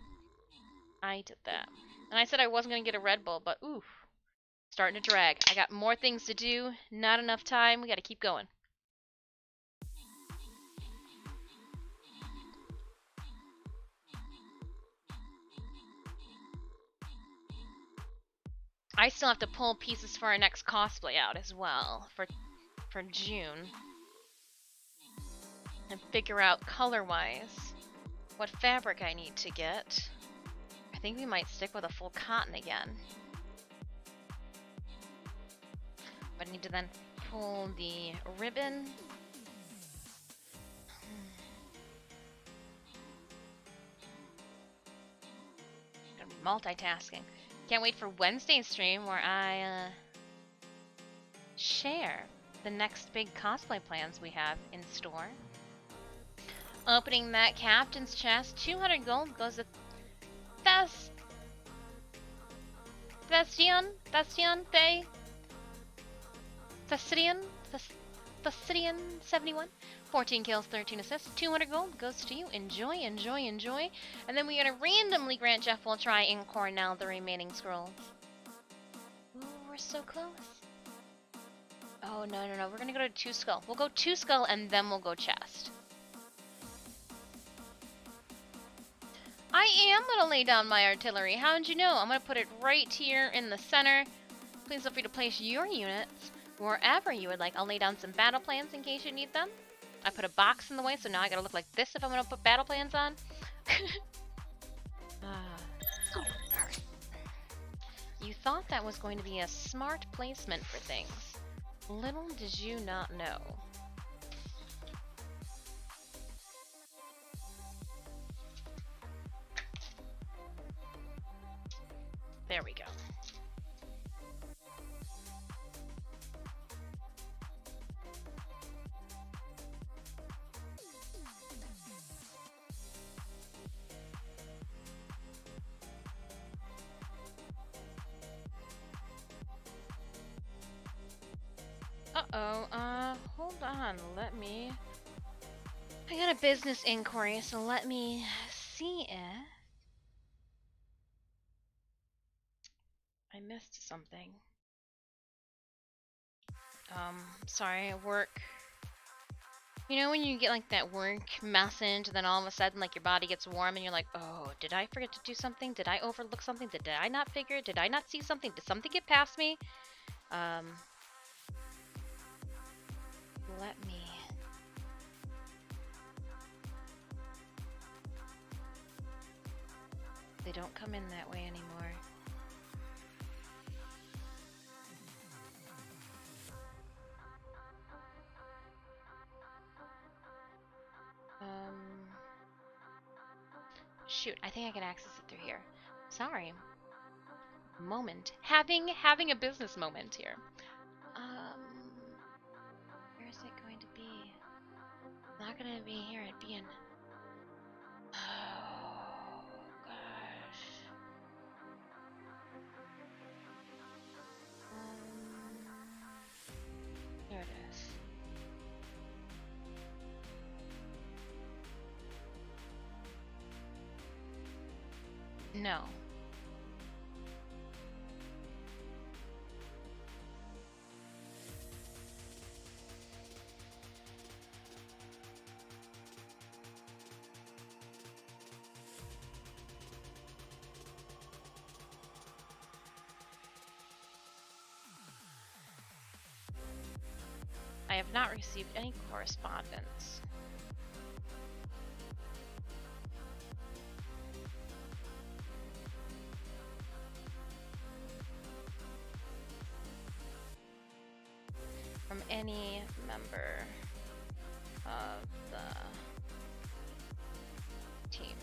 I did that. And I said I wasn't gonna get a Red Bull, but oof. Starting to drag. I got more things to do, not enough time. We gotta keep going. I still have to pull pieces for our next cosplay out as well for June. And figure out color-wise what fabric I need to get. I think we might stick with a full cotton again. But I need to then pull the ribbon. Gonna be multitasking. Can't wait for Wednesday's stream where I share the next big cosplay plans we have in store. Opening that captain's chest, 200 gold goes to Thestian 71. 14 kills, 13 assists, 200 gold goes to you. Enjoy, enjoy, enjoy. And then we're gonna randomly grant Jeff Try and Cornell the remaining scrolls. Ooh, we're so close. Oh, no. We're gonna go to 2 skull. We'll go 2 skull and then we'll go chest. I am gonna lay down my artillery. How did you know? I'm gonna put it right here in the center. Please feel free to place your units wherever you would like. I'll lay down some battle plans in case you need them. I put a box in the way, so now I gotta look like this if I'm gonna put battle plans on. Alright. You thought that was going to be a smart placement for things. Little did you not know. There we go. Hold on, I got a business inquiry, so let me see if I missed something. Sorry, work. You know when you get like that work message, and then all of a sudden like your body gets warm and you're like, oh, did I forget to do something? Did I overlook something? Did I not figure? Did I not see something? Did something get past me? Let me... They don't come in that way anymore. Shoot, I think I can access it through here. Sorry. Moment. Having a business moment here. Where is it going to be? Not gonna be here at being. Oh gosh. There it is. No. not received any correspondence. From any member of the team.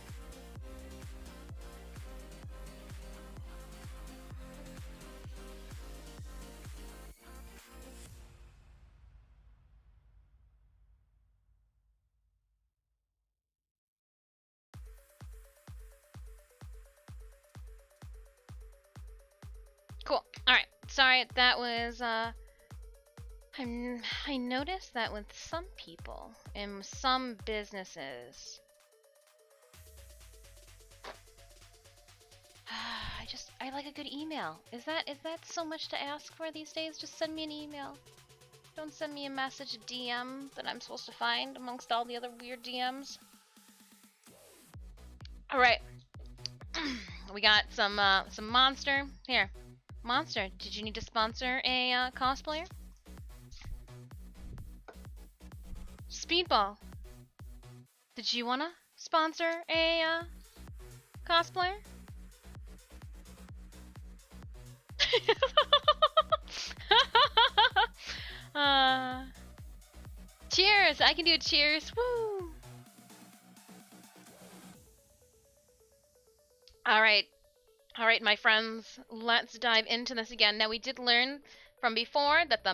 Cool. Alright. Sorry, that was, I noticed that with some people in some businesses, I like a good email. Is that so much to ask for these days? Just send me an email. Don't send me a message, a DM that I'm supposed to find amongst all the other weird DMs. All right, we got some Monster here. Monster, did you need to sponsor a cosplayer? Speedball, did you wanna sponsor a cosplayer? Cheers! I can do a cheers. Woo! All right, my friends. Let's dive into this again. Now we did learn from before that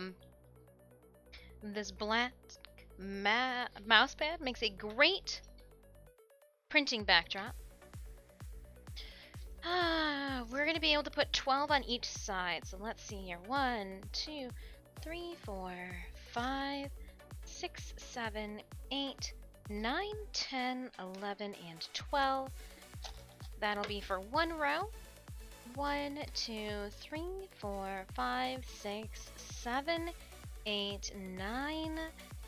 this black mousepad makes a great printing backdrop. We're gonna be able to put 12 on each side. So let's see here. 1, 2, 3, 4, 5, 6, 7, 8, 9, 10, 11, and 12. That'll be for one row. 1, 2, 3, 4, 5, 6, 7, 8, 9,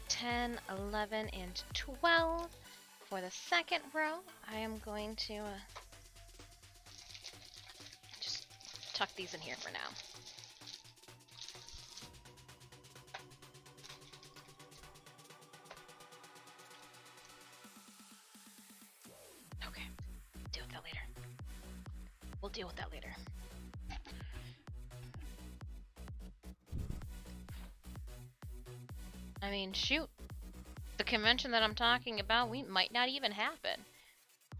10, 11, and 12. For the second row, I am going to just tuck these in here for now. Okay, deal with that later. We'll deal with that later. I mean, shoot. The convention that I'm talking about, we might not even happen.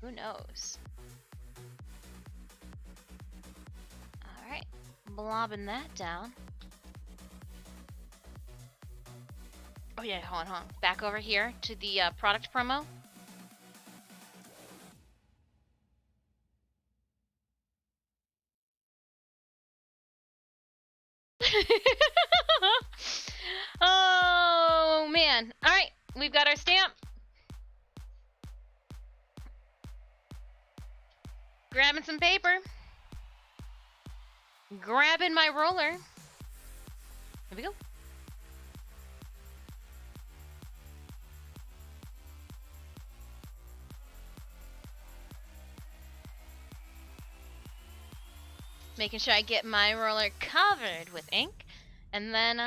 Who knows? Alright, blobbing that down. Oh yeah, hold on. Back over here to the product promo. Oh man. Alright, we've got our stamp. Grabbing some paper. Grabbing my roller. Here we go. Making sure I get my roller covered with ink. And then,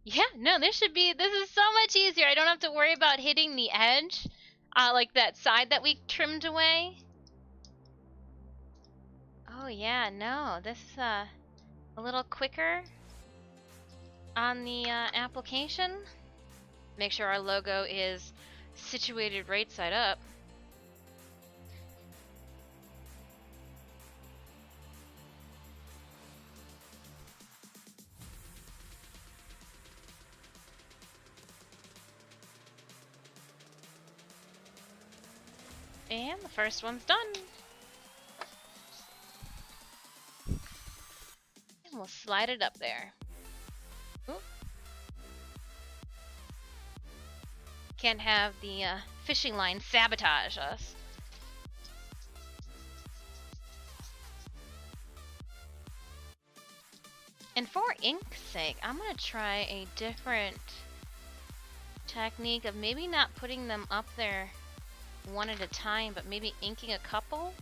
yeah, no, this is so much easier. I don't have to worry about hitting the edge, like that side that we trimmed away. Oh yeah, no, this is, a little quicker on the, application. Make sure our logo is situated right side up. And the first one's done. And we'll slide it up there. Ooh. Can't have the fishing line sabotage us. And for ink's sake, I'm gonna try a different technique of maybe not putting them up there one at a time, but maybe inking a couple.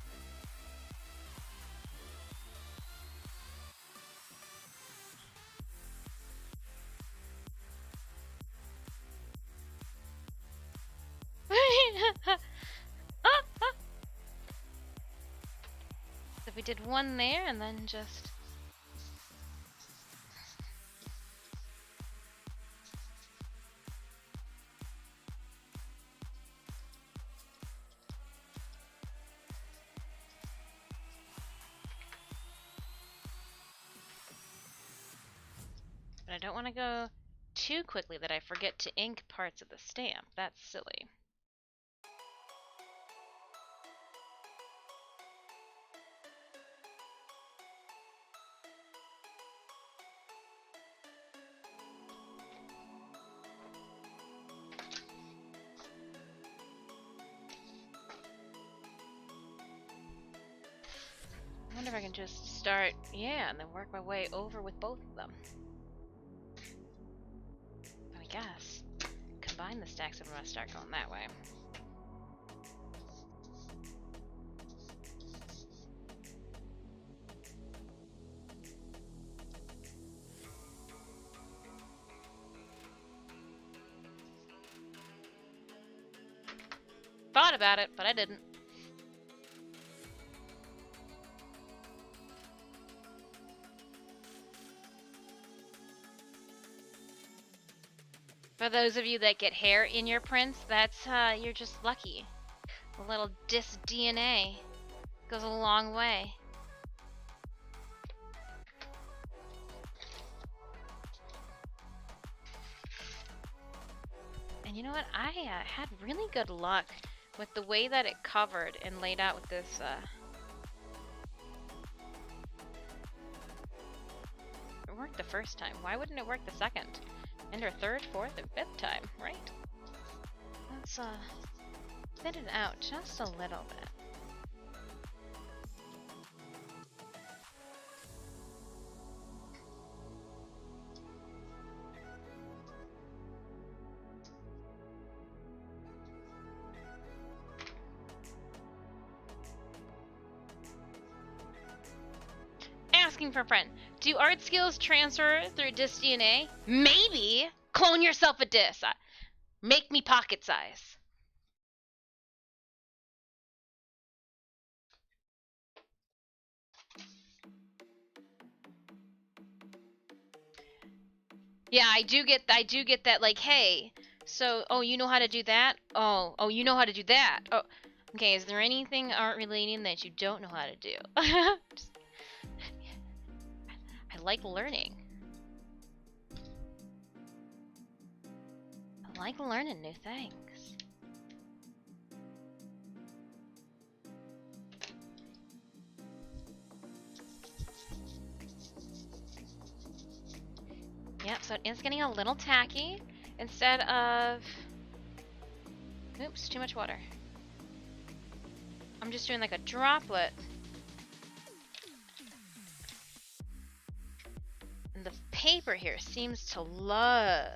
did one there and then just... But I don't want to go too quickly that I forget to ink parts of the stamp. That's silly. I wonder if I can just start, yeah, and then work my way over with both of them. I guess. Combine the stacks if I'm gonna start going that way. Thought about it, but I didn't. For those of you that get hair in your prints, that's, you're just lucky. A little dis-DNA goes a long way. And you know what? I had really good luck with the way that it covered and laid out with this, It worked the first time. Why wouldn't it work the second? And our third, fourth, and fifth time, right? Let's thin it out just a little bit. Asking for a friend. Do art skills transfer through disc DNA? Maybe! Clone yourself a disc. Make me pocket size. Yeah, I do get that, like, hey, so, oh, you know how to do that? Oh, you know how to do that? Oh, okay, is there anything art relating that you don't know how to do? I like learning. I like learning new things. Yep, so it is getting a little tacky. Instead of... Oops, too much water. I'm just doing like a droplet. And the paper here seems to love...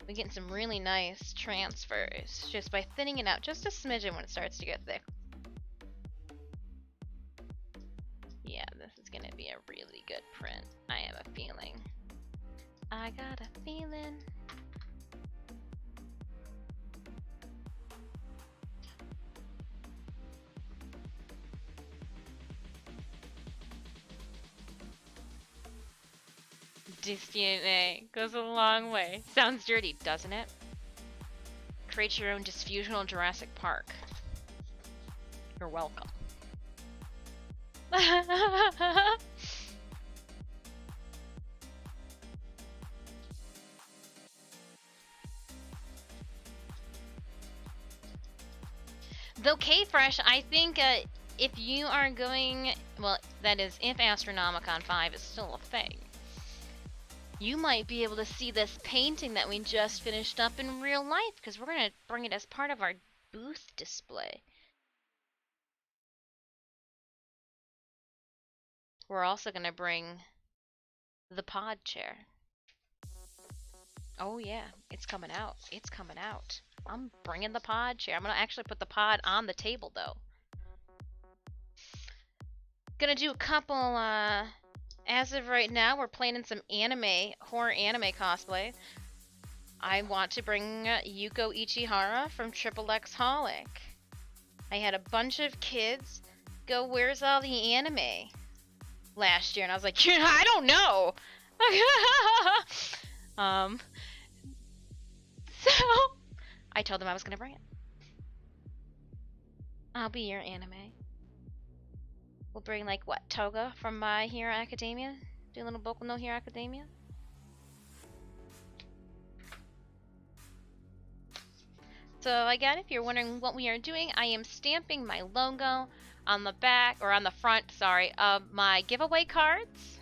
We're getting some really nice transfers just by thinning it out just a smidgen when it starts to get thick. Yeah, this is gonna be a really good print. I have a feeling. I got a feeling. DNA goes a long way. Sounds dirty, doesn't it? Create your own Disfusional Jurassic Park. You're welcome. Though K-Fresh, I think if you are going, well, that is, if Astronomicon 5 is still a thing, you might be able to see this painting that we just finished up in real life, because we're going to bring it as part of our booth display. We're also going to bring the pod chair. Oh yeah, it's coming out. It's coming out. I'm bringing the pod chair. I'm going to actually put the pod on the table, though. Gonna do a couple, as of right now, we're playing in some anime, horror anime cosplay. I want to bring Yuko Ichihara from XXX Holic. I had a bunch of kids go, where's all the anime last year? And I was like, I don't know. So I told them I was gonna bring it. I'll be your anime. We'll bring like what, Toga from My Hero Academia? Do a little Boku no Hero Academia? So again, if you're wondering what we are doing, I am stamping my logo on the back, or on the front, sorry, of my giveaway cards.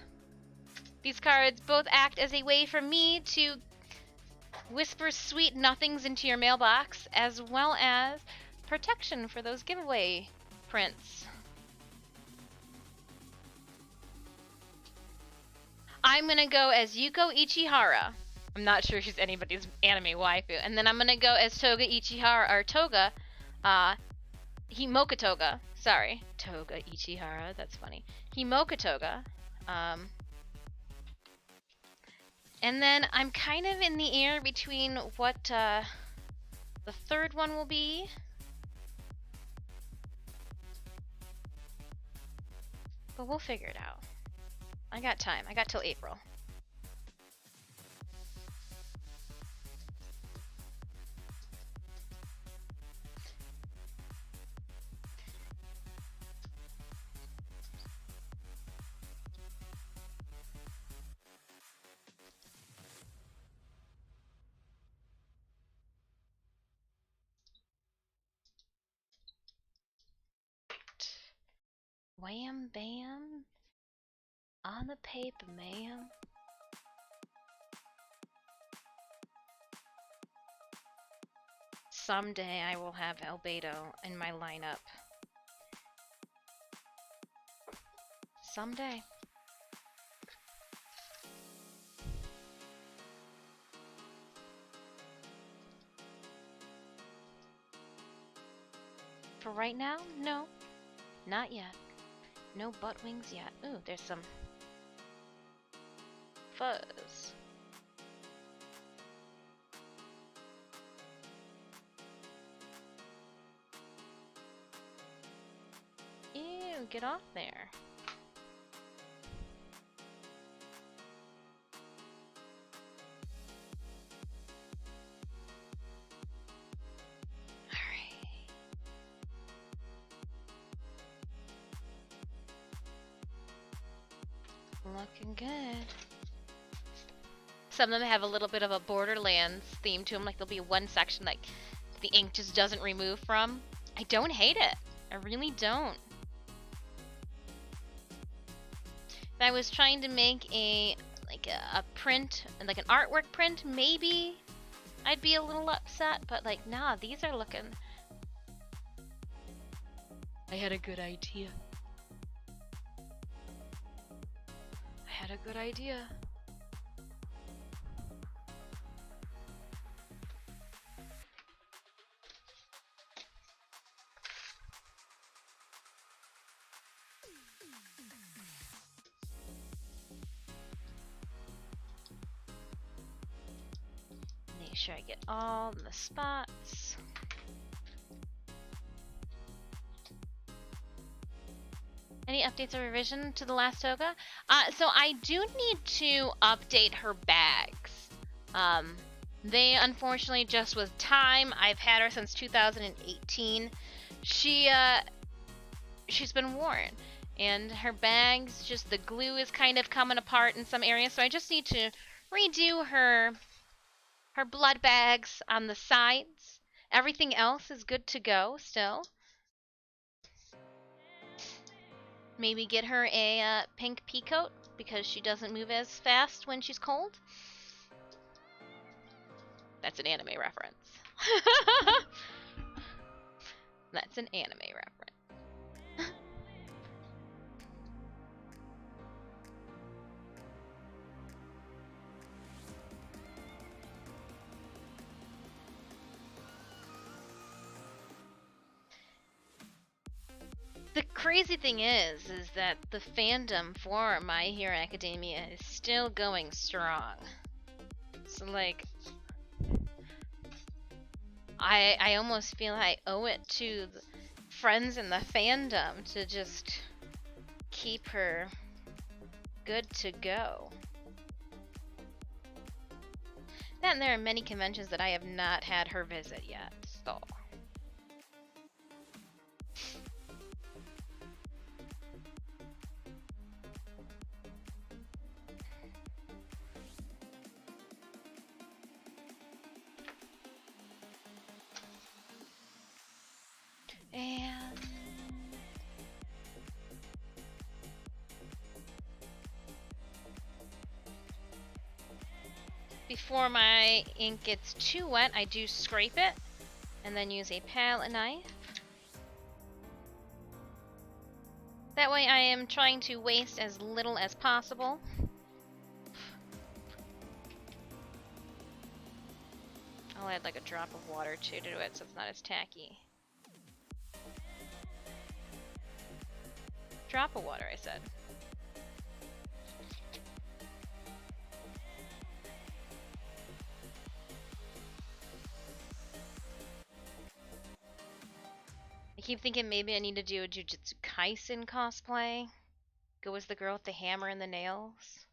These cards both act as a way for me to whisper sweet nothings into your mailbox, as well as protection for those giveaway prints. I'm gonna go as Yuko Ichihara. I'm not sure she's anybody's anime waifu. And then I'm gonna go as Toga Ichihara, or Toga, Himoka Toga. Sorry, Toga Ichihara, that's funny. Himoka Toga. And then I'm kind of in the air between what the third one will be. But we'll figure it out. I got time. I got till April. Wham bam on the paper, ma'am. Someday I will have Albedo in my lineup. Someday. For right now, no. Not yet. No butt wings yet. Ooh, there's some fuzz. Ew, get off there. Looking good. Some of them have a little bit of a Borderlands theme to them, like there'll be one section like the ink just doesn't remove from. I don't hate it. I really don't. If I was trying to make a print, like an artwork print, maybe I'd be a little upset, but like nah, these are looking. I had a good idea. A good idea. Make sure I get all the spots. Any updates or revision to the last Toga? So I do need to update her bags. They unfortunately, just with time, I've had her since 2018. She's been worn, and her bags, just the glue is kind of coming apart in some areas. So I just need to redo her blood bags on the sides. Everything else is good to go still. Maybe get her a pink pea coat because she doesn't move as fast when she's cold. That's an anime reference. That's an anime reference. The crazy thing is that the fandom for My Hero Academia is still going strong. So like, I almost feel I owe it to friends in the fandom to just keep her good to go. Then there are many conventions that I have not had her visit yet, so. And before my ink gets too wet, I do scrape it and then use a palette knife. That way I am trying to waste as little as possible. I'll add like a drop of water too to it so it's not as tacky. Drop of water, I said. I keep thinking maybe I need to do a Jujutsu Kaisen cosplay. Go as the girl with the hammer and the nails.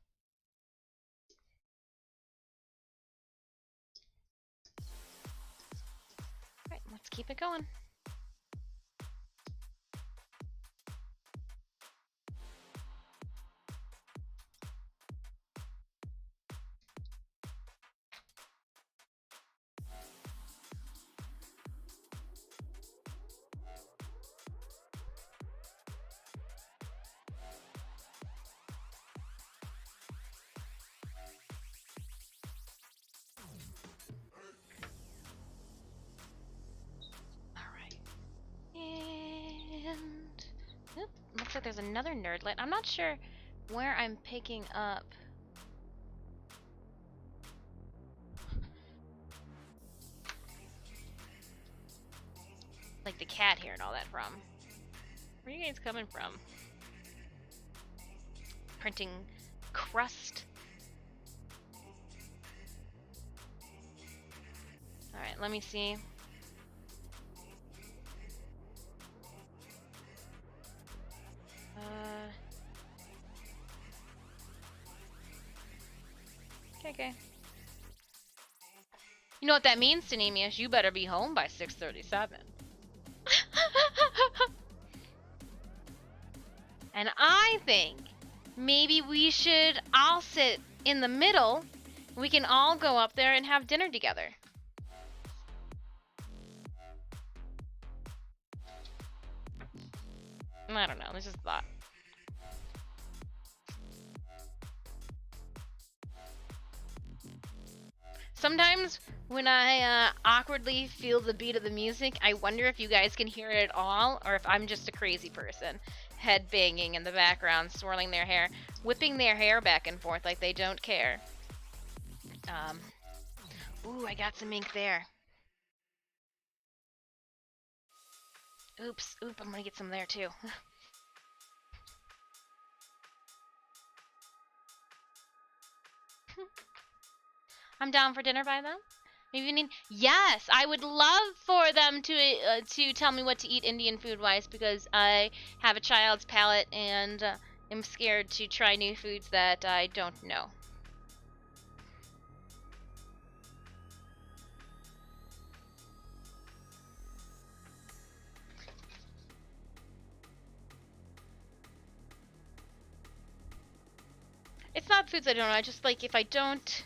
Alright, let's keep it going. Looks like there's another nerdlet. I'm not sure where I'm picking up. Like the cat here and all that from. Where are you guys coming from? Printing crust. Alright, let me see. Okay. You know what that means, Tanemius? You better be home by 6:37. And I think maybe we should all sit in the middle. We can all go up there and have dinner together. I don't know, this is a thought. Sometimes when I awkwardly feel the beat of the music, I wonder if you guys can hear it at all, or if I'm just a crazy person. Head banging in the background, swirling their hair, whipping their hair back and forth like they don't care. Ooh, I got some ink there. Oops, I'm gonna get some there too. I'm down for dinner by them. Maybe you need. Yes, I would love for them to tell me what to eat Indian food wise, because I have a child's palate and am scared to try new foods that I don't know. It's not foods I don't know. I just like if I don't.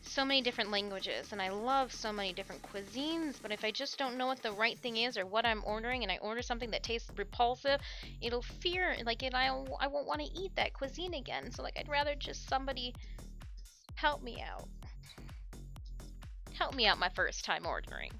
So many different languages, and I love so many different cuisines, but if I just don't know what the right thing is or what I'm ordering, and I order something that tastes repulsive, it'll fear, like, and I won't want to eat that cuisine again. So, like, I'd rather just somebody help me out. Help me out my first time ordering.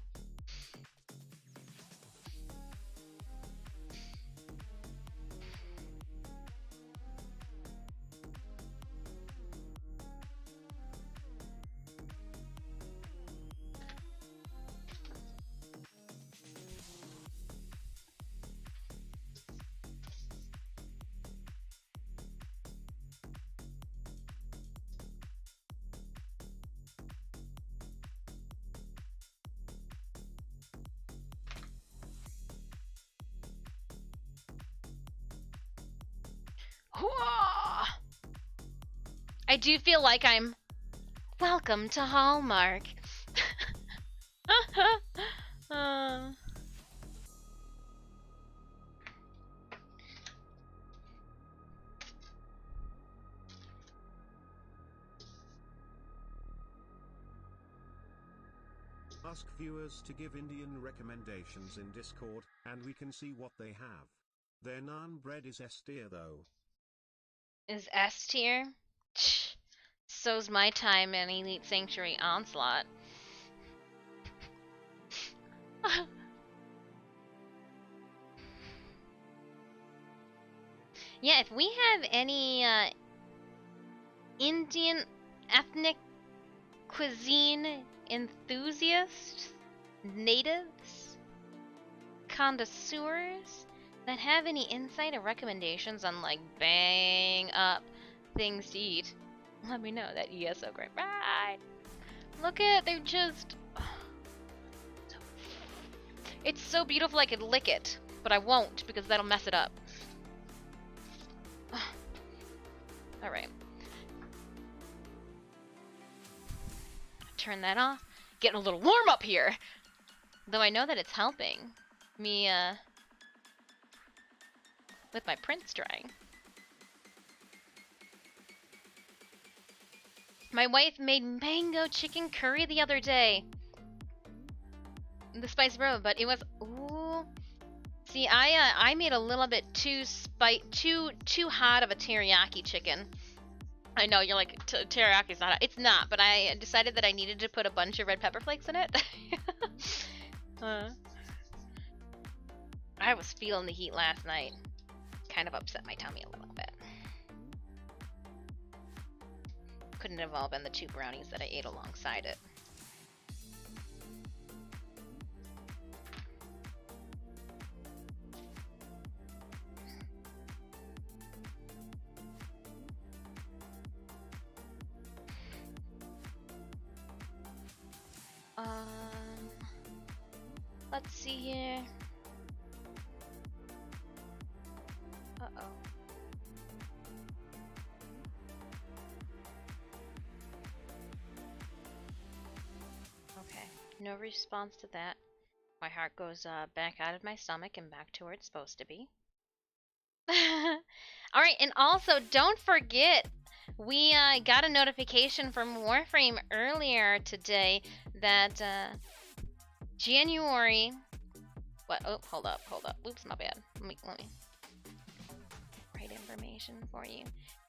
Whoa! I do feel like I'm welcome to Hallmark. Ask viewers to give Indian recommendations in Discord, and we can see what they have. Their naan bread is S tier though. Is S tier? So's my time in Elite Sanctuary Onslaught. Yeah, if we have any Indian ethnic cuisine enthusiasts, natives, connoisseurs that have any insight or recommendations on like bang up things to eat, let me know. That yes, so great. Right. Look at, they're just it's so beautiful I could lick it, but I won't because that'll mess it up. Alright. Turn that off. Getting a little warm up here. Though I know that it's helping me with my prints drying. My wife made mango chicken curry the other day. The spice bro, but it was ooh. See, I made a little bit too hot of a teriyaki chicken. I know you're like teriyaki is not hot. It's not, but I decided that I needed to put a bunch of red pepper flakes in it. I was feeling the heat last night. Kind of upset my tummy a little bit. Couldn't have all been the 2 brownies that I ate alongside it. Let's see here. Uh-oh. Okay, no response to that. My heart goes back out of my stomach and back to where it's supposed to be. Alright, and also don't forget, we got a notification from Warframe earlier today that January. What? Oh, hold up. Oops, my bad. Let me write information for you.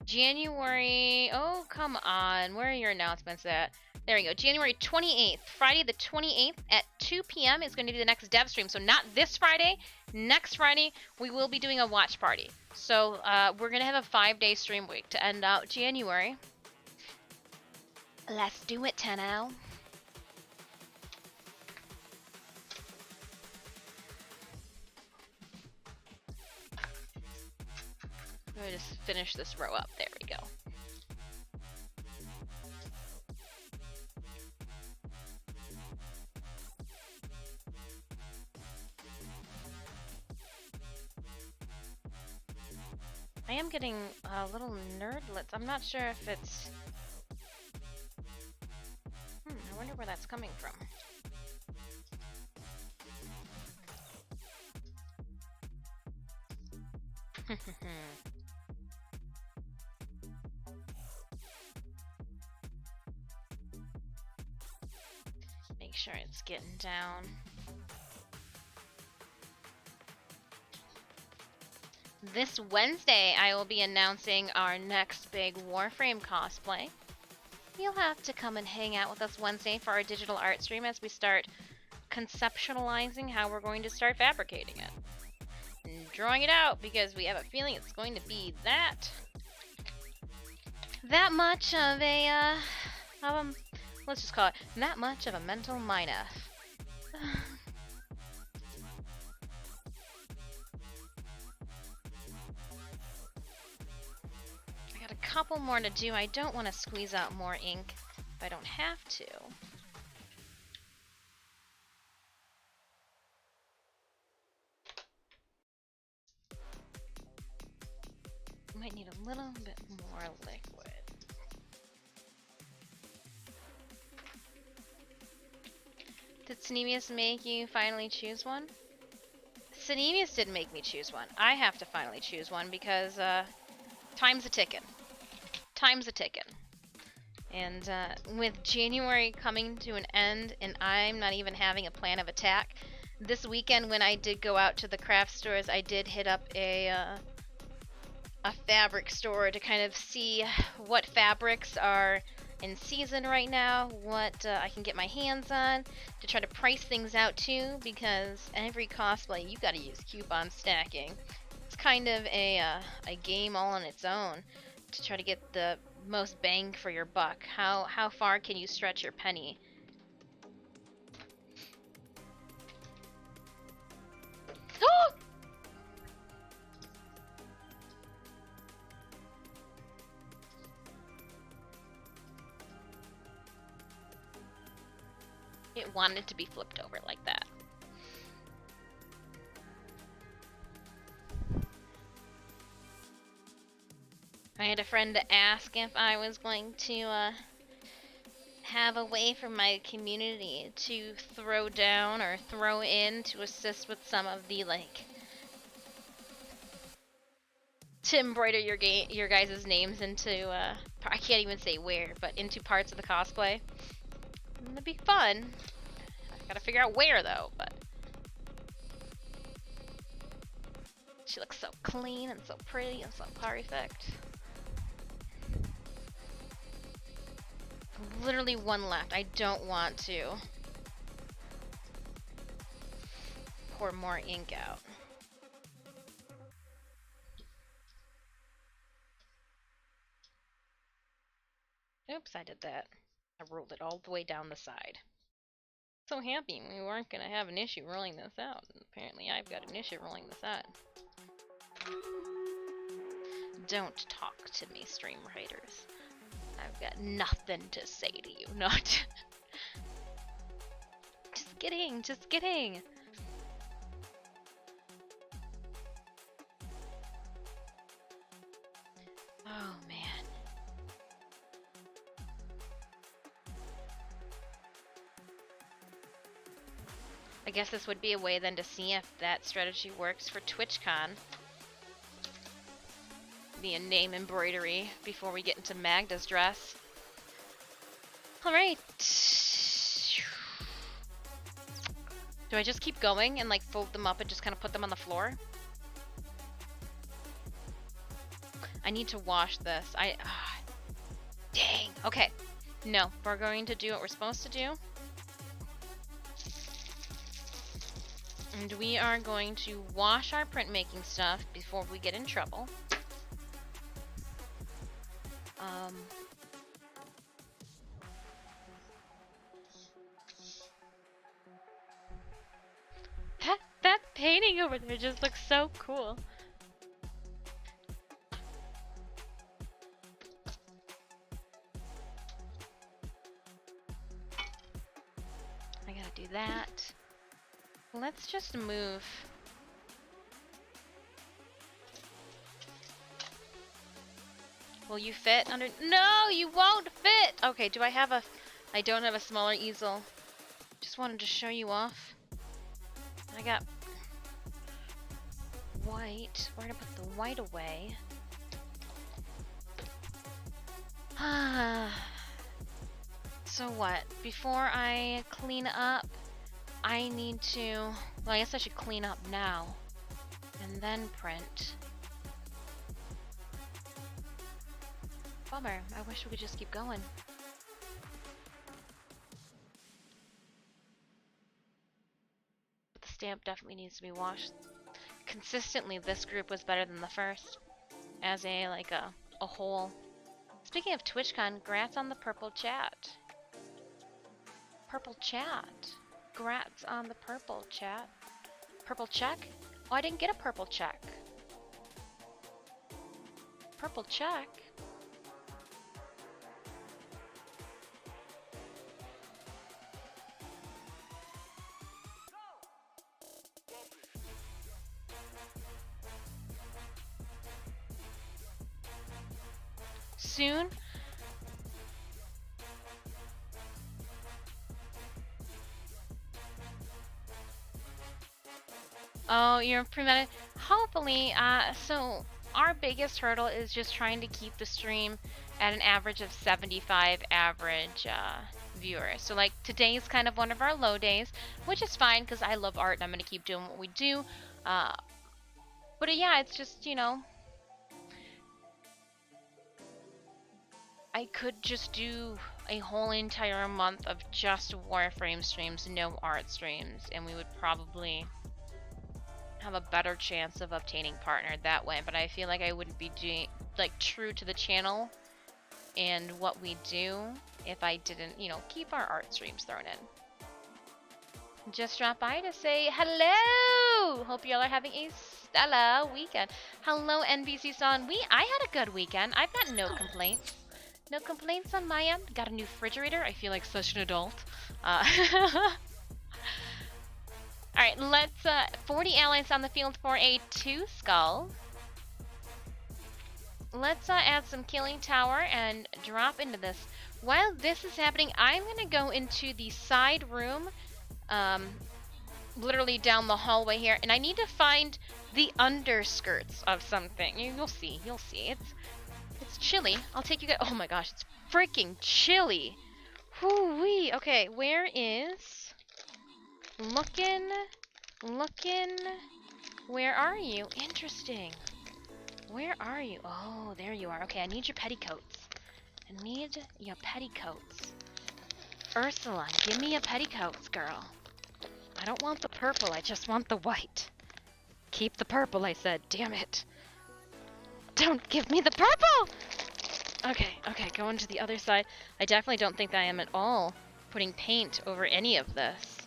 January. Oh, come on. Where are your announcements at? There we go. January 28th. Friday the 28th at 2 p.m. is going to be the next dev stream. So not this Friday. Next Friday, we will be doing a watch party. So we're going to have a 5-day stream week to end out January. Let's do it, Tenno. Let me just finish this row up. There we go. I am getting little nerdlets. I'm not sure if it's... I wonder where that's coming from. Make sure it's getting down. This Wednesday, I will be announcing our next big Warframe cosplay. You'll have to come and hang out with us Wednesday for our digital art stream as we start conceptualizing how we're going to start fabricating it. And drawing it out because we have a feeling it's going to be that much of a, let's just call it, that much of a mental minus. Couple more to do. I don't want to squeeze out more ink if I don't have to. Might need a a little bit more liquid. Did Sneemius make you finally choose one? Sneemius didn't make me choose one. I have to finally choose one because time's a ticking. Time's a ticking. And with January coming to an end and I'm not even having a plan of attack, this weekend when I did go out to the craft stores, I did hit up a fabric store to kind of see what fabrics are in season right now, what I can get my hands on, to try to price things out too, because every cosplay you gotta use coupon stacking. It's kind of a game all on its own to try to get the most bang for your buck. How far can you stretch your penny? Oh! It wanted to be flipped over like that. I had a friend ask if I was going to have a way for my community to throw down or throw in to assist with some of the, like, to embroider your guys' names into, I can't even say where, but into parts of the cosplay. It'd be fun. I gotta figure out where though, but she looks so clean and so pretty and so perfect. Literally one left. I don't want to pour more ink out. Oops, I did that. I rolled it all the way down the side. So happy we weren't gonna have an issue rolling this out. And apparently I've got an issue rolling this out. Don't talk to me, stream writers. I've got nothing to say to you, not. Just kidding, just kidding. Oh man. I guess this would be a way then to see if that strategy works for TwitchCon. Be a name embroidery before we get into Magda's dress. Alright. Do I just keep going and like fold them up and just kind of put them on the floor? I need to wash this. Dang. Okay. No, we're going to do what we're supposed to do. And we are going to wash our printmaking stuff before we get in trouble. That painting over there just looks so cool. I gotta do that. Let's just move. Will you fit under? No, you won't fit! Okay, do I have a... I don't have a smaller easel. Just wanted to show you off. I got white. We're gonna put the white away. So what? Before I clean up, I need to... Well, I guess I should clean up now. And then print. Bummer. I wish we could just keep going. But the stamp definitely needs to be washed. Consistently, this group was better than the first. As a, like, a whole. Speaking of TwitchCon, congrats on the purple chat. Purple chat. Congrats on the purple chat. Purple check? Oh, I didn't get a purple check. Purple check? soon. Oh, you're prevented. Hopefully, so our biggest hurdle is just trying to keep the stream at an average of 75 average viewers. So like today's kind of one of our low days, which is fine because I love art and I'm gonna keep doing what we do. But yeah, it's just, you know, I could just do a whole entire month of just Warframe streams, no art streams, and we would probably have a better chance of obtaining partner that way. But I feel like I wouldn't be doing like true to the channel and what we do if I didn't, you know, keep our art streams thrown in. Just dropped by to say hello. Hope y'all are having a stellar weekend. Hello, NBC Son. I had a good weekend. I've got no complaints. No complaints on my end. Got a new refrigerator. I feel like such an adult. Alright, let's 40 allies on the field for a 2 skull. Let's add some killing tower and drop into this. While this is happening, I'm gonna go into the side room, literally down the hallway here, and I need to find the underskirts of something. You'll see, you'll see. It's chilly. I'll take you guys. Oh my gosh, it's freaking chilly. Whoo-wee. Okay, where is... Looking. Where are you? Interesting. Where are you? Oh, there you are. Okay, I need your petticoats. I need your petticoats. Ursula, give me your petticoats, girl. I don't want the purple, I just want the white. Keep the purple, I said. Damn it. Don't give me the purple! Okay, going to the other side. I definitely don't think that I am at all putting paint over any of this.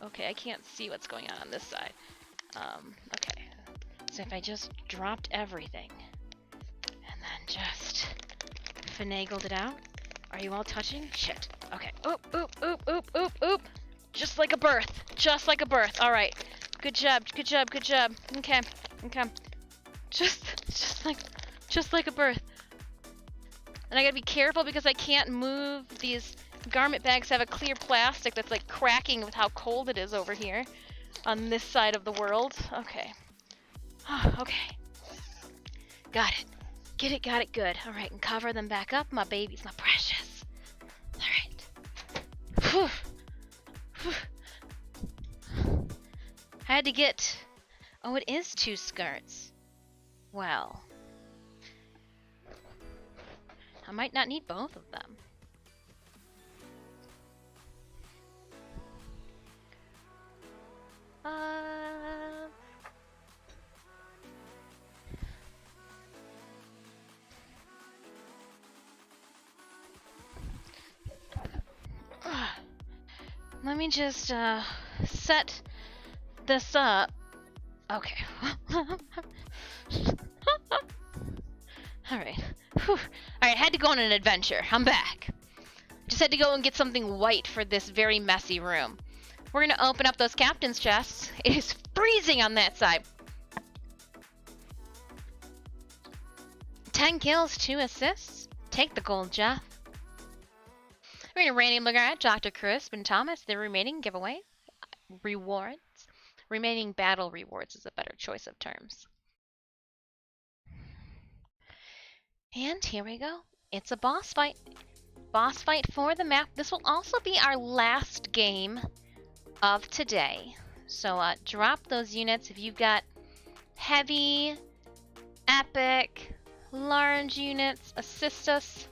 Okay, I can't see what's going on this side. Okay. So if I just dropped everything and then just finagled it out. Are you all touching? Shit. Okay. Oop. Just like a birth. Just like a birth. All right. Good job. Okay. Just like a birth. And I gotta be careful because I can't move these garment bags. Have a clear plastic that's like cracking with how cold it is over here on this side of the world. Okay. Okay. Got it. Get it, got it, good. All right, and cover them back up, my babies, my precious. All right. I had to get... Oh, it is 2 skirts. Well. I might not need both of them. Let me just set this up. Okay. Alright. Alright, had to go on an adventure. I'm back. Just had to go and get something white for this very messy room. We're gonna open up those captain's chests. It is freezing on that side. 10 kills, 2 assists. Take the gold, Jeff. We're gonna randomly look at Dr. Crisp and Thomas, the remaining giveaway rewards. Remaining battle rewards is a better choice of terms. And here we go. It's a boss fight. Boss fight for the map. This will also be our last game of today. So drop those units if you've got heavy, epic, large units. Assist us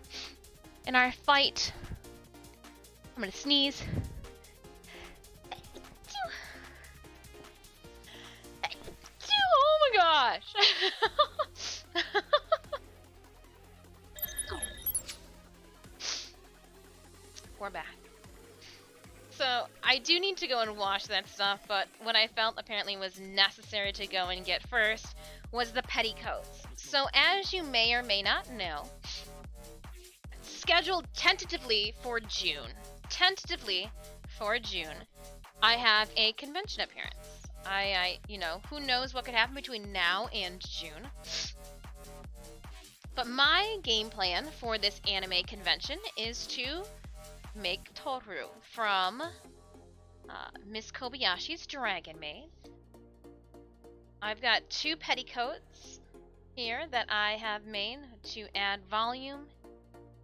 in our fight. I'm gonna sneeze. Oh my gosh! We're back. So, I do need to go and wash that stuff, but what I felt apparently was necessary to go and get first was the petticoats. So, as you may or may not know, scheduled tentatively for June, I have a convention appearance. I you know, who knows what could happen between now and June. But my game plan for this anime convention is to make Toru from Miss Kobayashi's Dragon Maid. I've got 2 petticoats here that I have made to add volume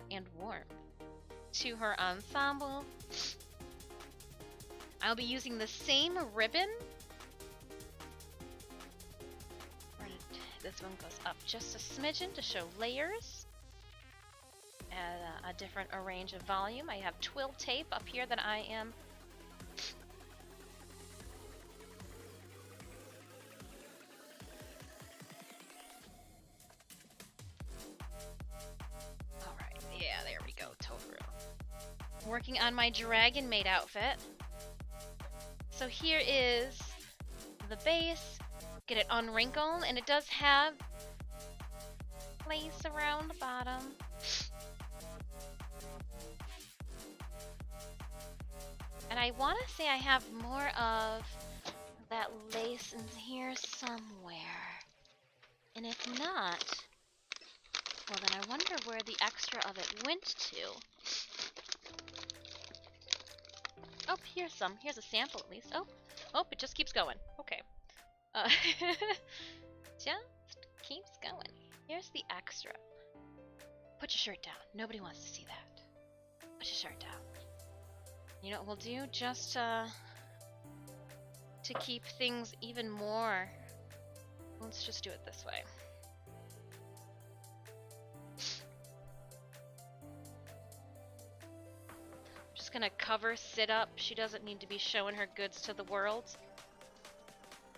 and warmth to her ensemble. I'll be using the same ribbon. Right, this one goes up just a smidgen to show layers. Add a different range of volume. I have twill tape up here that I am working on my Dragon Maid outfit. So here is the base. Get it unwrinkled, and it does have lace around the bottom. And I want to say I have more of that lace in here somewhere. And if not, well then I wonder where the extra of it went to. Oh, here's some. Here's a sample at least. Oh, it just keeps going. Okay. Just keeps going. Here's the extra. Put your shirt down. Nobody wants to see that. Put your shirt down. You know what we'll do? Just to keep things even more. Let's just do it this way. Gonna cover Sid up. She doesn't need to be showing her goods to the world.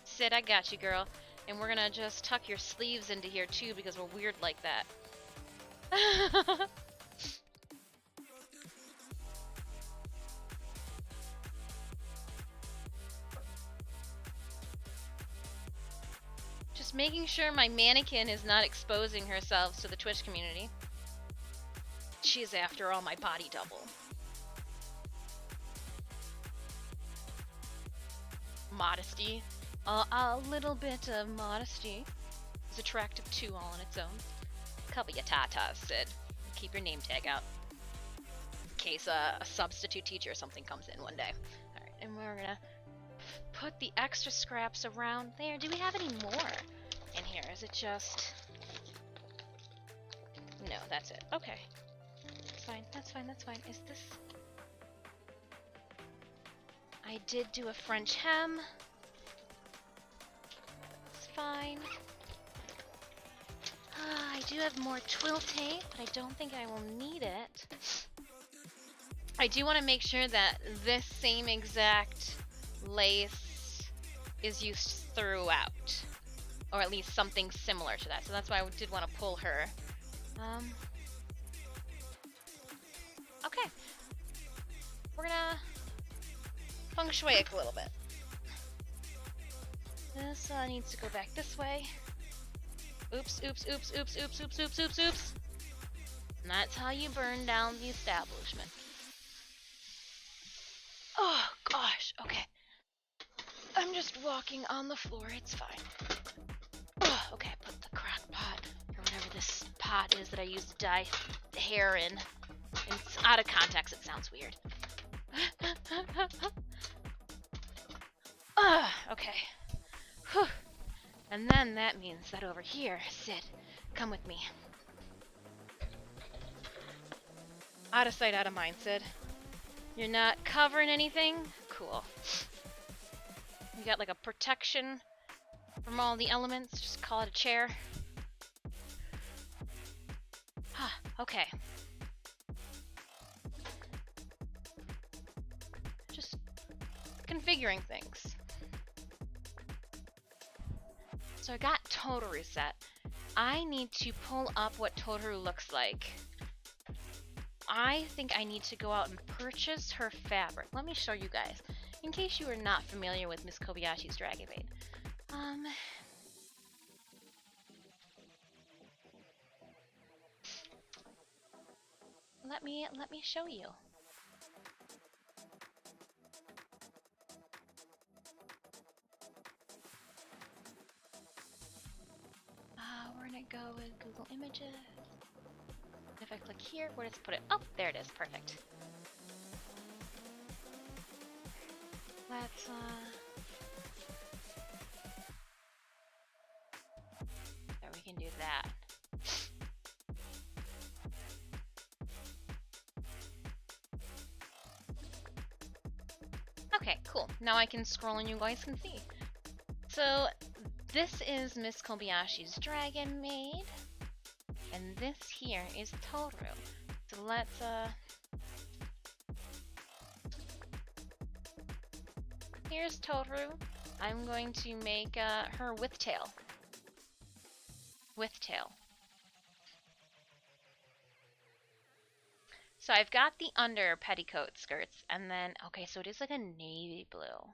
Sid, I got you, girl. And we're gonna just tuck your sleeves into here too because we're weird like that. Just making sure my mannequin is not exposing herself to the Twitch community. She's after all my body double. Modesty. A little bit of modesty is attractive too all on its own. Cover your tatas, Sid. Keep your name tag out. In case a substitute teacher or something comes in one day. Alright, and we're gonna put the extra scraps around there. Do we have any more in here? Is it just... No, that's it. Okay. That's fine, that's fine, that's fine. Is this... I did do a French hem. It's fine. I do have more twill tape, but I don't think I will need it. I do want to make sure that this same exact lace is used throughout. Or at least something similar to that. So that's why I did want to pull her. Okay. We're gonna feng shui a little bit. This needs to go back this way. Oops, oops, oops, oops, oops, oops, oops, oops, oops. And that's how you burn down the establishment. Oh, gosh, okay. I'm just walking on the floor, it's fine. Oh, okay, put the crock pot, or whatever this pot is that I use to dye the hair in. And it's out of context, it sounds weird. Okay. Whew. And then that means that over here, Sid, come with me. Out of sight, out of mind, Sid. You're not covering anything? Cool. You got like a protection from all the elements, just call it a chair. Okay. Just configuring things. So I got Totaru set. I need to pull up what Totaru looks like. I think I need to go out and purchase her fabric. Let me show you guys, in case you are not familiar with Miss Kobayashi's Dragon Maid. Let me show you. We're gonna go with Google Images. If I click here, where does it put it? Oh, there it is. Perfect. Let's, there, we can do that. Okay, cool. Now I can scroll and you guys can see. So, this is Miss Kobayashi's dragon maid. And this here is Toru. So let's, here's Toru. I'm going to make her with tail. With tail. So I've got the under petticoat skirts, and then, okay, so it is like a navy blue.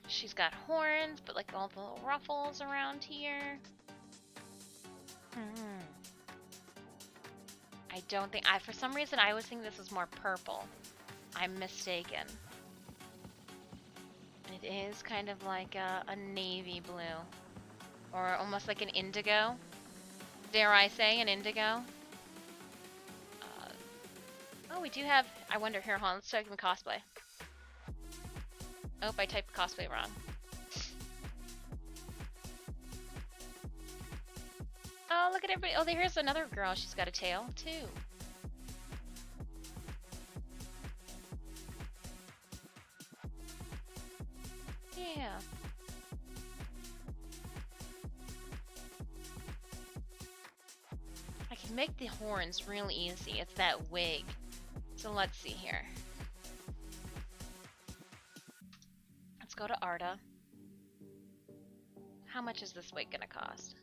She's got horns, but like all the little ruffles around here. I don't think, for some reason I was thinking this was more purple. I'm mistaken. It is kind of like a navy blue. Or almost like an indigo. Dare I say an indigo? Oh, we do have, I wonder, here, hold on, let's type in cosplay. Oh, I typed cosplay wrong. Oh, look at everybody. Oh, here's another girl. She's got a tail, too. Yeah. I can make the horns real easy. It's that wig. So let's see here. Let's go to Arta. How much is this wig gonna cost?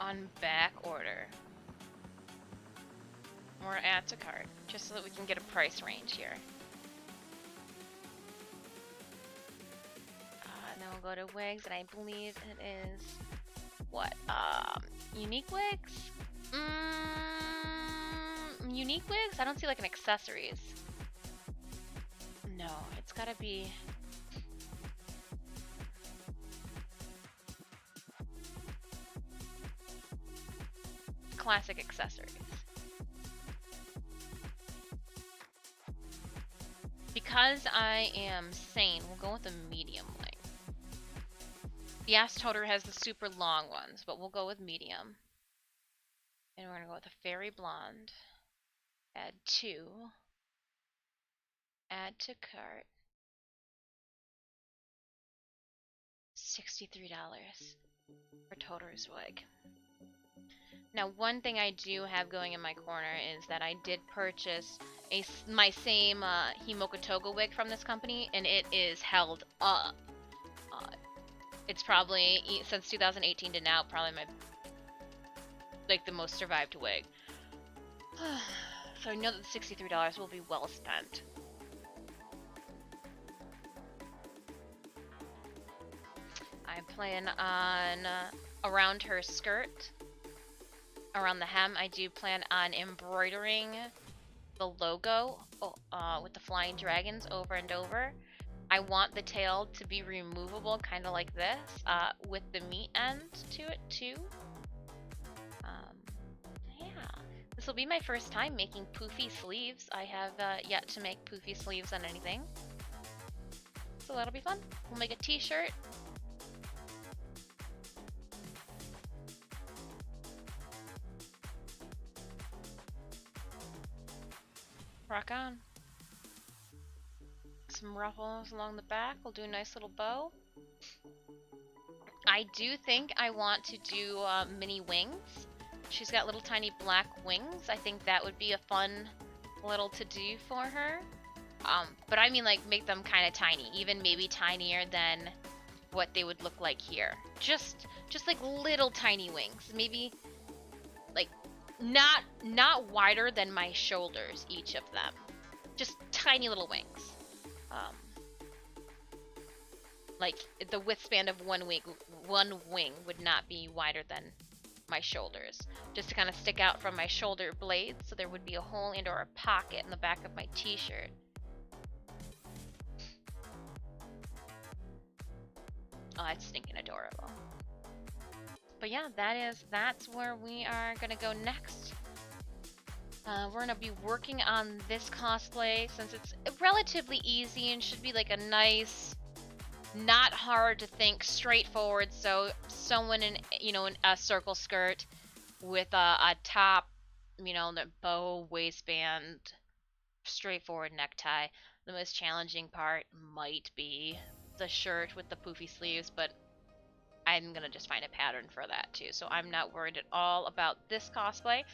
On back order. Or add to cart, just so that we can get a price range here. Then we'll go to wigs, and I believe it is what? Unique wigs? Unique wigs? I don't see like an accessories. No, it's gotta be. Classic accessories. Because I am sane, we'll go with a medium length. Yes, Toter has the super long ones, but we'll go with medium. And we're gonna go with a fairy blonde. Add 2. Add to cart. $63 for Toter's wig. Now, one thing I do have going in my corner is that I did purchase my same Himoka Toga wig from this company, and it is held up. It's probably, since 2018 to now, probably the most survived wig. So I know that the $63 will be well spent. I plan on, around her skirt, around the hem, I do plan on embroidering the logo with the flying dragons over and over. I want the tail to be removable, kind of like this, with the meat end to it too. Yeah, this will be my first time making poofy sleeves. I have yet to make poofy sleeves on anything, so that'll be fun. We'll make a t-shirt. Rock on. Some ruffles along the back. We'll do a nice little bow. I do think I want to do mini wings. She's got little tiny black wings. I think that would be a fun little to do for her. But I mean, like, make them kind of tiny, even maybe tinier than what they would look like here. Just like little tiny wings. Maybe like not wider than my shoulders, each of them. Just tiny little wings. Like the width span of one wing would not be wider than my shoulders, just to kind of stick out from my shoulder blades, so there would be a hole and or a pocket in the back of my t-shirt. Oh, that's stinking adorable. But yeah, that's where we are gonna go next. We're gonna be working on this cosplay since it's relatively easy and should be like a nice, not hard to think, straightforward. So someone in, you know, in a circle skirt with a top, you know, the bow, waistband, straightforward necktie. The most challenging part might be the shirt with the poofy sleeves, but I'm gonna just find a pattern for that too. So I'm not worried at all about this cosplay.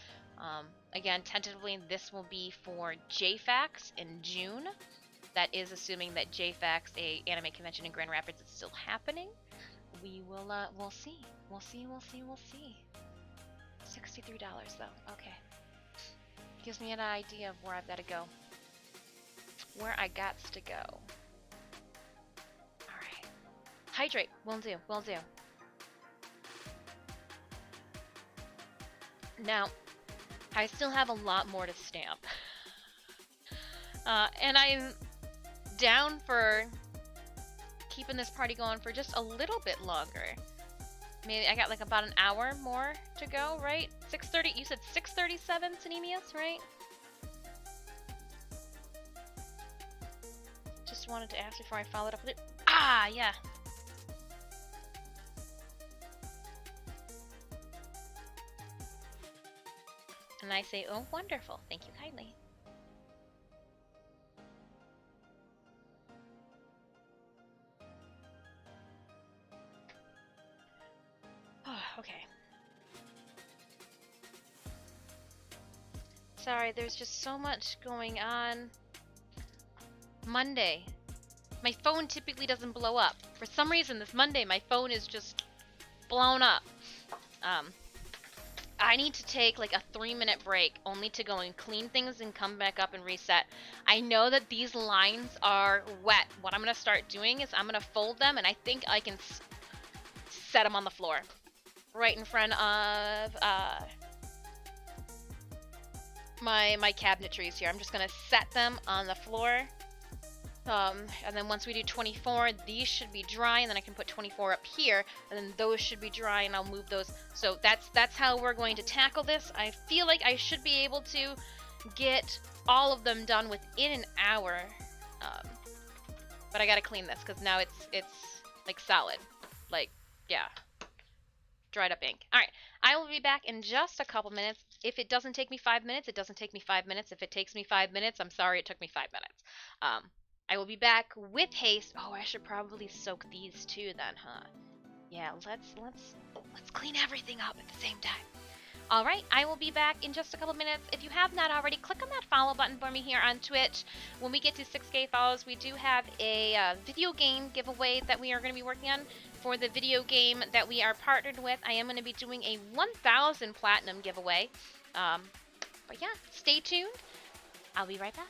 Again, tentatively, this will be for JFAX in June. That is assuming that JFAX, a anime convention in Grand Rapids, is still happening. We will, we'll see. We'll see. $63 though, okay. Gives me an idea of where I've got to go. Where I gots to go. Alright. Hydrate, will do. Now, I still have a lot more to stamp. And I'm down for keeping this party going for just a little bit longer. Maybe I got like about an hour more to go, right? 6:30, you said 6:37, Synemius, right? Just wanted to ask before I followed up with it. Ah, yeah. And I say, oh, wonderful. Thank you kindly. Oh, okay. Sorry, there's just so much going on. Monday. My phone typically doesn't blow up. For some reason, this Monday, my phone is just blown up. I need to take like a 3-minute break only to go and clean things and come back up and reset. I know that these lines are wet. What I'm going to start doing is I'm going to fold them, and I think I can set them on the floor. Right in front of my cabinetries here. I'm just going to set them on the floor. And then once we do 24, these should be dry, and then I can put 24 up here, and then those should be dry, and I'll move those. So that's how we're going to tackle this. I feel like I should be able to get all of them done within an hour. But I gotta clean this, because now it's like solid. Like, yeah. Dried up ink. Alright, I will be back in just a couple minutes. If it doesn't take me 5 minutes, it doesn't take me 5 minutes. If it takes me 5 minutes, I'm sorry it took me 5 minutes. I will be back with haste. Oh, I should probably soak these too then, huh? Yeah, let's clean everything up at the same time. Alright, I will be back in just a couple minutes. If you have not already, click on that follow button for me here on Twitch. When we get to 6K follows, we do have a video game giveaway that we are going to be working on. For the video game that we are partnered with, I am going to be doing a 1,000 platinum giveaway. But yeah, stay tuned. I'll be right back.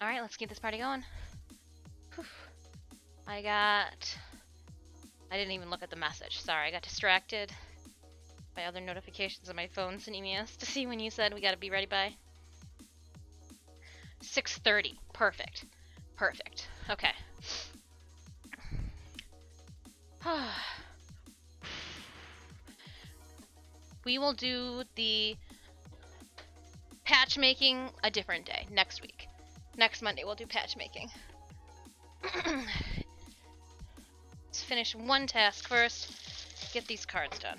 Alright, let's keep this party going. Whew. I didn't even look at the message. Sorry, I got distracted by other notifications on my phone sending me us to see when you said we gotta be ready by 6:30. Perfect. Perfect. Okay. We will do the patch making a different day, next week. Next Monday we'll do patch making. Let's finish one task first. Get these cards done.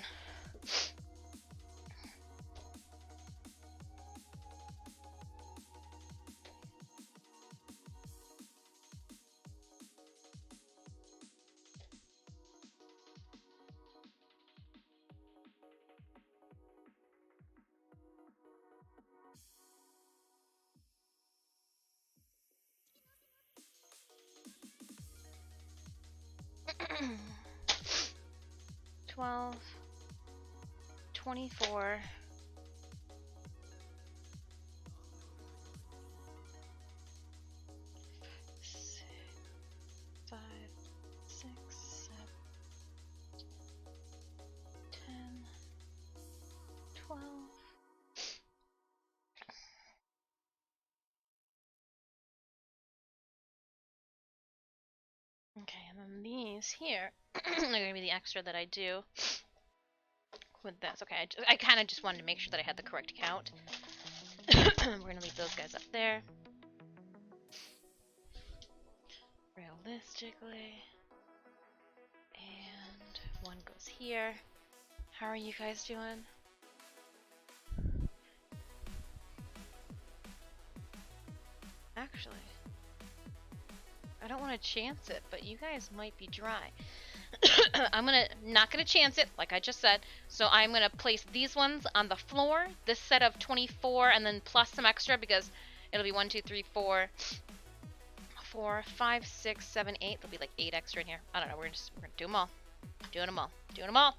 $12, $24, $5, $6, $7, $10, $12. Okay, and then these here are going to be the extra that I do with this. Okay, I kind of just wanted to make sure that I had the correct count. We're going to leave those guys up there. Realistically. And one goes here. How are you guys doing? Actually, I don't want to chance it, but you guys might be dry. I'm not gonna chance it, like I just said. So I'm gonna place these ones on the floor, this set of 24, and then plus some extra because it'll be 1, 2, 3, 4, 5, 6, 7, 8. There'll be like 8 extra in here. I don't know. We're gonna do them all. Doing them all. Doing them all.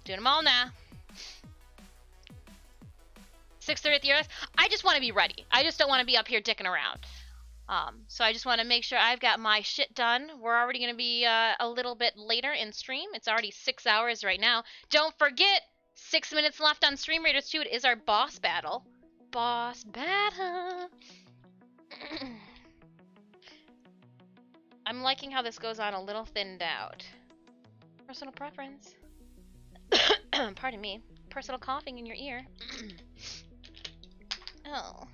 Doing them all now. 6:30 at the earliest. I just want to be ready. I just don't want to be up here dicking around. So I just want to make sure I've got my shit done. We're already going to be a little bit later in stream. It's already 6 hours right now. Don't forget, 6 minutes left on Stream Raiders 2. It is our boss battle. Boss battle. I'm liking how this goes on a little thinned out. Personal preference. Pardon me. Personal coughing in your ear. Oh.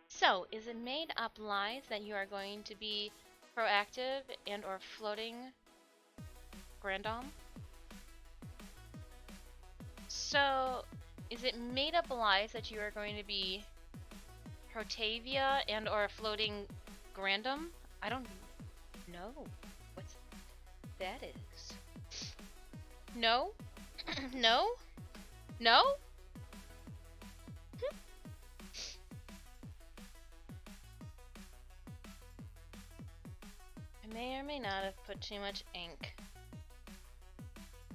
So, is it made up lies that you are going to be proactive and or floating Grandom? So, is it made up lies that you are going to be Protavia and or floating Grandom? I don't know what that is. No? No? No? I may or may not have put too much ink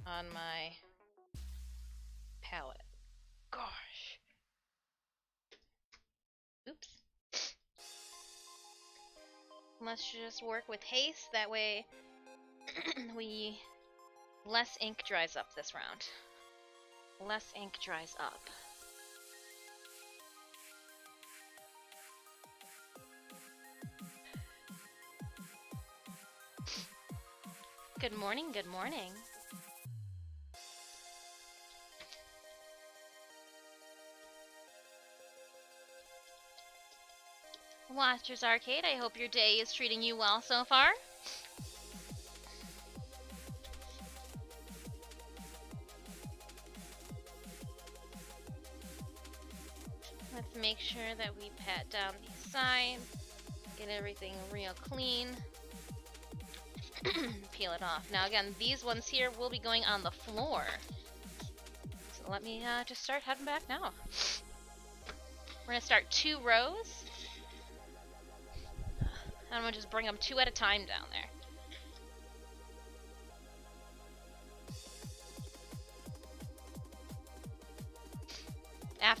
on my palette. Gosh. Oops. Let's just work with haste, that way less ink dries up this round. Less ink dries up. Good morning, good morning. Watchers Arcade, I hope your day is treating you well so far. Let's make sure that we pat down these sides, get everything real clean. Peel it off. Now again, these ones here will be going on the floor. So let me just start heading back now. We're gonna start 2 rows. I'm gonna just bring them 2 at a time down there.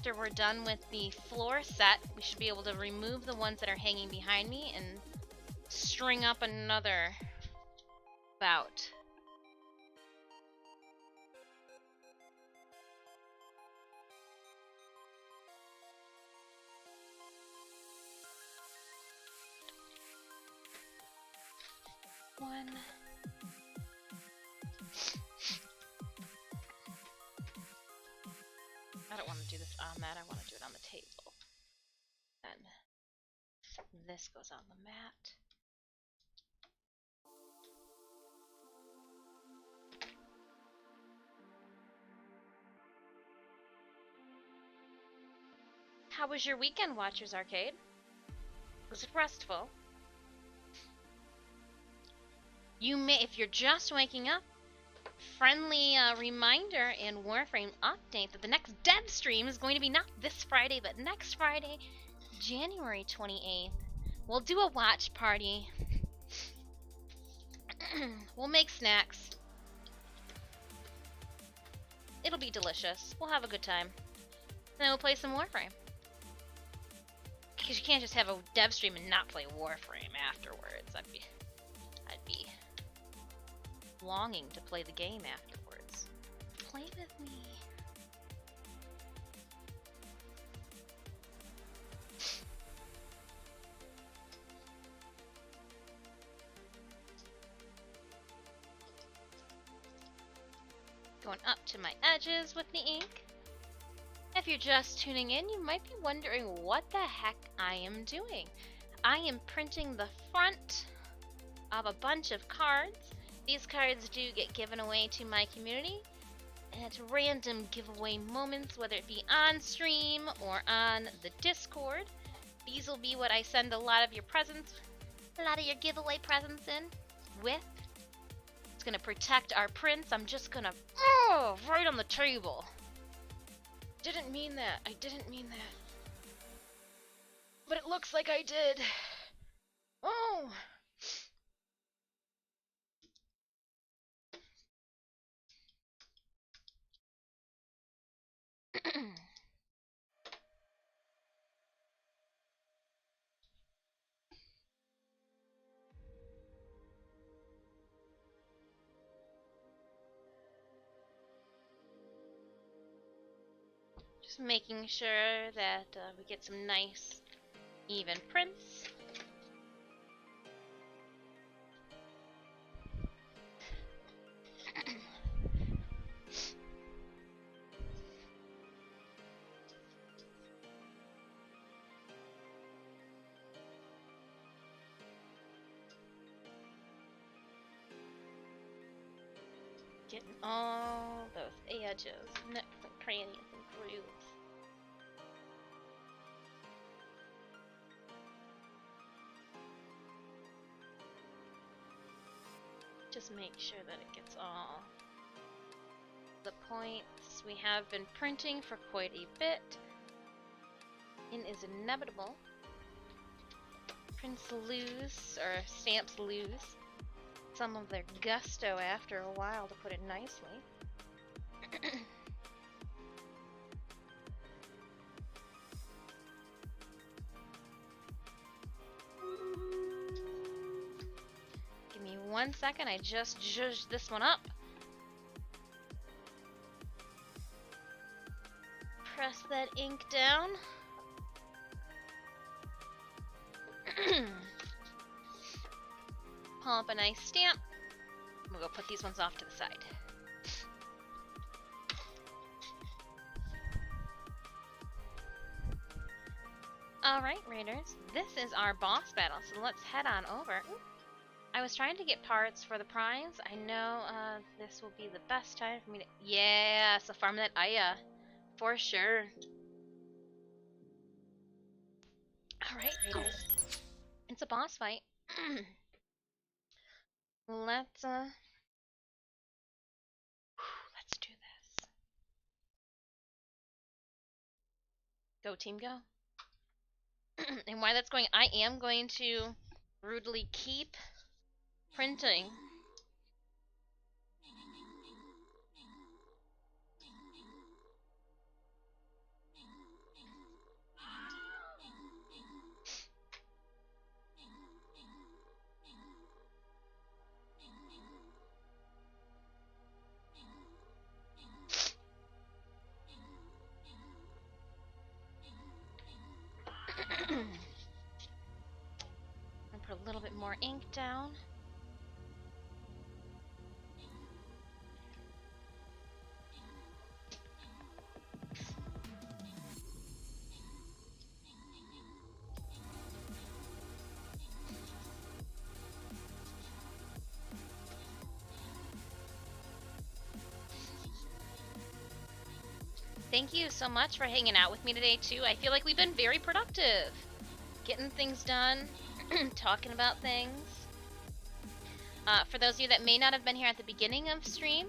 after we're done with the floor set, we should be able to remove the ones that are hanging behind me and string up another bout. One. I don't want to do this on that, I want to do it on the table. Then this goes on the mat. How was your weekend, Watchers Arcade? Was it restful? You may, if you're just waking up, friendly reminder and Warframe update that the next dev stream is going to be not this Friday, but next Friday, January 28th. We'll do a watch party. We'll make snacks. It'll be delicious. We'll have a good time. Then we'll play some Warframe. Because you can't just have a dev stream and not play Warframe afterwards. I'd be longing to play the game afterwards. Play with me. Going up to my edges with the ink. If you're just tuning in, you might be wondering what the heck I am doing. I am printing the front of a bunch of cards. These cards do get given away to my community at random giveaway moments, whether it be on stream or on the Discord. These will be what I send a lot of your presents, a lot of your giveaway presents in with. It's gonna protect our prints. I'm just gonna, right on the table. Didn't mean that. I didn't mean that. But it looks like I did. Oh! Just making sure that we get some nice, even prints. Getting all those edges, nooks and crannies and grooves. Just make sure that it gets all the points. We have been printing for quite a bit. It is inevitable. Prints lose, or stamps lose some of their gusto after a while, to put it nicely. Give me 1 second, I just zhuzhed this one up. Press that ink down. Pull up a nice stamp. I'm gonna go put these ones off to the side. Alright, Raiders, this is our boss battle, so let's head on over. Ooh. I was trying to get parts for the prize. I know this will be the best time for me to... Yeah, so farm that Aya. For sure. Alright, Raiders. It's a boss fight. Let's do this. Go team, go. And while that's going, I am going to brutally keep printing. put a little bit more ink down. Thank you so much for hanging out with me today, too. I feel like we've been very productive. Getting things done, talking about things. For those of you that may not have been here at the beginning of stream,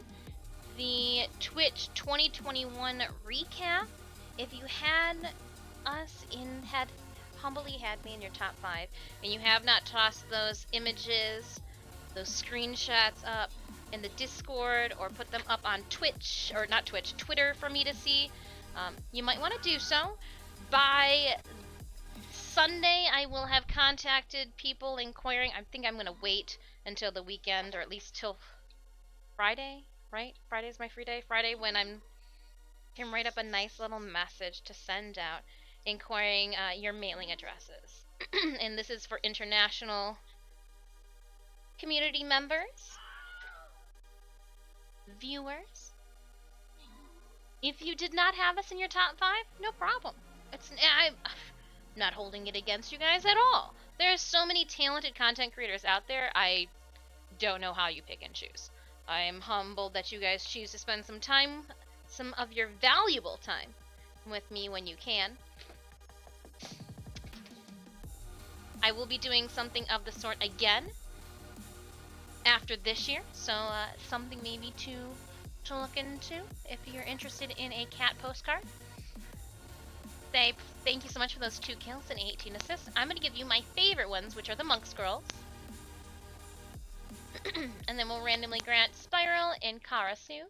the Twitch 2021 recap, if you had humbly had me in your top 5, and you have not tossed those images, those screenshots up in the Discord or put them up on Twitch, or not Twitch, Twitter for me to see, you might want to do so. By Sunday, I will have contacted people inquiring. I think I'm going to wait until the weekend, or at least till Friday, right? Friday's my free day. Friday, when I can write up a nice little message to send out inquiring your mailing addresses. And this is for international community members, viewers. If you did not have us in your top 5, no problem. I'm not holding it against you guys at all. There's so many talented content creators out there, I don't know how you pick and choose. I am humbled that you guys choose to spend some time, some of your valuable time, with me when you can. I will be doing something of the sort again after this year, so something maybe to look into if you're interested in a cat postcard. Thank you so much for those 2 kills and 18 assists. I'm going to give you my favorite ones, which are the Monk Scrolls. And then we'll randomly grant Spiral and Karasu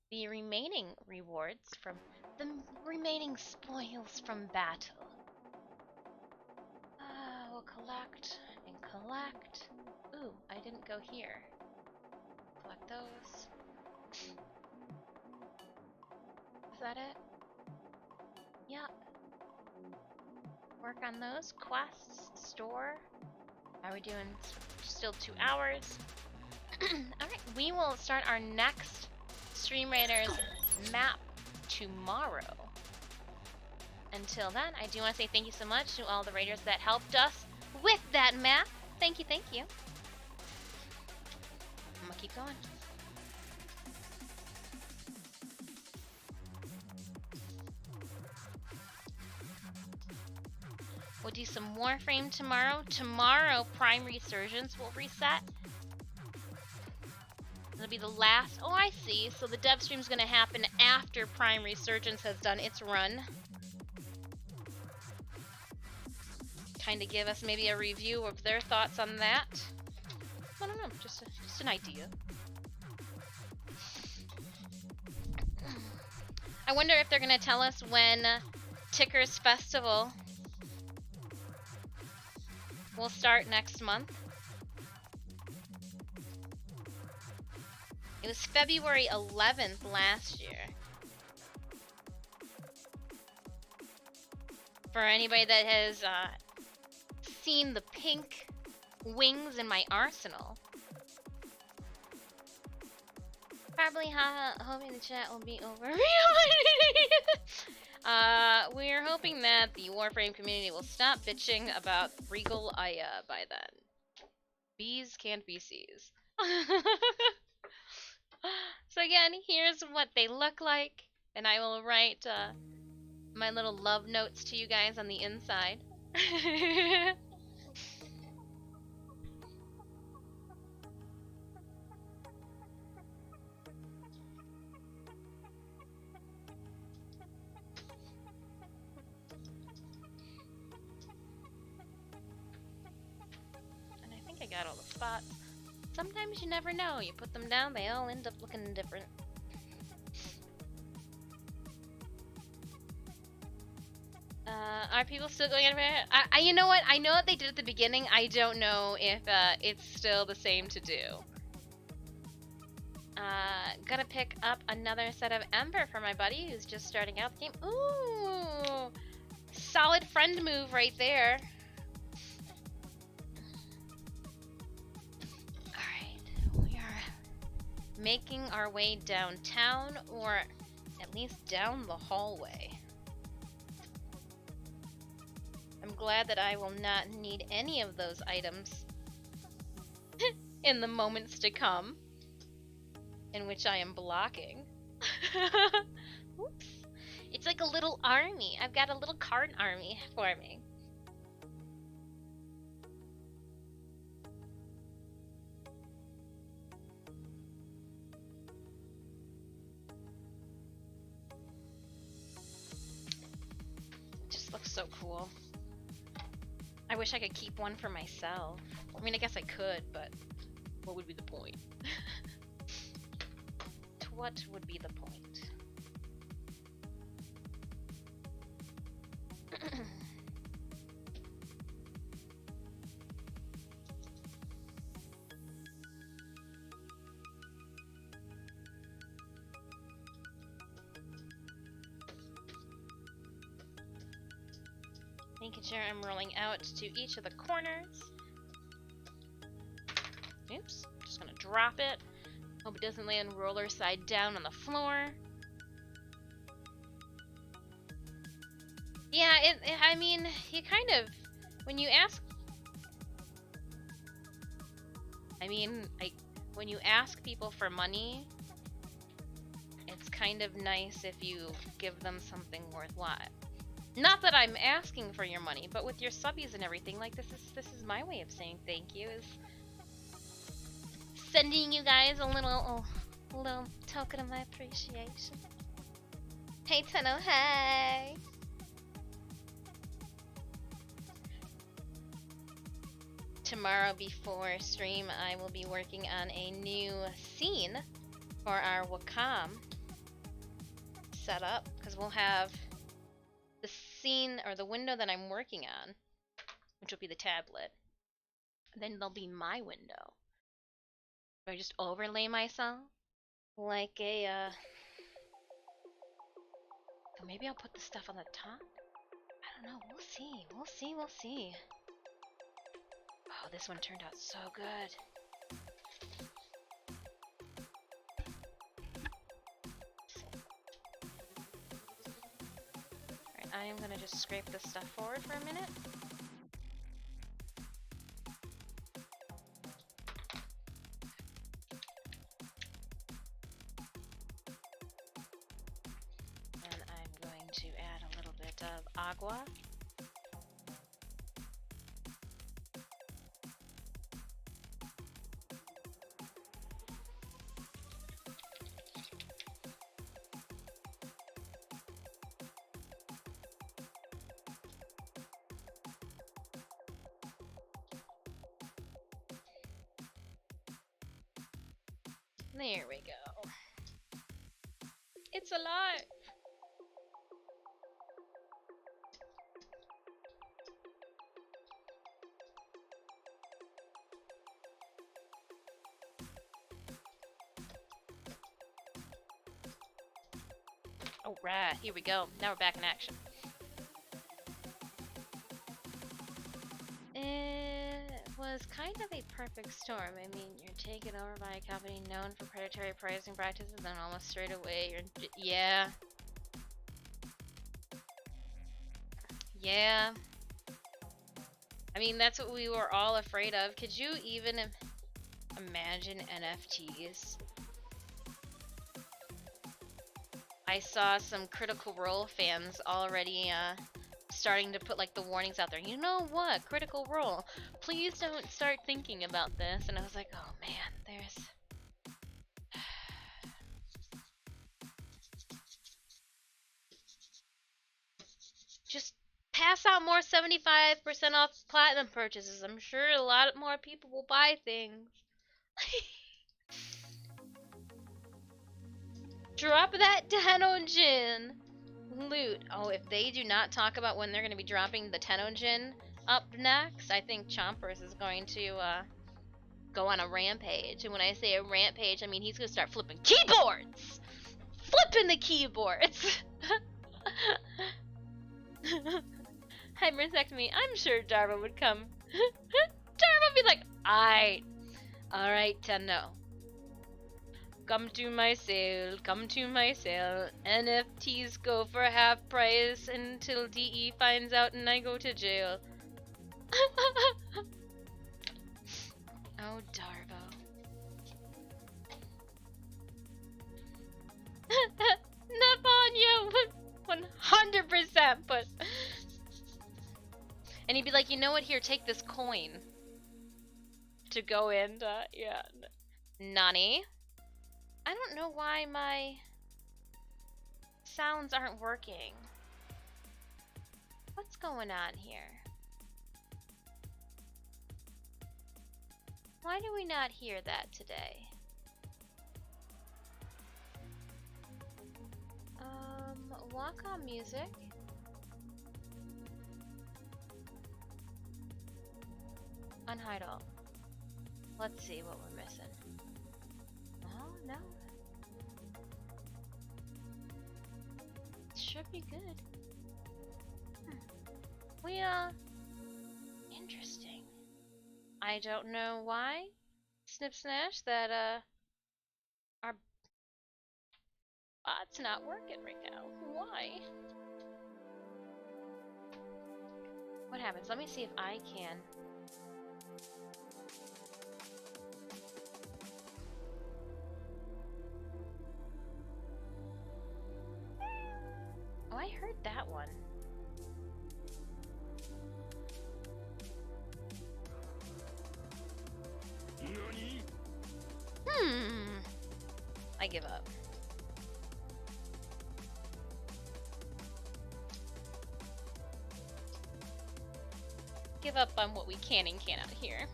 the remaining rewards from the remaining spoils from battle. We'll collect and collect. Ooh, I didn't go here. Collect those. Is that it? Yep. Work on those quests. Store. Are we doing still 2 hours? Alright, we will start our next Stream Raiders map tomorrow. Until then, I do want to say thank you so much to all the raiders that helped us with that map. Thank you, thank you. I'm gonna keep going. We'll do some Warframe tomorrow. Tomorrow, Prime Resurgence will reset. It'll be the last. Oh, I see. So the dev stream's gonna happen after Prime Resurgence has done its run. Kind of give us maybe a review of their thoughts on that. I don't know, just an idea. I wonder if they're gonna tell us when Ticker's Festival will start next month. It was February 11th last year. For anybody that has seen the pink wings in my arsenal. Probably hoping the chat will be over. We're hoping that the Warframe community will stop bitching about Regal Aya by then. Bees can't be C's. So again, here's what they look like, and I will write my little love notes to you guys on the inside. And I think I got all the spots. Sometimes you never know. You put them down, they all end up looking different. Are people still going over it? You know what? I know what they did at the beginning. I don't know if it's still the same to do. Gonna pick up another set of Ember for my buddy who's just starting out the game. Ooh! Solid friend move right there. making our way downtown, or at least down the hallway. I'm glad that I will not need any of those items in the moments to come, in which I am blocking. Oops. It's like a little army. I've got a little card army for me. It just looks so cool. I wish I could keep one for myself. I mean, I guess I could, but what would be the point? What would be the point? Making sure I'm rolling out to each of the corners. Oops, just gonna drop it. Hope it doesn't land roller side down on the floor. Yeah, I mean, you kind of, when you ask, when you ask people for money, it's kind of nice if you give them something worthwhile. Not that I'm asking for your money, but with your subbies and everything, like this is my way of saying thank you, is sending you guys a little token of my appreciation. Hey Tenno, hey! Tomorrow before stream, I will be working on a new scene for our Wacom setup, because we'll have the scene, or the window that I'm working on, which will be the tablet. Then there'll be my window. Do I just overlay myself like a, so maybe I'll put the stuff on the top? I don't know, we'll see, we'll see, we'll see. Oh, this one turned out so good. Alright, I am gonna just scrape this stuff forward for a minute. And I'm going to add a little bit of agua. There we go. It's alive! Oh, right, here we go. Now we're back in action. It was kind of a perfect storm. I mean, you're taken over by a company known for predatory pricing practices, and then almost straight away you're... Yeah. Yeah. I mean, that's what we were all afraid of. Could you even imagine NFTs? I saw some Critical Role fans already starting to put like the warnings out there. You know what? Critical Role. Please don't start thinking about this. And I was like, oh man, there's... Just pass out more 75% off platinum purchases. I'm sure a lot more people will buy things. Drop that Tenojin loot. Oh, if they do not talk about when they're going to be dropping the Tenojin up next, I think Chompers is going to go on a rampage. And when I say a rampage, I mean he's going to start flipping keyboards! Flipping the keyboards! Hypersectomy. I'm sure Darva would come. Darva would be like, alright, Tenno. Come to my sale, come to my sale. NFTs go for half price until DE finds out and I go to jail. Oh, Darvo. Not on you! 100%, but... And he'd be like, you know what, here, take this coin. To go in, yeah. Nani? I don't know why my sounds aren't working. What's going on here? Why do we not hear that today? Walk on music. Unhide all. Let's see what we're missing. Oh, no. Should be good. Interesting. I don't know why, Snip Snash, that, our bot's not working right now. Why? What happens? Let me see if I can. Oh, I heard that one. I give up. Give up on what we can and cannot hear.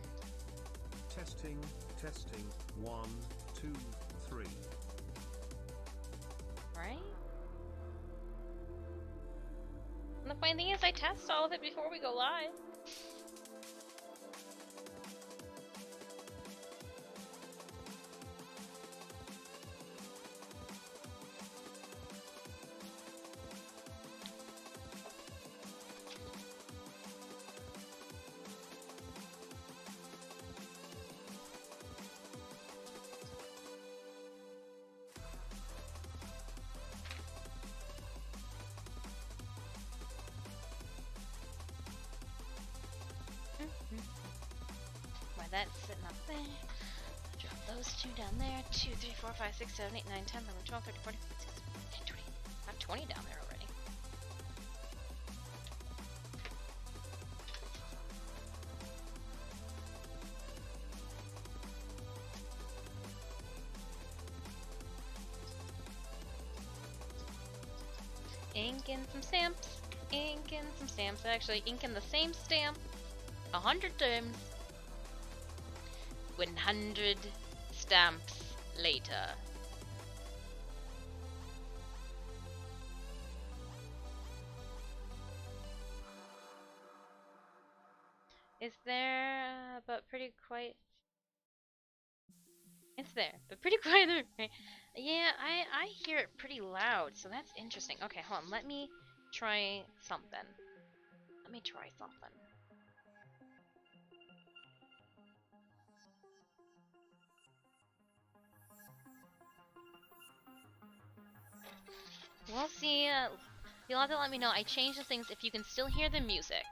Testing, testing, 1, 2, 3. Right? And the funny thing is, I test all of it before we go live. Why that's sitting up there. Drop those two down there. 2, 3, 4, 5, 6, 7, 8, 9, 10, 11, 12, 13, 14, 15, 16, 17, 18, 20. I have 20 down there already. Inking some stamps. Inking some stamps. Actually, inking the same stamp 100 times. 100 stamps later. Is there, but pretty quiet. It's there, but pretty quiet. Yeah, I hear it pretty loud, so that's interesting. Okay, hold on. Let me try something. Let me try something. We'll see. You'll have to let me know. I changed the things if you can still hear the music.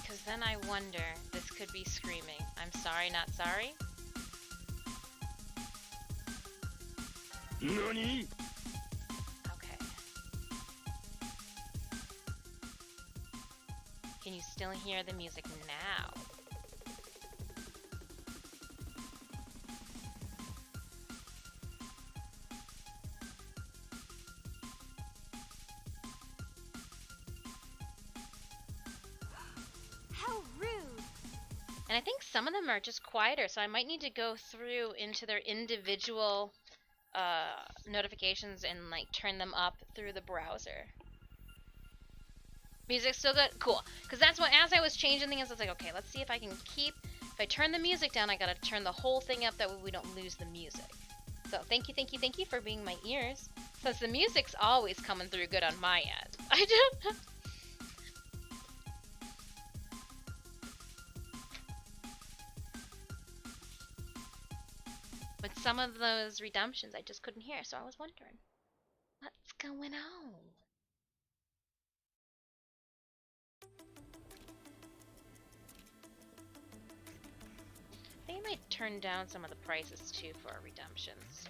Because then I wonder, this could be screaming. I'm sorry, not sorry. NANI? Okay. Can you still hear the music now? How rude! And I think some of them are just quieter, so I might need to go through into their individual notifications and like turn them up through the browser. Music's still good? Cool. Because that's what, as I was changing things, I was like, okay, let's see if I can keep, if I turn the music down, I gotta turn the whole thing up, that way we don't lose the music. So thank you, thank you, thank you for being my ears. Since the music's always coming through good on my end. I do. But some of those redemptions I just couldn't hear, so I was wondering, what's going on? I think I might turn down some of the prices too for our redemptions.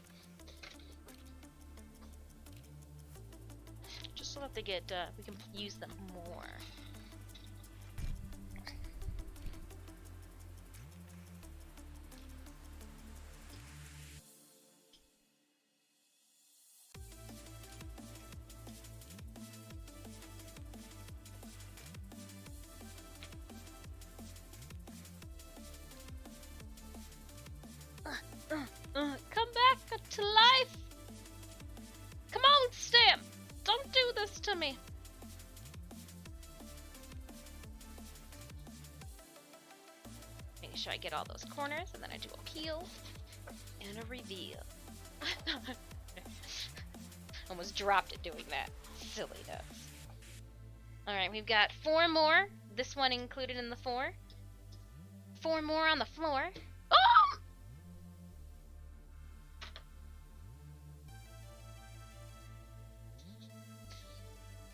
Just so that they get, we can use them more. Come back to life! Come on, Stamp! Don't do this to me! Making sure I get all those corners, and then I do a peel and a reveal. Almost dropped it doing that. Silliness. Alright, we've got 4 more. This one included in the 4. 4 more on the floor. Oh!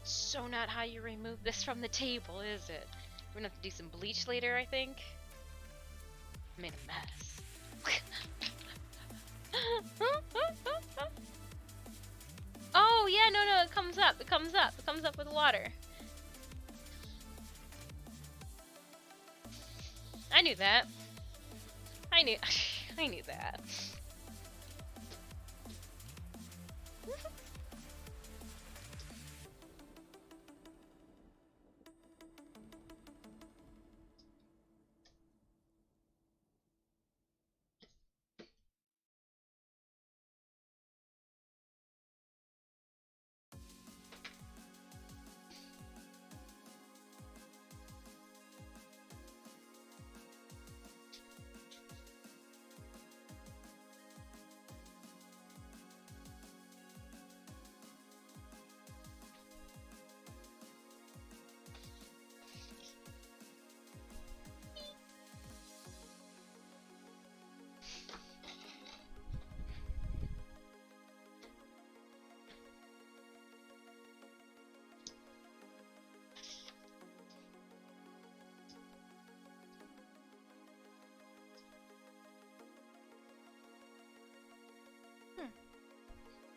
So not how you remove this from the table, is it? We're gonna have to do some bleach later, I think. Made a mess. Oh, yeah, no, it comes up. It comes up. It comes up with water. I knew that. I knew that.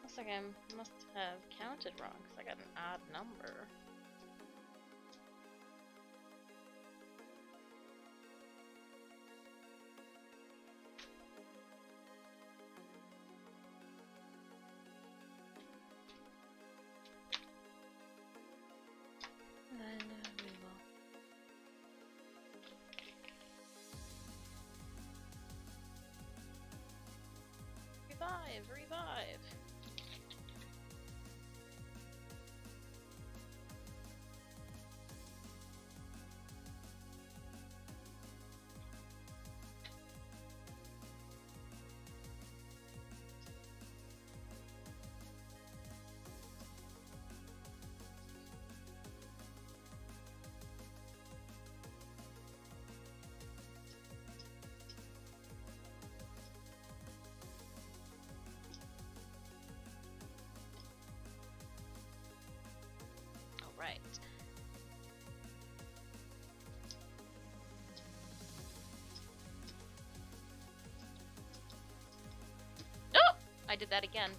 Looks like I must have counted wrong because I got an odd number. Then we will revive. Right. Oh! I did that again.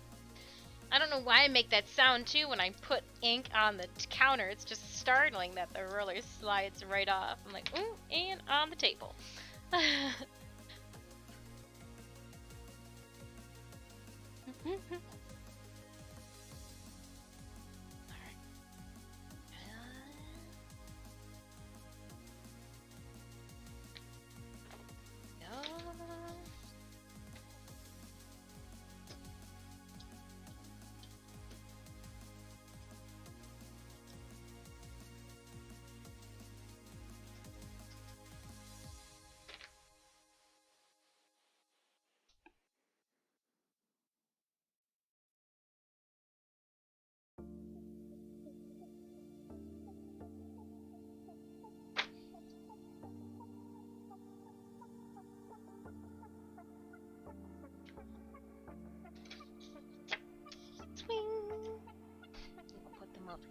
I don't know why I make that sound too when I put ink on the counter. It's just startling that the roller slides right off. I'm like, ooh, and on the table.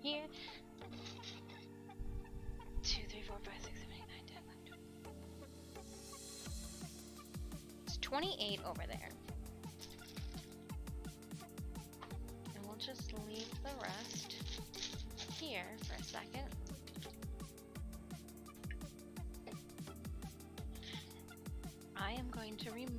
here. 2, 3, 4, 5, 6, 7, 8, 9, 10, 11, 12. It's 28 over there. And we'll just leave the rest here for a second. I am going to remove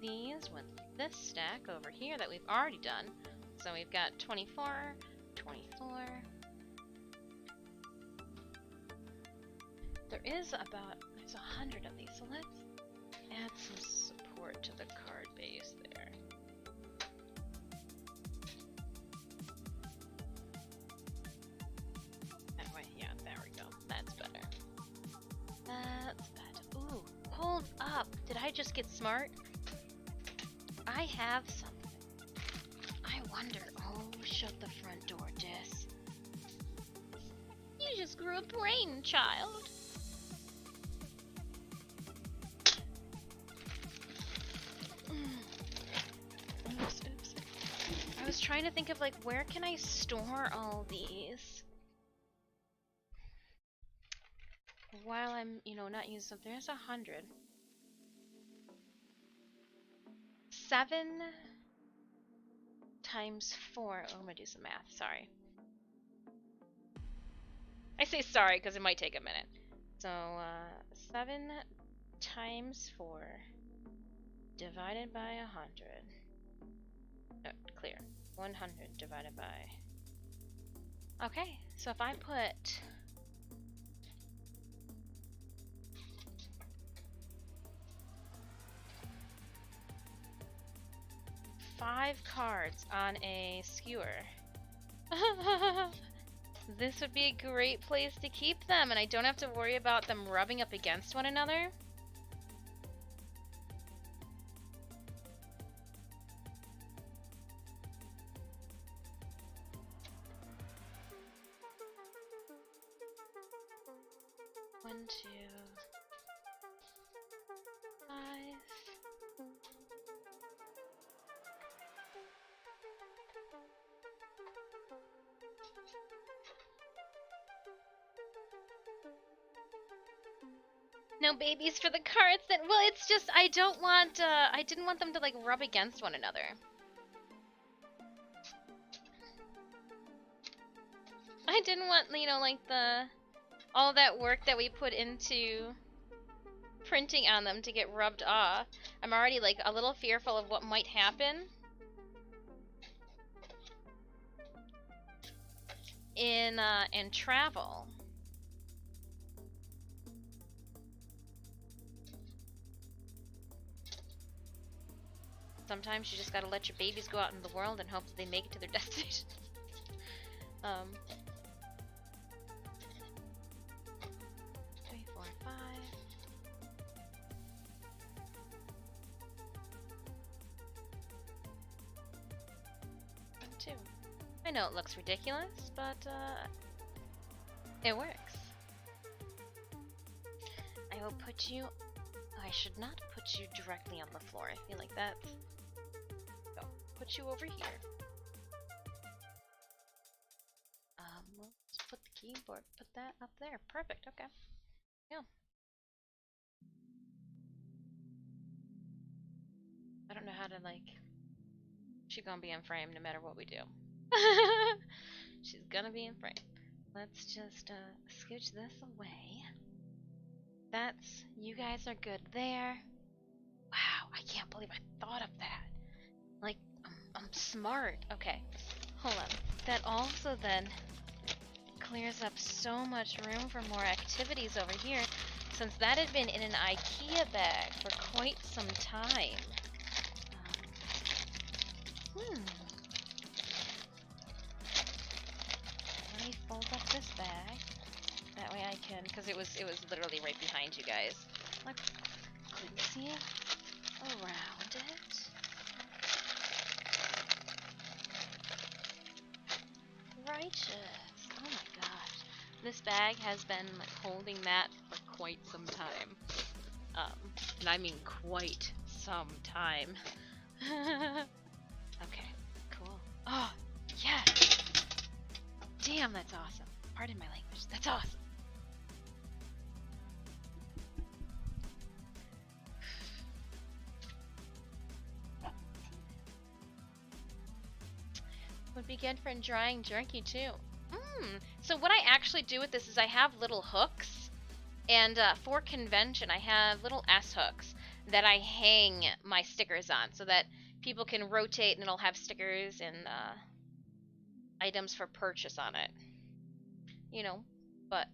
these with this stack over here that we've already done. So we've got 24, 24. There's 100 of these, so let's add some support to the card base there. That way, yeah, there we go. That's better. That's better. Ooh, hold up. Did I just get smart? I have something. I wonder. Oh, shut the front door, Jess. You just grew a brain, child. Oops, oops. I was trying to think of, like, where can I store all these while I'm, you know, not using something. There's 100. 7 times 4. Oh, I'm gonna do some math. Sorry. I say sorry because it might take a minute. So, 7 times 4 divided by 100. No, clear. 100 divided by... Okay, so if I put... 5 cards on a skewer. This would be a great place to keep them, and I don't have to worry about them rubbing up against one another. One, 2, 5. No babies for the cards then. Well, it's just I don't want I didn't want them to like rub against one another. I didn't want, you know, like all that work that we put into printing on them to get rubbed off. I'm already like a little fearful of what might happen in travel. Sometimes you just gotta let your babies go out in the world and hope that they make it to their destination. 3, 4, 5. 1, 2. I know it looks ridiculous, but it works. I will put you... I should not put you directly on the floor. I feel like that's... No, put you over here. Let's put the keyboard, put that up there. Perfect, okay. Yeah. I don't know how to, like... She's gonna be in frame no matter what we do. She's gonna be in frame. Let's just scooch this away. That's... You guys are good there. Wow, I can't believe I thought of that. Like, I'm smart. Okay, hold on. That also then clears up so much room for more activities over here, since that had been in an IKEA bag for quite some time. because it was literally right behind you guys. I couldn't see around it. Righteous. Oh my gosh. This bag has been like holding that for quite some time. And I mean quite some time. Okay, cool. Oh, yes! Damn, that's awesome. Pardon my language. That's awesome. Would be good for drying jerky too. So what I actually do with this is I have little hooks, and for convention I have little S hooks that I hang my stickers on so that people can rotate and it'll have stickers and items for purchase on it. You know, but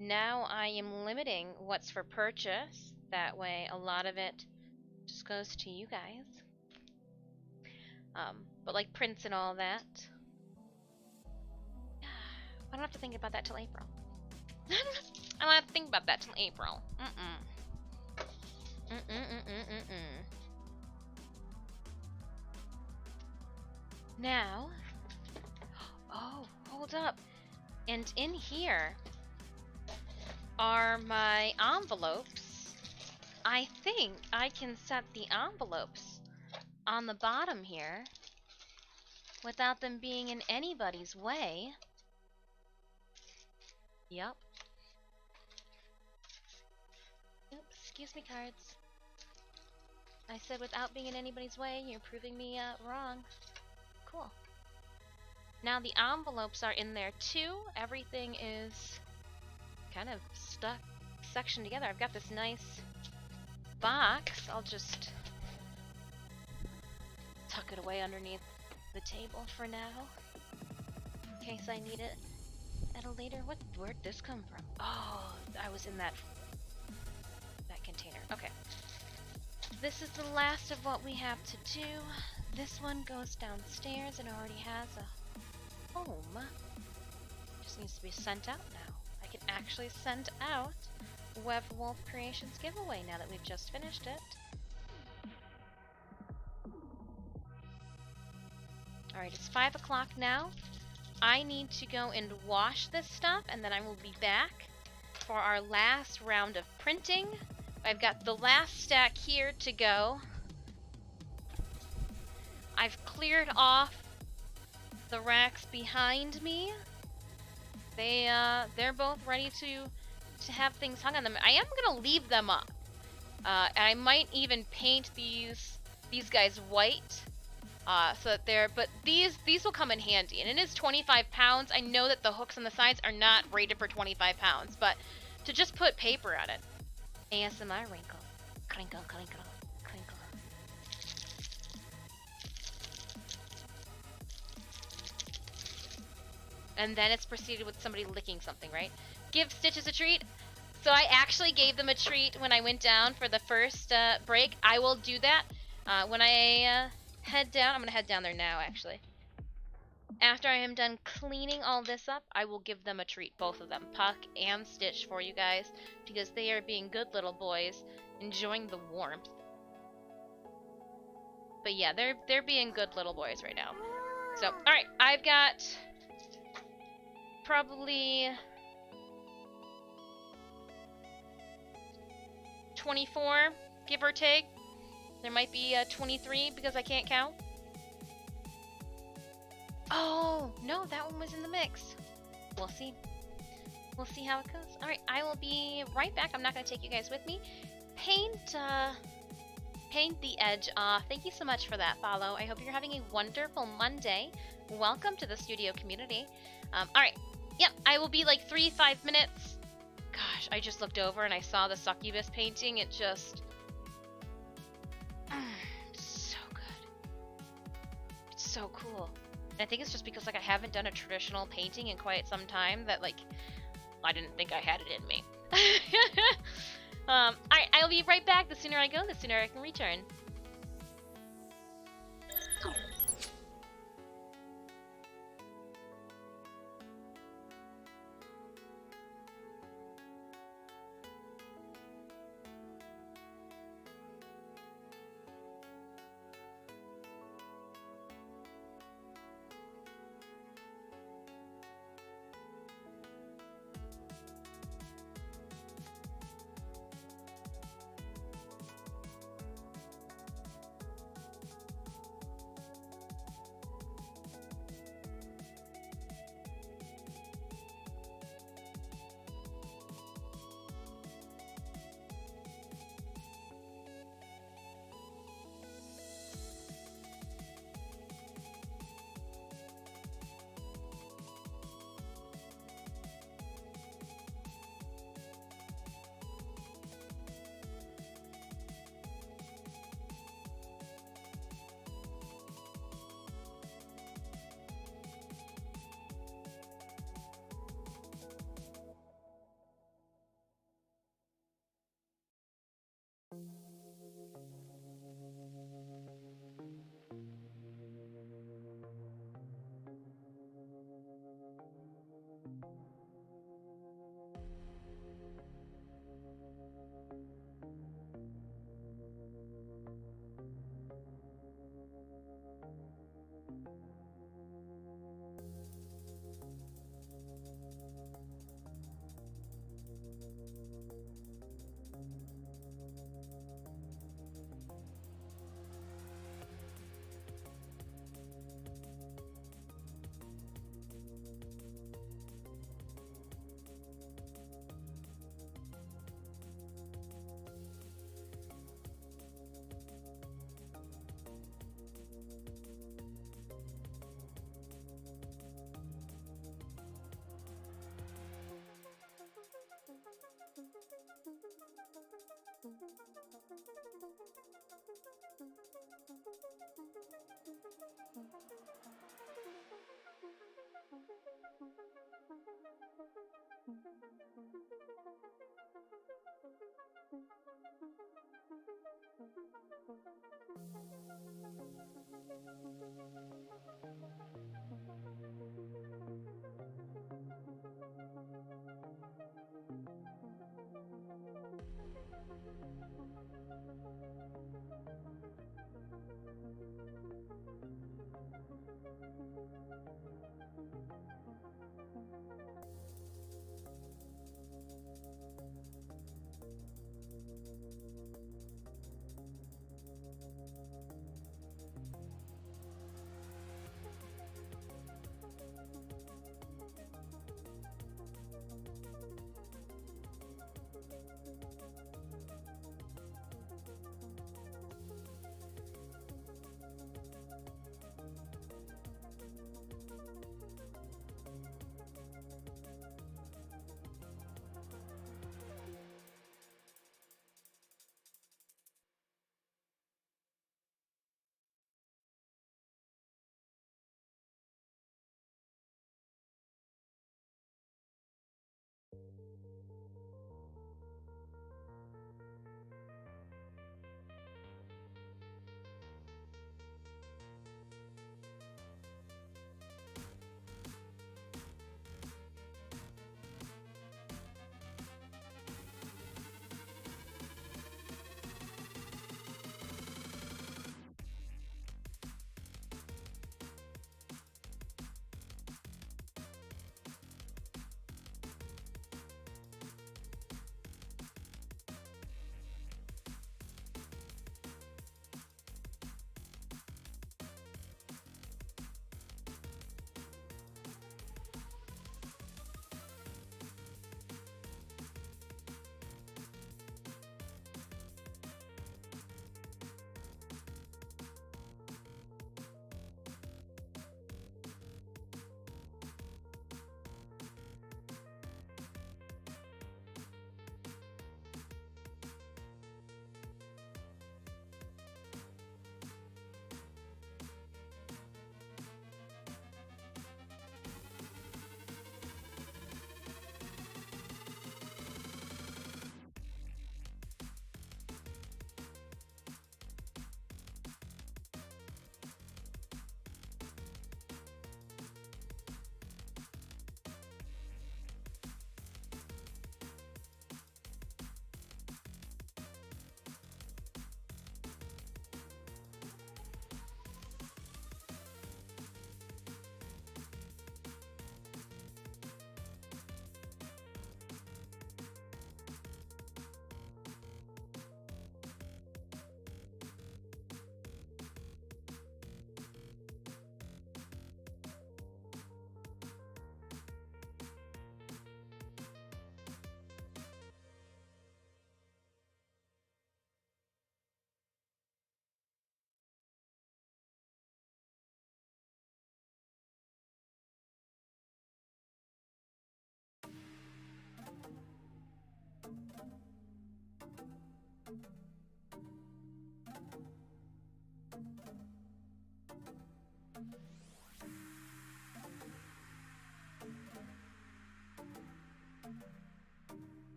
now I am limiting what's for purchase. That way a lot of it just goes to you guys. But like prints and all that, I don't have to think about that till April. I don't have to think about that till April. Now, oh, hold up. And in here are my envelopes. I think I can set the envelopes on the bottom here without them being in anybody's way. Yep. Oops, excuse me, cards. I said without being in anybody's way. You're proving me wrong. Cool. Now the envelopes are in there too. Everything is kind of stuck, sectioned together. I've got this nice box. I'll just tuck it away underneath the table for now, in case I need it at a later. Where'd this come from? Oh, I was in that container. Okay. This is the last of what we have to do. This one goes downstairs and already has a home. Just needs to be sent out now. I can actually send out Wolf Creations giveaway now that we've just finished it. Alright, it's 5 o'clock now. I need to go and wash this stuff, and then I will be back for our last round of printing. I've got the last stack here to go. I've cleared off the racks behind me. They're both ready to have things hung on them. I am gonna leave them up. And I might even paint these guys white. So that but these will come in handy, and it is 25 pounds. I know that the hooks on the sides are not rated for 25 pounds, but to just put paper on it. ASMR wrinkle. Crinkle, crinkle, crinkle. And then it's proceeded with somebody licking something, right? Give Stitches a treat. So I actually gave them a treat when I went down for the first break. I will do that when I head down. I'm gonna head down there now, actually. After I am done cleaning all this up, I will give them a treat, both of them, Puck and Stitch, for you guys, because they are being good little boys, enjoying the warmth. But yeah, they're being good little boys right now. So, alright, I've got probably 24, give or take. There might be 23 because I can't count. Oh, no, that one was in the mix. We'll see. We'll see how it goes. Alright, I will be right back. I'm not going to take you guys with me. Paint the edge off. Thank you so much for that follow. I hope you're having a wonderful Monday. Welcome to the studio community. Alright, yep, I will be like 3-5 minutes. Gosh, I just looked over and I saw the succubus painting. It just... so good. It's so cool. And I think it's just because like I haven't done a traditional painting in quite some time that like I didn't think I had it in me. Alright, I'll be right back. The sooner I go, the sooner I can return.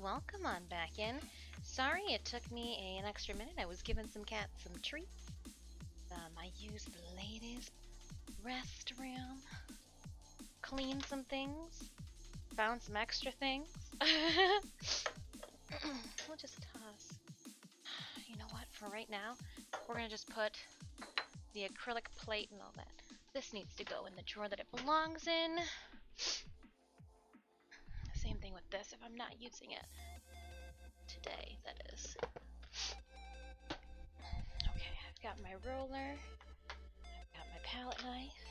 welcome on back in. Sorry it took me an extra minute. I was giving some cats some treats. I used the ladies' restroom, cleaned some things, found some extra things. We'll just toss. You know what? For right now, we're gonna just put the acrylic plate and all that. This needs to go in the drawer that it belongs in. Same thing with this if I'm not using it today, that is. Okay, I've got my roller, I've got my palette knife,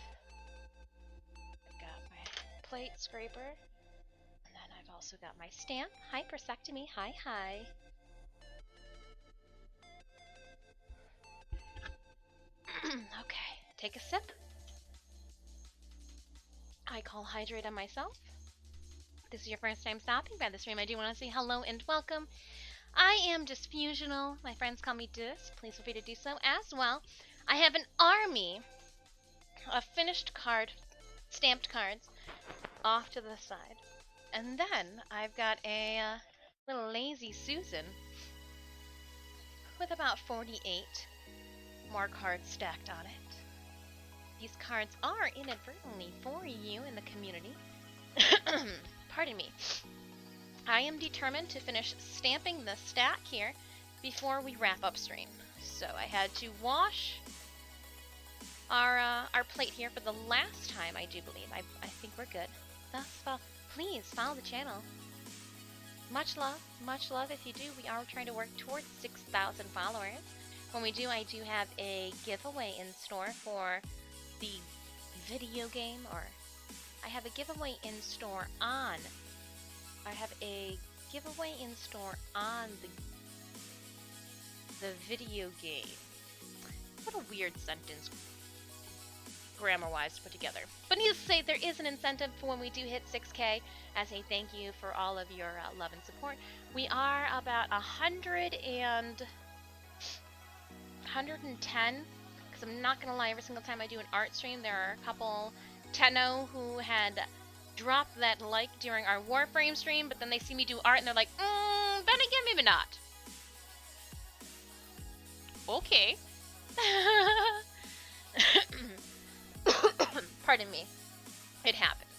I've got my plate scraper, and then I've also got my stamp. Hi, Persectomy. Hi, hi. Okay, take a sip. I call hydrate on myself. If this is your first time stopping by the stream, I do want to say hello and welcome. I am Disfusional. My friends call me Dis. Please feel free to do so as well. I have an army of finished stamped cards off to the side. And then I've got a little lazy Susan with about 48 more cards stacked on it. These cards are inadvertently for you in the community. Pardon me. I am determined to finish stamping the stack here before we wrap up stream. So I had to wash our plate here for the last time, I do believe. I think we're good. Thus far, please follow the channel. Much love if you do. We are trying to work towards 6,000 followers. When we do, I do have a giveaway in store for the video game, or I have a giveaway in store on the video game. What a weird sentence, grammar-wise, to put together. But needless to say, there is an incentive for when we do hit 6K as a thank you for all of your love and support. We are about 110, because I'm not going to lie, every single time I do an art stream, there are a couple Tenno who had dropped that like during our Warframe stream, but then they see me do art and they're like, then again, maybe not. Okay. Pardon me. It happened.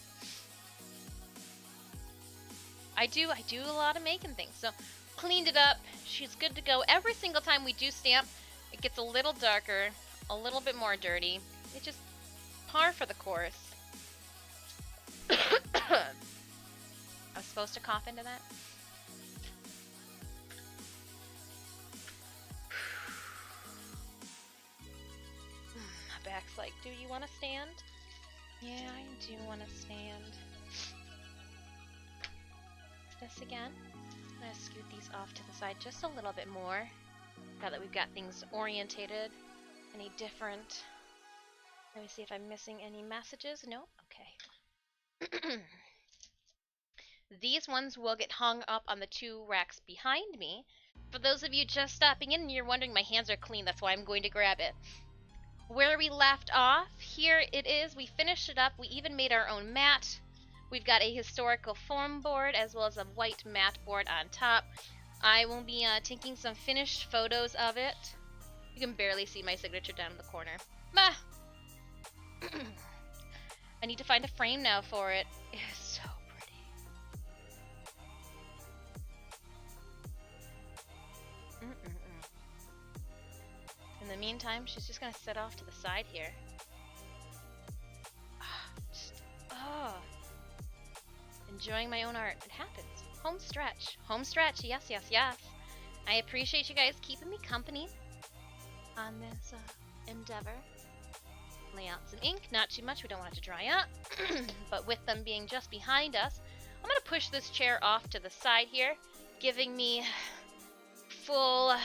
I do a lot of making things, so cleaned it up. She's good to go. Every single time we do stamp, it gets a little darker, a little bit more dirty. It just par for the course. I was supposed to cough into that. My back's like, do you want to stand? Yeah, I do want to stand. This again. I'm going to scoot these off to the side just a little bit more. Now that we've got things orientated. Any different? Let me see if I'm missing any messages. Nope. Okay. These ones will get hung up on the two racks behind me. For those of you just stopping in and you're wondering, my hands are clean, that's why I'm going to grab it. Where we left off, here it is. We finished it up. We even made our own mat. We've got a historical foam board as well as a white mat board on top. I will be taking some finished photos of it. You can barely see my signature down in the corner. Bah! I need to find a frame now for it. It's so pretty. In the meantime, she's just gonna sit off to the side here. Enjoying my own art. It happens. Home stretch. Home stretch. Yes, yes, yes. I appreciate you guys keeping me company on this endeavor. Lay out some ink. Not too much. We don't want it to dry up. But with them being just behind us, I'm going to push this chair off to the side here, giving me full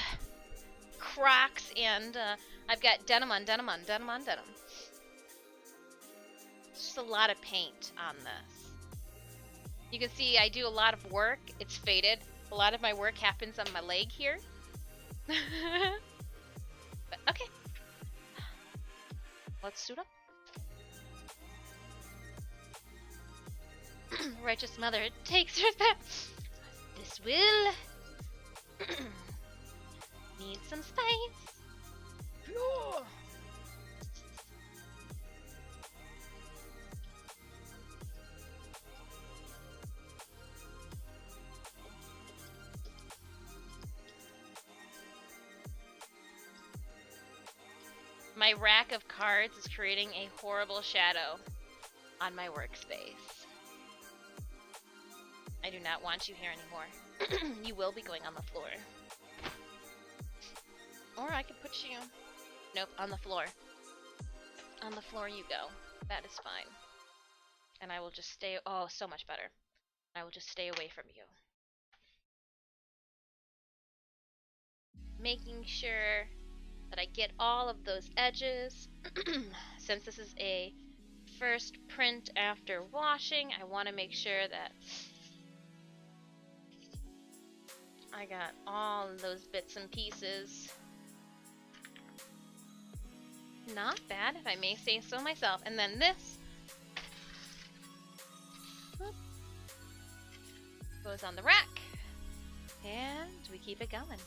Crocs, and I've got denim on denim on denim on denim. It's just a lot of paint on this. You can see I do a lot of work. It's faded. A lot of my work happens on my leg here. But okay. Let's suit up. Righteous Mother takes her back. This will need some space. Sure. My rack of cards is creating a horrible shadow on my workspace. I do not want you here anymore. You will be going on the floor. Or I could put you... Nope, on the floor. On the floor you go. That is fine. And I will just stay... Oh, so much better. I will just stay away from you. Making sure that I get all of those edges. Since this is a first print after washing, I want to make sure that I got all those bits and pieces. Not bad, if I may say so myself. And then this goes on the rack. And we keep it going.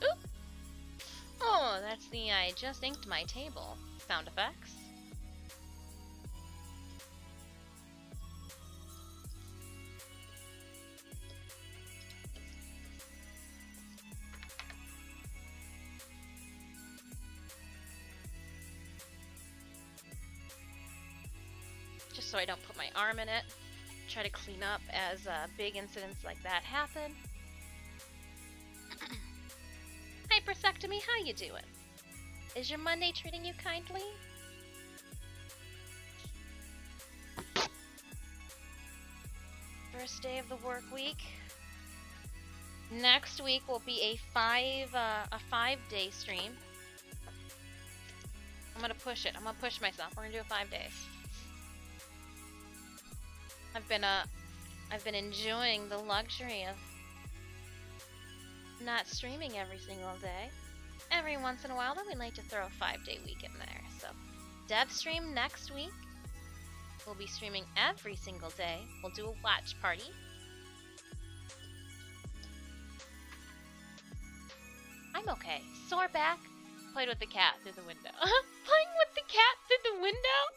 Oop! Oh, that's the I just inked my table sound effects. Just so I don't put my arm in it. Try to clean up as big incidents like that happen. Hypersectomy, how you doing? Is your Monday treating you kindly? First day of the work week. Next week will be a 5-day stream. I'm gonna push it. I'm gonna push myself. We're gonna do a 5 days. I've been enjoying the luxury of not streaming every single day. Every once in a while, though, we like to throw a 5-day week in there. So, dev stream next week. We'll be streaming every single day. We'll do a watch party. I'm okay. Sore back. Played with the cat through the window. Playing with the cat through the window?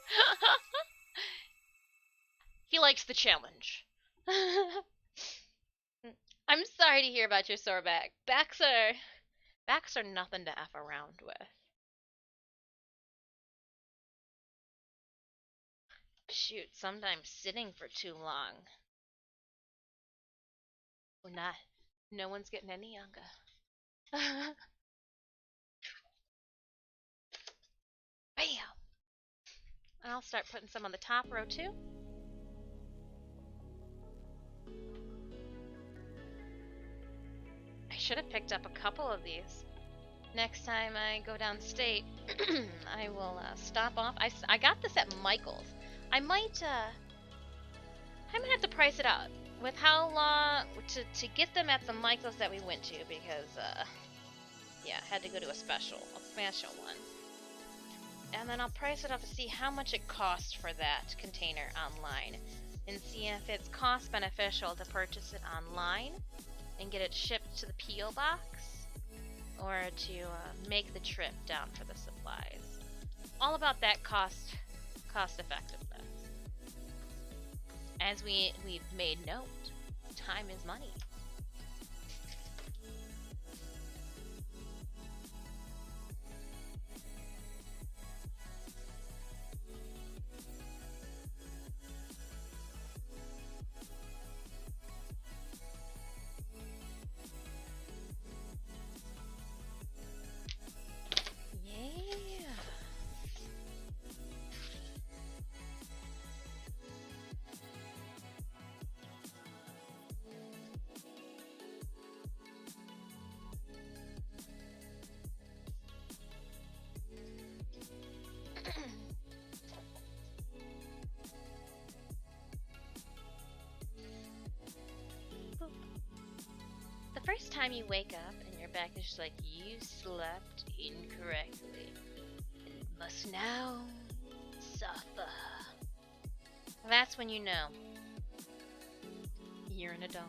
He likes the challenge. I'm sorry to hear about your sore back. Backs are nothing to F around with. Shoot, sometimes sitting for too long. No one's getting any younger. Bam! I'll start putting some on the top row too. I should have picked up a couple of these. Next time I go downstate, I will stop off. I got this at Michael's. I might have to price it out with how long to get them at the Michael's that we went to, because yeah, had to go to a special one. And then I'll price it out to see how much it costs for that container online, and see if it's cost beneficial to purchase it online and get it shipped to the P.O. box, or to make the trip down for the supplies. All about that cost effectiveness. As we've made note, time is money. The first time you wake up and your back is just like, you slept incorrectly. must now suffer. That's when you know you're an adult.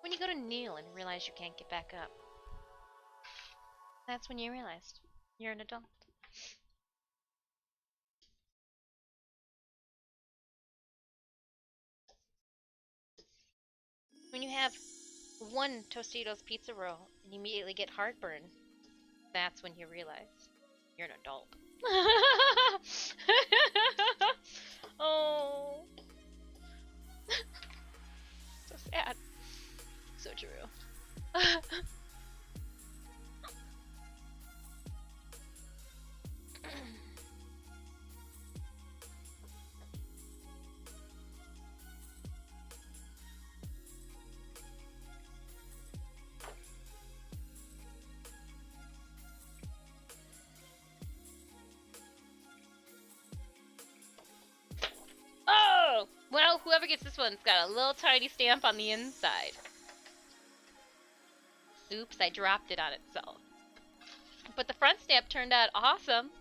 When you go to kneel and realize you can't get back up. That's when you realized you're an adult. When you have one Tostitos pizza roll and you immediately get heartburn, that's when you realize you're an adult. Oh. So sad. So true. Oh! Well, whoever gets this one's got a little tiny stamp on the inside. Oops, I dropped it on itself. But the front stamp turned out awesome.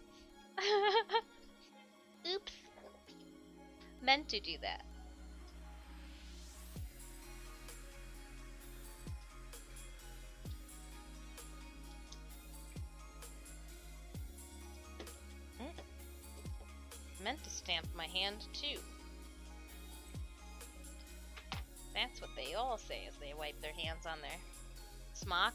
Oops. Meant to do that. Meant to stamp my hand too. That's what they all say as they wipe their hands on their smock.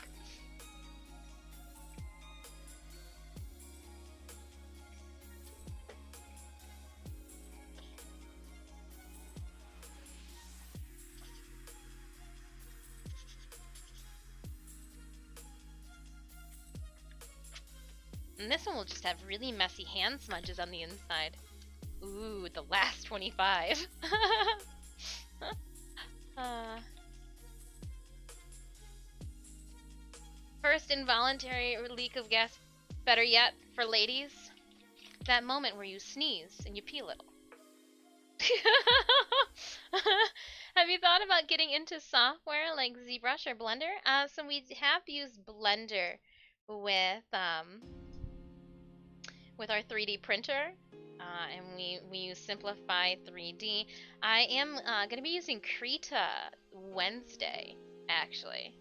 And this one will just have really messy hand smudges on the inside. Ooh, the last 25. First involuntary leak of gas, better yet, for ladies, that moment where you sneeze and you pee a little. Have you thought about getting into software like ZBrush or Blender? So we have used Blender with our 3D printer, and we use Simplify 3D. I am going to be using Krita Wednesday, actually.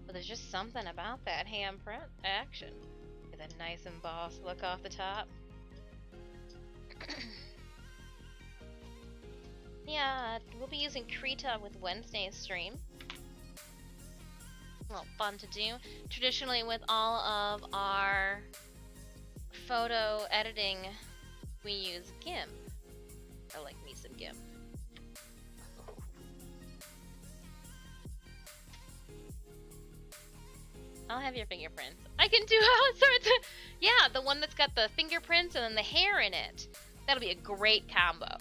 But there's just something about that handprint action. Get a nice embossed look off the top. Yeah, we'll be using Krita with Wednesday's stream. Well, fun to do. Traditionally, with all of our photo editing, we use GIMP. I like me some GIMP. I'll have your fingerprints. I can do all sorts of... Yeah, the one that's got the fingerprints and then the hair in it. That'll be a great combo.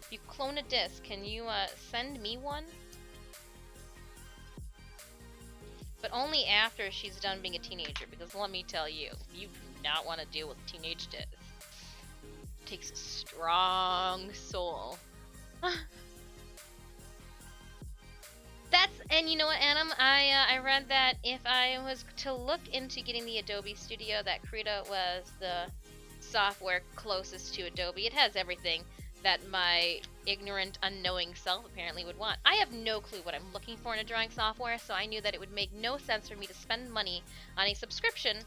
If you clone a disc, can you send me one? But only after she's done being a teenager, because let me tell you, you do not want to deal with teenage discs. It takes a strong soul. And you know what, Adam? I read that if I was to look into getting the Adobe Studio, that Krita was the software closest to Adobe. It has everything that my ignorant, unknowing self apparently would want. I have no clue what I'm looking for in a drawing software, so I knew that it would make no sense for me to spend money on a subscription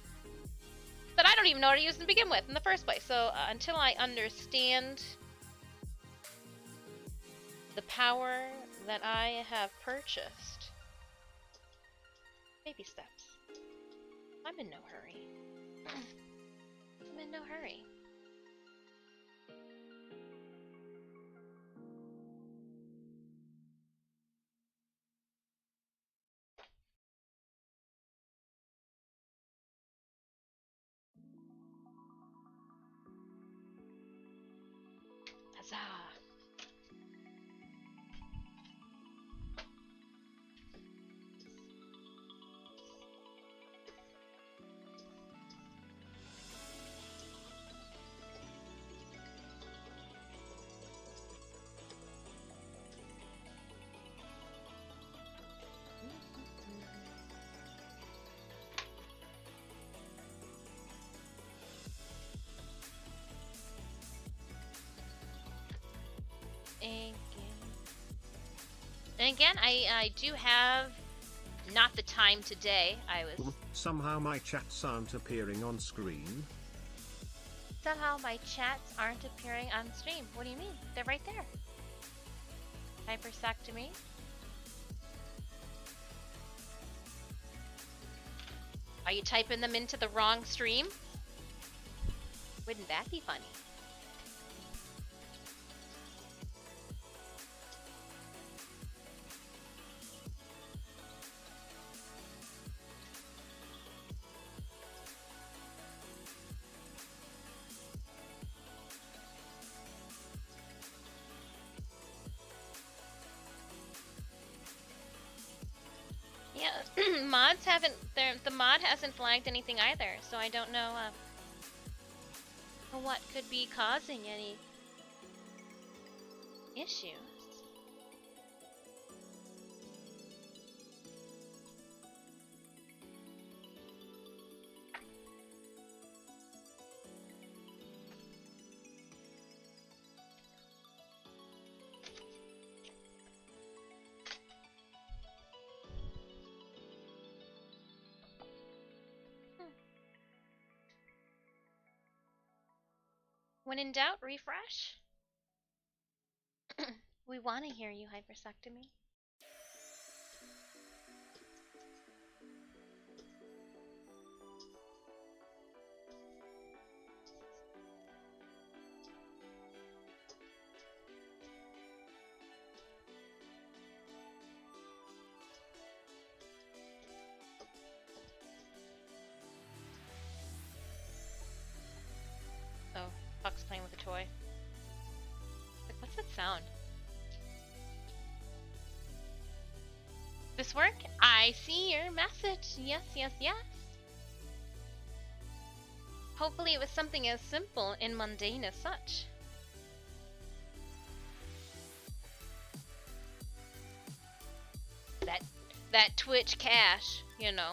that I don't even know how to use to begin with in the first place. So until I understand the power that I have purchased, baby steps. I'm in no hurry. I'm in no hurry. Huzzah! And again, I do have not the time today. I was Somehow my chats aren't appearing on screen. somehow my chats aren't appearing on stream. What do you mean? They're right there. Hypersectomy. Are you typing them into the wrong stream? Wouldn't that be funny? Yeah, mods haven't. The mod hasn't flagged anything either, so I don't know what could be causing any issues. When in doubt, refresh. We want to hear you, Hypersectomy. Oh, Puck's playing with a toy. Like, what's that sound? This work? I see your message. Yes, yes, yes. Hopefully it was something as simple and mundane as such. That Twitch cash, you know.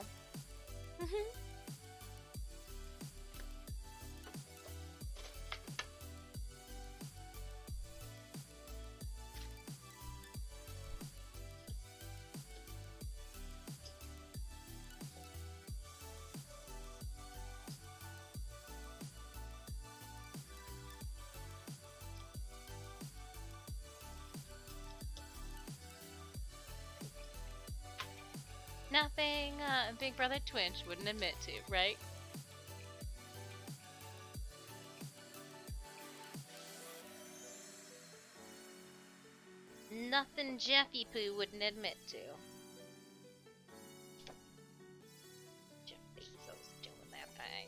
Nothing Big Brother Twitch wouldn't admit to, right? Nothing Jeffy Poo wouldn't admit to. Jeff Bezos doing that thing.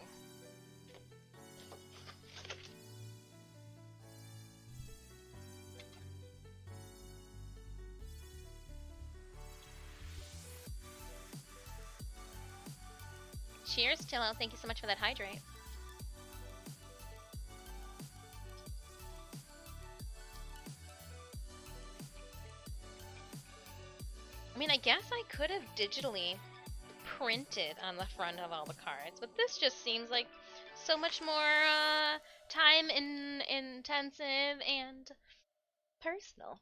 Cheers, Tillo. Thank you so much for that hydrate. I mean, I guess I could have digitally printed on the front of all the cards, but this just seems like so much more time intensive and personal.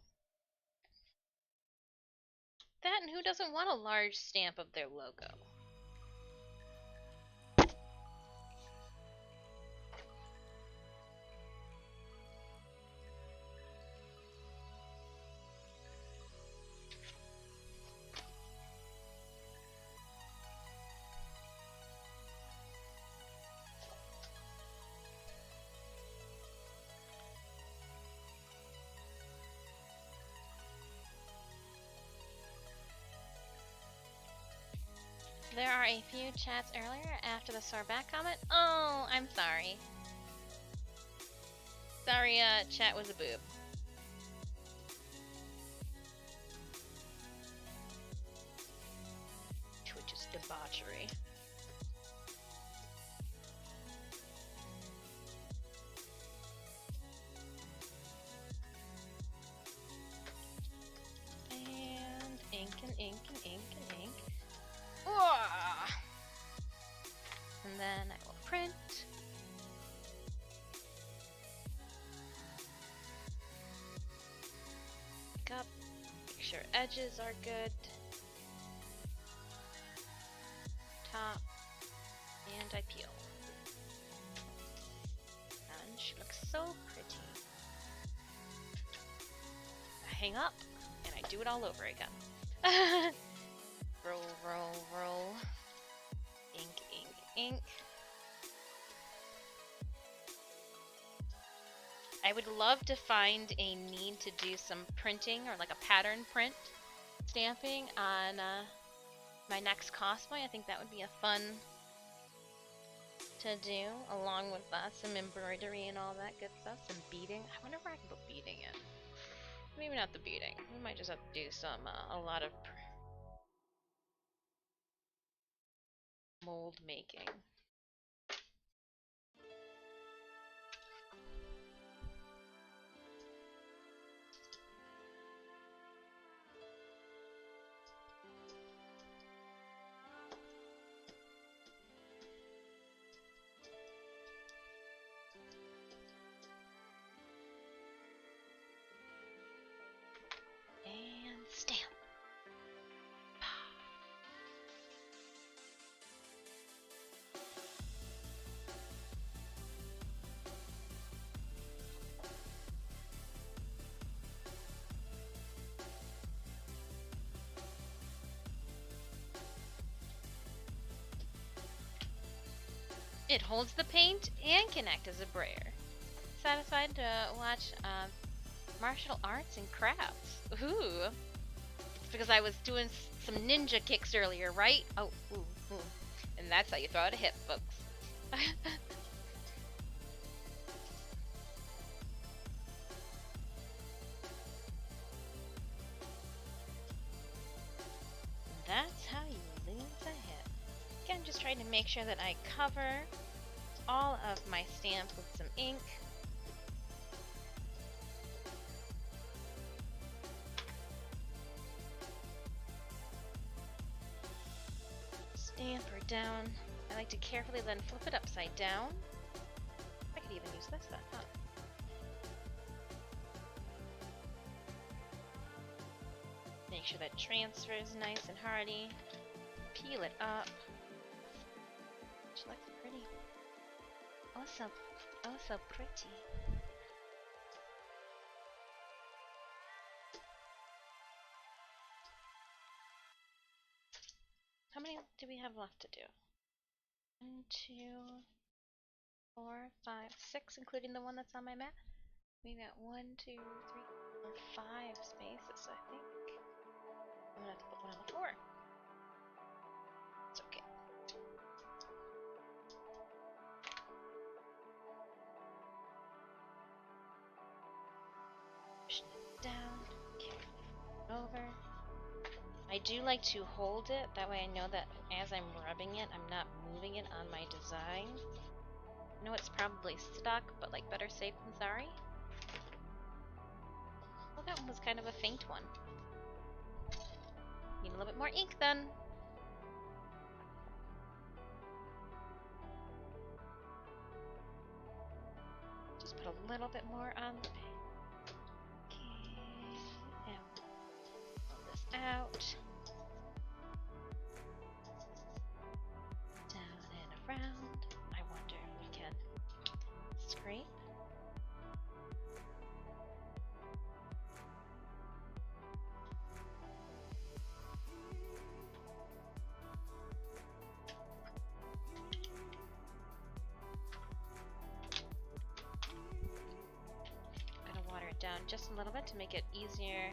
That, and who doesn't want a large stamp of their logo? There are a few chats earlier after the sore back comment. Oh, I'm sorry. Sorry, chat was a boob. Twitch's debauchery. And ink and ink and ink and ink. And then I will print. Pick up, make sure edges are good. Top. And I peel. And she looks so pretty. I hang up, and I do it all over again. Roll, roll, roll. Ink, ink, ink. I would love to find a need to do some printing or like a pattern print stamping on my next cosplay. I think that would be a fun to do, along with some embroidery and all that good stuff. Some beading. I wonder where I can put beading in. Maybe not the beading. We might just have to do some a lot of mold making. And stamp. It holds the paint and can act as a brayer. Satisfied to watch martial arts and crafts. Ooh. It's because I was doing some ninja kicks earlier, right? Oh, ooh, ooh. And that's how you throw out a hip, folks. That's how you lose a hip. Again, just trying to make sure that I cover all of my stamps with some ink. Stamp her down. I like to carefully then flip it upside down. I could even use this then, huh? Make sure that transfers nice and hearty. Peel it up. She looks pretty. Oh so pretty. How many do we have left to do? 1, 2, 4, 5, 6, including the one that's on my mat. We got 1, 2, 3, 4, 5 spaces, I think. I'm gonna have to put one on the floor. It's okay. Push it down, carefully over. I do like to hold it, that way I know that as I'm rubbing it, I'm not moving it on my design. I know it's probably stuck, but like better safe than sorry. Well, that one was kind of a faint one. Need a little bit more ink then. Just put a little bit more on the page. Okay, and pull this out. Down and around. I wonder if we can scrape. Down just a little bit to make it easier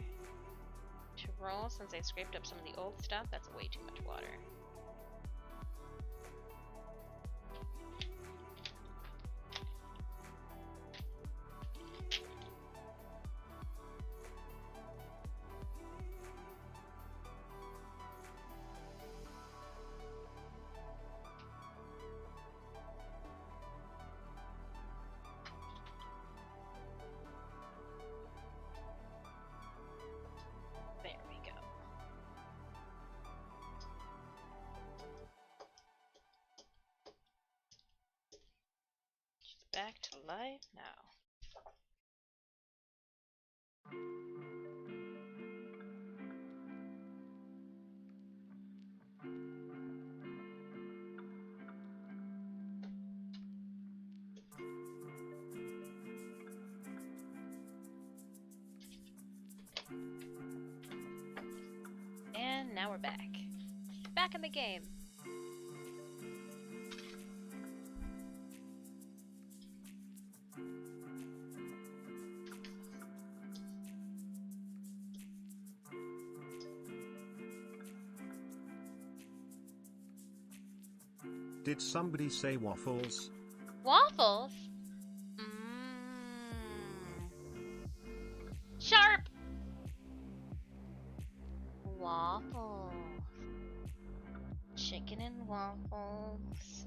to roll, since I scraped up some of the old stuff. That's way too much water. Back to life now. back in the game. Did somebody say waffles? Waffles? Sharp! Waffles. Chicken and waffles.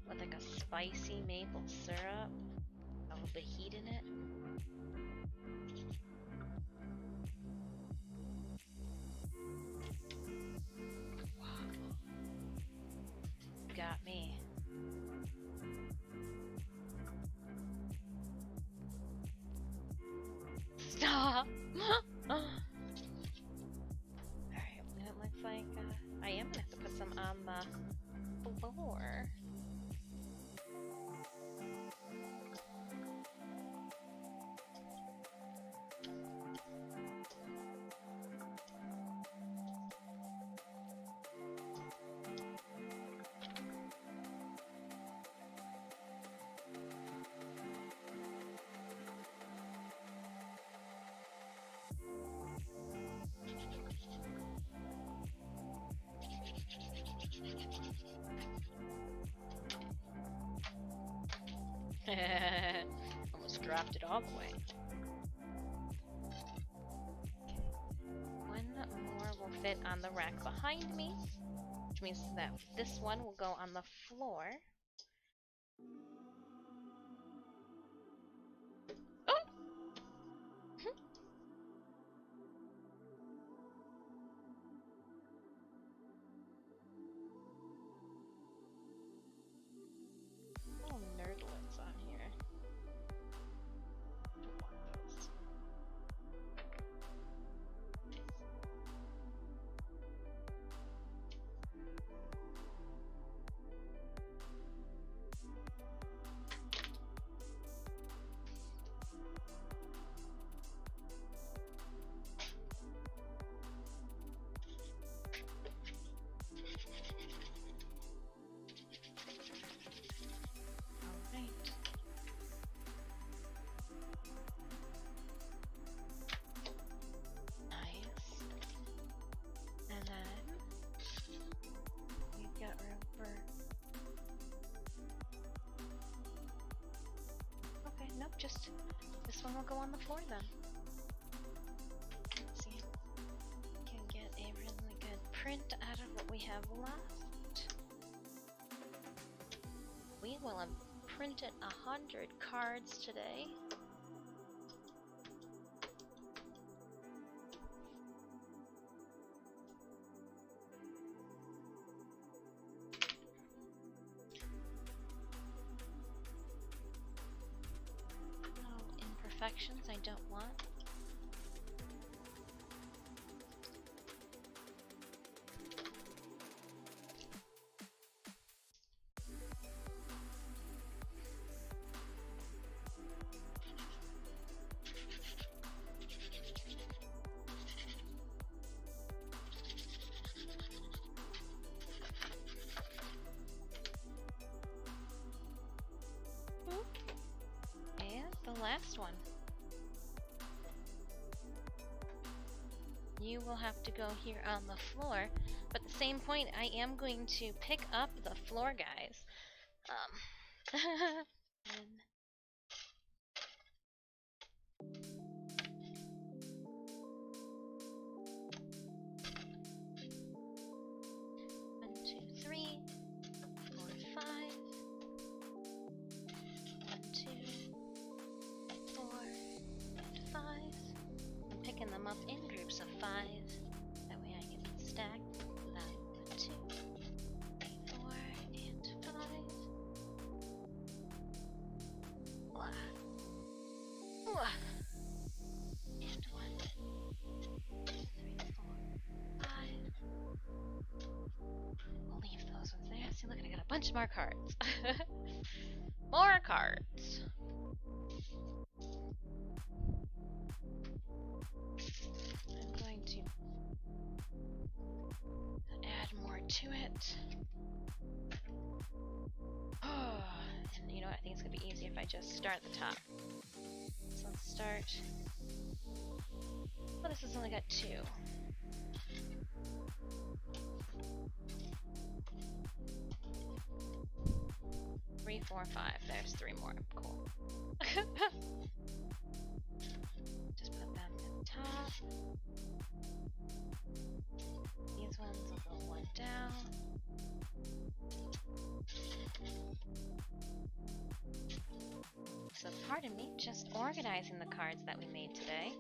With like a spicy maple syrup. A little bit of heat in it. Waffle. Got me. Stop! Alright, it looks like I am gonna have to put some on the floor. Almost dropped it all the way. One more will fit on the rack behind me, which means that this one will go on the floor. Oh! Oh, nerdlets on here. Don't want those. Alright. Nice. And then you've got room for. Okay, nope, just this one will go on the floor then. Let's see. Can get a really good print out of what we have left. We will have printed 100 cards today. No imperfections I don't want. And the last one. You will have to go here on the floor, but at the same point I am going to pick up the floor guys. And one, two, three, 4, 5. 1, 2, 4, and 5. I'm picking them up in groups of 5. That way I can stack 1, 2, 3, 4, and 5. Blah. Blah. see, look, I got a bunch more cards. More cards. I'm going to add more to it. Oh, and you know what? I think it's gonna be easy if I just start at the top. So let's start. Well, this has only got 2. 3, 4, 5. There's 3 more. Cool. Just put them at the top. These ones will go 1 down. So pardon me, just organizing the cards that we made today.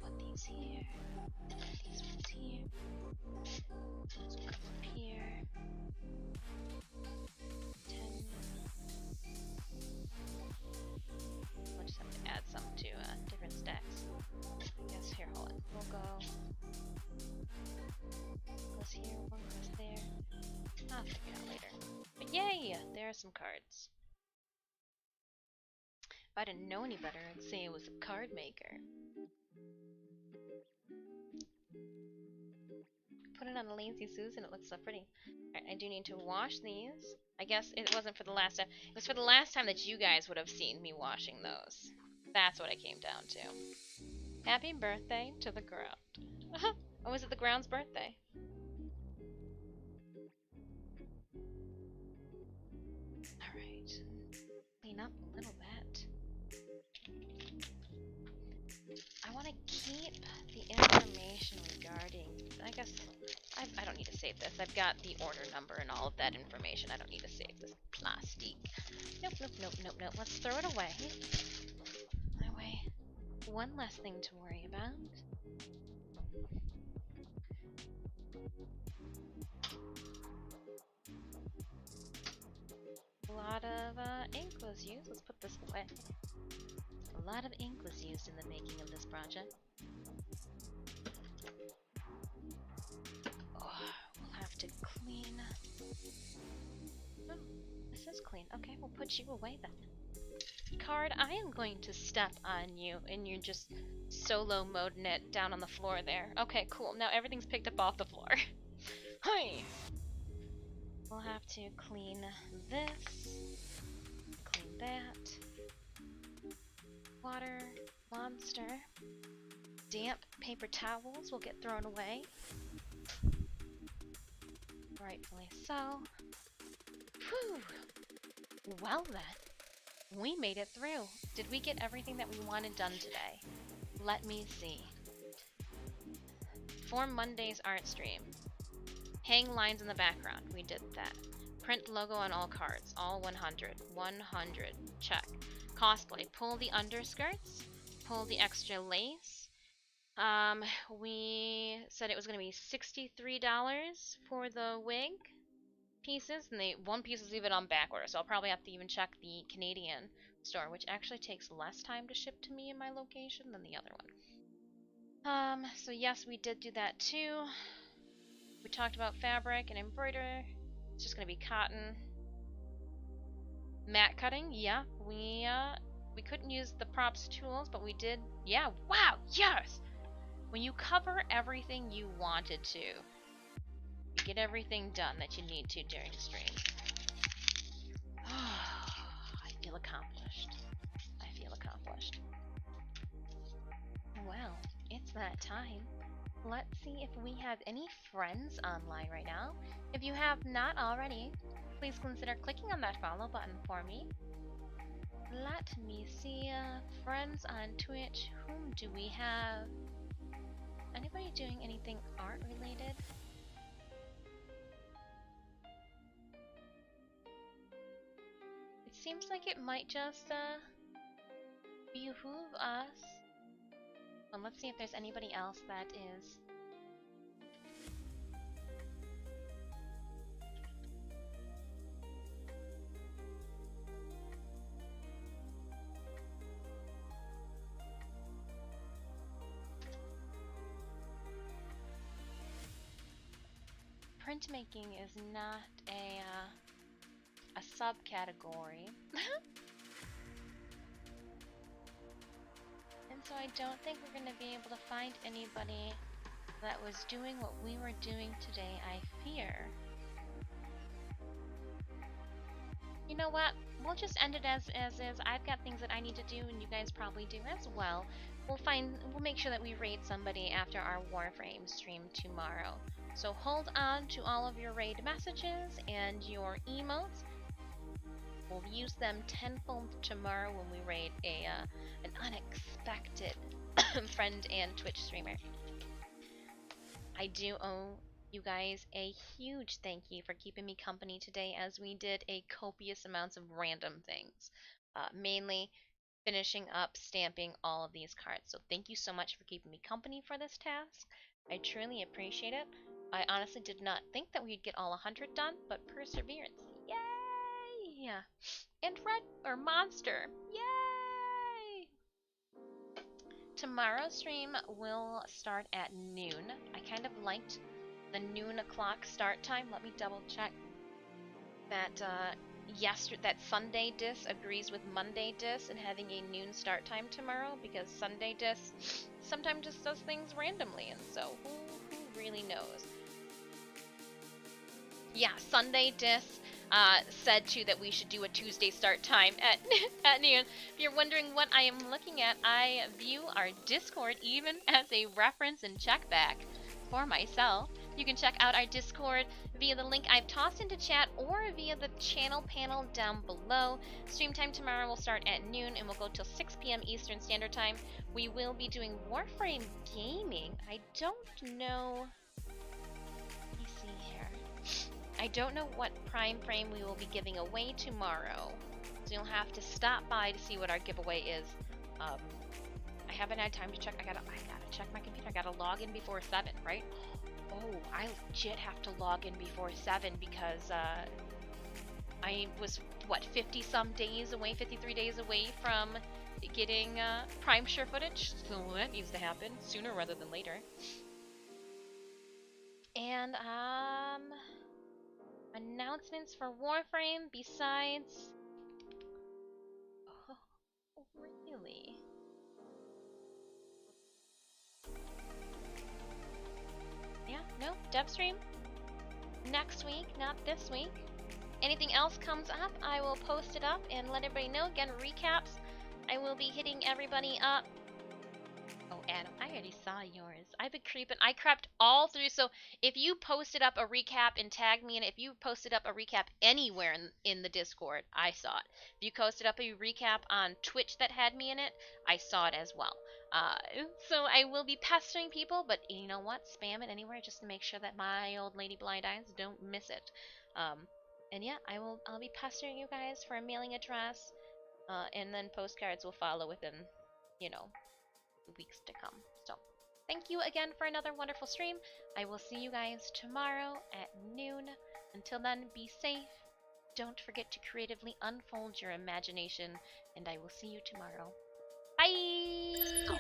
Put these here. These ones here. Those will come up here. 10. We'll just have to add some to different stacks. I guess here, hold on. We'll go across here, one across there. I'll figure it out later. But yay! There are some cards. If I didn't know any better, I'd say it was a card maker. Put it on a Lazy Susan, it looks so pretty. Alright, I do need to wash these. I guess it wasn't for the last time. It was for the last time that you guys would have seen me washing those. That's what it came down to. Happy birthday to the ground. Oh, was it the ground's birthday? Alright. Clean up a little bit. I want to keep the information regarding, I guess, I don't need to save this. I've got the order number and all of that information. I don't need to save this plastic. Nope, nope, nope, nope, nope. Let's throw it away. That way, one less thing to worry about. A lot of ink was used. Let's put this away. A lot of ink was used in the making of this project. Oh, we'll have to clean. Oh, this is clean. Okay, we'll put you away then. Card, I am going to step on you and you're just solo moding it down on the floor there. Okay, cool. Now everything's picked up off the floor. Hi! We'll have to clean this. Clean that. Water, monster, damp paper towels will get thrown away. Rightfully so. Whew. Well then, we made it through. Did we get everything that we wanted done today? Let me see. For Monday's art stream, hang lines in the background. We did that. Print logo on all cards. All 100. 100. Check. Cosplay. Pull the underskirts. Pull the extra lace. We said it was going to be $63 for the wig pieces, and one piece is even on back order, so I'll probably have to even check the Canadian store, which actually takes less time to ship to me in my location than the other one. So yes, we did do that too. We talked about fabric and embroider. It's just going to be cotton. Mat cutting, yeah, we couldn't use the props tools, but we did, yeah, wow, yes! When you cover everything you wanted to, you get everything done that you need to during stream. I feel accomplished. I feel accomplished. Well, it's that time. Let's see if we have any friends online right now. If you have not already, please consider clicking on that follow button for me. Let me see, friends on Twitch, whom do we have? Anybody doing anything art related? It seems like it might just, behoove us. Well, let's see if there's anybody else that is printmaking is not a subcategory. And so I don't think we're going to be able to find anybody that was doing what we were doing today, I fear. You know what? We'll just end it as is. I've got things that I need to do, and you guys probably do as well. We'll make sure that we raid somebody after our Warframe stream tomorrow. So hold on to all of your raid messages and your emotes. We'll use them tenfold tomorrow when we raid an unexpected friend and Twitch streamer. I do owe you guys a huge thank you for keeping me company today as we did a copious amounts of random things. Mainly finishing up stamping all of these cards. So thank you so much for keeping me company for this task. I truly appreciate it. I honestly did not think that we'd get all 100 done, but perseverance. Yay! And red or monster. Yay! Tomorrow's stream will start at noon. I kind of liked the noon o'clock start time. Let me double check that that Sunday Dis agrees with Monday Dis and having a noon start time tomorrow, because Sunday Dis sometimes just does things randomly, and so who really knows? Yeah, Sunday Dis said too that we should do a Tuesday start time at noon. If you're wondering what I am looking at, I view our Discord even as a reference and check back for myself. You can check out our Discord via the link I've tossed into chat or via the channel panel down below. Stream time tomorrow will start at noon and will go till 6 p.m. Eastern Standard Time. We will be doing Warframe gaming. I don't know. Let me see here. I don't know what prime frame we will be giving away tomorrow, so you'll have to stop by to see what our giveaway is. I haven't had time to check. I gotta check my computer. I gotta log in before 7, right? Oh, I legit have to log in before 7 because I was, what, 50-some days away, 53 days away from getting prime share footage, so that needs to happen sooner rather than later. And announcements for Warframe besides... Oh, really? Yeah, no, dev stream next week, not this week. Anything else comes up, I will post it up and let everybody know. Again, recaps, I will be hitting everybody up. Oh, Adam, I already saw yours. I've been creeping. I crept all through. So if you posted up a recap and tagged me in it, if you posted up a recap anywhere in the Discord, I saw it. If you posted up a recap on Twitch that had me in it, I saw it as well. So I will be pestering people, but you know what? Spam it anywhere just to make sure that my old lady blind eyes don't miss it. And yeah, I'll be pestering you guys for a mailing address, and then postcards will follow within, you know, weeks to come. So thank you again for another wonderful stream. I will see you guys tomorrow at noon. Until then, be safe. Don't forget to creatively unfold your imagination, and I will see you tomorrow. Bye!